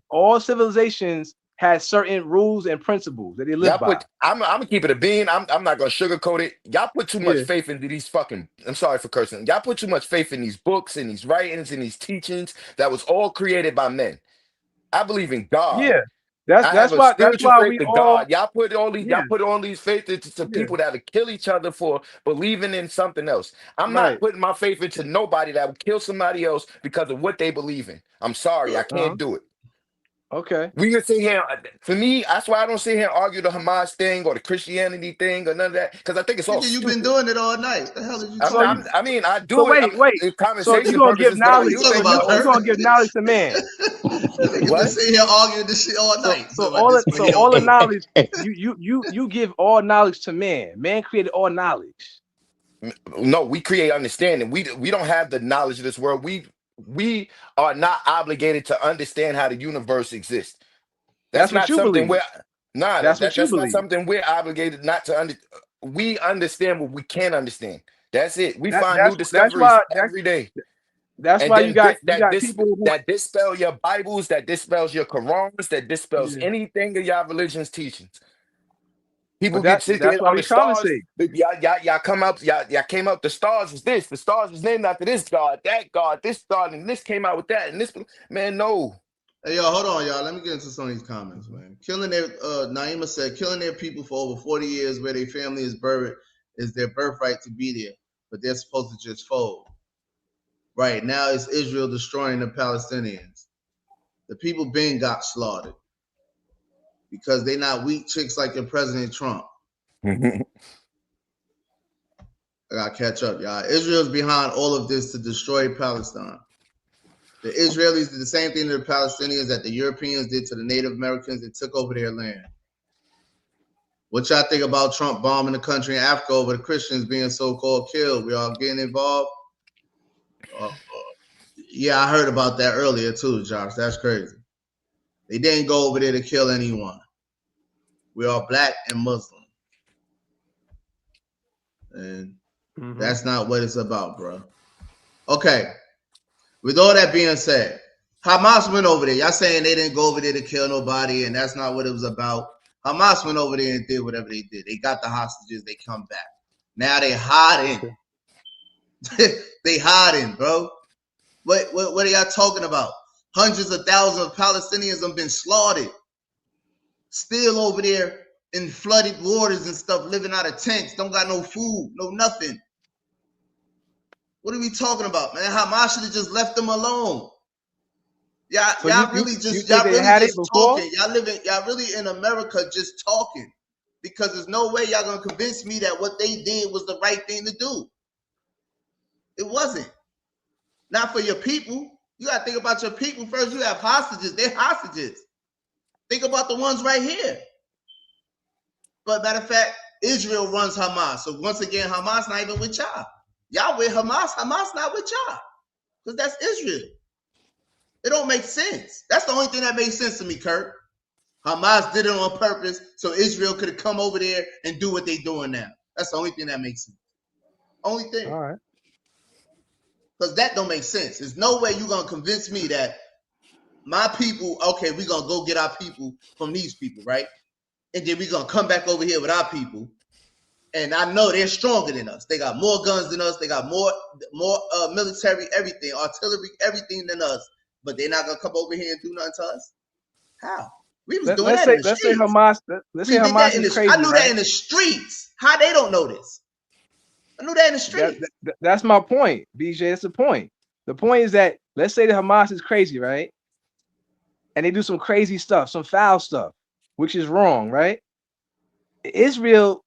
All civilizations has certain rules and principles that they live by. I'm gonna keep it a bean. I'm not gonna sugarcoat it. Y'all put too much faith into these I'm sorry for cursing. Y'all put too much faith in these books and these writings and these teachings that was all created by men. I believe in God. Yeah. That's why we all. Y'all put all these faith into people that would kill each other for believing in something else. I'm not putting my faith into nobody that would kill somebody else because of what they believe in. I'm sorry, I can't do it. Okay. We can sit here. For me, that's why I don't sit here and argue the Hamas thing or the Christianity thing or none of that, because I think it's all stupid. You've been doing it all night. What the hell did you talking about? I mean, I do it. Wait. So you're gonna give knowledge. You're gonna give knowledge to man. You've been sitting here arguing this shit all night. So all the knowledge. You give all knowledge to man. Man created all knowledge. No, we create understanding. We don't have the knowledge of this world. We are not obligated to understand how the universe exists. That's not something where that's not something we're obligated not to understand. We understand what we can understand. That's it. We find new discoveries every day. That's why you got people that dispel your Bibles, that dispels your Qurans, that dispels anything of y'all religion's teachings. People get sick on the stars. Y'all come up. Y'all came up. The stars was this. The stars was named after this god, that god, this god, and this came out with that. And this man, no. Hey, yo, hold on, y'all. Let me get into some of these comments, man. Naima said, killing their people for over 40 years where their family is buried is their birthright to be there, but they're supposed to just fold. Right now, it's Israel destroying the Palestinians. The people being got slaughtered because they not weak chicks like your President Trump. I gotta catch up, y'all. Israel's behind all of this to destroy Palestine. The Israelis did the same thing to the Palestinians that the Europeans did to the Native Americans and took over their land. What y'all think about Trump bombing the country in Africa over the Christians being so-called killed? We all getting involved? Yeah, I heard about that earlier too, Josh. That's crazy. They didn't go over there to kill anyone. We are black and Muslim. And That's not what it's about, bro. Okay. With all that being said, Hamas went over there. Y'all saying they didn't go over there to kill nobody, and that's not what it was about. Hamas went over there and did whatever they did. They got the hostages. They come back. Now they hiding. They hiding, bro. What are y'all talking about? Hundreds of thousands of Palestinians have been slaughtered. Still over there in flooded waters and stuff, living out of tents. Don't got no food, no nothing. What are we talking about, man? Hamas should have just left them alone. Y'all really just talking. Y'all really in America just talking. Because there's no way y'all gonna convince me that what they did was the right thing to do. It wasn't. Not for your people. You gotta think about your people first. You have hostages. They're hostages. Think about the ones right here. But matter of fact, Israel runs Hamas. So once again, Hamas not even with y'all. Y'all with Hamas. Hamas not with y'all. Because that's Israel. It don't make sense. That's the only thing that makes sense to me, Kurt. Hamas did it on purpose so Israel could have come over there and do what they're doing now. That's the only thing that makes sense. Only thing. All right. Because that don't make sense. There's no way you're going to convince me that my people, okay, we're going to go get our people from these people, right? And then we're going to come back over here with our people. And I know they're stronger than us. They got more guns than us. They got more military, everything, artillery, everything than us. But they're not going to come over here and do nothing to us? How? We was doing that in the streets. Let's say Hamas is crazy. I knew that in the streets. How they don't know this? I knew that in the streets. That's my point, BJ. That's the point. The point is that let's say that Hamas is crazy, right? And they do some crazy stuff, some foul stuff, which is wrong, right? Israel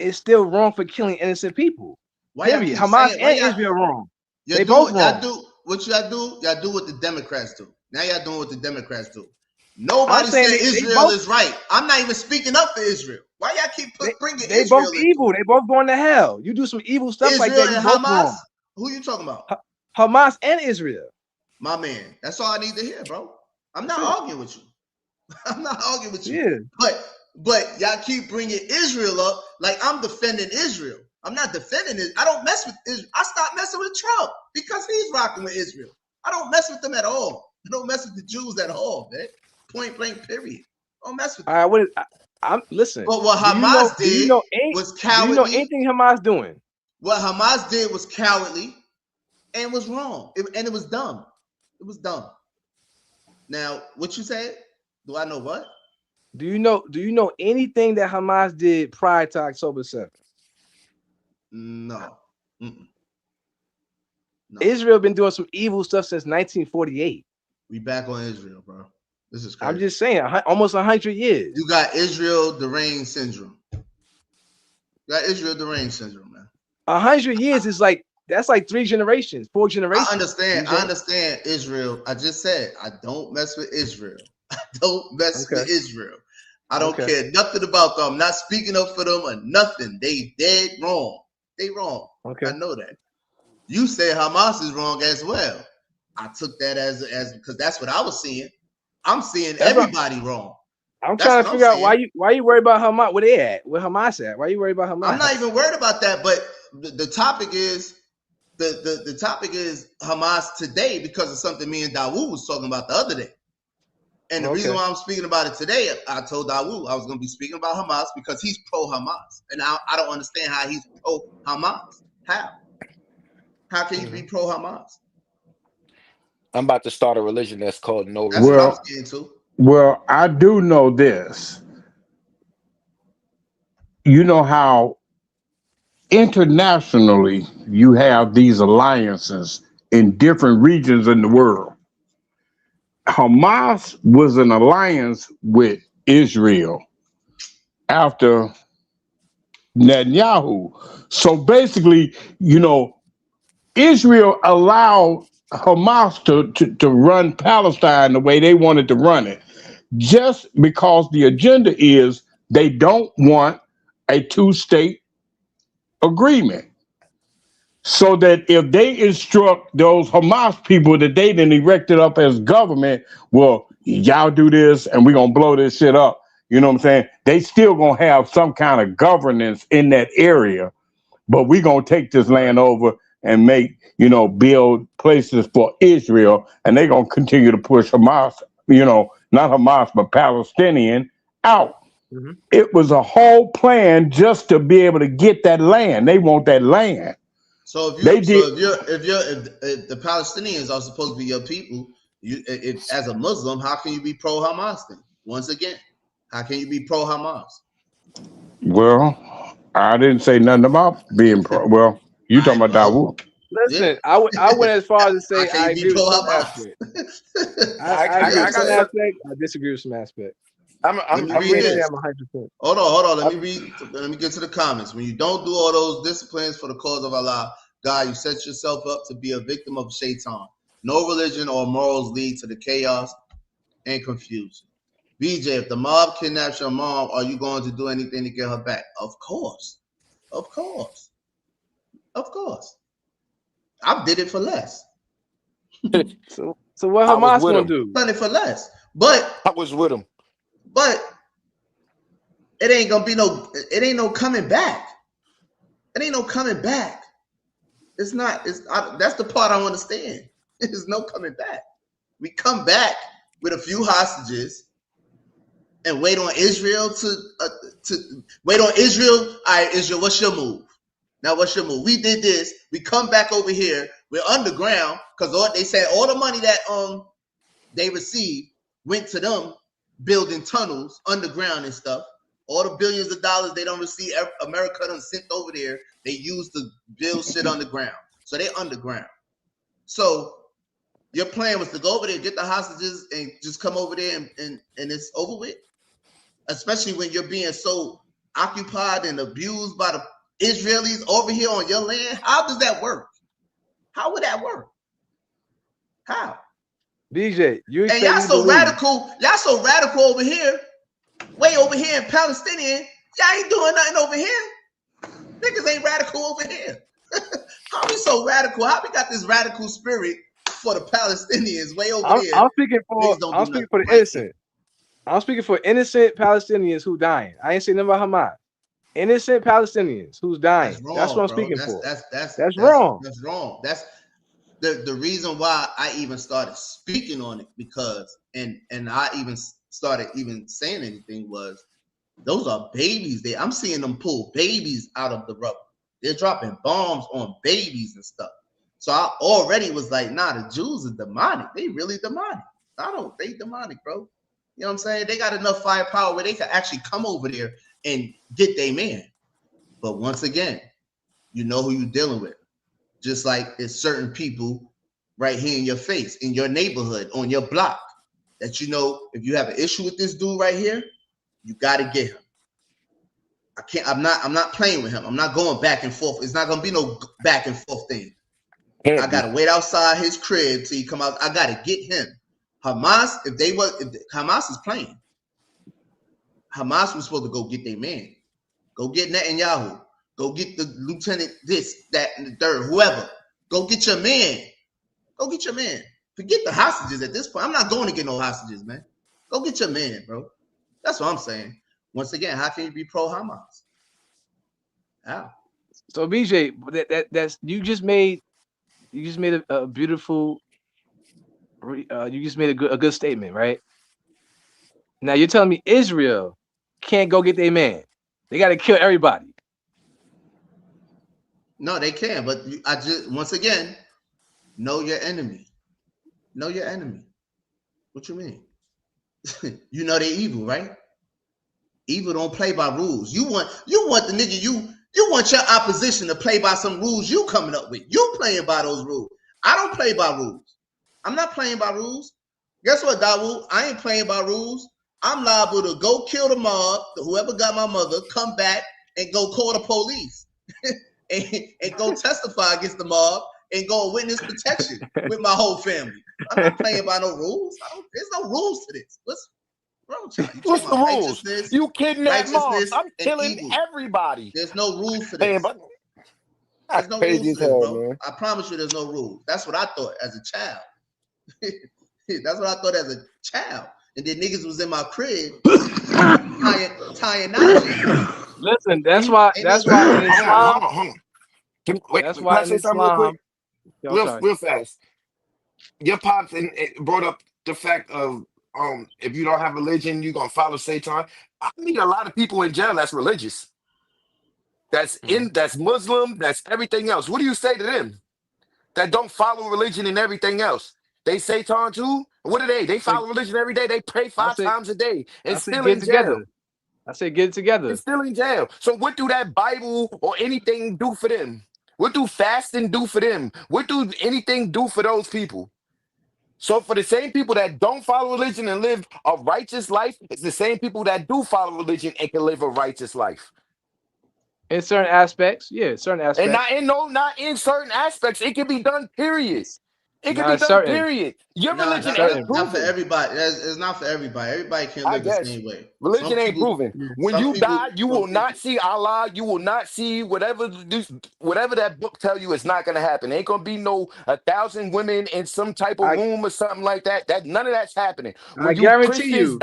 is still wrong for killing innocent people. Period. Hamas and Israel wrong. They both wrong. What y'all do? Y'all do what the Democrats do. Now y'all doing what the Democrats do. Nobody said Israel is right. I'm not even speaking up for Israel. Why y'all keep bringing Israel? They both evil. They both going to hell. You do some evil stuff Israel like that. And Hamas? Who you talking about? Hamas and Israel. My man. That's all I need to hear, bro. I'm not arguing with you. I'm not arguing with you. Yeah. But y'all keep bringing Israel up like I'm defending Israel. I'm not defending it. I don't mess with Israel. I stopped messing with Trump because he's rocking with Israel. I don't mess with them at all. I don't mess with the Jews at all, man. Point blank, period. Don't mess with them. All right, I'm listen. But what Hamas did was cowardly. Do you know anything Hamas doing? What Hamas did was cowardly and was wrong. And it was dumb. It was dumb. Now, what you said? Do I know what? Do you know anything that Hamas did prior to October 7th? No. No. Israel been doing some evil stuff since 1948. We back on Israel, bro. This is crazy. I'm just saying, almost 100 years. You got Israel deranged syndrome. You got Israel deranged syndrome, man. 100 years is like, that's like 3 generations, 4 generations. I understand Israel. I just said, I don't mess with Israel. I don't mess with Israel. I don't care nothing about them. I'm not speaking up for them or nothing. They dead wrong. They wrong. Okay. I know that. You say Hamas is wrong as well. I took that as because that's what I was seeing. I'm seeing everybody wrong. I'm trying to figure out why you worry about Hamas. Where they at? Where Hamas at? Why you worry about Hamas? I'm not even worried about that. But the topic is the topic is Hamas today because of something me and Dawood was talking about the other day. And the reason why I'm speaking about it today, I told Dawood I was going to be speaking about Hamas because he's pro-Hamas. And I don't understand how he's pro-Hamas. How? How can you be pro-Hamas? I'm about to start a religion that's called no religion. That's what I'm getting to. Well, I do know this. You know how internationally you have these alliances in different regions in the world. Hamas was an alliance with Israel after Netanyahu. So basically, Israel allowed Hamas to run Palestine the way they wanted to run it, just because the agenda is they don't want a 2-state agreement. So that if they instruct those Hamas people that they then erected up as government, well, y'all do this and we're going to blow this shit up. You know what I'm saying? They still going to have some kind of governance in that area. but we're gonna take this land over and make, build places for Israel, and they're gonna continue to push Hamas, not Hamas, but Palestinian out. Mm-hmm. It was a whole plan just to be able to get that land. They want that land. So if the Palestinians are supposed to be your people, as a Muslim, how can you be pro Hamas then? Once again, how can you be pro Hamas? Well, I didn't say nothing about being pro. Well, you talking about Dawood. Listen, I went as far as to say I agree with some aspects. I agree with some aspects. I disagree with some aspects. I'm reading this. Hold on. Let me get to the comments. When you don't do all those disciplines for the cause of Allah, God, you set yourself up to be a victim of Shaitan. No religion or morals lead to the chaos and confusion. BJ, if the mob kidnaps your mom, are you going to do anything to get her back? Of course. I did it for less. So what Hamas gonna do? Done it for less. But I was with him. But it ain't gonna be no coming back. It ain't no coming back. It's not. That's the part I understand. There's no coming back. We come back with a few hostages and wait on Israel to wait on Israel. All right, Israel, what's your move? Now, what's your move? We did this. We come back over here. We're underground because they said all the money that they received went to them building tunnels underground and stuff. All the billions of dollars they don't receive, America done sent over there. They used to build shit underground. So they underground. So your plan was to go over there, get the hostages, and just come over there and it's over with. Especially when you're being so occupied and abused by the Israelis over here on your land. How does that work? How would that work? How? BJ, and y'all so radical. Y'all so radical over here. Way over here in Palestinian. Y'all ain't doing nothing over here. Niggas ain't radical over here. How we so radical? How we got this radical spirit for the Palestinians way over here? I'm speaking for the innocent. I'm speaking for innocent Palestinians who dying. I ain't saying nothing about Hamas. Innocent Palestinians who's dying. That's what I'm speaking for. That's wrong. That's wrong. That's the reason why I even started speaking on it, because and I even started saying anything was those are babies. I'm seeing them pull babies out of the rubble. They're dropping bombs on babies and stuff. So I already was like, nah, the Jews are demonic. They really demonic. They demonic, bro. You know what I'm saying? They got enough firepower where they can actually come over there and get their man. But once again, you know who you're dealing with. Just like there's certain people right here in your face, in your neighborhood, on your block, that you know if you have an issue with this dude right here, you got to get him. I'm not playing with him. I'm not going back and forth. It's not gonna be no back and forth thing. I gotta wait outside his crib till he come out. I gotta get him. Hamas, if Hamas is playing, Hamas was supposed to go get their man. Go get Netanyahu. Go get the lieutenant, this, that, and the third, whoever. Go get your man. Go get your man. Forget the hostages at this point. I'm not going to get no hostages, man. Go get your man, bro. That's what I'm saying. Once again, how can you be pro Hamas? How? So BJ, that's you just made a beautiful. You just made a good statement, right? Now you're telling me Israel can't go get their man. They got to kill everybody. No, they can. But once again, know your enemy. Know your enemy. What you mean? You know they evil, right? Evil don't play by rules. You want the nigga, you want your opposition to play by some rules you coming up with. You playing by those rules. I don't play by rules. I'm not playing by rules. Guess what, Dawood? I ain't playing by rules. I'm liable to go kill the mob, whoever got my mother, come back and go call the police and go testify against the mob and go witness protection with my whole family. I'm not playing by no rules. There's no rules to this. What's the rules? You kidnap mobs. I'm killing everybody. There's no rules to this. There's no rules to this, bro. I promise you there's no rules. That's what I thought as a child. That's what I thought as a child. And then niggas was in my crib tying knots. Listen, that's why in Islam, Can I say something real quick? Real fast. Your pops brought up the fact of if you don't have religion, you're gonna follow Satan. I meet a lot of people in jail that's religious. That's Muslim, that's everything else. What do you say to them that don't follow religion and everything else? They Satan too? What are they? They follow religion every day. They pray 5 times a day and still in jail. I say get it together. And still in jail. So what do that Bible or anything do for them? What do fasting do for them? What do anything do for those people? So for the same people that don't follow religion and live a righteous life, it's the same people that do follow religion and can live a righteous life. In certain aspects, yeah, certain aspects. And not in certain aspects. It can be done, period. It can be done, period. Your religion ain't proven. Not for everybody. It's not for everybody. Everybody can't live the same way. Religion ain't proven. When you die, you will not see Allah. You will not see whatever that book tell you. It's not gonna happen. Ain't gonna be no 1,000 women in some type of room or something like that. None of that's happening. I guarantee you.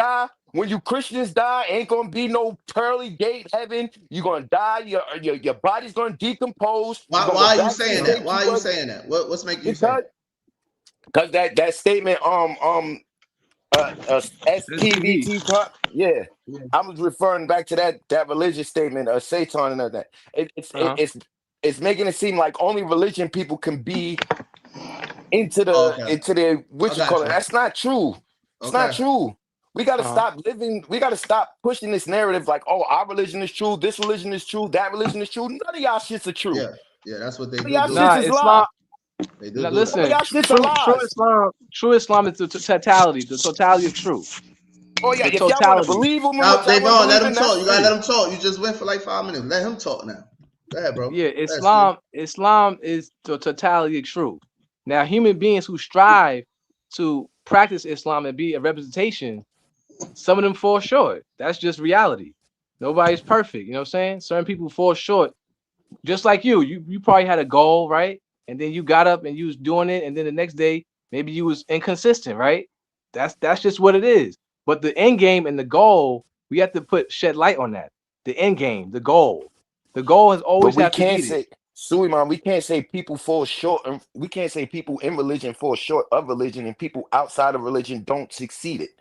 When you Christians die, ain't gonna be no pearly gate heaven. You're gonna die. Your body's gonna decompose. Why are you saying that? Why are you saying that? What's making you say that? Because that statement, SPVT, yeah, I was referring back to that religious statement of Satan and all that. It's making it seem like only religion people can be into the what you call it. That's not true. It's not true. We got to stop living. We got to stop pushing this narrative like, oh, our religion is true. This religion is true. That religion is true. None of y'all shits are true. Yeah, that's what they do. Y'all shits is lie. Now, listen, true Islam is the totality of truth. Oh yeah, if y'all want to believe him, let him talk. You gotta let him talk. You just went for like 5 minutes. Let him talk now. Go ahead, bro. Yeah, Islam is the totality of truth. Now, human beings who strive to practice Islam and be a representation, some of them fall short. That's just reality. Nobody's perfect. You know what I'm saying? Certain people fall short. Just like you probably had a goal, right? And then you got up and you was doing it, and then the next day maybe you was inconsistent, right? That's just what it is. But the end game and the goal, we have to shed light on that. The end game, the goal has always have to be there. Suleiman, we can't say people fall short. We can't say people in religion fall short of religion, and people outside of religion don't succeed it.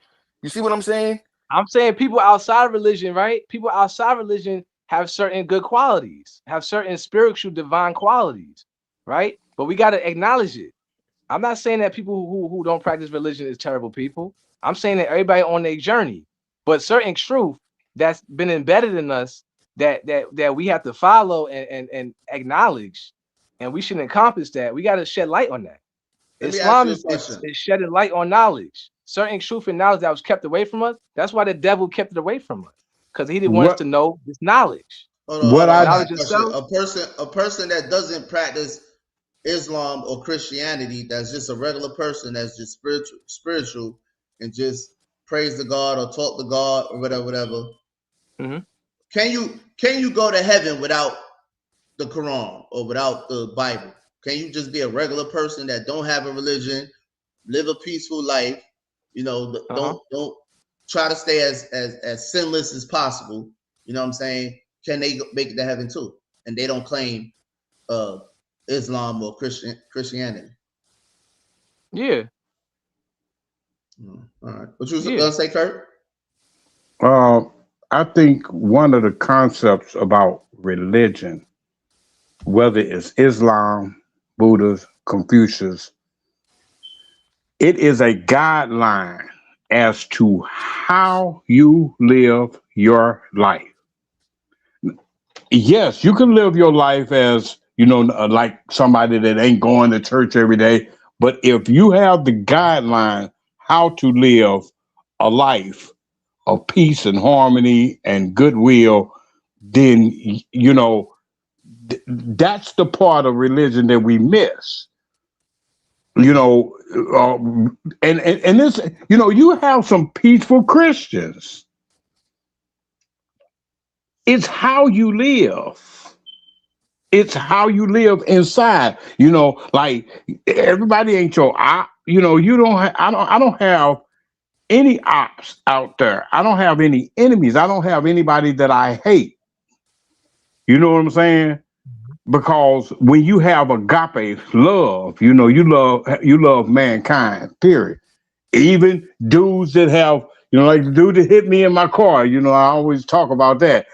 You see what I'm saying? I'm saying people outside of religion, right? People outside of religion have certain good qualities, have certain spiritual divine qualities. Right? But we got to acknowledge it. I'm not saying that people who don't practice religion is terrible people. I'm saying that everybody on their journey, but certain truth that's been embedded in us that we have to follow and acknowledge, and we should encompass that. We got to shed light on that. Islam is shedding light on knowledge. Certain truth and knowledge that was kept away from us. That's why the devil kept it away from us, because he didn't want us to know this knowledge. A person that doesn't practice Islam or Christianity, that's just a regular person, that's just spiritual and just praise the God or talk to God or whatever. Mm-hmm. Can you go to heaven without the Quran or without the Bible? Can you just be a regular person that don't have a religion, live a peaceful life? You know, don't try to stay as sinless as possible. You know what I'm saying? Can they make it to heaven too? And they don't claim Islam or Christianity. Yeah. All right. What you was gonna say, Kurt? I think one of the concepts about religion, whether it's Islam, Buddha, Confucius, it is a guideline as to how you live your life. Yes, you can live your life as, like somebody that ain't going to church every day. But if you have the guideline how to live a life of peace and harmony and goodwill, then, that's the part of religion that we miss. And this, you have some peaceful Christians. It's how you live. It's how you live inside. Like everybody ain't your op. You don't. I don't have any ops out there. I don't have any enemies. I don't have anybody that I hate. You know what I'm saying? Because when you have agape love, you know, you love mankind, period. Even dudes that have, you know, like the dude that hit me in my car, you know, I always talk about that.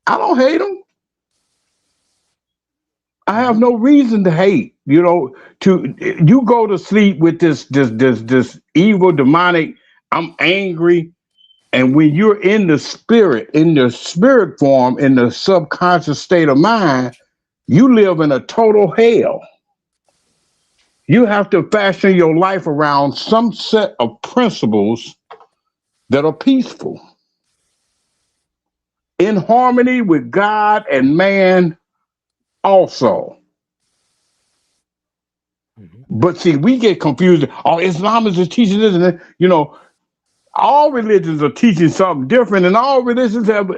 I don't hate him. I have no reason to hate. You know, to you go to sleep with this evil demonic. I'm angry, and when you're in the spirit form, in the subconscious state of mind, you live in a total hell. You have to fashion your life around some set of principles that are peaceful, in harmony with God and man also. But see, we get confused. Oh, Islam is just teaching this and that. You know, all religions are teaching something different, and all religions have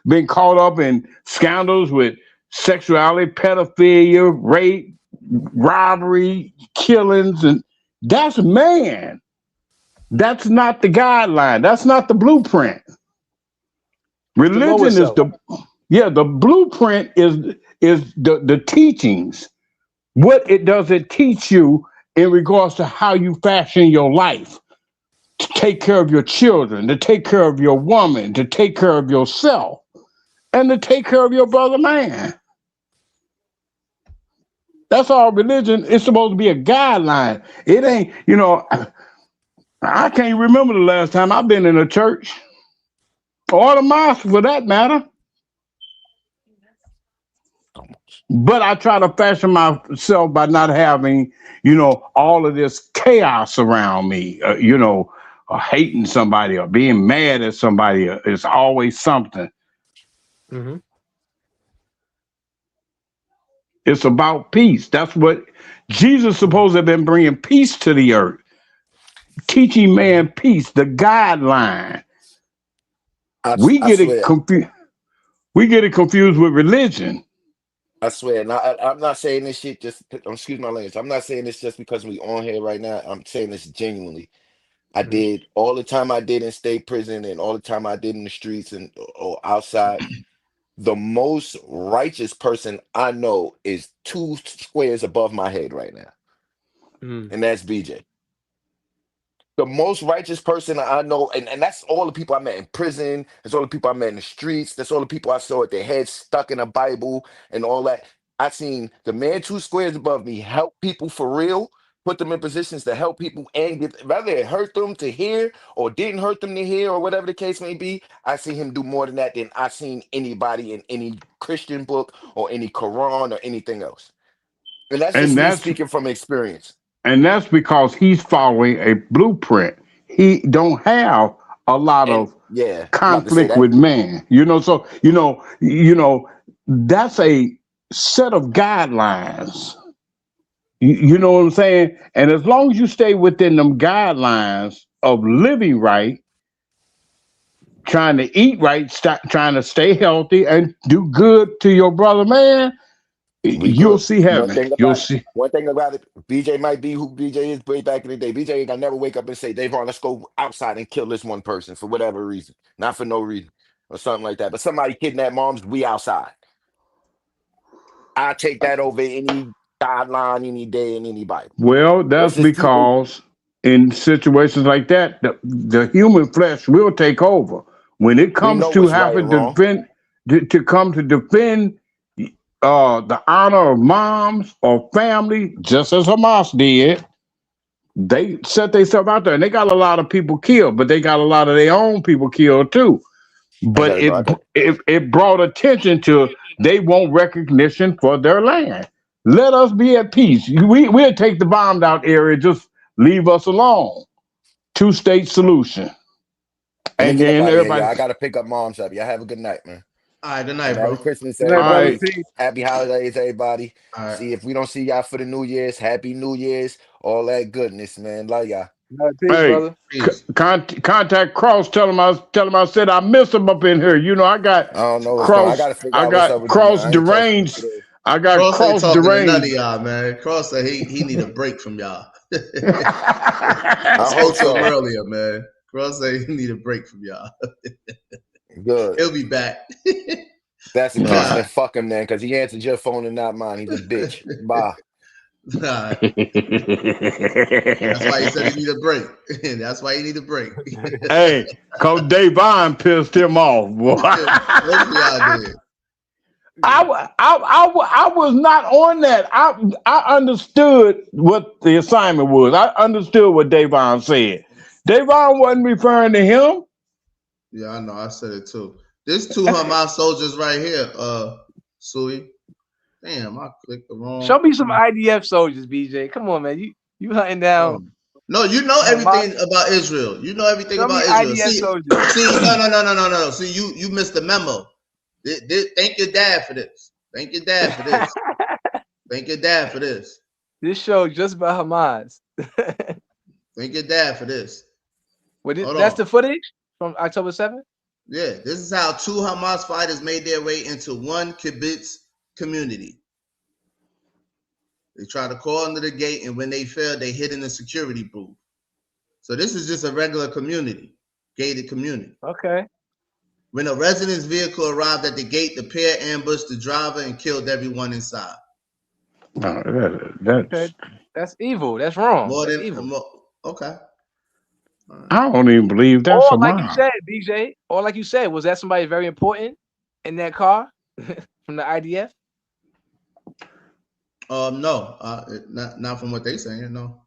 been caught up in scandals with sexuality, pedophilia, rape, robbery, killings, and that's man. That's not the guideline. That's not the blueprint. Religion is the blueprint is the teachings. What it does it teach you in regards to how you fashion your life, to take care of your children, to take care of your woman, to take care of yourself, and to take care of your brother man. That's all religion is supposed to be, a guideline. It ain't, you know, I can't remember the last time I've been in a church or the mosque for that matter. But I try to fashion myself by not having, you know, all of this chaos around me, you know, hating somebody or being mad at somebody. It's always something. Mm-hmm. It's about peace. That's what Jesus supposed to have been, bringing peace to the earth, teaching man peace, the guideline. We get it confused. We get it confused with religion. I swear, and I'm not saying this shit just, excuse my language. I'm not saying this just because we on here right now. I'm saying this genuinely. I did all the time I did in state prison and all the time I did in the streets and or outside. The most righteous person I know is 2 squares above my head right now, and that's BJ. The most righteous person I know, and that's all the people I met in prison, that's all the people I met in the streets, that's all the people I saw with their heads stuck in a Bible and all that. I seen the man 2 squares above me help people for real, put them in positions to help people and get, whether it hurt them to hear or didn't hurt them to hear or whatever the case may be. I see him do more than that than I seen anybody in any Christian book or any Quran or anything else. And that's just me speaking from experience. And that's because he's following a blueprint. He don't have a lot of conflict with man. You know, so you know, that's a set of guidelines. You know what I'm saying? And as long as you stay within them guidelines of living right, trying to eat right, trying to stay healthy and do good to your brother man, you'll see heaven. You'll see. One thing about it, BJ might be who BJ is way back in the day. BJ ain't gonna never wake up and say, Davon, let's go outside and kill this one person for whatever reason. Not for no reason or something like that. But somebody kidnapped moms, we outside. I take that over any guideline, any day, and any Bible. Well, that's because in situations like that, the human flesh will take over. When it comes to having to defend, to come to defend the honor of moms or family, just as Hamas did, they set themselves out there, and they got a lot of people killed, but they got a lot of their own people killed too. But it brought attention to they want recognition for their land. Let us be at peace. We'll take the bombed out area, just leave us alone. 2-state solution. And then everybody, I gotta pick up moms up. Y'all have a good night, man. All right, good night, bro. Merry Christmas, everybody. Happy holidays, everybody. See, if we don't see y'all for the New Year's, Happy New Year's, all that goodness, man. Love y'all. Hey, contact Cross. Tell him I said I miss him up in here. You know, I got Cross. I got Cross deranged. I got Cross deranged. None of y'all, man. Cross said he need a break from y'all. I spoke to him earlier, man. Cross said he need a break from y'all. Good. He'll be back. That's the case, then fuck him then, because he answered your phone and not mine. He's a bitch. Bye. That's why he said he need a break. That's why he need a break. Hey, Coach Davon pissed him off, boy. I was not on that. I understood what the assignment was. I understood what Davon said. Davon wasn't referring to him. Yeah, I know. I said it too. There's 2 Hamas soldiers right here, Sui. Damn, I clicked the wrong. Show me some IDF soldiers, BJ. Come on, man. You hunting down. No, you know everything about Israel. You know everything about Israel. See, no. See, you missed the memo. Thank your dad for this. Thank your dad for this. Thank your dad for this. This show just about Hamas. Thank your dad for this. That's the footage from October 7th? Yeah, this is how 2 Hamas fighters made their way into one kibbutz community. They tried to call into the gate, and when they failed, they hid in the security booth. So this is just a regular community, gated community. Okay. When a resident's vehicle arrived at the gate, the pair ambushed the driver and killed everyone inside. That's evil. That's wrong. That's evil. Okay. I don't even believe that's or like Hamas. you said, BJ, or like you said, was that somebody very important in that car from the IDF? No, not from what they saying. No.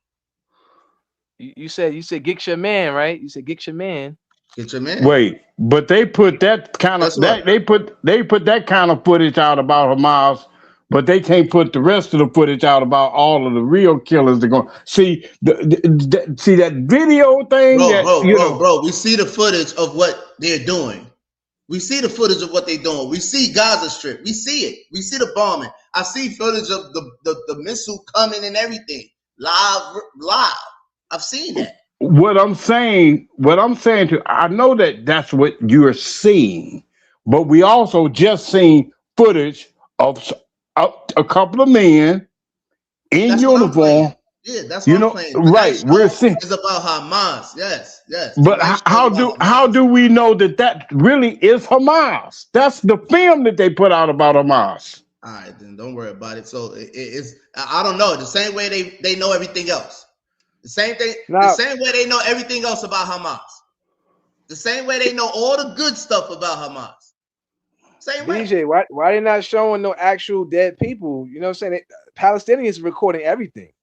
You said get your man, right? You said get your man. Get your man. Wait, but they put that kind of they put that kind of footage out about Hamas, but they can't put the rest of the footage out about all of the real killers. They're going see see that video thing. Bro. We see the footage of what they're doing. We see the footage of what they're doing. We see Gaza Strip. We see it. We see the bombing. I see footage of the missile coming and everything live. I've seen that. What I'm saying to I know that that's what you're seeing, but we also just seen footage of a couple of men in uniform. Yeah, that's what I'm saying. Right? We're seeing it's about Hamas. Yes. But how do we know that really is Hamas? That's the film that they put out about Hamas. All right, then don't worry about it. So it's I don't know. The same way they know everything else. The same thing. The same way they know everything else about Hamas. The same way they know all the good stuff about Hamas. Same way. BJ, why they not showing no actual dead people? You know what I'm saying? Palestinians recording everything.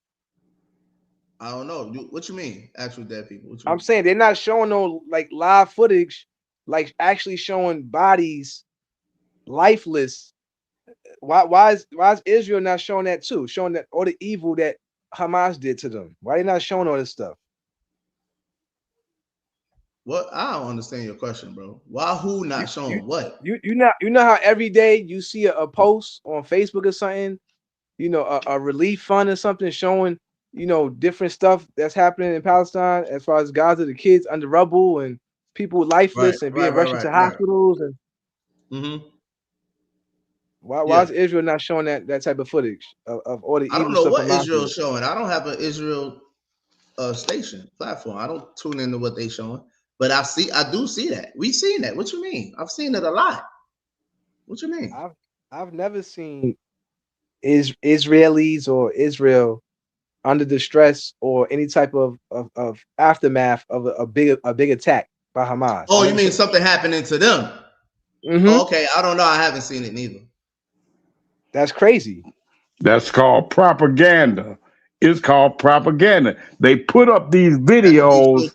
I don't know. What you mean, actual dead people? I'm saying they're not showing no like live footage, like actually showing bodies lifeless. Why is Israel not showing that too? Showing that all the evil that Hamas did to them. Why are they not showing all this stuff? What? I don't understand your question, bro. Why who not showing what? You know how every day you see a post on Facebook or something, a relief fund or something showing different stuff that's happening in Palestine as far as Gaza, the kids under rubble and people lifeless and being rushed into hospitals and why is Israel not showing that type of footage of all the evil stuff? I don't know what Israel's showing. I don't have an Israel station platform. I don't tune into what they showing, but I do see that. We've seen that. What you mean? I've seen it a lot. What you mean? I've never seen Israelis or Israel under distress or any type of aftermath of a big attack by Hamas. Oh, you mean something happening to them? Mm-hmm. Oh, okay, I don't know. I haven't seen it neither. That's crazy. That's called propaganda. It's called propaganda. They put up these videos.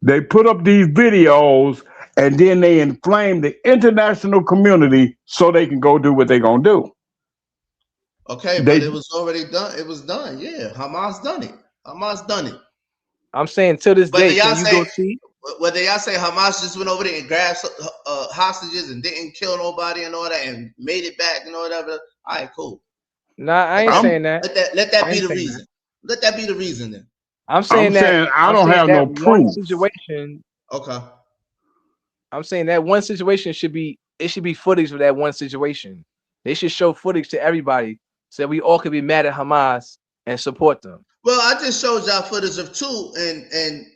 They put up these videos and then they inflame the international community so they can go do what they're gonna do. Okay, but it was already done. It was done. Yeah, Hamas done it. Hamas done it. I'm saying to this day, can you go see? Whether y'all say Hamas just went over there and grabbed hostages and didn't kill nobody and all that and made it back and all whatever. All right, cool. Nah, I ain't saying that. Let that be the reason. Let that be the reason then. I'm saying I don't have no proof. Situation. Okay. I'm saying that one situation should be footage of that one situation. They should show footage to everybody so we all could be mad at Hamas and support them. Well, I just showed y'all footage of two and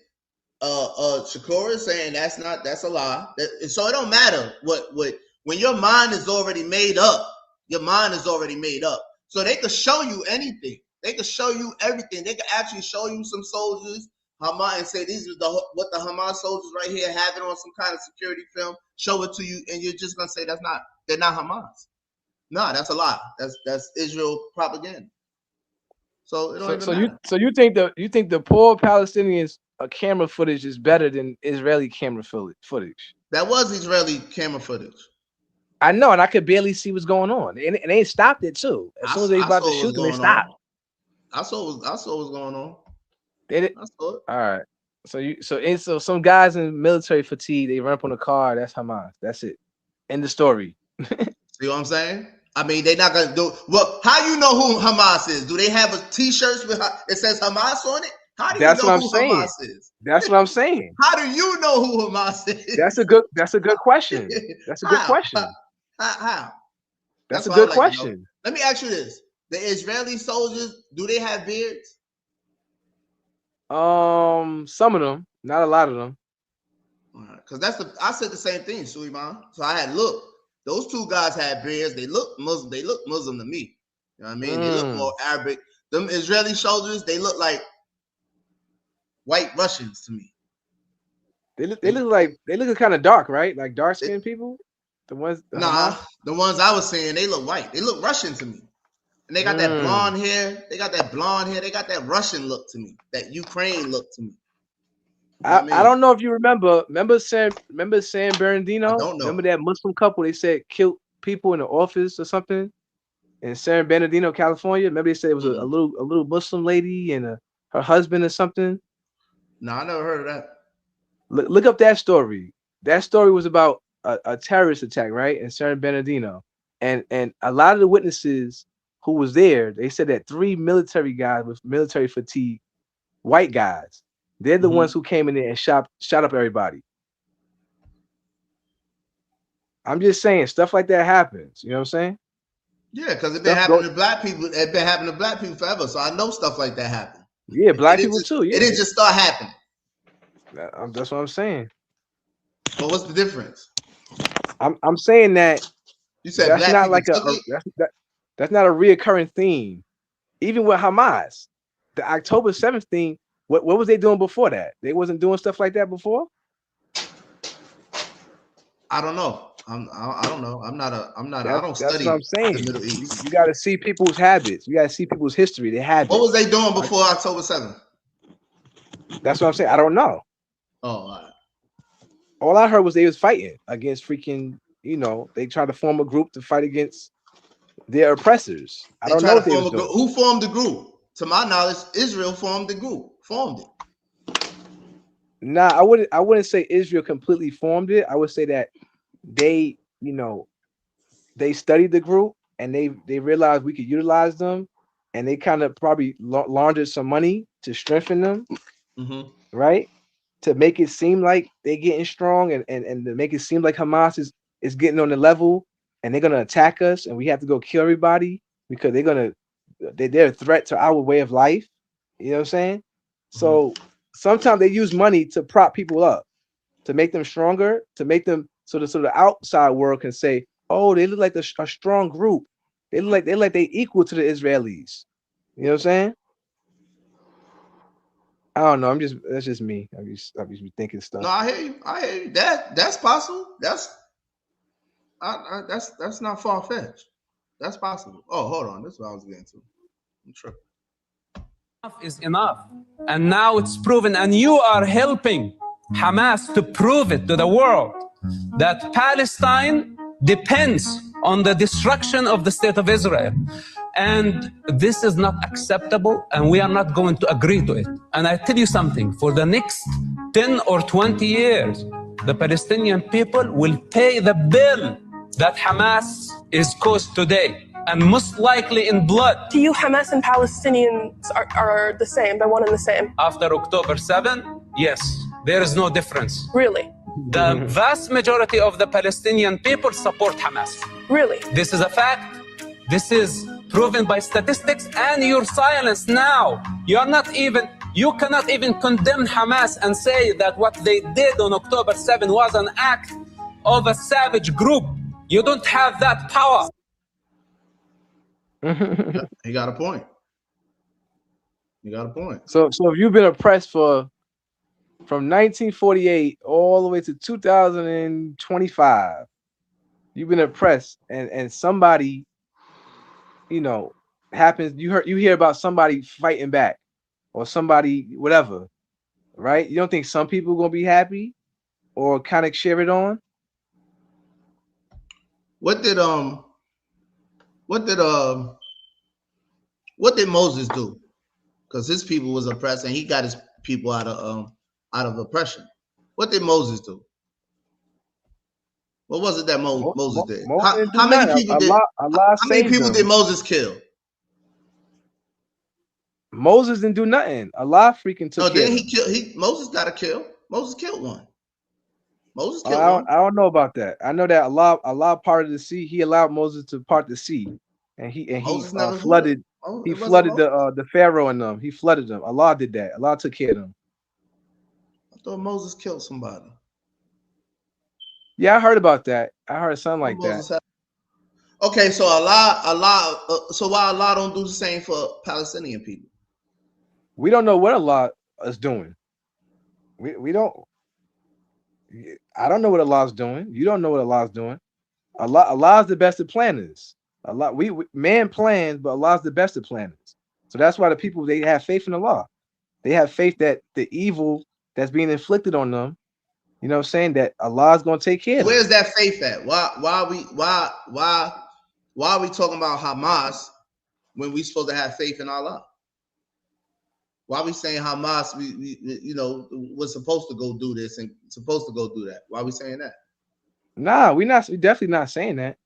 Shakur is saying that's a lie. So it don't matter what when your mind is already made up, your mind is already made up. So they could show you anything. They could show you everything. They could actually show you some soldiers, Hamas, and say these are what the Hamas soldiers right here have it on some kind of security film. Show it to you, and you're just gonna say they're not Hamas. No, that's a lie. That's Israel propaganda. So it don't even matter. You think the poor Palestinians camera footage is better than Israeli camera footage? That was Israeli camera footage. I know, and I could barely see what's going on, and they stopped it too. As soon as they about to shoot them, they stopped. I saw what's going on. They did. I saw it. All right. So some guys in military fatigue, they run up on a car. That's Hamas. That's it. End the story. See what I'm saying? I mean, they're not gonna do. Well, how you know who Hamas is? Do they have a T-shirts with it says Hamas on it? How do you know who Hamas is? That's what I'm saying. How do you know who Hamas is? That's a good question. That's a good question. How? That's a good question. Let me ask you this: the Israeli soldiers, do they have beards? Some of them, not a lot of them. Because I said the same thing, Suleiman. So I had looked. Those two guys had beards. They look Muslim. They look Muslim to me. You know what I mean? They look more Arabic. Them Israeli soldiers, they look like white Russians to me. They look kind of dark, right? Like dark skinned people. The ones the ones I was saying, they look white. They look Russian to me. And they got that blonde hair. They got that blonde hair. They got that Russian look to me. That Ukraine look to me. I don't know if you remember San Bernardino? I don't know. Remember that Muslim couple they said killed people in the office or something in San Bernardino, California? Remember they said it was a little Muslim lady and her husband or something? No, I never heard of that. Look up that story. That story was about a terrorist attack, right, in San Bernardino. And a lot of the witnesses who was there, they said that 3 military guys with military fatigue, white guys, they're the ones who came in there and shot up everybody. I'm just saying, stuff like that happens. You know what I'm saying? Yeah, because it's been happening to black people. It's been happening to black people forever. So I know stuff like that happened. Yeah, black people too. Yeah. It didn't just start happening. That's what I'm saying. But what's the difference? I'm saying that you said that's black not people like that's not a reoccurring theme. Even with Hamas, the October 7th thing. What was they doing before that? They wasn't doing stuff like that before? I don't know. I don't know. I don't study. That's what I'm saying. The Middle East. You got to see people's habits. You got to see people's history. They had. What was they doing before October 7th? That's what I'm saying. I don't know. Oh, all right. All I heard was they was fighting against freaking. They tried to form a group to fight against their oppressors. I don't know what they was doing. Who formed the group? To my knowledge, Israel formed the group. Formed it. Nah, I wouldn't say Israel completely formed it. I would say that they studied the group and they realized we could utilize them, and they kind of probably laundered some money to strengthen them, right? To make it seem like they're getting strong and to make it seem like Hamas is getting on the level and they're gonna attack us and we have to go kill everybody because they're a threat to our way of life. You know what I'm saying? So sometimes they use money to prop people up, to make them stronger, to make them so the outside world can say, oh, they look like a strong group. They look like they equal to the Israelis. You know what I'm saying? I don't know. That's just me. I just be thinking stuff. No, I hear you. That's possible. That's not far fetched. That's possible. Oh, hold on. This is what I was getting to. I'm tripping. Enough is enough. And now it's proven, and you are helping Hamas to prove it to the world that Palestine depends on the destruction of the state of Israel. And this is not acceptable, and we are not going to agree to it. And I tell you something, for the next 10 or 20 years, the Palestinian people will pay the bill that Hamas is caused today, and most likely in blood. To you, Hamas and Palestinians are the same, they're one and the same? After October 7, yes, there is no difference. Really? The vast majority of the Palestinian people support Hamas. Really? This is a fact. This is proven by statistics, and your silence now. You cannot even condemn Hamas and say that what they did on October 7 was an act of a savage group. You don't have that power. He got a point. You got a point. So if you've been oppressed from 1948 all the way to 2025, you've been oppressed, and somebody, happens. You hear about somebody fighting back, or somebody whatever, right? You don't think some people are gonna be happy or kind of share it on? What did Moses do? Because his people was oppressed, and he got his people out of oppression. What did Moses do? What was it that Moses did? How many people did? How many people did Moses kill? Moses didn't do nothing. Allah freaking took care. Didn't he kill? Moses got to kill. Moses killed one. Moses killed one. I don't know about that. I know that Allah parted the sea. He allowed Moses to part the sea, and he flooded. He flooded the Pharaoh and them. He flooded them. Allah did that. Allah took care of them. I thought Moses killed somebody. Yeah, I heard about that. I heard something like that. Okay, so Allah. So why Allah don't do the same for Palestinian people? We don't know what Allah is doing. We don't. I don't know what Allah's doing. You don't know what Allah's doing. Allah's the best of planners. Man plans, but Allah's the best of planners. So that's why the people, they have faith in Allah. They have faith that the evil that's being inflicted on them, you know what I'm saying, that Allah's gonna take care of. Where's that faith at? Why are we talking about Hamas when we supposed to have faith in Allah? Why are we saying Hamas, we was supposed to go do this and supposed to go do that? Why are we saying that? Nah, we definitely not saying that.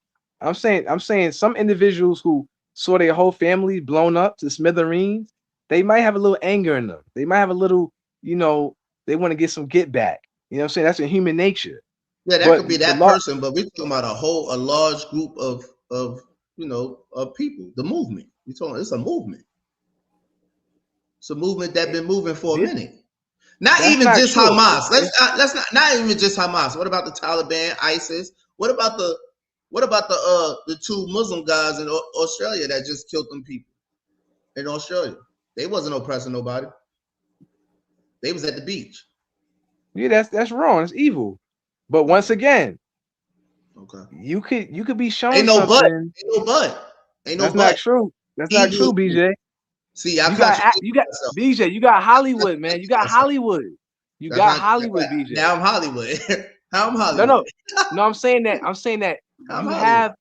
I'm saying some individuals who saw their whole family blown up to smithereens, they might have a little anger in them. They might have a little, they want to get some get back. You know what I'm saying? That's in human nature. Yeah, that could be that person, but we're talking about a large group of people, the movement. We're talking, it's a movement. It's a movement that's been moving for a minute. Not even just Hamas. Let's not even just Hamas. What about the Taliban, ISIS? What about the two Muslim guys in Australia that just killed them people in Australia? They wasn't oppressing nobody. They was at the beach. Yeah, that's wrong. It's evil. But once again, okay, you could be shown ain't no something. But. Ain't no but. Ain't no that's but. Not true. That's not true, BJ. See, you got BJ. You got Hollywood, man. You got Hollywood. You got Hollywood, BJ. Now I'm Hollywood. How I'm Hollywood? No. I'm saying that you have.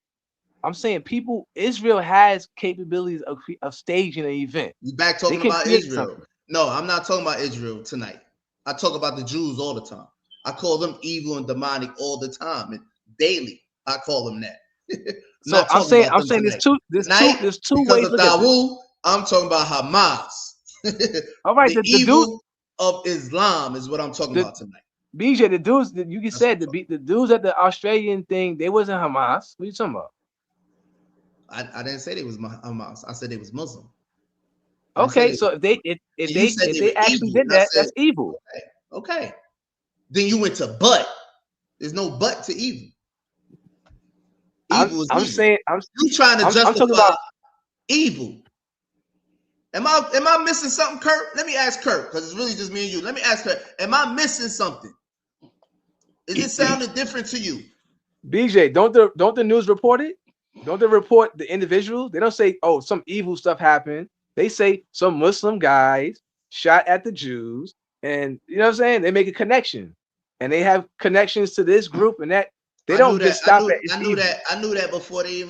I'm saying Israel has capabilities of staging an event. You back talking about Israel? Something. No, I'm not talking about Israel tonight. I talk about the Jews all the time. I call them evil and demonic all the time, and daily I call them that. So I'm saying there's two ways of Dawood, I'm talking about Hamas. All right, the evil of Islam is what I'm talking about tonight. BJ, the dudes that you said the dudes at the Australian thing, they wasn't Hamas. What are you talking about? I didn't say they was Hamas. I said they was Muslim. Okay, so if they actually did that, that's evil. Okay. Then you went to but. There's no but to evil. Evil is evil. You trying to justify evil. Am I missing something, Kurt? Let me ask Kurt, because it's really just me and you. Let me ask Kurt. Am I missing something? Is it sounding different to you? BJ, don't the news report it? Don't they report the individuals? They don't say, oh, some evil stuff happened. They say some Muslim guys shot at the Jews, and you know what I'm saying? They make a connection, and they have connections to this group, and that they don't just stop at. I knew that before they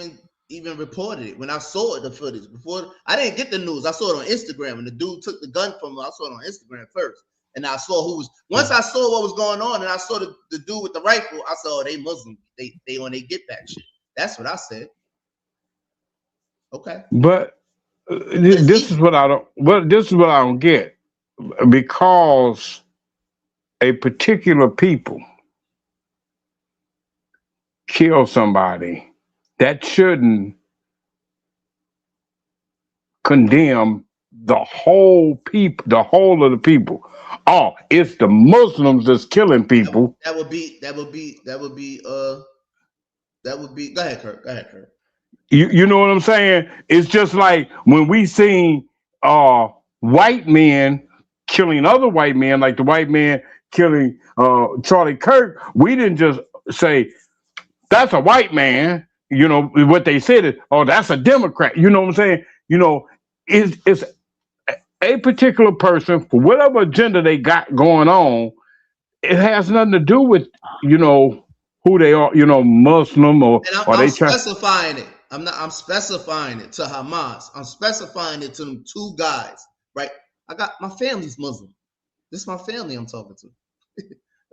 even reported it. When I saw the footage before, I didn't get the news. I saw it on Instagram, and the dude took the gun from him. I saw it on Instagram first, and I saw who was. Once I saw what was going on, and I saw the dude with the rifle, I saw they Muslim. They on they get back shit. That's what I said. Okay, but this is what I don't. Well, this is what I don't get, because a particular people kill somebody, that shouldn't condemn the whole people, the whole of the people. Oh, it's the Muslims that's killing people. That would be That would be. Go ahead, Kurt. Go ahead, Kurt. You know what I'm saying? It's just like when we seen white men killing other white men, like the white man killing Charlie Kirk. We didn't just say that's a white man. You know what they said is, oh, that's a Democrat. You know what I'm saying? You know, it's a particular person for whatever agenda they got going on. It has nothing to do with who they are. Muslim or And are I'm they trying? specifying it. I'm specifying it to Hamas. I'm specifying it to them two guys, right? I got my family's Muslim. This is my family I'm talking to.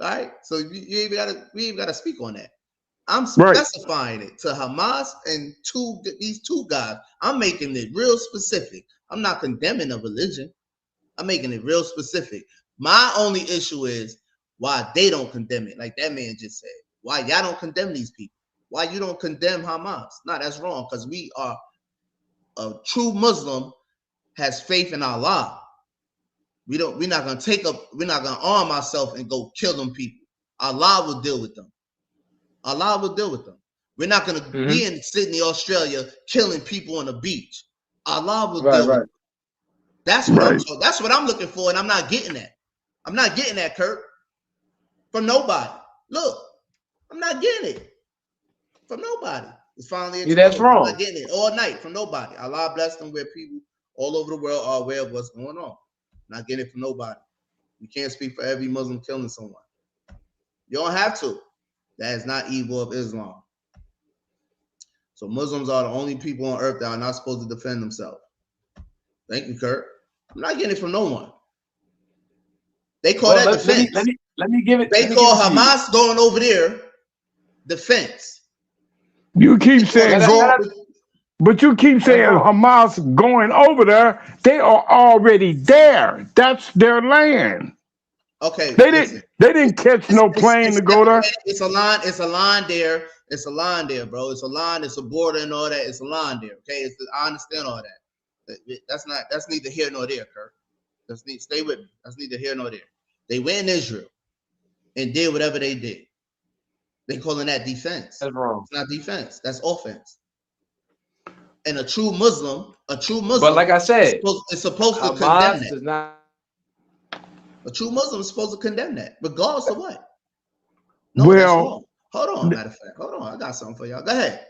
All right. So we even gotta speak on that. I'm specifying it to Hamas and these two guys. I'm making it real specific. I'm not condemning a religion. I'm making it real specific. My only issue is why they don't condemn it, like that man just said. Why y'all don't condemn these people? Why you don't condemn Hamas? No, that's wrong, because we are a true Muslim has faith in Allah. We're not gonna arm ourselves and go kill them people. Allah will deal with them. Allah will deal with them. We're not gonna be in Sydney, Australia, killing people on the beach. Allah will deal with them. That's what I'm looking for, and I'm not getting that. I'm not getting that, Kurt. From nobody. Look, I'm not getting it from nobody. It's finally exposed. That's wrong. I'm not getting it all night from nobody. Allah bless them where people all over the world are aware of what's going on. Not getting it from nobody. You can't speak for every Muslim killing someone. You don't have to. That is not evil of Islam. So Muslims are the only people on earth that are not supposed to defend themselves. Thank you, Kurt. I'm not getting it from no one. They call that defense. Let me give it. They call Hamas going over there defense. You keep saying but you keep saying Hamas going over there. They are already there. That's their land. Okay. They didn't catch no plane to go there. It's a line. It's a line there. It's a line there, bro. It's a line. It's a border and all that. It's a line there. Okay. I understand all that. That's neither here nor there, Kurt. Stay with me. That's neither here nor there. They went in Israel and did whatever they did. They calling that defense. That's wrong. It's not defense. That's offense. And a true Muslim. But like I said, is supposed to condemn that. A true Muslim is supposed to condemn that, regardless of what. No, that's wrong. Hold on, matter of fact. Hold on. I got something for y'all. Go ahead.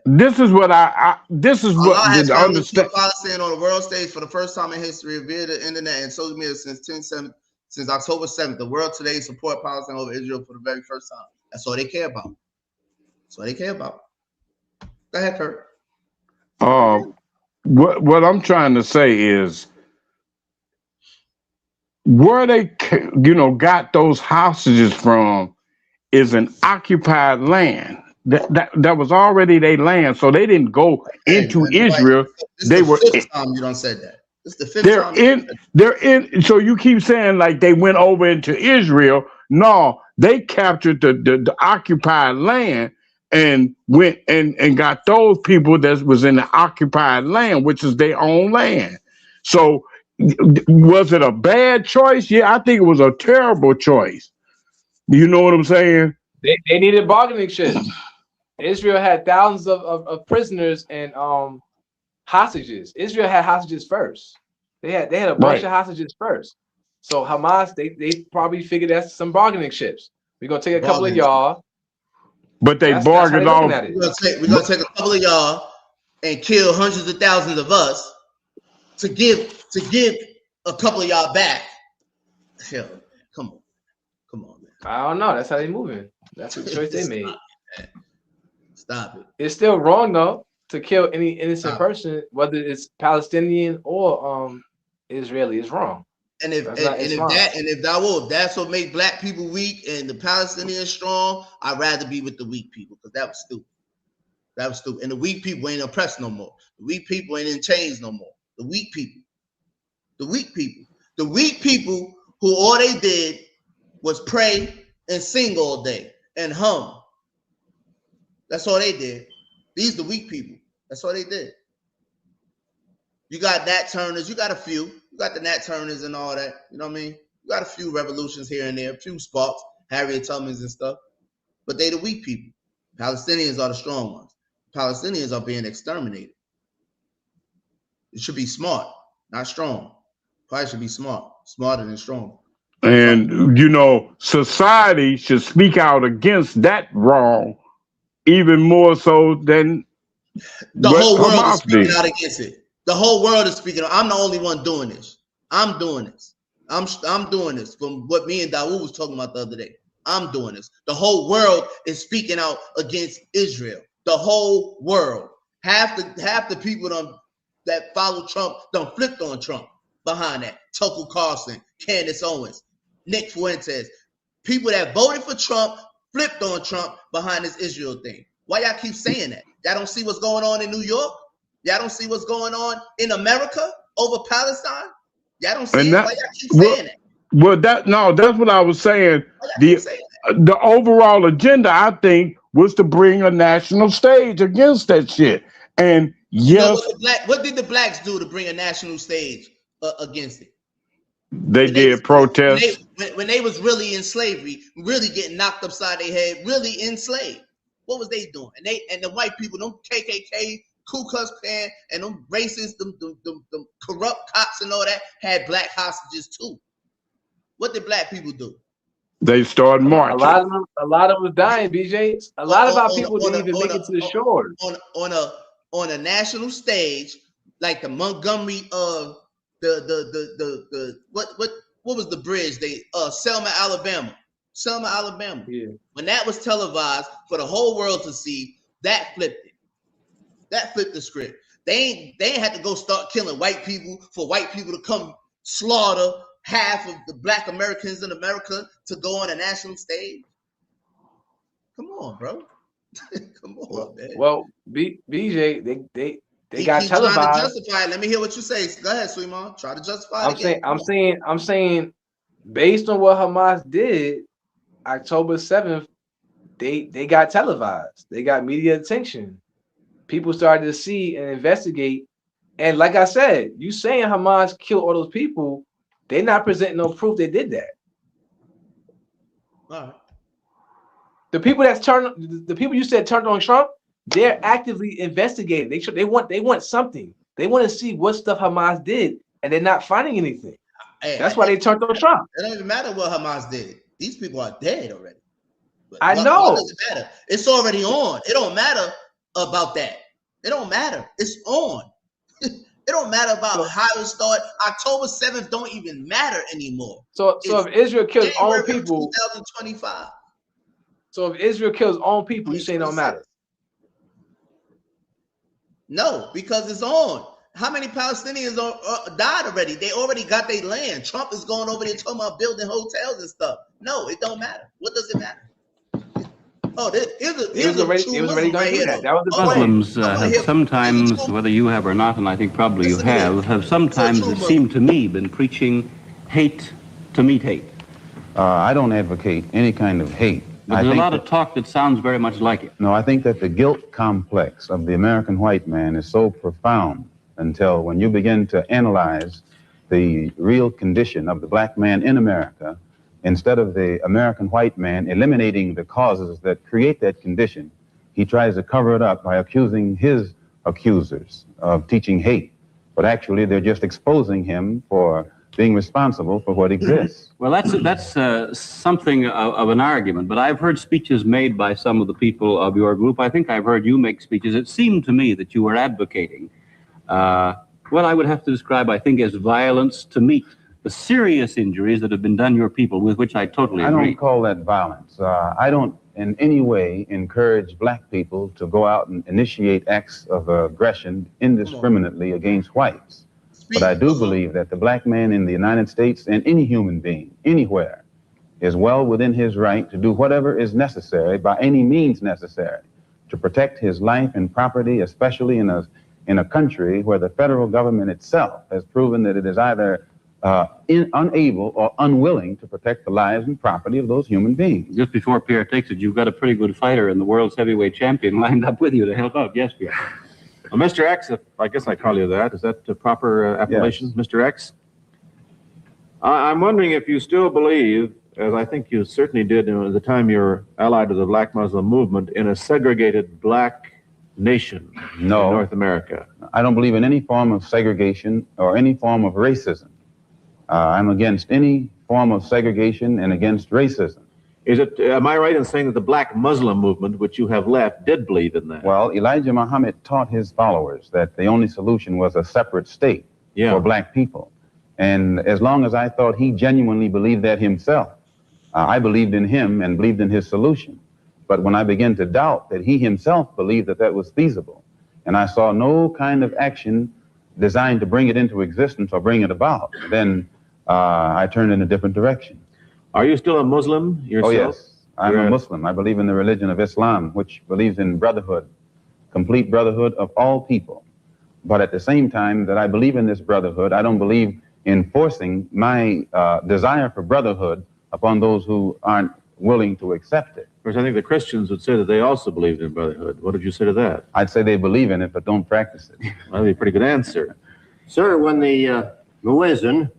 This is what Allah has understand. Palestine on the world stage for the first time in history via the internet and social media since October 7th. The world today support Palestine over Israel for the very first time. That's all they care about. That's all they care about. Go ahead, Kurt. What I'm trying to say is where they got those hostages from is an occupied land. That was already their land, so they didn't go into Israel. They were. Fifth time you don't said that. It's the fifth time. They're in. So you keep saying like they went over into Israel. No, they captured the occupied land and went and got those people that was in the occupied land, which is their own land. So was it a bad choice? Yeah, I think it was a terrible choice. You know what I'm saying? They needed bargaining chips. Israel had thousands of prisoners and hostages. Israel had hostages first. They had a bunch of hostages first. So Hamas, they probably figured that's some bargaining chips. We're gonna take a couple of y'all. But they bargained off. We're gonna take a couple of y'all and kill hundreds of thousands of us to give a couple of y'all back. Hell, come on, man. I don't know. That's how they moving. That's the choice they made. Stop it. It's still wrong though to kill any innocent person, whether it's Palestinian or Israeli. It's wrong. And if that's what make black people weak and the Palestinians strong, I'd rather be with the weak people because that was stupid. That was stupid. And the weak people ain't oppressed no more. The weak people ain't in chains no more. The weak people. The weak people. The weak people who all they did was pray and sing all day and hum. That's all they did. These the weak people. That's all they did. You got Nat Turners. You got a few. You got the Nat Turners and all that. You know what I mean? You got a few revolutions here and there, a few sparks, Harriet Tubmans and stuff. But they the weak people. Palestinians are the strong ones. Palestinians are being exterminated. It should be smart, not strong. Probably should be smart, smarter than strong. And society should speak out against that wrong even more so than the what whole world is Hamas speaking did. out against it. The whole world is speaking out. I'm the only one doing this. I'm doing this. I'm doing this from what me and Dawood was talking about the other day. I'm doing this. The whole world is speaking out against Israel. The whole world. Half the people that follow Trump done flipped on Trump behind that. Tucker Carlson, Candace Owens, Nick Fuentes. People that voted for Trump flipped on Trump behind this Israel thing. Why y'all keep saying that? Y'all don't see what's going on in New York? Y'all don't see what's going on in America over Palestine? Y'all don't see it? Why y'all keep saying that? Well, that's what I was saying. The overall agenda, I think, was to bring a national stage against that shit. And yes, what did the blacks do to bring a national stage against it? They did protest. When they was really in slavery, really getting knocked upside their head, really enslaved. What was they doing? And the white people, them KKK, Ku Klux Klan, and them racists, them corrupt cops and all that had black hostages too. What did black people do? They started marching. A lot of them was dying, BJ. A lot of our people didn't even make it to the shore. On a national stage, like the Montgomery what was the bridge? Selma, Alabama. Yeah. When that was televised for the whole world to see, that flipped it. That flipped the script. They ain't had to go start killing white people for white people to come slaughter half of the black Americans in America to go on a national stage. Come on, bro. Come on, man. Well, BJ, they got televised. Trying to justify it. Let me hear what you say. Go ahead, sweet mom. Try to justify it. I'm saying, based on what Hamas did, October 7th, they got televised. They got media attention. People started to see and investigate. And like I said, you saying Hamas killed all those people, they're not presenting no proof they did that. All right. The people you said turned on Trump, they're actively investigating. They want something. They want to see what stuff Hamas did, and they're not finding anything. That's why they turned on Trump. It don't even matter what Hamas did. These people are dead already. But I know. What does it matter? It's already on. It don't matter about that. It don't matter. It's on. It don't matter about how it started. October 7th don't even matter anymore. So if Israel kills its own people, 2025. So if Israel kills its own people, you say it don't matter? No, because it's on. How many Palestinians died already? They already got their land. Trump is going over there talking about building hotels and stuff. No, it don't matter. What does it matter? Oh, here's a true Muslim right here. Muslims have sometimes, whether you have or not, and I think probably you have sometimes, it seemed to me, been preaching hate to meet hate. I don't advocate any kind of hate. There's a lot of talk that sounds very much like it. No, I think that the guilt complex of the American white man is so profound until when you begin to analyze the real condition of the black man in America, instead of the American white man eliminating the causes that create that condition, he tries to cover it up by accusing his accusers of teaching hate. But actually, they're just exposing him for being responsible for what exists. Well, that's something of an argument, but I've heard speeches made by some of the people of your group. I think I've heard you make speeches. It seemed to me that you were advocating what I would have to describe, I think, as violence to meet the serious injuries that have been done your people, with which I totally agree. I don't call that violence. I don't in any way encourage black people to go out and initiate acts of aggression indiscriminately against whites. But I do believe that the black man in the United States and any human being, anywhere, is well within his right to do whatever is necessary, by any means necessary, to protect his life and property, especially in a country where the federal government itself has proven that it is either unable or unwilling to protect the lives and property of those human beings. Just before Pierre takes it, you've got a pretty good fighter and the world's heavyweight champion lined up with you to help out. Yes, Pierre. Well, Mr. X, I guess I call you that. Is that the proper appellation, yes. Mr. X? I'm wondering if you still believe, as I think you certainly did at the time you were allied to the Black Muslim movement, in a segregated black nation in North America. I don't believe in any form of segregation or any form of racism. I'm against any form of segregation and against racism. Is it, am I right in saying that the Black Muslim movement, which you have left, did believe in that? Well, Elijah Muhammad taught his followers that the only solution was a separate state for black people. And as long as I thought he genuinely believed that himself, I believed in him and believed in his solution. But when I began to doubt that he himself believed that that was feasible, and I saw no kind of action designed to bring it into existence or bring it about, then I turned in a different direction. Are you still a Muslim yourself? Oh, yes. I'm a Muslim. I believe in the religion of Islam, which believes in brotherhood, complete brotherhood of all people. But at the same time that I believe in this brotherhood, I don't believe in forcing my desire for brotherhood upon those who aren't willing to accept it. Of course, I think the Christians would say that they also believed in brotherhood. What did you say to that? I'd say they believe in it, but don't practice it. That'd be a pretty good answer. Sir, when the muezzin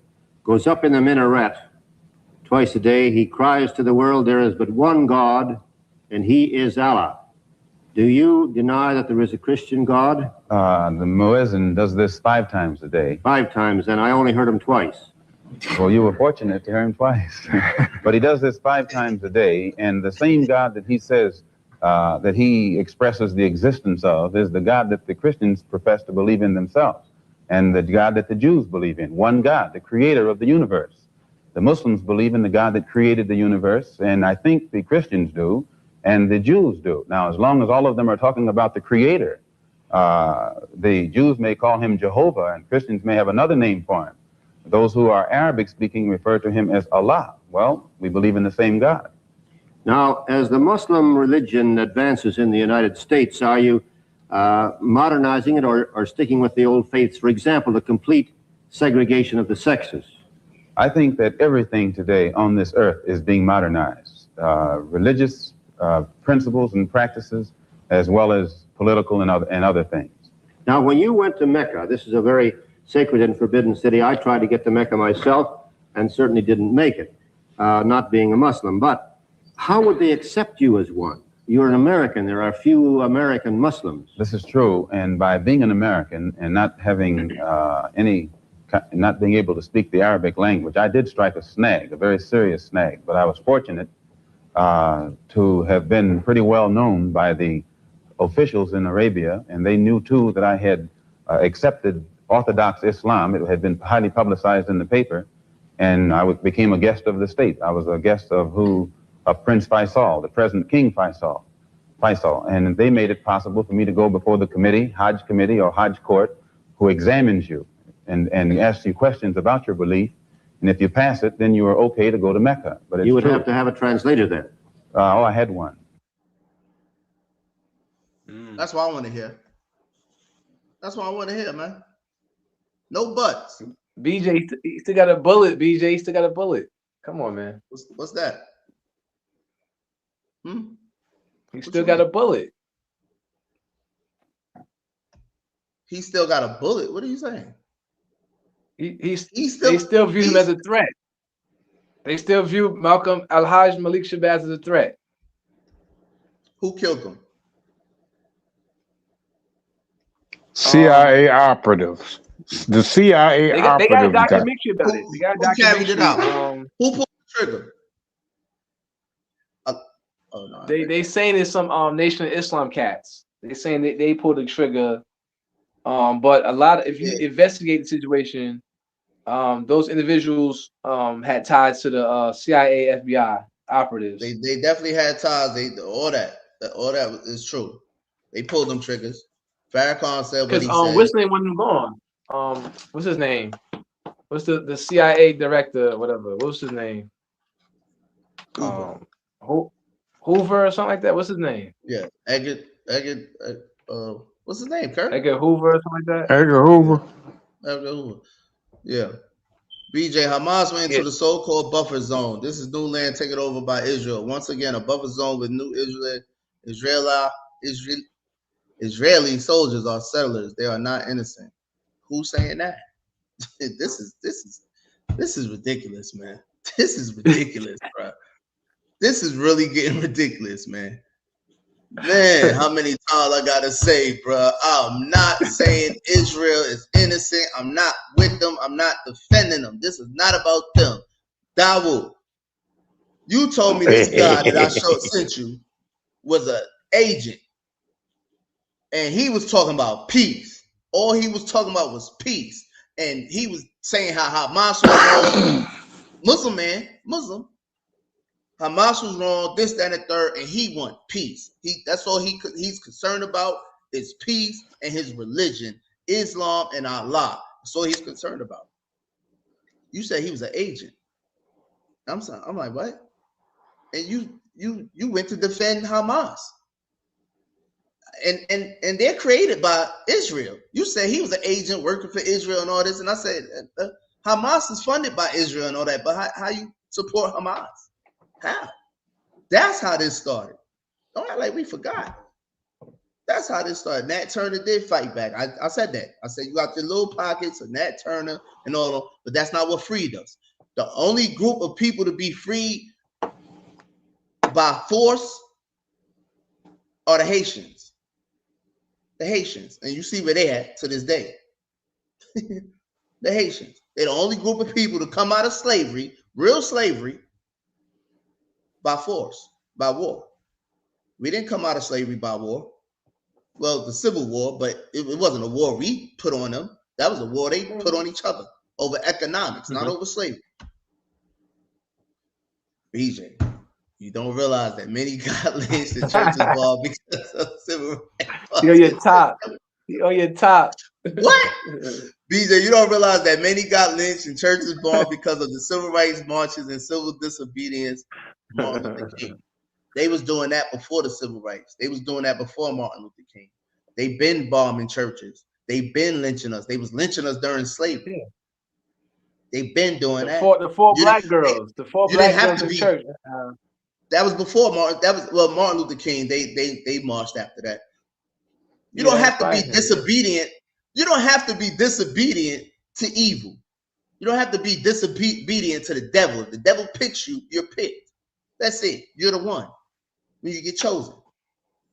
goes up in the minaret twice a day, he cries to the world, there is but one God, and he is Allah. Do you deny that there is a Christian God? The muezzin does this 5 times a day. 5 times, and I only heard him twice. Well, you were fortunate to hear him twice. But he does this 5 times a day, and the same God that he says that he expresses the existence of is the God that the Christians profess to believe in themselves, and the God that the Jews believe in. One God, the creator of the universe. The Muslims believe in the God that created the universe, and I think the Christians do, and the Jews do. Now, as long as all of them are talking about the creator, the Jews may call him Jehovah, and Christians may have another name for him. Those who are Arabic-speaking refer to him as Allah. Well, we believe in the same God. Now, as the Muslim religion advances in the United States, are you modernizing it or sticking with the old faiths? For example, the complete segregation of the sexes. I think that everything today on this earth is being modernized. Religious principles and practices, as well as political and other things. Now, when you went to Mecca, this is a very sacred and forbidden city. I tried to get to Mecca myself and certainly didn't make it, not being a Muslim. But how would they accept you as one? You're an American. There are few American Muslims. This is true. And by being an American and not having not being able to speak the Arabic language, I did strike a snag, a very serious snag. But I was fortunate to have been pretty well known by the officials in Arabia, and they knew too that I had accepted Orthodox Islam. It had been highly publicized in the paper, and I became a guest of the state. I was a guest of Prince Faisal, the present King Faisal, and they made it possible for me to go before the committee, Hajj committee or Hajj court, who examines you and asks you questions about your belief, and if you pass it, then you are okay to go to Mecca. But you would have to have a translator then. I had one. That's what I want to hear. That's what I want to hear, man. No buts. BJ, he still got a bullet. BJ, he still got a bullet. Come on, man. What's that? He still got a bullet. He still got a bullet. What are you saying? They still view him as a threat. They still view Malcolm Al-Hajj Malik Shabazz as a threat. Who killed him? CIA operatives. The CIA They operatives. got a documentary about it. They got a documentary. Carried it out? Who pulled the trigger? No, they saying it's some Nation of Islam cats. They saying they pulled the trigger. But a lot of, if you investigate the situation, those individuals had ties to the CIA, FBI operatives. They definitely had ties. All that is true. They pulled them triggers. Farrakhan said what he said. What's his name when gone? What's his name? What's the CIA director? Whatever. What's his name? Hoover or something like that. What's his name? Yeah, Edgar. What's his name? Kurt? Edgar Hoover or something like that. Edgar Hoover. Yeah. BJ, Hamas went into the so-called buffer zone. This is new land taken over by Israel. Once again, a buffer zone with new Israeli soldiers are settlers. They are not innocent. Who's saying that? This is ridiculous, man. This is ridiculous, bro. This is really getting ridiculous, man. Man, how many times I gotta say, bro? I'm not saying Israel is innocent. I'm not with them. I'm not defending them. This is not about them. Dawood, you told me this guy that I sent you was an agent, and he was talking about peace. All he was talking about was peace, and he was saying how Hamas was wrong. Muslim. Hamas was wrong, this, that, and the third, and he want peace. That's all he's concerned about is peace and his religion, Islam and Allah. That's all he's concerned about. You said he was an agent. I'm like, what? And you went to defend Hamas. And they're created by Israel. You said he was an agent working for Israel and all this, and I said Hamas is funded by Israel and all that, but how you support Hamas? How? That's how this started. Don't act like we forgot. That's how this started. Nat Turner did fight back. I said that. I said you got your little pockets of Nat Turner and all that, but that's not what freed us. The only group of people to be freed by force are the Haitians. The Haitians. And you see where they at to this day. The Haitians. They're the only group of people to come out of slavery, real slavery, by force, by war. We didn't come out of slavery by war. Well, the Civil War, but it wasn't a war we put on them. That was a war they put on each other over economics, not over slavery. BJ, you don't realize that many got lynched in churches ball because of civil rights. You're your top. You're your top. What? BJ, you don't realize that many got lynched in churches ball because of the civil rights marches and civil disobedience. Martin Luther King. They was doing that before the civil rights. They was doing that before Martin Luther King. They been bombing churches. They been lynching us. They was lynching us during slavery. Yeah. They've been doing that. The four black girls in church. That was before Martin. Martin Luther King. They marched after that. You don't have to be disobedient. You don't have to be disobedient to evil. You don't have to be disobedient to the devil. If the devil picks you, you're picked. That's it. You're the one. When you get chosen.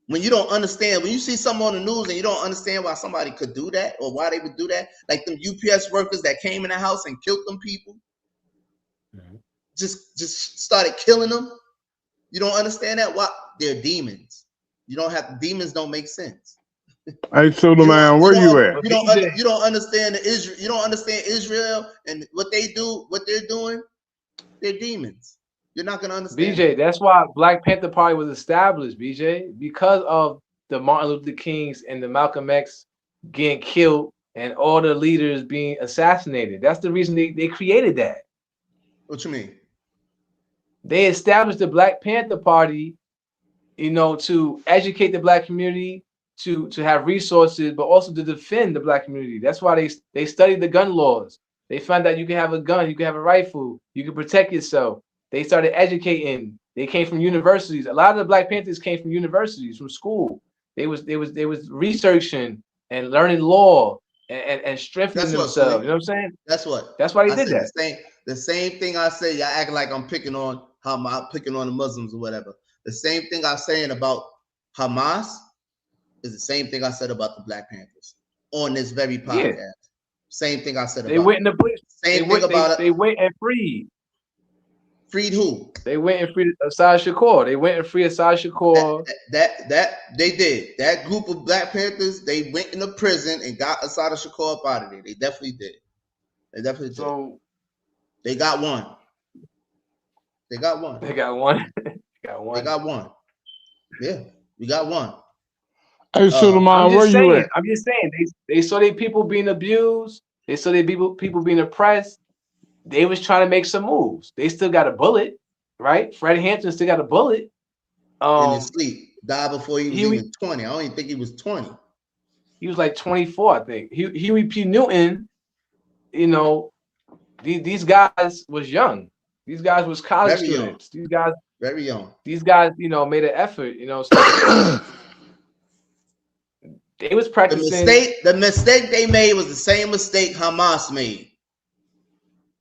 When you don't understand, when you see something on the news and you don't understand why somebody could do that or why they would do that, like them UPS workers that came in the house and killed them people, just started killing them. You don't understand that? Why? They're demons. Demons don't make sense. Hey, Suleiman, where you at? You don't understand Israel. You don't understand Israel and what they do, what they're doing. They're demons. You're not gonna understand. BJ, that's why Black Panther Party was established, BJ, because of the Martin Luther Kings and the Malcolm X getting killed and all the leaders being assassinated. That's the reason they created that. What you mean? They established the Black Panther Party, to educate the Black community, to have resources, but also to defend the Black community. That's why they studied the gun laws. They found out you can have a gun, you can have a rifle, you can protect yourself. They started educating. They came from universities. A lot of the Black Panthers came from universities, from school. They was researching and learning law and strengthening themselves. You know what I'm saying? That's what. That's why they did that. The same thing I say. Y'all act like I'm picking on the Muslims or whatever. The same thing I'm saying about Hamas is the same thing I said about the Black Panthers on this very podcast. Yeah. Same thing I said about. They went in the police. Same thing about it. They went and freed. Freed who? They went and freed Assad Shakur. They went and freed Assad Shakur. That they did. That group of Black Panthers, they went into prison and got Assad Shakur up out of there. They definitely did. They definitely did. So they got one. They got one. They got one. They got one. Yeah, we got one. Hey, Suleiman, where you at? I'm just saying. They saw their people being abused. They saw their people being oppressed. They was trying to make some moves. They still got a bullet, right? Fred Hampton still got a bullet. In his sleep. Died before he was even 20. I don't even think he was 20. He was like 24, I think. Huey P. Newton, these guys was young. These guys was college students. These guys very young. These guys, made an effort, So they was practicing. The mistake they made was the same mistake Hamas made.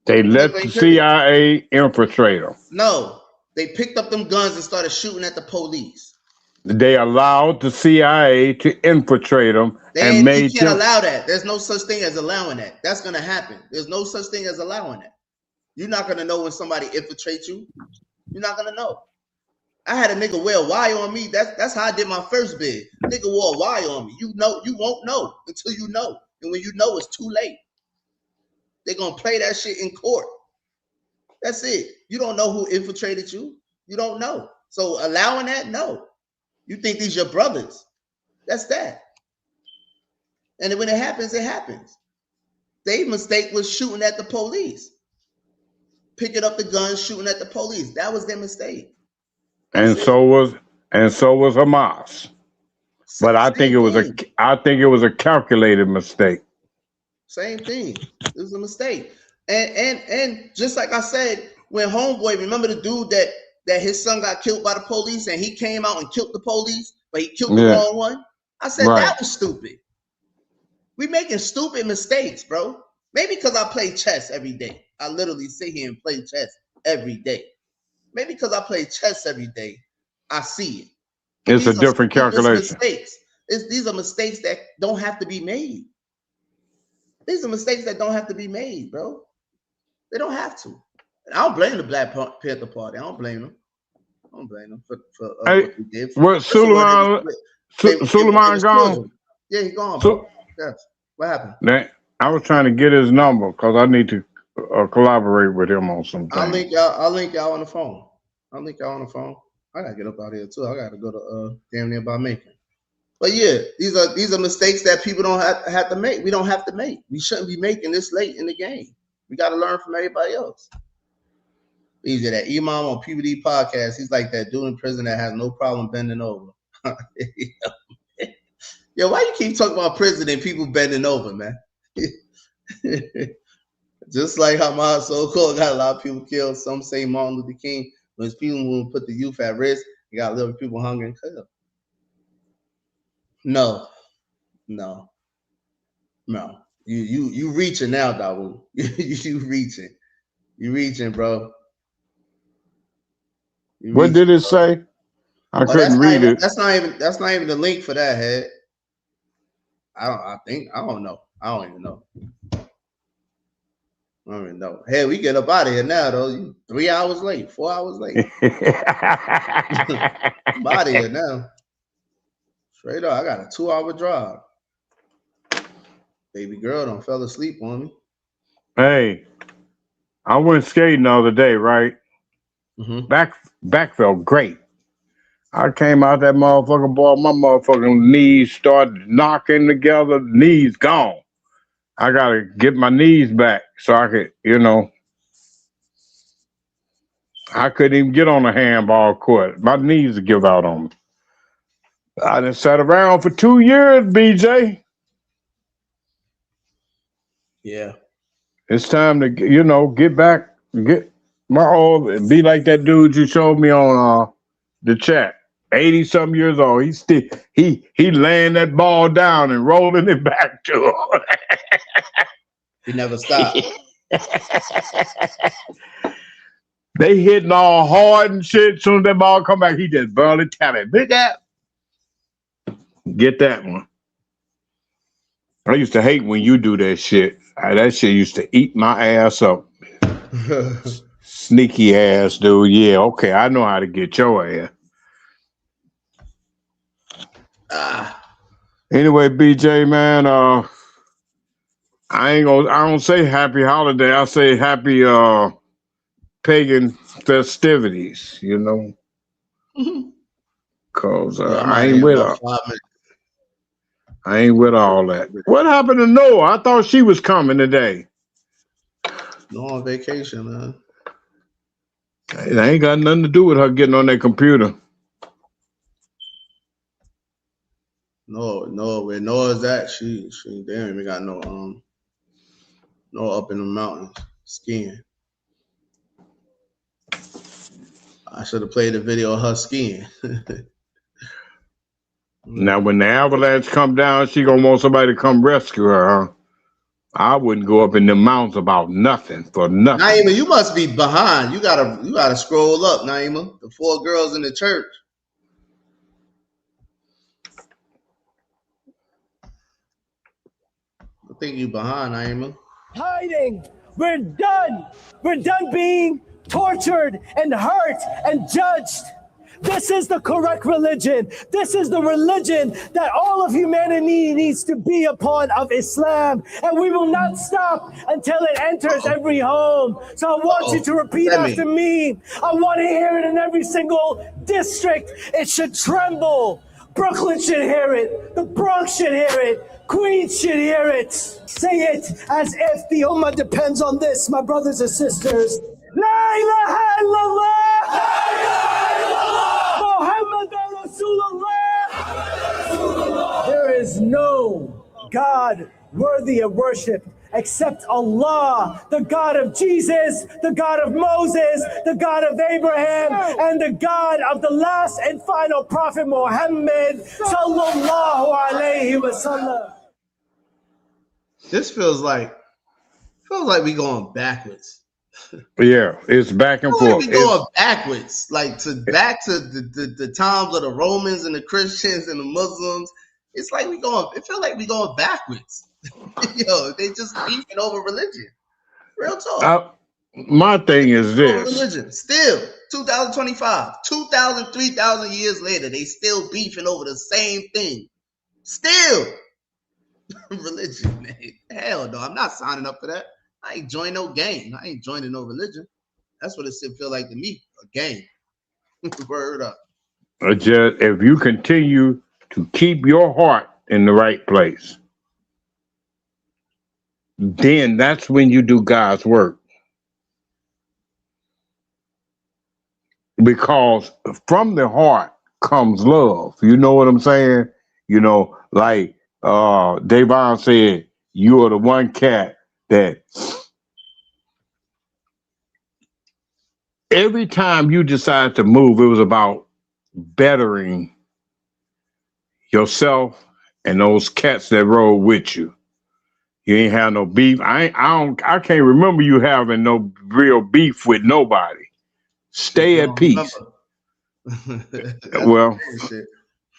They let the CIA infiltrate them. No, they picked up them guns and started shooting at the police. They allowed the CIA to infiltrate them and You made can't them. allow that. There's no such thing as allowing that. That's gonna happen. There's no such thing as allowing that. You're not gonna know when somebody infiltrates you. You're not gonna know. I had a nigga wear a wire on me. That's how I did my first bid. Nigga wore a wire on me. You won't know until you know. And when you know, it's too late. They're gonna play that shit in court. That's it. You don't know who infiltrated you. You don't know. So allowing that, no. You think these your brothers. That's that. And when it happens, it happens. Their mistake was shooting at the police. Picking up the guns, shooting at the police. That was their mistake. And so was Hamas. But I think it was a calculated mistake. Same thing. It was a mistake. And just like I said, when Homeboy, remember the dude that his son got killed by the police and he came out and killed the police, but he killed the wrong one? I said that was stupid. We making stupid mistakes, bro. Maybe because I play chess every day. I literally sit here and play chess every day. Maybe because I play chess every day, I see it. It's a different calculation. These are mistakes that don't have to be made. These are mistakes that don't have to be made, bro. They don't have to. And I don't blame the Black Panther Party. I don't blame them. I don't blame them for what they did. What Suleiman gone? Yeah, he gone, bro. Yes. What happened? I was trying to get his number because I need to collaborate with him on something. I'll link y'all on the phone. I gotta get up out here too. I gotta go to damn near by Macon. But yeah, these are mistakes that people don't have to make. We don't have to make. We shouldn't be making this late in the game. We got to learn from everybody else. Easy that Imam on PBD podcast. He's like that dude in prison that has no problem bending over. Yo, why you keep talking about prison and people bending over, man? Just like Hamas so-called got a lot of people killed. Some say Martin Luther King. When people will put the youth at risk, you got little people hungry and killed. No. You reaching now, Dawood. You reaching, bro. What did it say? I couldn't read it. That's not even the link for that, head. I don't know. I don't even know. I don't even know. Hey, we get up out of here now, though. You 3 hours late, 4 hours late. I'm out of here now. Straight up, I got a 2-hour drive. Baby girl done fell asleep on me. Hey, I went skating the other day, right? Mm-hmm. Back felt great. I came out that motherfucking ball, my motherfucking knees started knocking together, knees gone. I gotta get my knees back so I could, I couldn't even get on a handball court. My knees would give out on me. I done sat around for 2 years, BJ. Yeah. It's time to, get back, get my old, be like that dude you showed me on the chat. 80-something years old. He laying that ball down and rolling it back to him. He never stopped. They hitting all hard and shit. As soon as that ball come back, he just barely tap it. Big app. Get that one. I used to hate when you do that shit. That shit used to eat my ass up. Sneaky ass dude. Yeah, okay. I know how to get your ass. Anyway, BJ, man, I don't say happy holiday. I say happy pagan festivities, Cause I ain't with all that. What happened to Noah? I thought she was coming today. No, on vacation, man. It ain't got nothing to do with her getting on that computer. No, where Noah's at, she damn even got no up in the mountains skiing. I should have played a video of her skiing. Now when the avalanche come down, she gonna want somebody to come rescue her, huh? I wouldn't go up in the mountains about nothing for nothing. Naima, you must be behind. You gotta scroll up, Naima. The 4 girls in the church. I think you behind, Naima. Hiding. We're done. We're done being tortured and hurt and judged. This is the correct religion. This is the religion that all of humanity needs to be upon, of Islam. And we will not stop until it enters every home. So I want you to repeat after me. I want to hear it in every single district. It should tremble. Brooklyn should hear it. The Bronx should hear it. Queens should hear it. Say it as if the Ummah depends on this, my brothers and sisters. La ilaha illallah. La ilaha illallah. Muhammadan Rasulullah. There is no God worthy of worship except Allah, the God of Jesus, the God of Moses, the God of Abraham, and the God of the last and final prophet Muhammad sallallahu alayhi wa sallam. This feels like we going backwards. Yeah, it's back and forth. We going backwards, like back to the times of the Romans and the Christians and the Muslims. It's like it feels like we going backwards. Yo, they just beefing over religion. Real talk. My thing is this. Religion. Still, 2025, 2,000, 3,000 years later, they still beefing over the same thing. Still. Religion, man. Hell no, I'm not signing up for that. I ain't joining no game. I ain't joining no religion. That's what it should feel like to me. A game. Word up. Just if you continue to keep your heart in the right place, then that's when you do God's work. Because from the heart comes love. You know what I'm saying? You know, like Davon said, you are the one cat that every time you decide to move, it was about bettering yourself and those cats that rode with you. You ain't have no beef. I can't remember you having no real beef with nobody. Stay at peace. Well,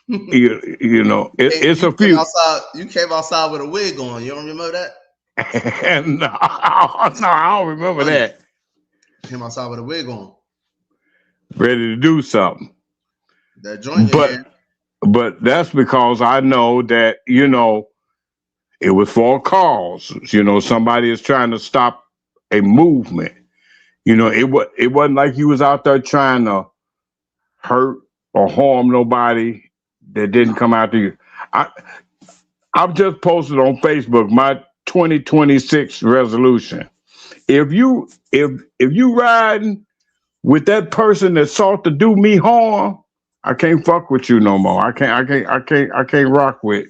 you know, it's a few. You came outside with a wig on. You don't remember that? No, I don't remember that. Came outside with a wig on. Ready to do something. That joint. But that's because I know that, you know, it was for a cause. You know, somebody is trying to stop a movement. You know, it wasn't like you was out there trying to hurt or harm nobody that didn't come after you. I've just posted on Facebook my 2026 resolution. If you riding with that person that sought to do me harm, I can't fuck with you no more. I can't rock with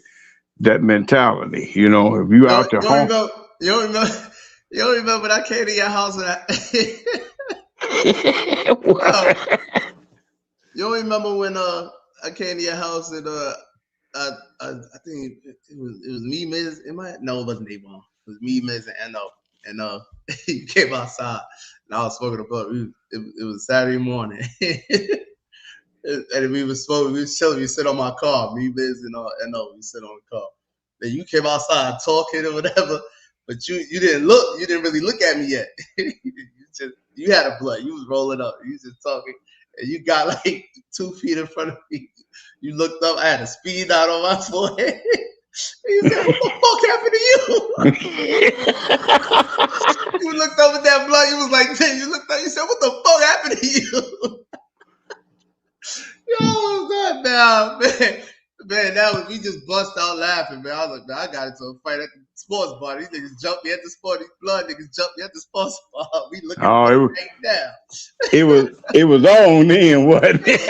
that mentality. You know, if you out there harm. You don't remember when I came to your house and you don't remember when I came to your house and I think it was me, Miz. No, it wasn't Avon. It was me, Miz, and Eno. And you came outside and I was smoking a blunt. It was Saturday morning. And we was chilling. We sit on my car. Me, Miz, and Eno. We sit on the car. Then you came outside talking or whatever. But you didn't look. You didn't really look at me yet. You had a blunt. You was rolling up. You was just talking. And you got like 2 feet in front of me. You looked up. I had a speed dot on my forehead. You said, "What the fuck happened to you?" You looked up at that blunt. You was like, you looked up. You said, "What the fuck happened to you?" Yo, God, man. Man, we just bust out laughing, man. I was like, man, I got into a fight at the sports bar. These niggas jumped me at the sport. These blood niggas jumped me at the sports bar. We looking right down. It was on then, wasn't it?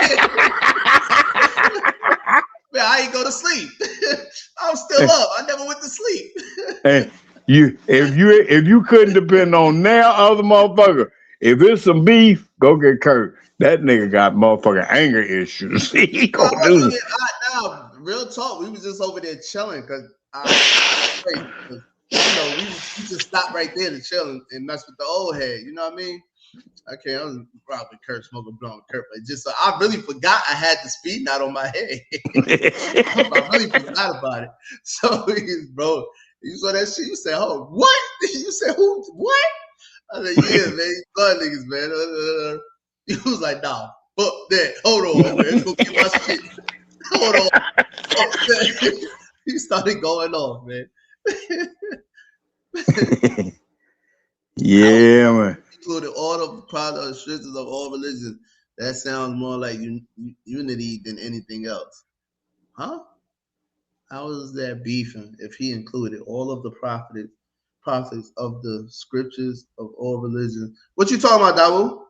Man, I ain't go to sleep. I'm still up. I never went to sleep. And if you couldn't depend on now other motherfucker, if it's some beef, go get Kurt. That nigga got motherfucking anger issues. He gonna do it. Real talk, we was just over there chilling because we just stop right there to chill and mess with the old head. You know what I mean? Okay, I was probably Kurt smoking blunt with Kurt, but just so I really forgot I had the speed knot on my head. I really forgot about it. So, bro, you saw that shit. You said, "Oh, what?" You said, "Who? What?" I said, "Yeah, man, you blood niggas, man." He was like, "Nah, fuck that. Hold on, man. Go get my shit. Hold on." He started going off, man. Yeah, man. Included all the product restrictions of all religions. That sounds more like unity than anything else. Huh? How is that beefing if he included all of the prophets of the scriptures of all religions? What you talking about, Dawu?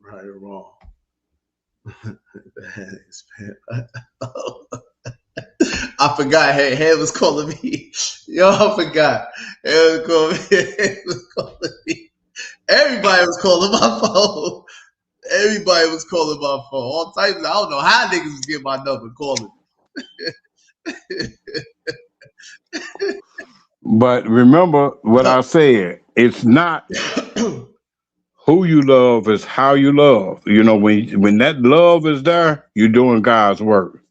Right or wrong? I forgot. Head was calling me. Yo, I forgot. Head was calling me. Everybody was calling my phone. Everybody was calling my phone. All types. I don't know how niggas was getting my number calling. But remember what I said. It's not who you love, it's how you love. You know, when that love is there, you're doing God's work.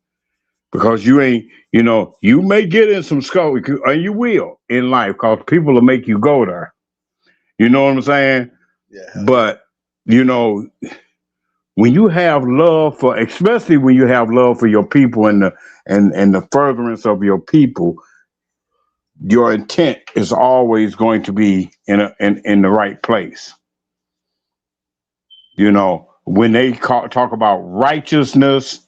Because you ain't, you know, you may get in some scope, and you will in life, because people will make you go there. You know what I'm saying? Yeah. But, you know, when you have love for, especially when you have love for your people and the furtherance of your people, your intent is always going to be in the right place. You know, when they talk about righteousness,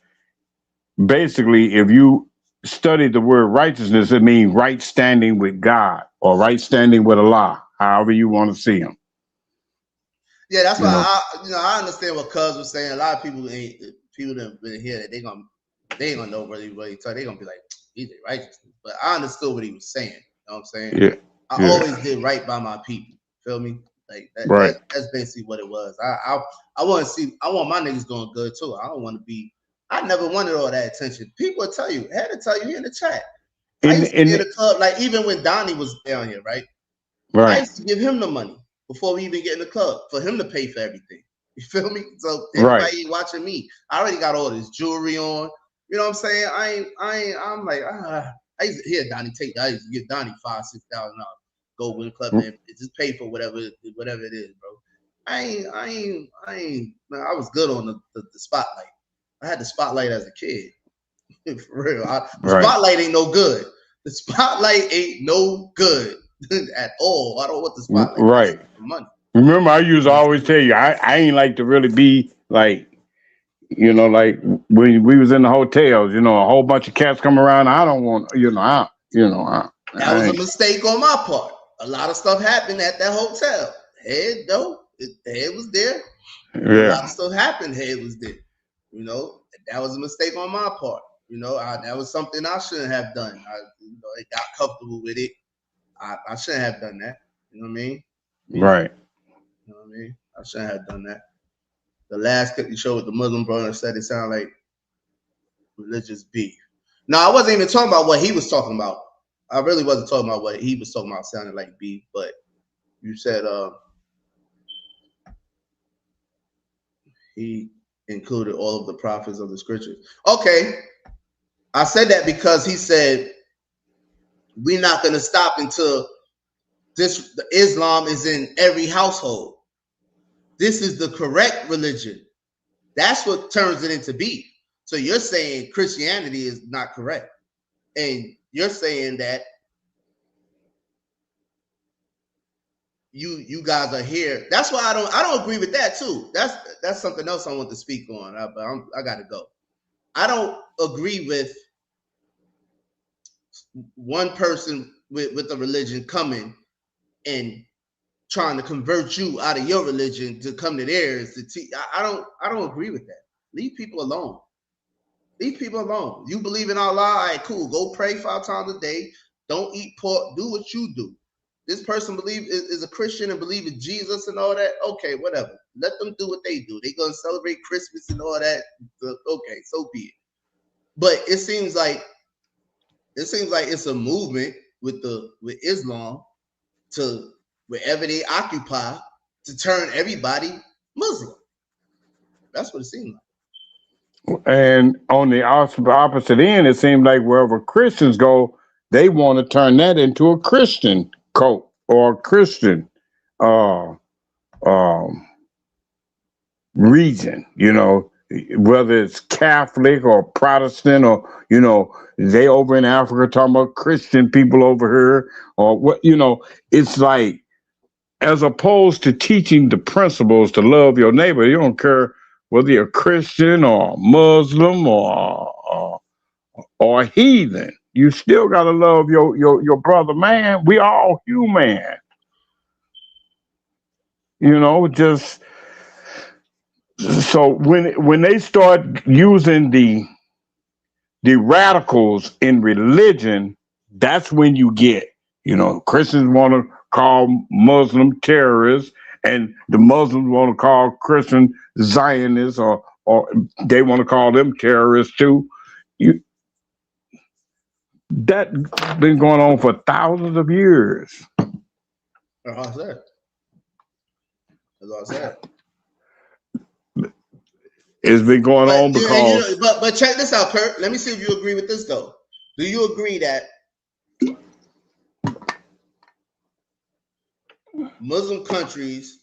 basically, if you study the word righteousness, it means right standing with God or right standing with Allah, however you want to see him. Yeah, that's why I understand what Cuz was saying. A lot of people that been here that they ain't gonna know really what he talking. They gonna be like, he's righteousness. But I understood what he was saying. You know what I'm saying? Yeah. I always did right by my people. Feel me? Like that, Right. that's basically what it was. I want my niggas doing good too. I don't want to be. I never wanted all that attention. People will tell you, had to tell you here in the chat. I used to be in the club, like even when Donnie was down here, right? I used to give him the money before we even get in the club for him to pay for everything. You feel me? So everybody ain't watching me. I already got all this jewelry on. You know what I'm saying? I'm like, I used to hear Donnie take that. I used to give Donnie $5,000-$6,000. Go win the club and just pay for whatever it is, bro. I was good on the spotlight. I had the spotlight as a kid. For real. The spotlight ain't no good. The spotlight ain't no good at all. I don't want the spotlight. Right. Money. Remember, I used to always tell you, I ain't like to really be like, you know, like when we was in the hotels, you know, a whole bunch of cats come around. I don't want, that was a mistake on my part. A lot of stuff happened at that hotel. Head was there. Yeah. A lot of stuff happened. Head was there. You know, that was a mistake on my part. You know, that was something I shouldn't have done. I got comfortable with it. I shouldn't have done that. You know what I mean? Right. You know what I mean? I shouldn't have done that. The last clip you showed with the Muslim brother said it sounded like religious beef. No, I wasn't even talking about what he was talking about. I really wasn't talking about what he was talking about sounding like beef, but you said he included all of the prophets of the scriptures. Okay. I said that because he said we're not going to stop until Islam is in every household. This is the correct religion. That's what turns it into beef. So you're saying Christianity is not correct. And you're saying that you guys are here. That's why I don't agree with that too. That's something else I want to speak on. But I got to go. I don't agree with one person with a religion coming and trying to convert you out of your religion to come to theirs. I don't agree with that. Leave people alone. Leave people alone. You believe in Allah, all right, cool. Go pray 5 times a day. Don't eat pork. Do what you do. This person is a Christian and believe in Jesus and all that. Okay, whatever. Let them do what they do. They're gonna celebrate Christmas and all that. Okay, so be it. But it seems like It seems like it's a movement with Islam to wherever they occupy to turn everybody Muslim. That's what it seems like. And on the opposite end, it seems like wherever Christians go, they want to turn that into a Christian cult or a Christian region, you know, whether it's Catholic or Protestant or, you know, they over in Africa talking about Christian people over here or what, you know, it's like, as opposed to teaching the principles to love your neighbor, you don't care whether you're Christian or Muslim or heathen. You still gotta love your brother, man. We all human. You know, just so when they start using the radicals in religion, that's when you get, you know, Christians want to call Muslim terrorists, and the Muslims want to call Christian Zionists, or they want to call them terrorists too. That's been going on for thousands of years. That's all I said. That's all I said. It's been going on because. But check this out, Kurt. Let me see if you agree with this though. Do you agree that Muslim countries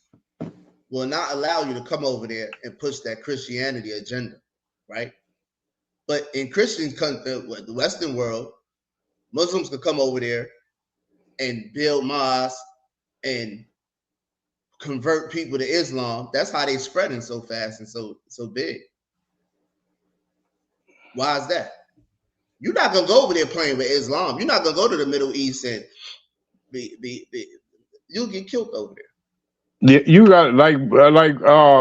will not allow you to come over there and push that Christianity agenda, right? But in Christian country, the Western world, Muslims could come over there and build mosques and convert people to Islam. That's how they spreading so fast and so big. Why is that? You're not gonna go over there playing with Islam. You're not gonna go to the Middle East and you'll get killed over there. Yeah, you got like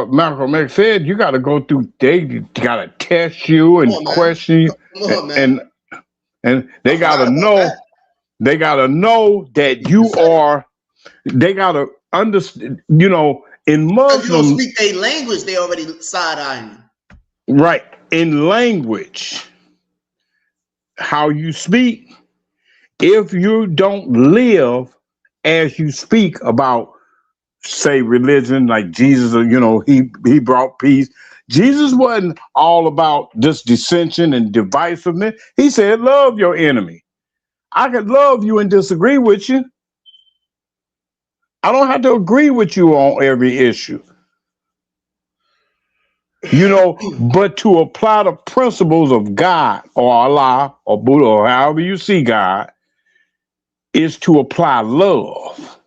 Malcolm X said, you got to go through. They got to test you and question you, and they got to know. They got to know that you are. They got to understand. You know, in Muslims, you don't speak their language. They already side-eyeing you. Right, in language, how you speak. If you don't live as you speak about, say, religion, like Jesus, you know, he brought peace. Jesus wasn't all about this dissension and divisiveness. He said, love your enemy. I could love you and disagree with you. I don't have to agree with you on every issue. You know, but to apply the principles of God or Allah or Buddha or however you see God is to apply love.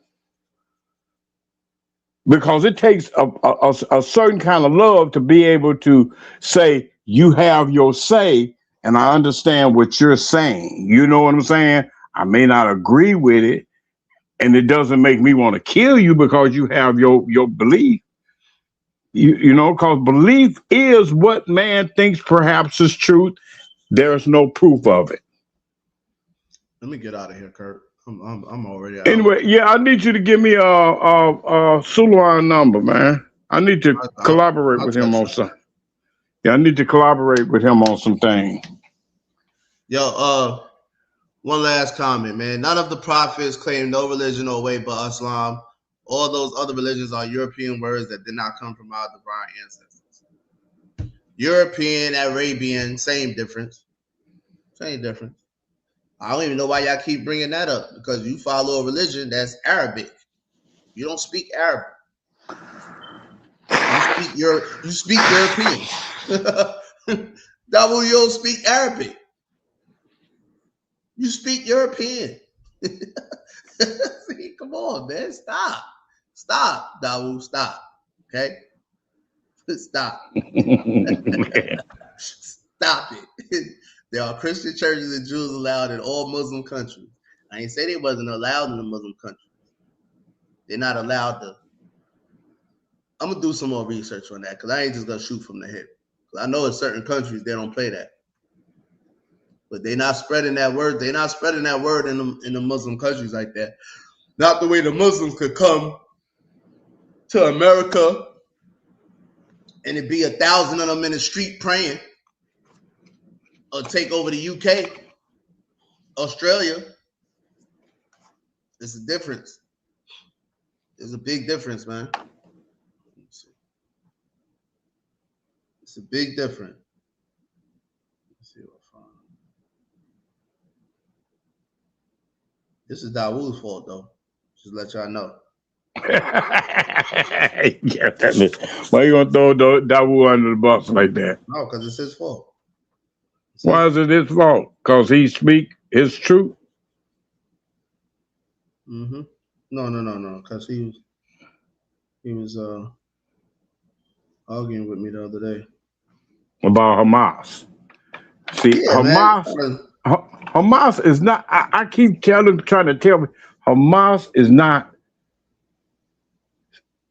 Because it takes a certain kind of love to be able to say, you have your say, and I understand what you're saying. You know what I'm saying? I may not agree with it, and it doesn't make me want to kill you because you have your belief. You know, because belief is what man thinks perhaps is truth. There's no proof of it. Let me get out of here, Kurt. I'm already out. Anyway, yeah, I need you to give me a Suluan number, man. I need to collaborate with him on something. Yeah, I need to collaborate with him on some things. Yo, one last comment, man. None of the prophets claimed no religion or way but Islam. All those other religions are European words that did not come from our divine ancestors. European, Arabian, same difference. Same difference. I don't even know why y'all keep bringing that up, because you follow a religion that's Arabic. You don't speak Arabic. You speak European. Double, you don't speak Arabic. You speak European. See, come on, man. Stop, Dawu. Stop. Okay? Stop. Stop it. There are Christian churches and Jews allowed in all Muslim countries. I ain't say they wasn't allowed in the Muslim countries. They're not allowed to. I'm going to do some more research on that, because I ain't just going to shoot from the hip. I know in certain countries they don't play that. But they're not spreading that word. They're not spreading that word in the Muslim countries like that. Not the way the Muslims could come to America and it'd be 1,000 of them in the street praying, or take over the UK. Australia. It's a difference. There's a big difference, man. It's a big difference. Let's see what I find. This is Dawood's fault, though. Just let y'all know. Yeah, why you gonna throw Dawood under the bus like that? No, because it's his fault. Why is it his fault? Because he speak his truth. Mm-hmm. No. Because he was arguing with me the other day about Hamas. See, yeah, Hamas is not. I keep trying to tell me, Hamas is not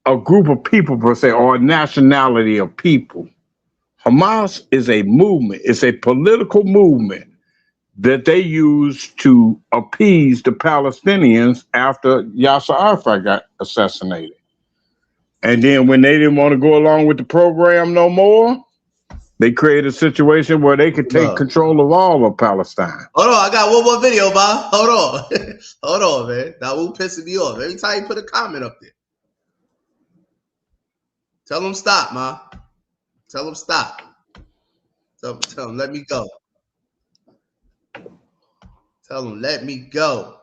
a group of people per se, or a nationality of people. Hamas is a movement. It's a political movement that they use to appease the Palestinians after Yasser Arafat got assassinated. And then when they didn't want to go along with the program no more, they created a situation where they could take control of all of Palestine. Hold on, I got one more video, Bob. Hold on. Hold on, man. Dawood pissing me off. Every time you put a comment up there. Tell them stop, ma. Tell them stop. Tell them let me go. Tell them let me go.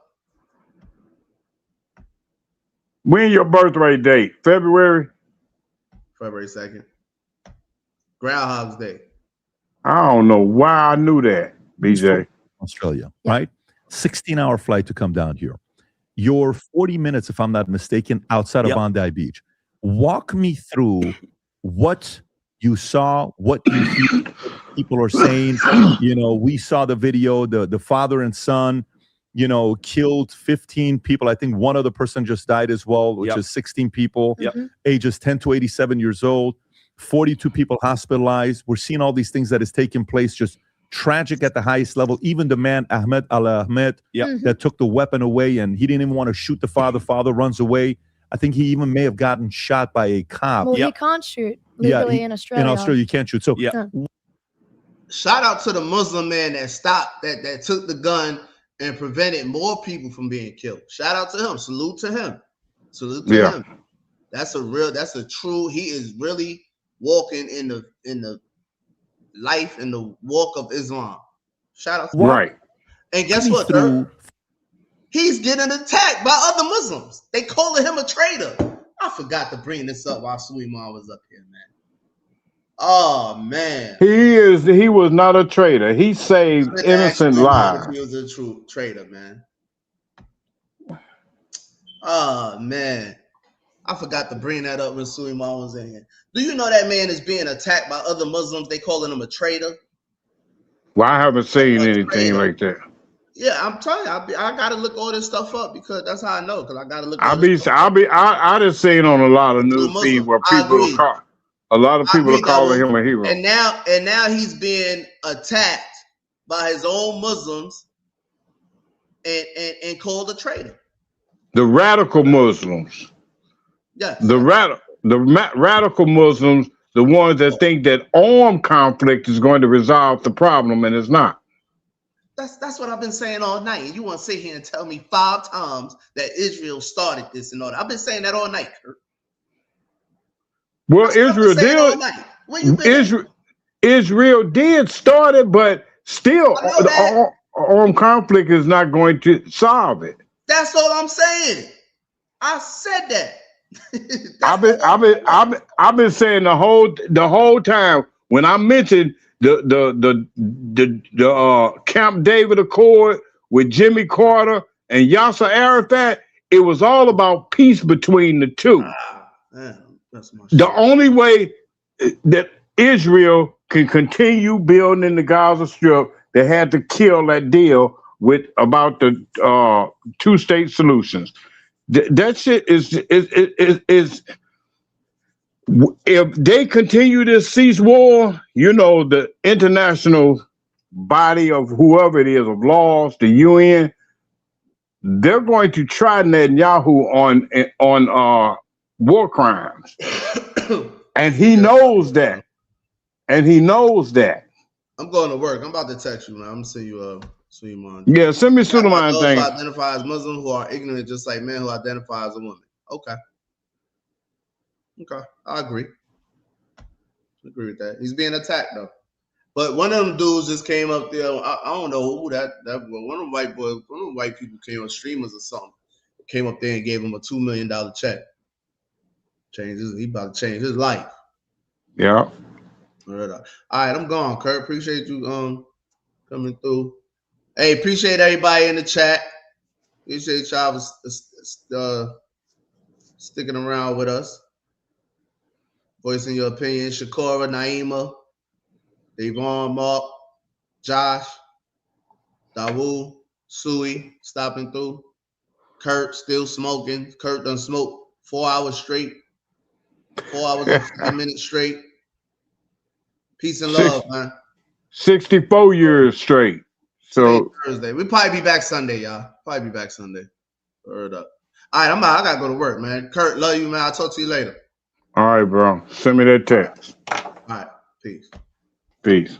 When your birthday date? February 2nd. Groundhog's Day. I don't know why I knew that, BJ. Australia, right? 16-hour flight to come down here. You're 40 minutes, if I'm not mistaken, outside of Bondi Beach. Walk me through what you saw, what you hear people are saying. You know, we saw the video, the father and son, you know, killed 15 people. I think one other person just died as well, which is 16 people, ages 10 to 87 years old, 42 people hospitalized. We're seeing all these things that is taking place, just tragic at the highest level. Even the man, Ahmed Al-Ahmed, that took the weapon away, and he didn't even want to shoot the father. Father runs away. I think he even may have gotten shot by a cop. Well, he can't shoot legally in Australia. In Australia, you can't shoot. So, shout out to the Muslim man that stopped, that took the gun and prevented more people from being killed. Shout out to him. Salute to him. Salute to him. That's a true. He is really walking in the life and the walk of Islam. Shout out to him. And guess what, sir? He's getting attacked by other Muslims. They calling him a traitor. I forgot to bring this up while Suleiman was up here, man. Oh man. He was not a traitor. He saved innocent lives. He was a true traitor, man. Oh man. I forgot to bring that up when Suleiman was in here. Do you know that man is being attacked by other Muslims? They calling him a traitor. Well, I haven't seen anything like that. Yeah, I'm telling you, I gotta look all this stuff up because that's how I know. Because I gotta look. I just seen on a lot of news feed where people are calling him a hero. And now he's being attacked by his own Muslims and called a traitor. The radical Muslims. Yes. The radical Muslims, the ones that think that armed conflict is going to resolve the problem, and it's not. That's what I've been saying all night. And you want to sit here and tell me 5 times that Israel started this and all that. I've been saying that all night, Kurt. Well, Israel did start it, but still, armed conflict is not going to solve it. That's all I'm saying. I said that. I've been saying the whole time when I mentioned the Camp David Accord with Jimmy Carter and Yasser Arafat, it was all about peace between the two. The only way that Israel can continue building the Gaza Strip, they had to kill that deal about the 2-state solutions. That shit is if they continue to cease war, you know, the international body of whoever it is of laws, the UN, they're going to try Netanyahu on war crimes, and he knows that. I'm going to work. I'm about to text you, man. I'm gonna send you Suleiman. Yeah, send me Suleiman those thing. who identify as Muslim who are ignorant, just like men who identify as a woman. Okay. Okay, I agree. I agree with that. He's being attacked though. But one of them dudes just came up there. I don't know who that was. One of the white people came on, streamers or something. Came up there and gave him a $2 million check. He about to change his life. Yeah. All right, I'm gone, Kurt. Appreciate you coming through. Hey, appreciate everybody in the chat. Appreciate y'all sticking around with us. Voicing your opinion. Shakora, Naima, Devon, Mark, Josh, Dawu, Sui, stopping through. Kurt still smoking. Kurt done smoked 4 hours straight. 4 hours and 50 minutes straight. Peace and love, man. 64 years straight. So Thursday. We'll probably be back Sunday, y'all. Probably be back Sunday. Word up. All right, I'm out. I gotta go to work, man. Kurt, love you, man. I'll talk to you later. all right, bro. Send me that text. All right, peace. Peace.